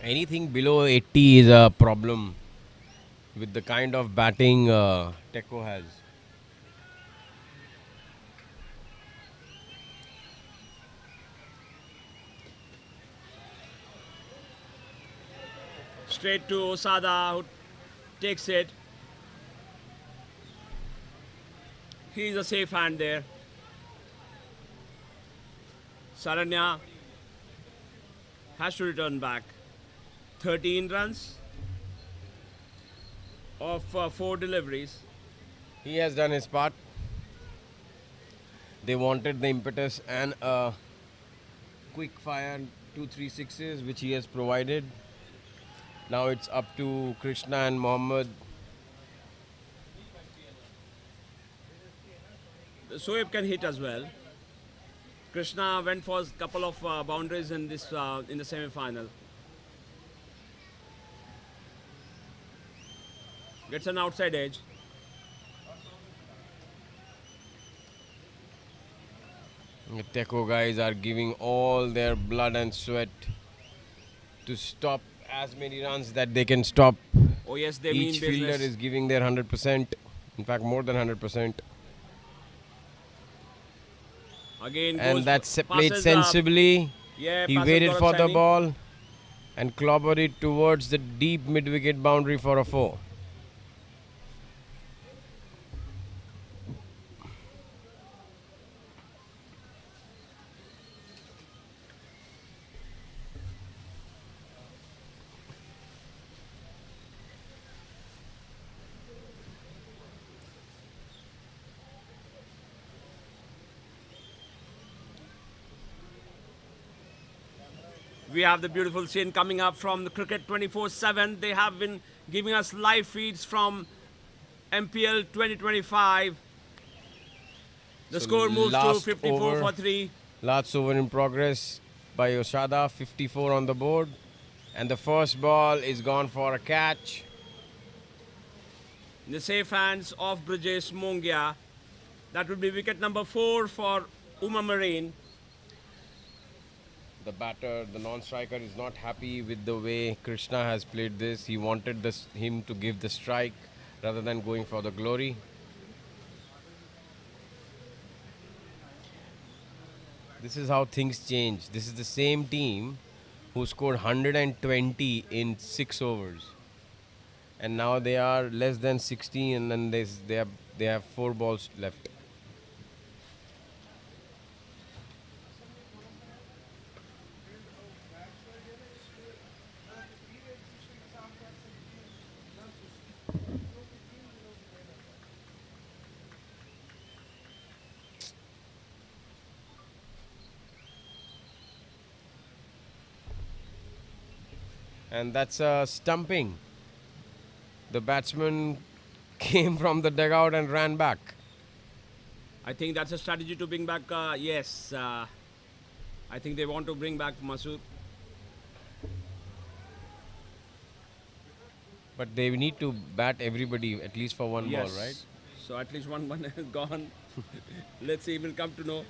Anything below 80 is a problem with the kind of batting Teco has. Straight to Osada, who takes it. He's a safe hand there. Saranya has to return back. 13 runs of 4 deliveries. He has done his part. They wanted the impetus and a quick fire 2-3 sixes, which he has provided. Now it's up to Krishna and Mohammed. Soeb can hit as well. Krishna went for a couple of boundaries in this in the semi-final. Gets an outside edge. The Teco guys are giving all their blood and sweat to stop as many runs that they can stop. Oh yes, they mean Each business. fielder is giving their 100%. In fact, more than 100%. Again And goes that's for- played passes, sensibly. yeah, He passes waited Gaurav for the Saini. ball and clobbered it towards the deep mid-wicket boundary for a 4. We have the beautiful scene coming up from the Cricket 24/7. They have been giving us live feeds from MPL 2025. The So score moves to last 54 over- for 3. Last over in progress by Osada, 54 on the board. And the first ball is gone for a catch. In the safe hands of Brijesh Mongia. That would be wicket number 4 for MOL Marine. The batter, the non-striker, is not happy with the way Krishna has played this. He wanted him to give the strike rather than going for the glory. This is how things change. This is the same team who scored 120 in 6 overs. And now they are less than 60 and then they have 4 balls left. And that's a stumping. The batsman came from the dugout and ran back. I think that's a strategy to bring back, yes. I think they want to bring back Masood. But they need to bat everybody at least for one Yes. ball, right? So at least one is gone. Let's see, we'll come to know.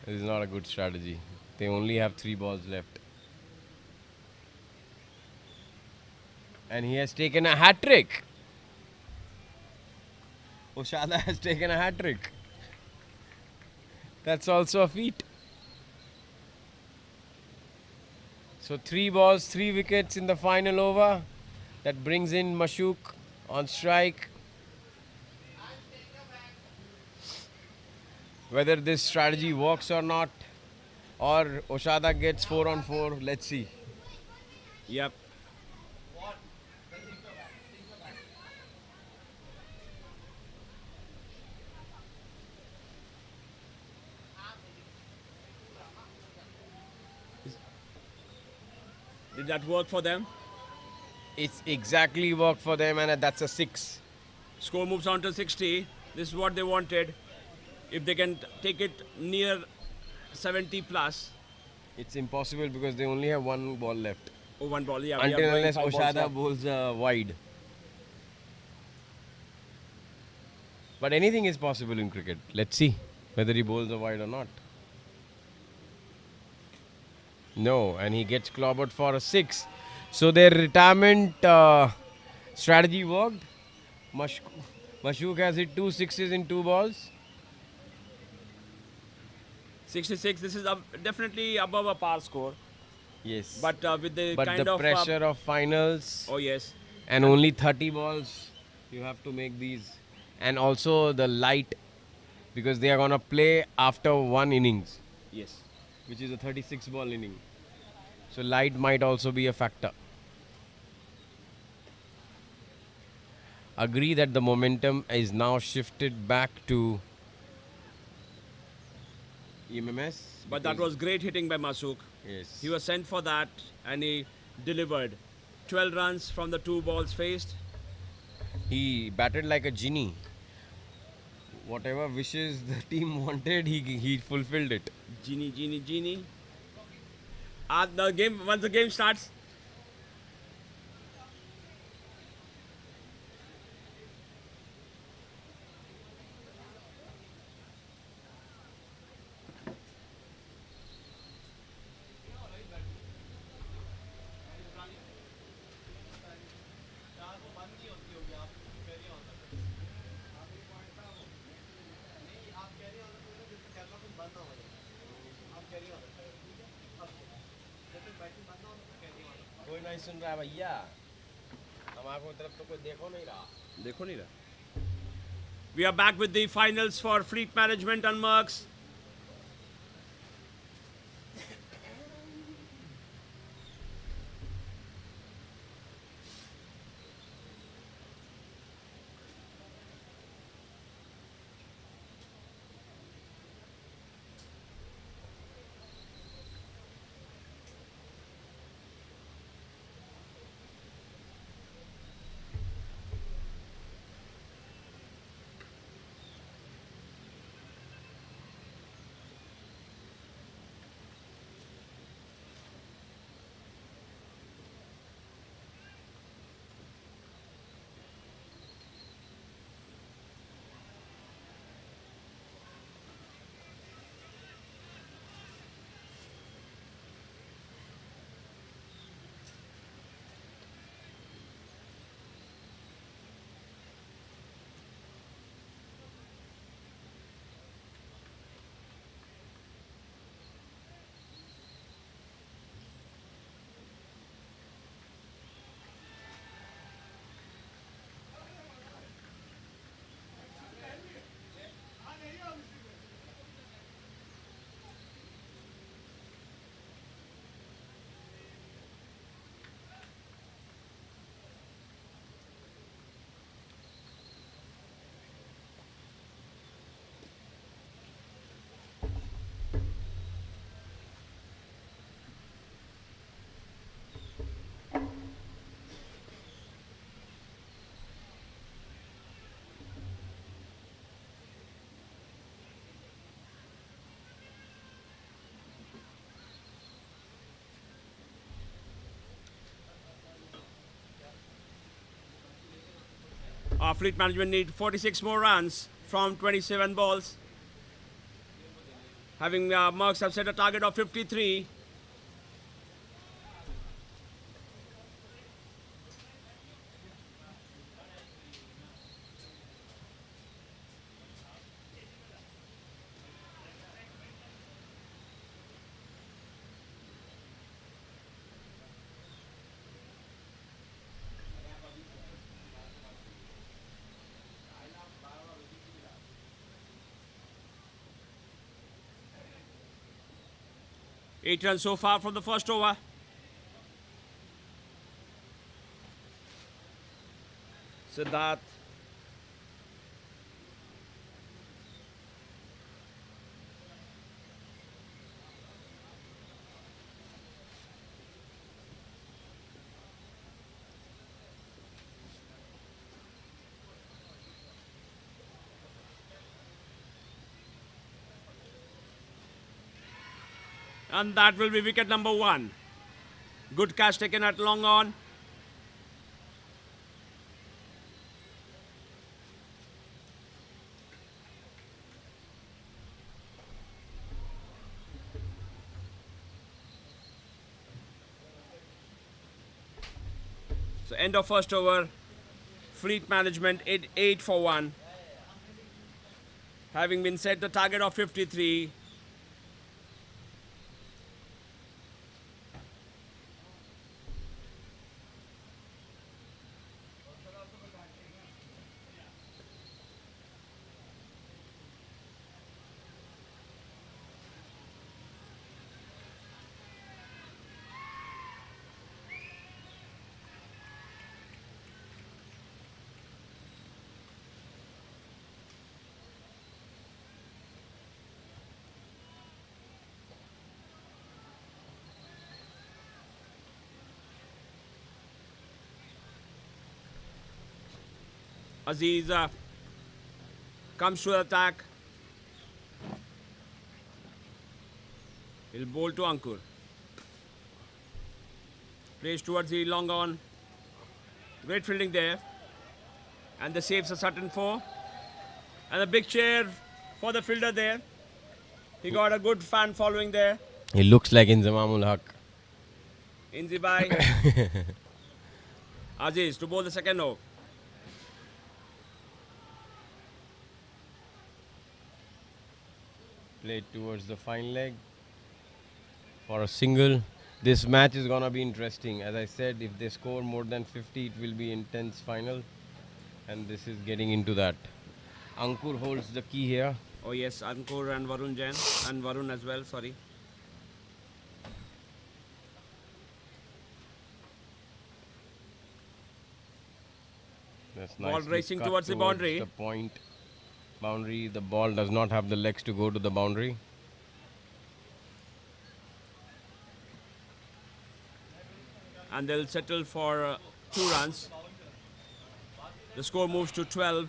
This is not a good strategy. They only have 3 balls left. And he has taken a hat-trick. Osada has taken a hat-trick. That's also a feat. So 3 balls, 3 wickets in the final over. That brings in Mashuk on strike. Whether this strategy works or not, or Osada gets 4 on 4, let's see. Yep. Did that work for them? It's exactly worked for them, and that's a 6. Score moves on to 60. This is what they wanted. If they can take it near 70 plus. It's impossible because they only have one ball left. Oh, one ball, yeah. We are Until going unless 5 balls Oshada left. bowls wide. But anything is possible in cricket. Let's see whether he bowls wide or not. No, and he gets clobbered for a 6. So their retirement strategy worked. Mashuk has hit 2 sixes in 2 balls. 66. This is definitely above a par score. Yes. But with the But kind the of pressure of finals. Oh yes. And only 30 balls. You have to make these. And also the light, because they are going to play after one innings. Yes. Which is a 36 ball inning. So light might also be a factor. Agree that the momentum is now shifted back to MMS. But that was great hitting by Masuk. Yes. He was sent for that and he delivered. 12 runs from the 2 balls faced. He batted like a genie. Whatever wishes the team wanted, he fulfilled it. Genie. Once the game starts. कोई नहीं सुन रहा है भैया हमारे तरफ तो कोई देखो नहीं रहा We are back with the finals for fleet management and Merks. Fleet management need 46 more runs from 27 balls. Having Merks have set a target of 53. Eight runs so far from the first over. Siddharth. And that will be wicket number 1. Good catch taken at long on. So end of first over. Fleet management 8 for 1. Having been set the target of 53. Aziz comes to attack. He'll bowl to Ankur. Plays towards the long on. Great fielding there. And the saves a certain 4. And a big cheer for the fielder there. He got a good fan following there. He looks like Inzamamul Haq. Inzibai. Aziz to bowl the second over. Played towards the fine leg for a single. This match is gonna be interesting. As I said, if they score more than 50, it will be intense final. And this is getting into that. Ankur holds the key here. Oh yes, Ankur and Varun Jain. And Varun as well, sorry. That's Ball nicely racing cut towards the boundary. The point boundary. The ball does not have the legs to go to the boundary. And they'll settle for 2 runs. The score moves to 12.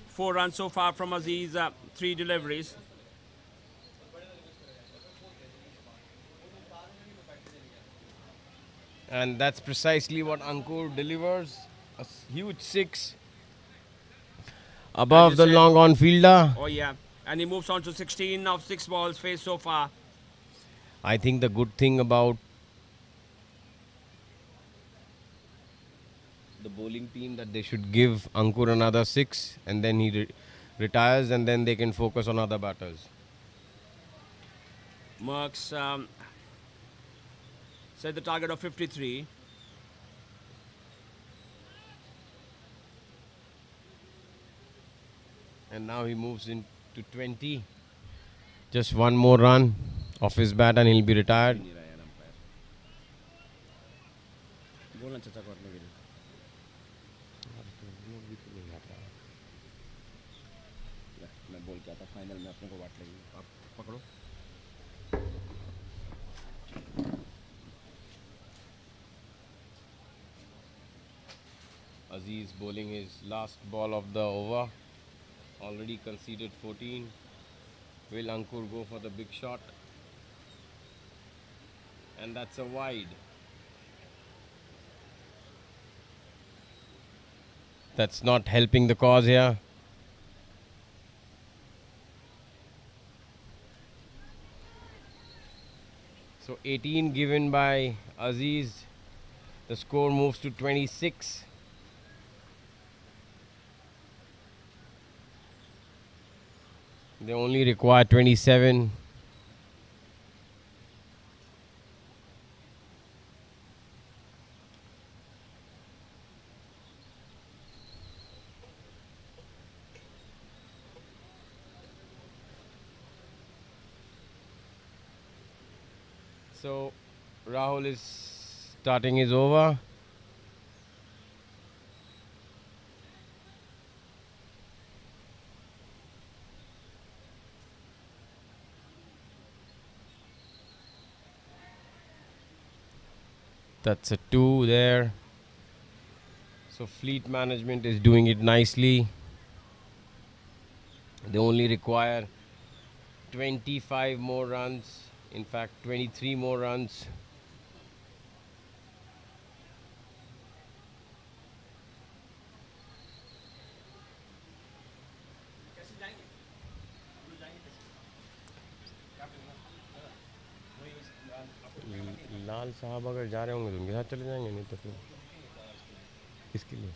4 runs so far from Aziz, 3 deliveries. And that's precisely what Ankur delivers. A huge 6 above the long on fielder. Oh yeah, and he moves on to 16 of 6 balls faced so far. I think the good thing about the bowling team that they should give Ankur another 6 and then he retires and then they can focus on other batters. Merks set the target of 53. And now he moves into 20. Just one more run off his bat and he'll be retired. Aziz bowling his last ball of the over. Already conceded 14. Will Ankur go for the big shot? And that's a wide. That's not helping the cause here. So 18 given by Aziz. The score moves to 26. They only require 27. So Rahul is starting his over. That's a 2 there. So fleet management is doing it nicely. They only require 25 more runs. In fact, 23 more runs. लाल साहब अगर जा रहे होंगे तो उनके साथ चले जाएंगे, नहीं तो फिर किसके लिए?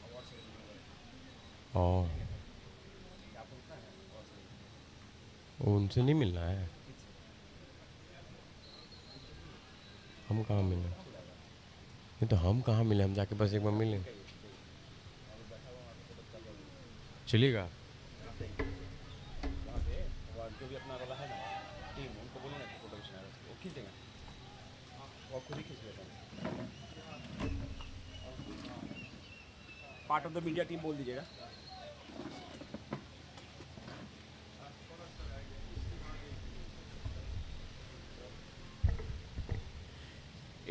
ओह, उनसे नहीं मिलना है। हम कहाँ मिले? नहीं तो हम कहाँ मिले? हम जाके बस एक बार मिलें। चलिएगा। जो भी अपना वाला है ना टीम, उनको बोलो ना फोटो खींचना है, वो खींच देंगे, वो खुद ही खींच लेता है। Part of the media team बोल दीजिएगा।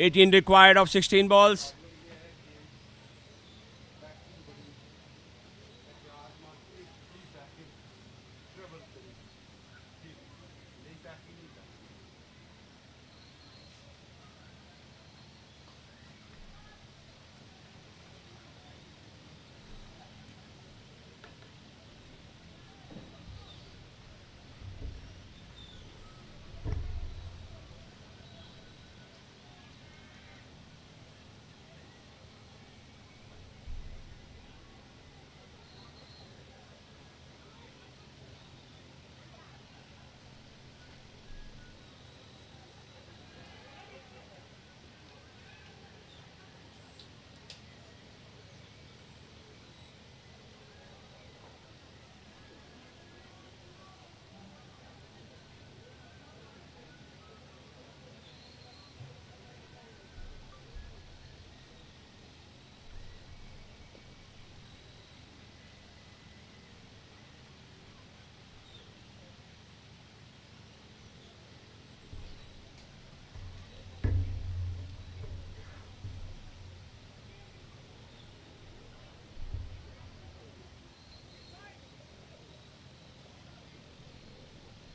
$18 required of 16 balls.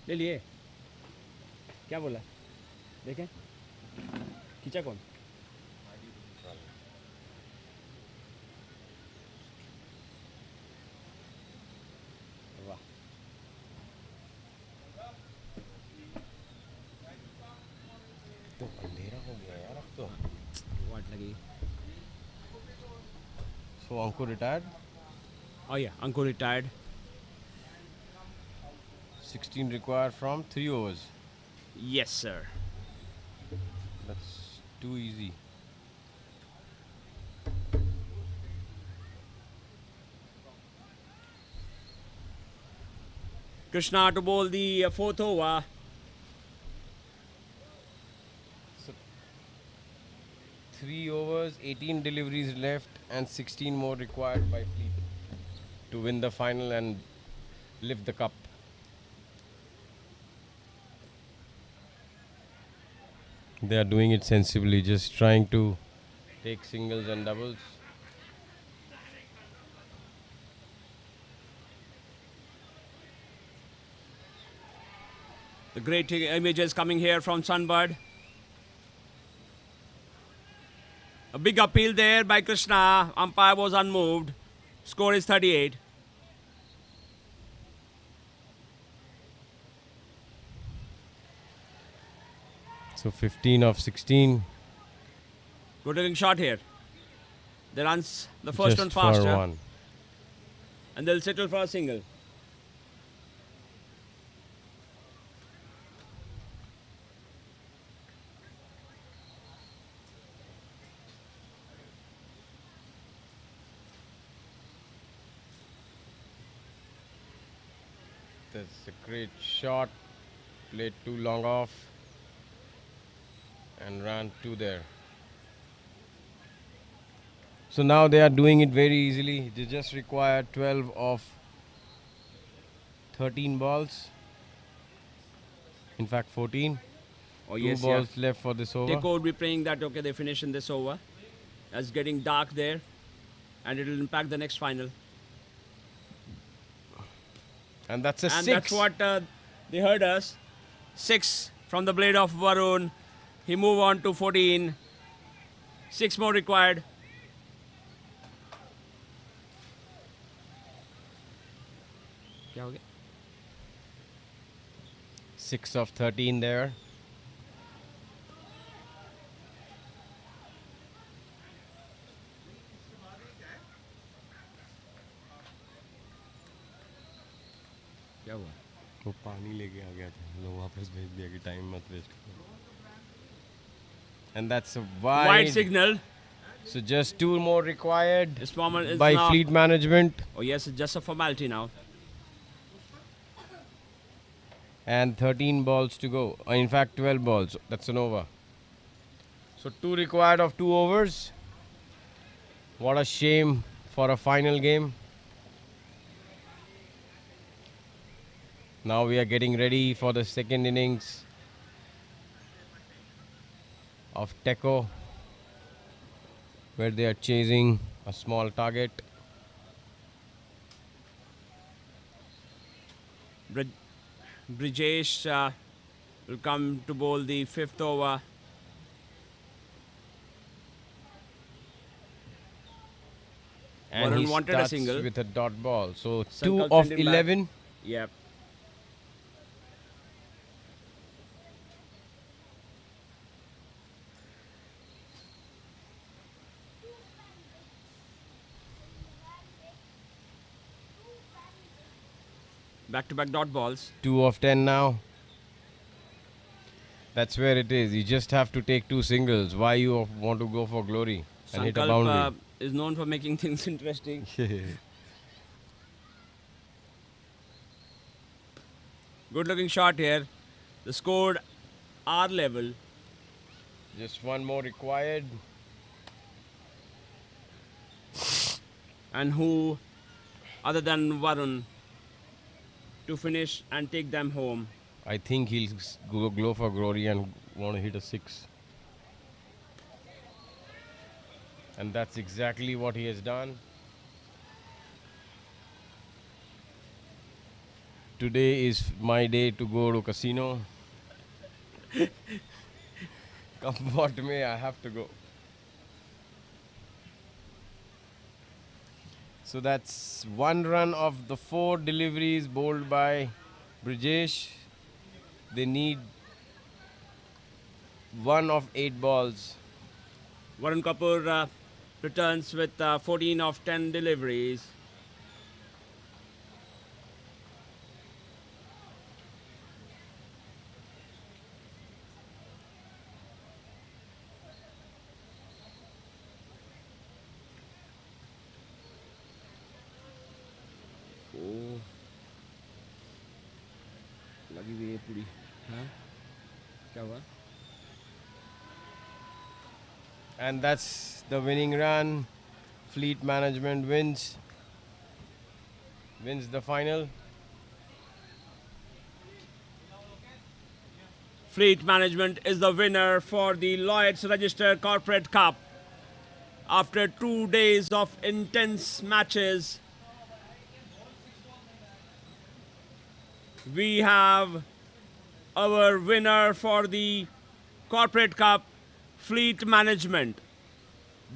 ले लिए? क्या बोला? देखें खींचा कौन? वाह, तो अंधेरा हो गया यार अब तो। वाट लगी। So Ankur retired? Oh yeah, Ankur retired. 16 required from 3 overs. Yes, sir. That's too easy. Krishna to bowl the fourth over. So 3 overs, 18 deliveries left, and 16 more required by Fleet to win the final and lift the cup. They are doing it sensibly, just trying to take singles and doubles. The great images coming here from Sunbird. A big appeal there by Krishna. Umpire was unmoved. Score is 38. So 15 of 16. Good looking shot here. They runs the first Just one faster. for one. And they'll settle for a single. That's a great shot. Played too long off. And ran 2 there. So now they are doing it very easily. They just require 12 of 13 balls. In fact, 14. Oh, 2 yes, balls yeah. left for this over. Teco would be praying that, okay, they finish in this over. It's getting dark there. And it will impact the next final. And that's a and 6. that's what they heard us. 6 from the blade of Varun. He move on to 14. 6 more required. क्या हो गया? 6 of 13 there. क्या हुआ? वो पानी लेके आ गया था, लोग वापस भेज दिया कि टाइम मत वेस्ट करो. And that's a Wide signal. So just 2 more required This moment is by now, fleet management. Oh yes, it's just a formality now. And 13 balls to go. In fact, 12 balls. That's an over. So 2 required of 2 overs. What a shame for a final game. Now we are getting ready for the second innings of Teco, where they are chasing a small target. Brijesh will come to bowl the 5th over. And Varun he wanted starts a single with a dot ball. So 2 Sankalp of sent him back. 11. Yep. Back-to-back dot balls. 2 of 10 now. That's where it is. You just have to take 2 singles. Why you want to go for glory and hit a Sankalp boundary? is known for making things interesting. Good looking shot here. The score are level. Just 1 more required. And who other than Varun to finish and take them home? I think he'll go for glory and want to hit a 6. And that's exactly what he has done. Today is my day to go to casino. Come what may, I have to go. So that's 1 run of the 4 deliveries bowled by Brijesh. They need 1 of 8 balls. Varun Kapoor returns with 14 of 10 deliveries. Oh, लगी हुई है पूरी. हाँ? क्या हुआ? And that's the winning run. Fleet Management wins the final. Fleet Management is the winner for the Lloyd's Register Corporate Cup. After 2 days of intense matches, we have our winner for the Corporate Cup, Fleet Management.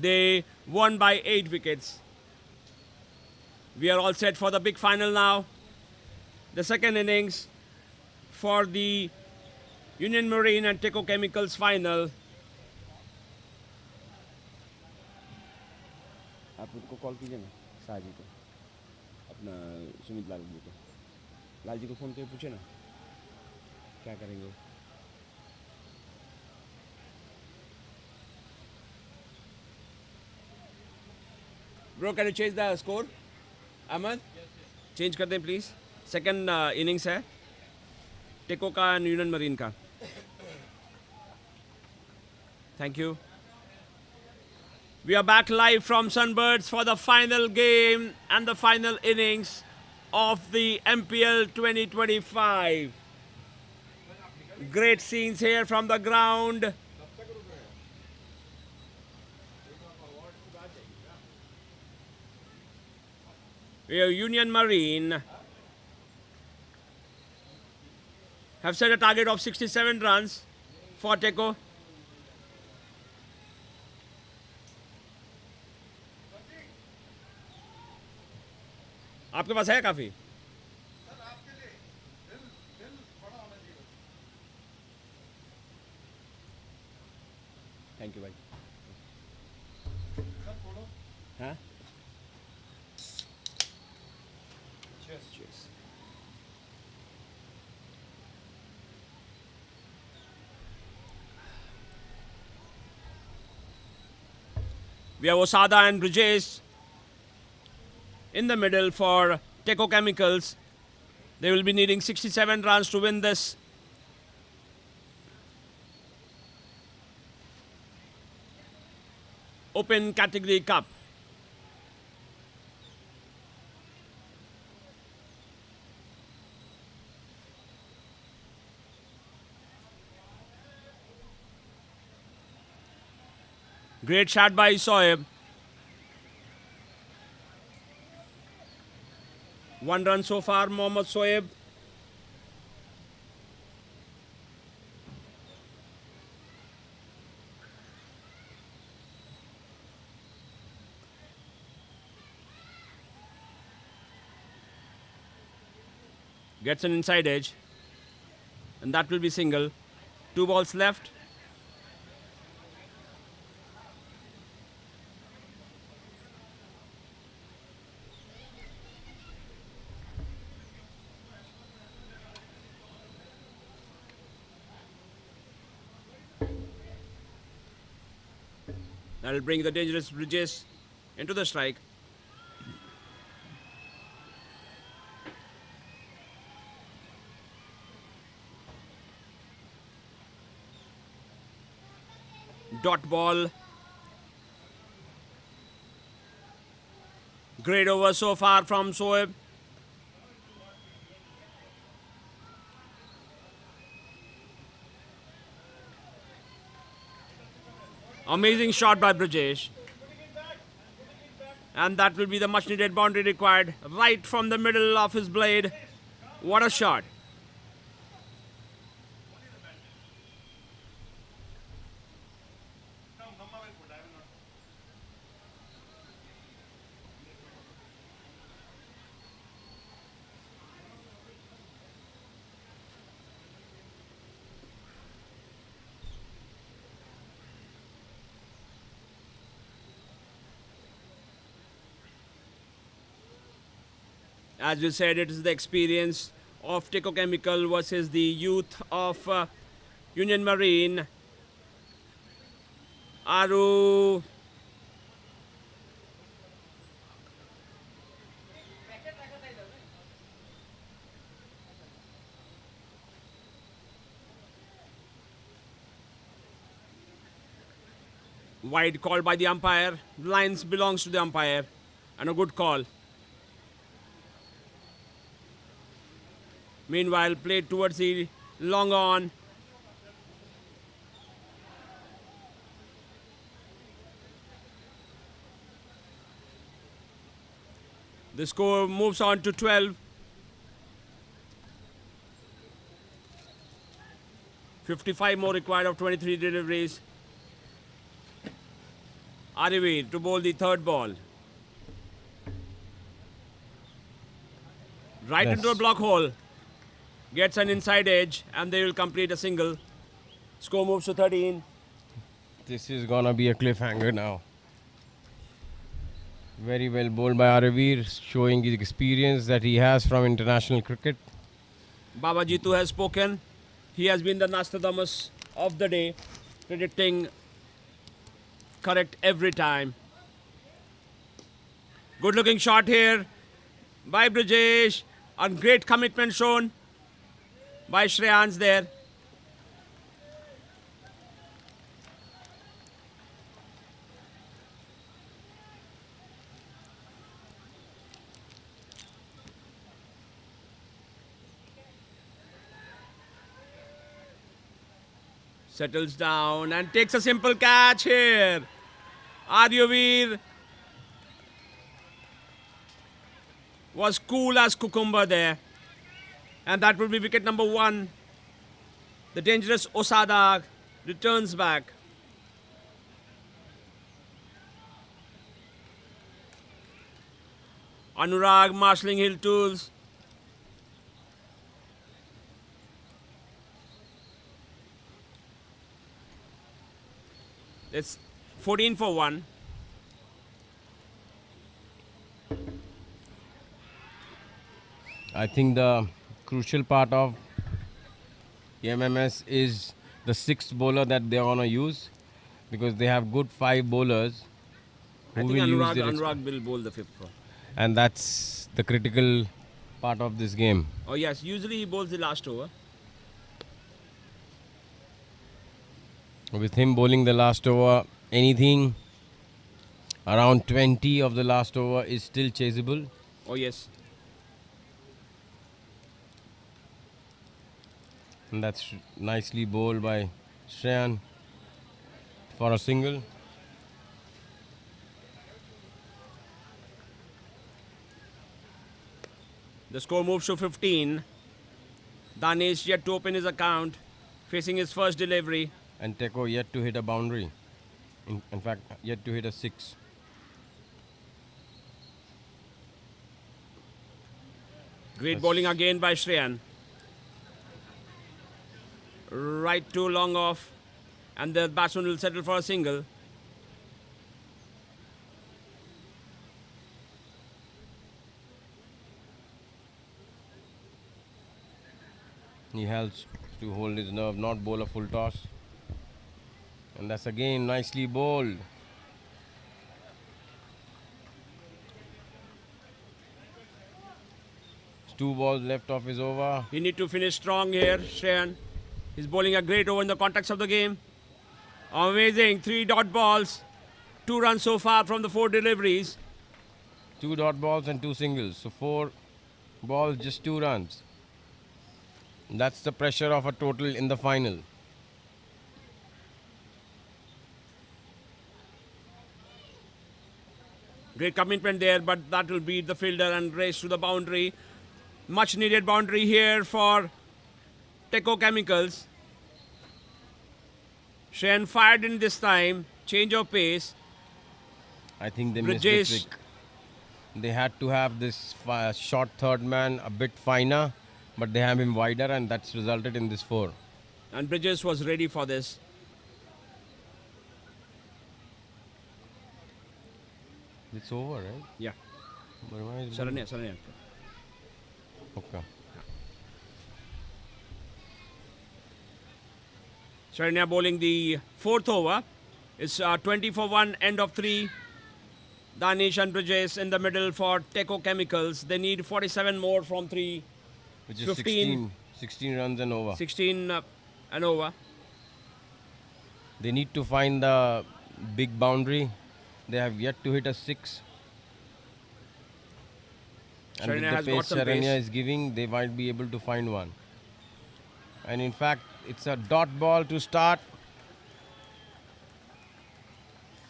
They won by 8 wickets. We are all set for the big final now. The second innings for the Union Marine and Teco Chemicals final. आप उनको call कीजिए ना, साजी को, अपना सुमित लाल को, लाल जी को phone करके पूछे ना, क्या करेंगे? Bro, can you change the score? Ahmed? Change कर दें please. Second innings है टेको का and Union Marine का. Thank you. We are back live from Sunbirds for the final game and the final innings of the MPL 2025. Great scenes here from the ground. We have Union Marine have set a target of 67 runs for Teco. आपके पास है काफी? Thank you भाई. हाँ? Cheers. We have Osada and Brijesh in the middle for Teco Chemicals. They will be needing 67 runs to win this. Open Category Cup. Great shot by Soeb. 1 run so far, Mohammad Soeb. Gets an inside edge. And that will be single. 2 balls left. That will bring the dangerous Bridges into the strike. Dot ball. Great over so far from Soeb. Amazing shot by Brijesh. And that will be the much needed boundary required right from the middle of his blade. What a shot. As we said, it is the experience of Teco Chemical versus the youth of Union Marine. Aru. Wide call by the umpire. Lines belongs to the umpire. And a good call. Meanwhile, played towards the long on. The score moves on to 12. 55 more required of 23 deliveries. Arivir to bowl the third ball. Right into a block hole. Gets an inside edge and they will complete a single. Score moves to 13. This is gonna be a cliffhanger now. Very well bowled by Aravir, showing his experience that he has from international cricket. Baba Jitu has spoken. He has been the Nostradamus of the day, predicting correct every time. Good looking shot here by Brijesh. And great commitment shown by Shreyans there. Settles down and takes a simple catch here. Aryavir was cool as cucumber there. And that will be wicket number 1 The dangerous Osada returns back. Anurag marshalling hill tools. It's 14 for 1. I think the crucial part of MMS is the sixth bowler that they're gonna use, because they have good 5 bowlers I who think will use Anurag, their Anurag will bowl the 5th ball. and that's the critical part of this game. Oh yes, usually he bowls the last over. With him bowling the last over, anything around 20 of the last over is still chaseable. Oh yes. And that's nicely bowled by Shreyan for a single. The score moves to 15. Danish yet to open his account, facing his first delivery. And Teco yet to hit a boundary. In fact, yet to hit a 6. Great bowling again by Shreyan. Right too long off, and the batsman will settle for a single. He helps to hold his nerve, not bowl a full toss. And that's again nicely bowled. It's 2 balls left of his over. He need to finish strong here, Shreyan. He's bowling a great over in the context of the game. Amazing, 3 dot balls. 2 runs so far from the 4 deliveries. 2 dot balls and 2 singles. So 4 balls, just 2 runs. That's the pressure of a total in the final. Great commitment there, but that will beat the fielder and race to the boundary. Much needed boundary here for Teco Chemicals. Shreyan fired in this time. Change of pace. I think they missed the Brajesh. trick. They had to have this short third man a bit finer, but they have him wider, and that's resulted in this 4. And Bridges was ready for this. It's over, right? Yeah. Saranya. Saranya. Okay. Saranya bowling the 4th over. It's 20 for 1, end of 3. Danish and Bridges in the middle for Teco Chemicals. They need 47 more from 3. Which is 16 runs and over. 16 and over. They need to find the big boundary. They have yet to hit a 6. And Saranya with has the got pace some Saranya pace. is giving, they might be able to find one. And in fact, it's a dot ball to start.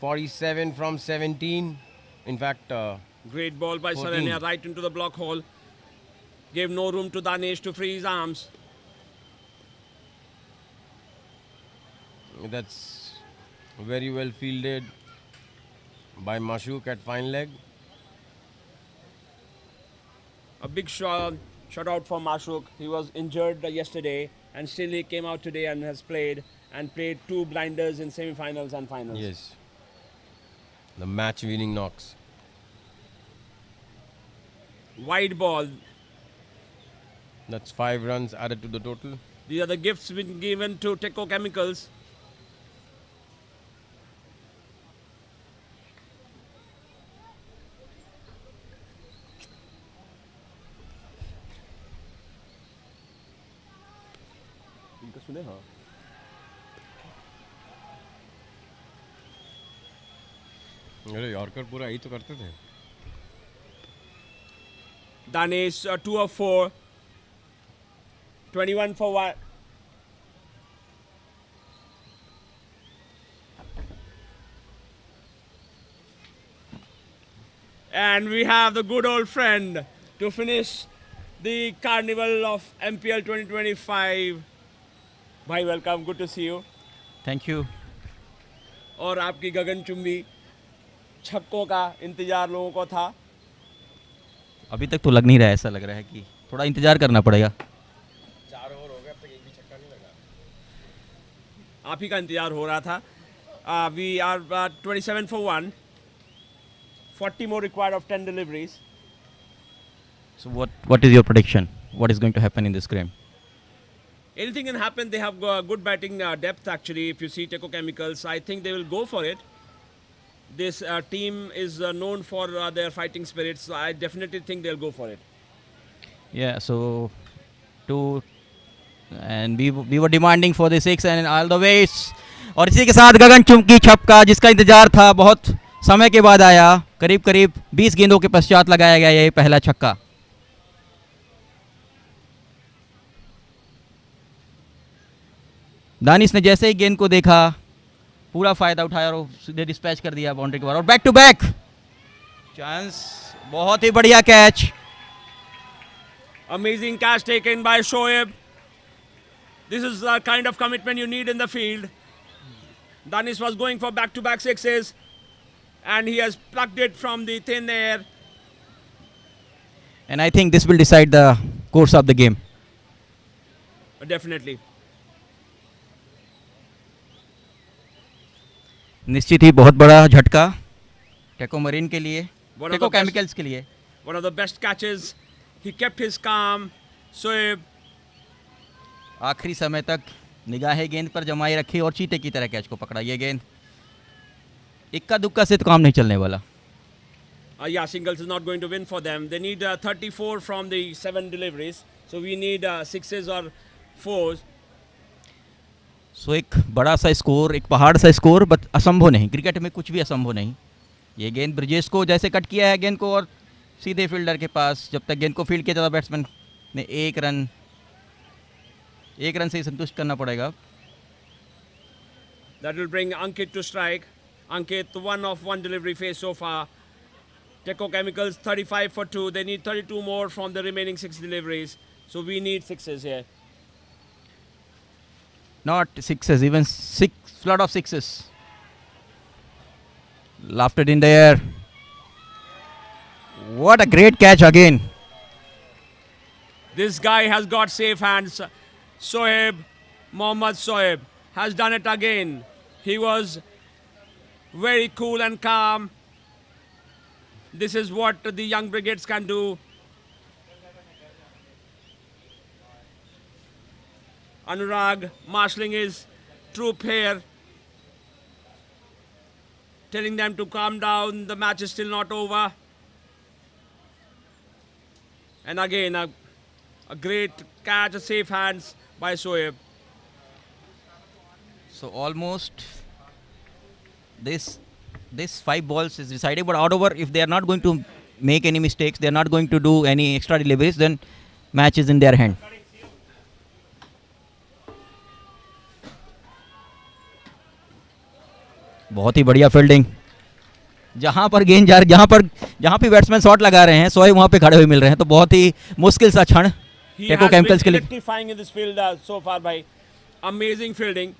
47 from 17. In fact, Great ball by 14. Saranya right into the block hole. Gave no room to Danish to free his arms. That's very well fielded by Mashuk at fine leg. A big shot out for Mashuk. He was injured yesterday and still he came out today and has played 2 blinders in semi-finals and finals. Yes. The match winning knocks. Wide ball. That's 5 runs added to the total. These are the gifts been given to Teco Chemicals. इनका सुने हाँ अरे yorker पूरा यही तो करते थे. Danish 2 of 4. 21 for 1. And we have the good old friend to finish the carnival of MPL 2025. भाई welcome, good to see you. Thank you. और आपकी गगनचुंबी छक्कों का इंतजार लोगों को था। अभी तक तो लग नहीं रहा है, ऐसा लग रहा है कि थोड़ा इंतजार करना पड़ेगा। 4 ओवर हो गए, अब तक एक भी छक्का नहीं लगा। आप ही का इंतजार हो रहा था। We are 27 for 1, 40 more required of 10 deliveries. So what is your prediction? What is going to happen in this game? Anything can happen. They have good batting depth actually. If you see Teco Chemicals, I think they will go for it. This team is known for their fighting spirit, so I definitely think they'll go for it. Yeah, so we were demanding for the 6 and all the ways. और इसी के साथ गगन चुंबकी छक्का जिसका इंतजार था बहुत समय के बाद आया, करीब करीब 20 गेंदों के पश्चात लगाया गया ये पहला छक्का। दानिश ने जैसे ही गेंद को देखा पूरा फायदा उठाया और सीधे डिस्पैच कर दिया बाउंड्री के बाहर। और बैक टू बैक चांस, बहुत ही बढ़िया catch. Amazing catch taken by Shoaib. This is the kind of commitment you need in the field. Danish was going for back-to-back sixes and he has plucked it from the thin air. And I think this will decide the course of the game. Definitely. निश्चित ही बहुत बड़ा झटका टेको marine के लिए, टेको chemicals के लिए। One of the best catches. He kept his calm. Shoaib. आखिरी समय तक निगाहें गेंद पर जमाई रखी और चीते की तरह कैच को पकड़ा। ये गेंद इक्का दुक्का से तो काम नहीं चलने वाला। Yeah, singles is not going to win for them. They need 34 from the 7 deliveries. So we need 6s or 4s. सो एक बड़ा सा स्कोर, एक पहाड़ सा स्कोर, बट असंभव नहीं। क्रिकेट में कुछ भी असंभव नहीं। ये गेंद ब्रिजेश को जैसे कट किया है गेंद को और सीधे फील्डर के पास, जब तक गेंद को फील्ड किया जाता बैट्समैन ने एक रन से ही संतुष्ट करना पड़ेगा। That will bring Ankit to strike. Ankit, 1 of 1 delivery phase so far. Teco Chemicals 35 for 2. They need 32 more from the remaining 6 deliveries. So we need 6s here. Not 6s, even 6 flood of 6s. Lofted in the air. What a great catch again. This guy has got safe hands. Shoaib, Mohammad Shoaib has done it again. He was very cool and calm. This is what the young brigades can do. Anurag marshalling his troop here, telling them to calm down, the match is still not over. And again, a great catch, a safe hands by Shoaib. So almost this 5 balls is decided, but however, if they are not going to make any mistakes, they are not going to do any extra deliveries, then match is in their hand. बहुत ही बढ़िया fielding. जहां पर गेंद जा रही, जहां पे batsman shot लगा रहे हैं शोएब वहां पे खड़े हुए मिल रहे हैं, तो बहुत ही मुश्किल सा क्षण टेको केमिकल्स के लिए। Electrifying in this field so far by amazing fielding.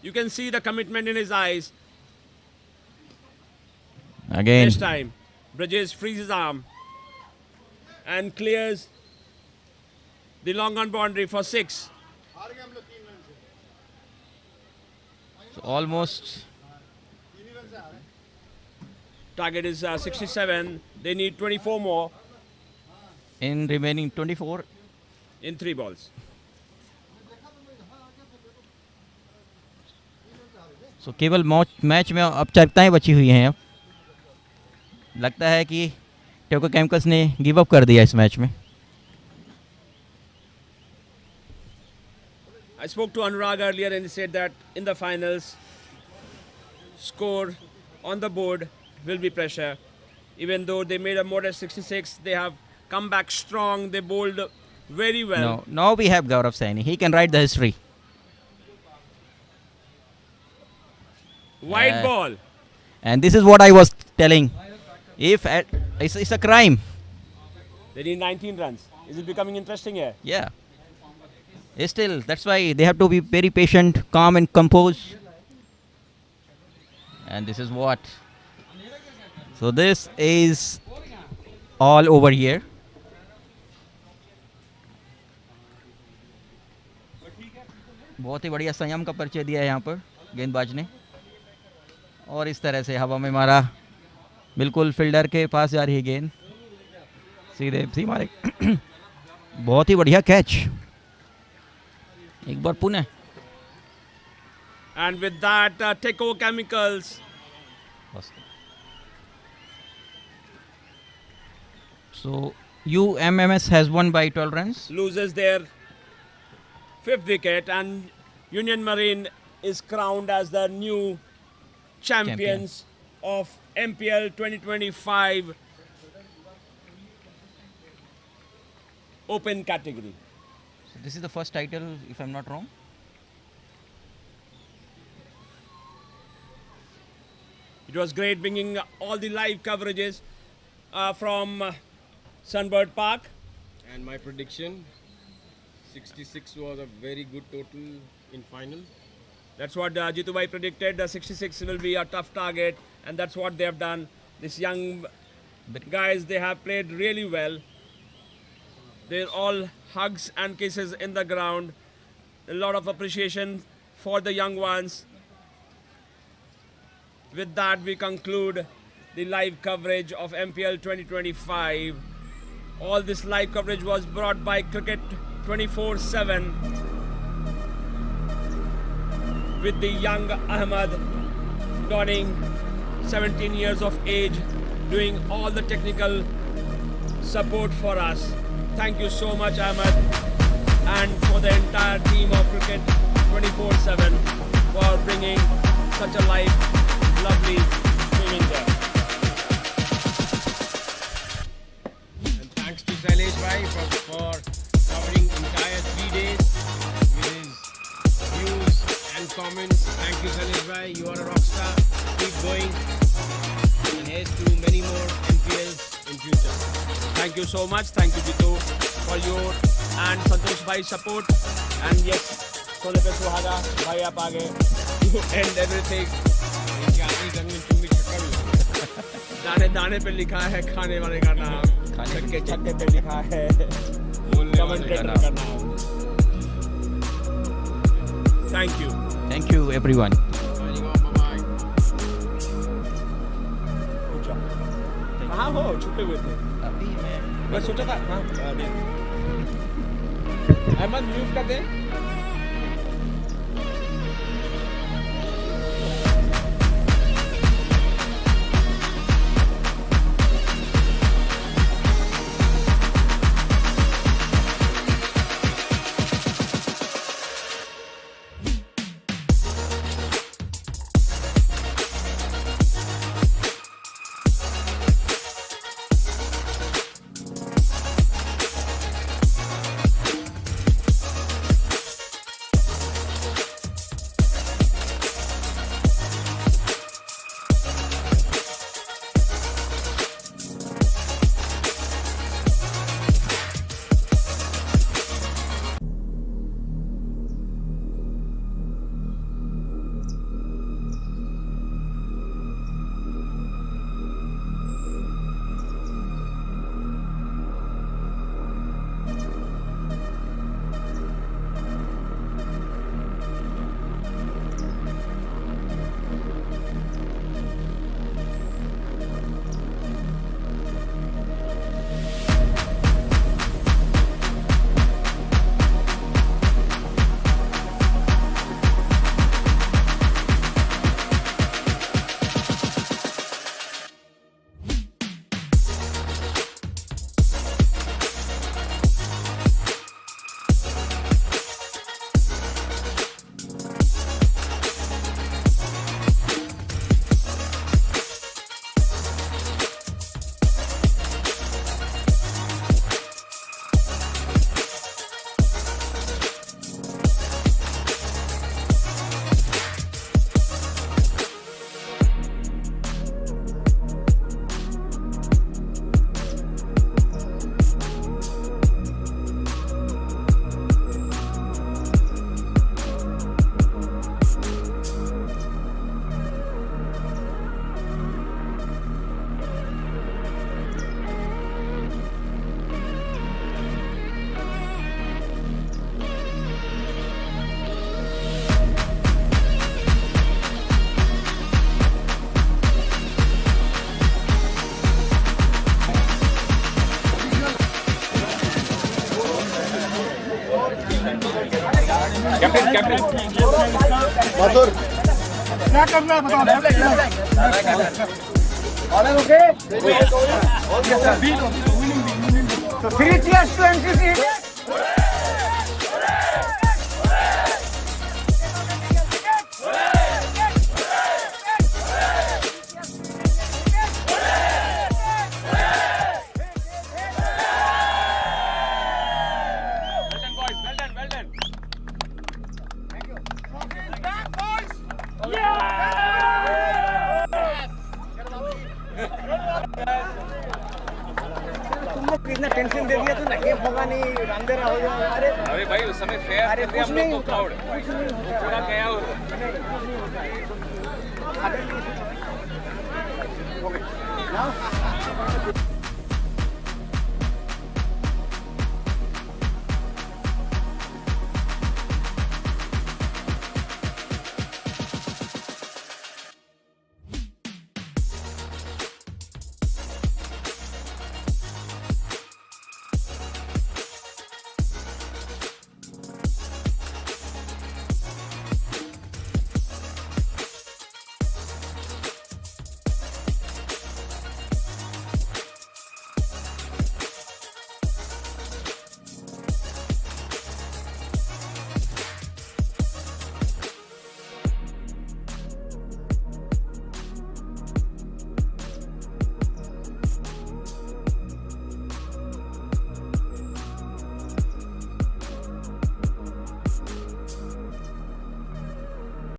You can see the commitment in his eyes. Again. This time, Brajesh frees his arm and clears the long on boundary for 6. So almost. Target is 67. They need 24 more. In remaining 24. In 3 balls. So केवल match में औपचारिकताएं बची हुई हैं। अब लगता है कि टेको केमिकल्स ने गिव अप कर दिया इस मैच में। I spoke to Anurag earlier and he said that in the finals, score on the board will be pressure. Even though they made a modest 66, they have come back strong. They bowled very well. No, now we have Gaurav Saini. He can write the history. White ball. And this is what I was telling. If it's a crime. They need 19 runs. Is it becoming interesting here? Yeah. Still, that's why they have to be very patient, calm and composed. And this is what. So this is all over here. बहुत ही बढ़िया संयम का परिचय दिया है यहाँ पर गेंदबाज ने, और इस तरह से हवा में मारा, बिल्कुल फील्डर के पास जा रही है गेंद, सीधे मारे। बहुत ही बढ़िया कैच, एक बार पुनः। And with that, Teco Chemicals So UMMS has won by 12 runs. loses their 5th wicket, and Union Marine is crowned as the new champions of MPL 2025 Open category. So this is the first title, if I'm not wrong. It was great bringing all the live coverages from Sunbird Park. And my prediction, 66 was a very good total in final. That's what Jitu Bhai predicted. 66 will be a tough target, and that's what they have done. These young guys, they have played really well. They're all hugs and kisses in the ground. A lot of appreciation for the young ones. With that, we conclude the live coverage of MPL 2025. All this live coverage was brought by Cricket 24/7 with the young Ahmed donning 17 years of age, doing all the technical support for us. Thank you so much, Ahmed, and for the entire team of Cricket 24/7 for bringing such a live, lovely swimming there. And thanks to Sailesh Bhai for covering entire 3 days with his views and comments. Thank you, Sailesh Bhai. You are a rock star. Keep going. And here's to many more MPLs in future. Thank you so much. Thank you, Jitu, for your and Santosh Bhai's support. And yes, Sole Pe Suhaga, Bhai aap aage. You end everything. दाने दाने पे लिखा है खाने वाले का नाम, छक्के छक्के पे लिखा है कमेंटेटर का नाम। Thank you. Thank you, everyone. कहाँ हो? छुपे हुए थे। मैं सोचा था हाँ अहमद म्यूट कर दे। Mathur. क्या करना है बताओ All are okay? Yes, sir. So 3 cheers to NCC. इतना टेंशन दे दिया तो ना गेम होगा नहीं रन दे रहा हो जाएगा अरे भाई उस समय फेयर अरे कुछ नहीं तो प्राउड पूरा गया हो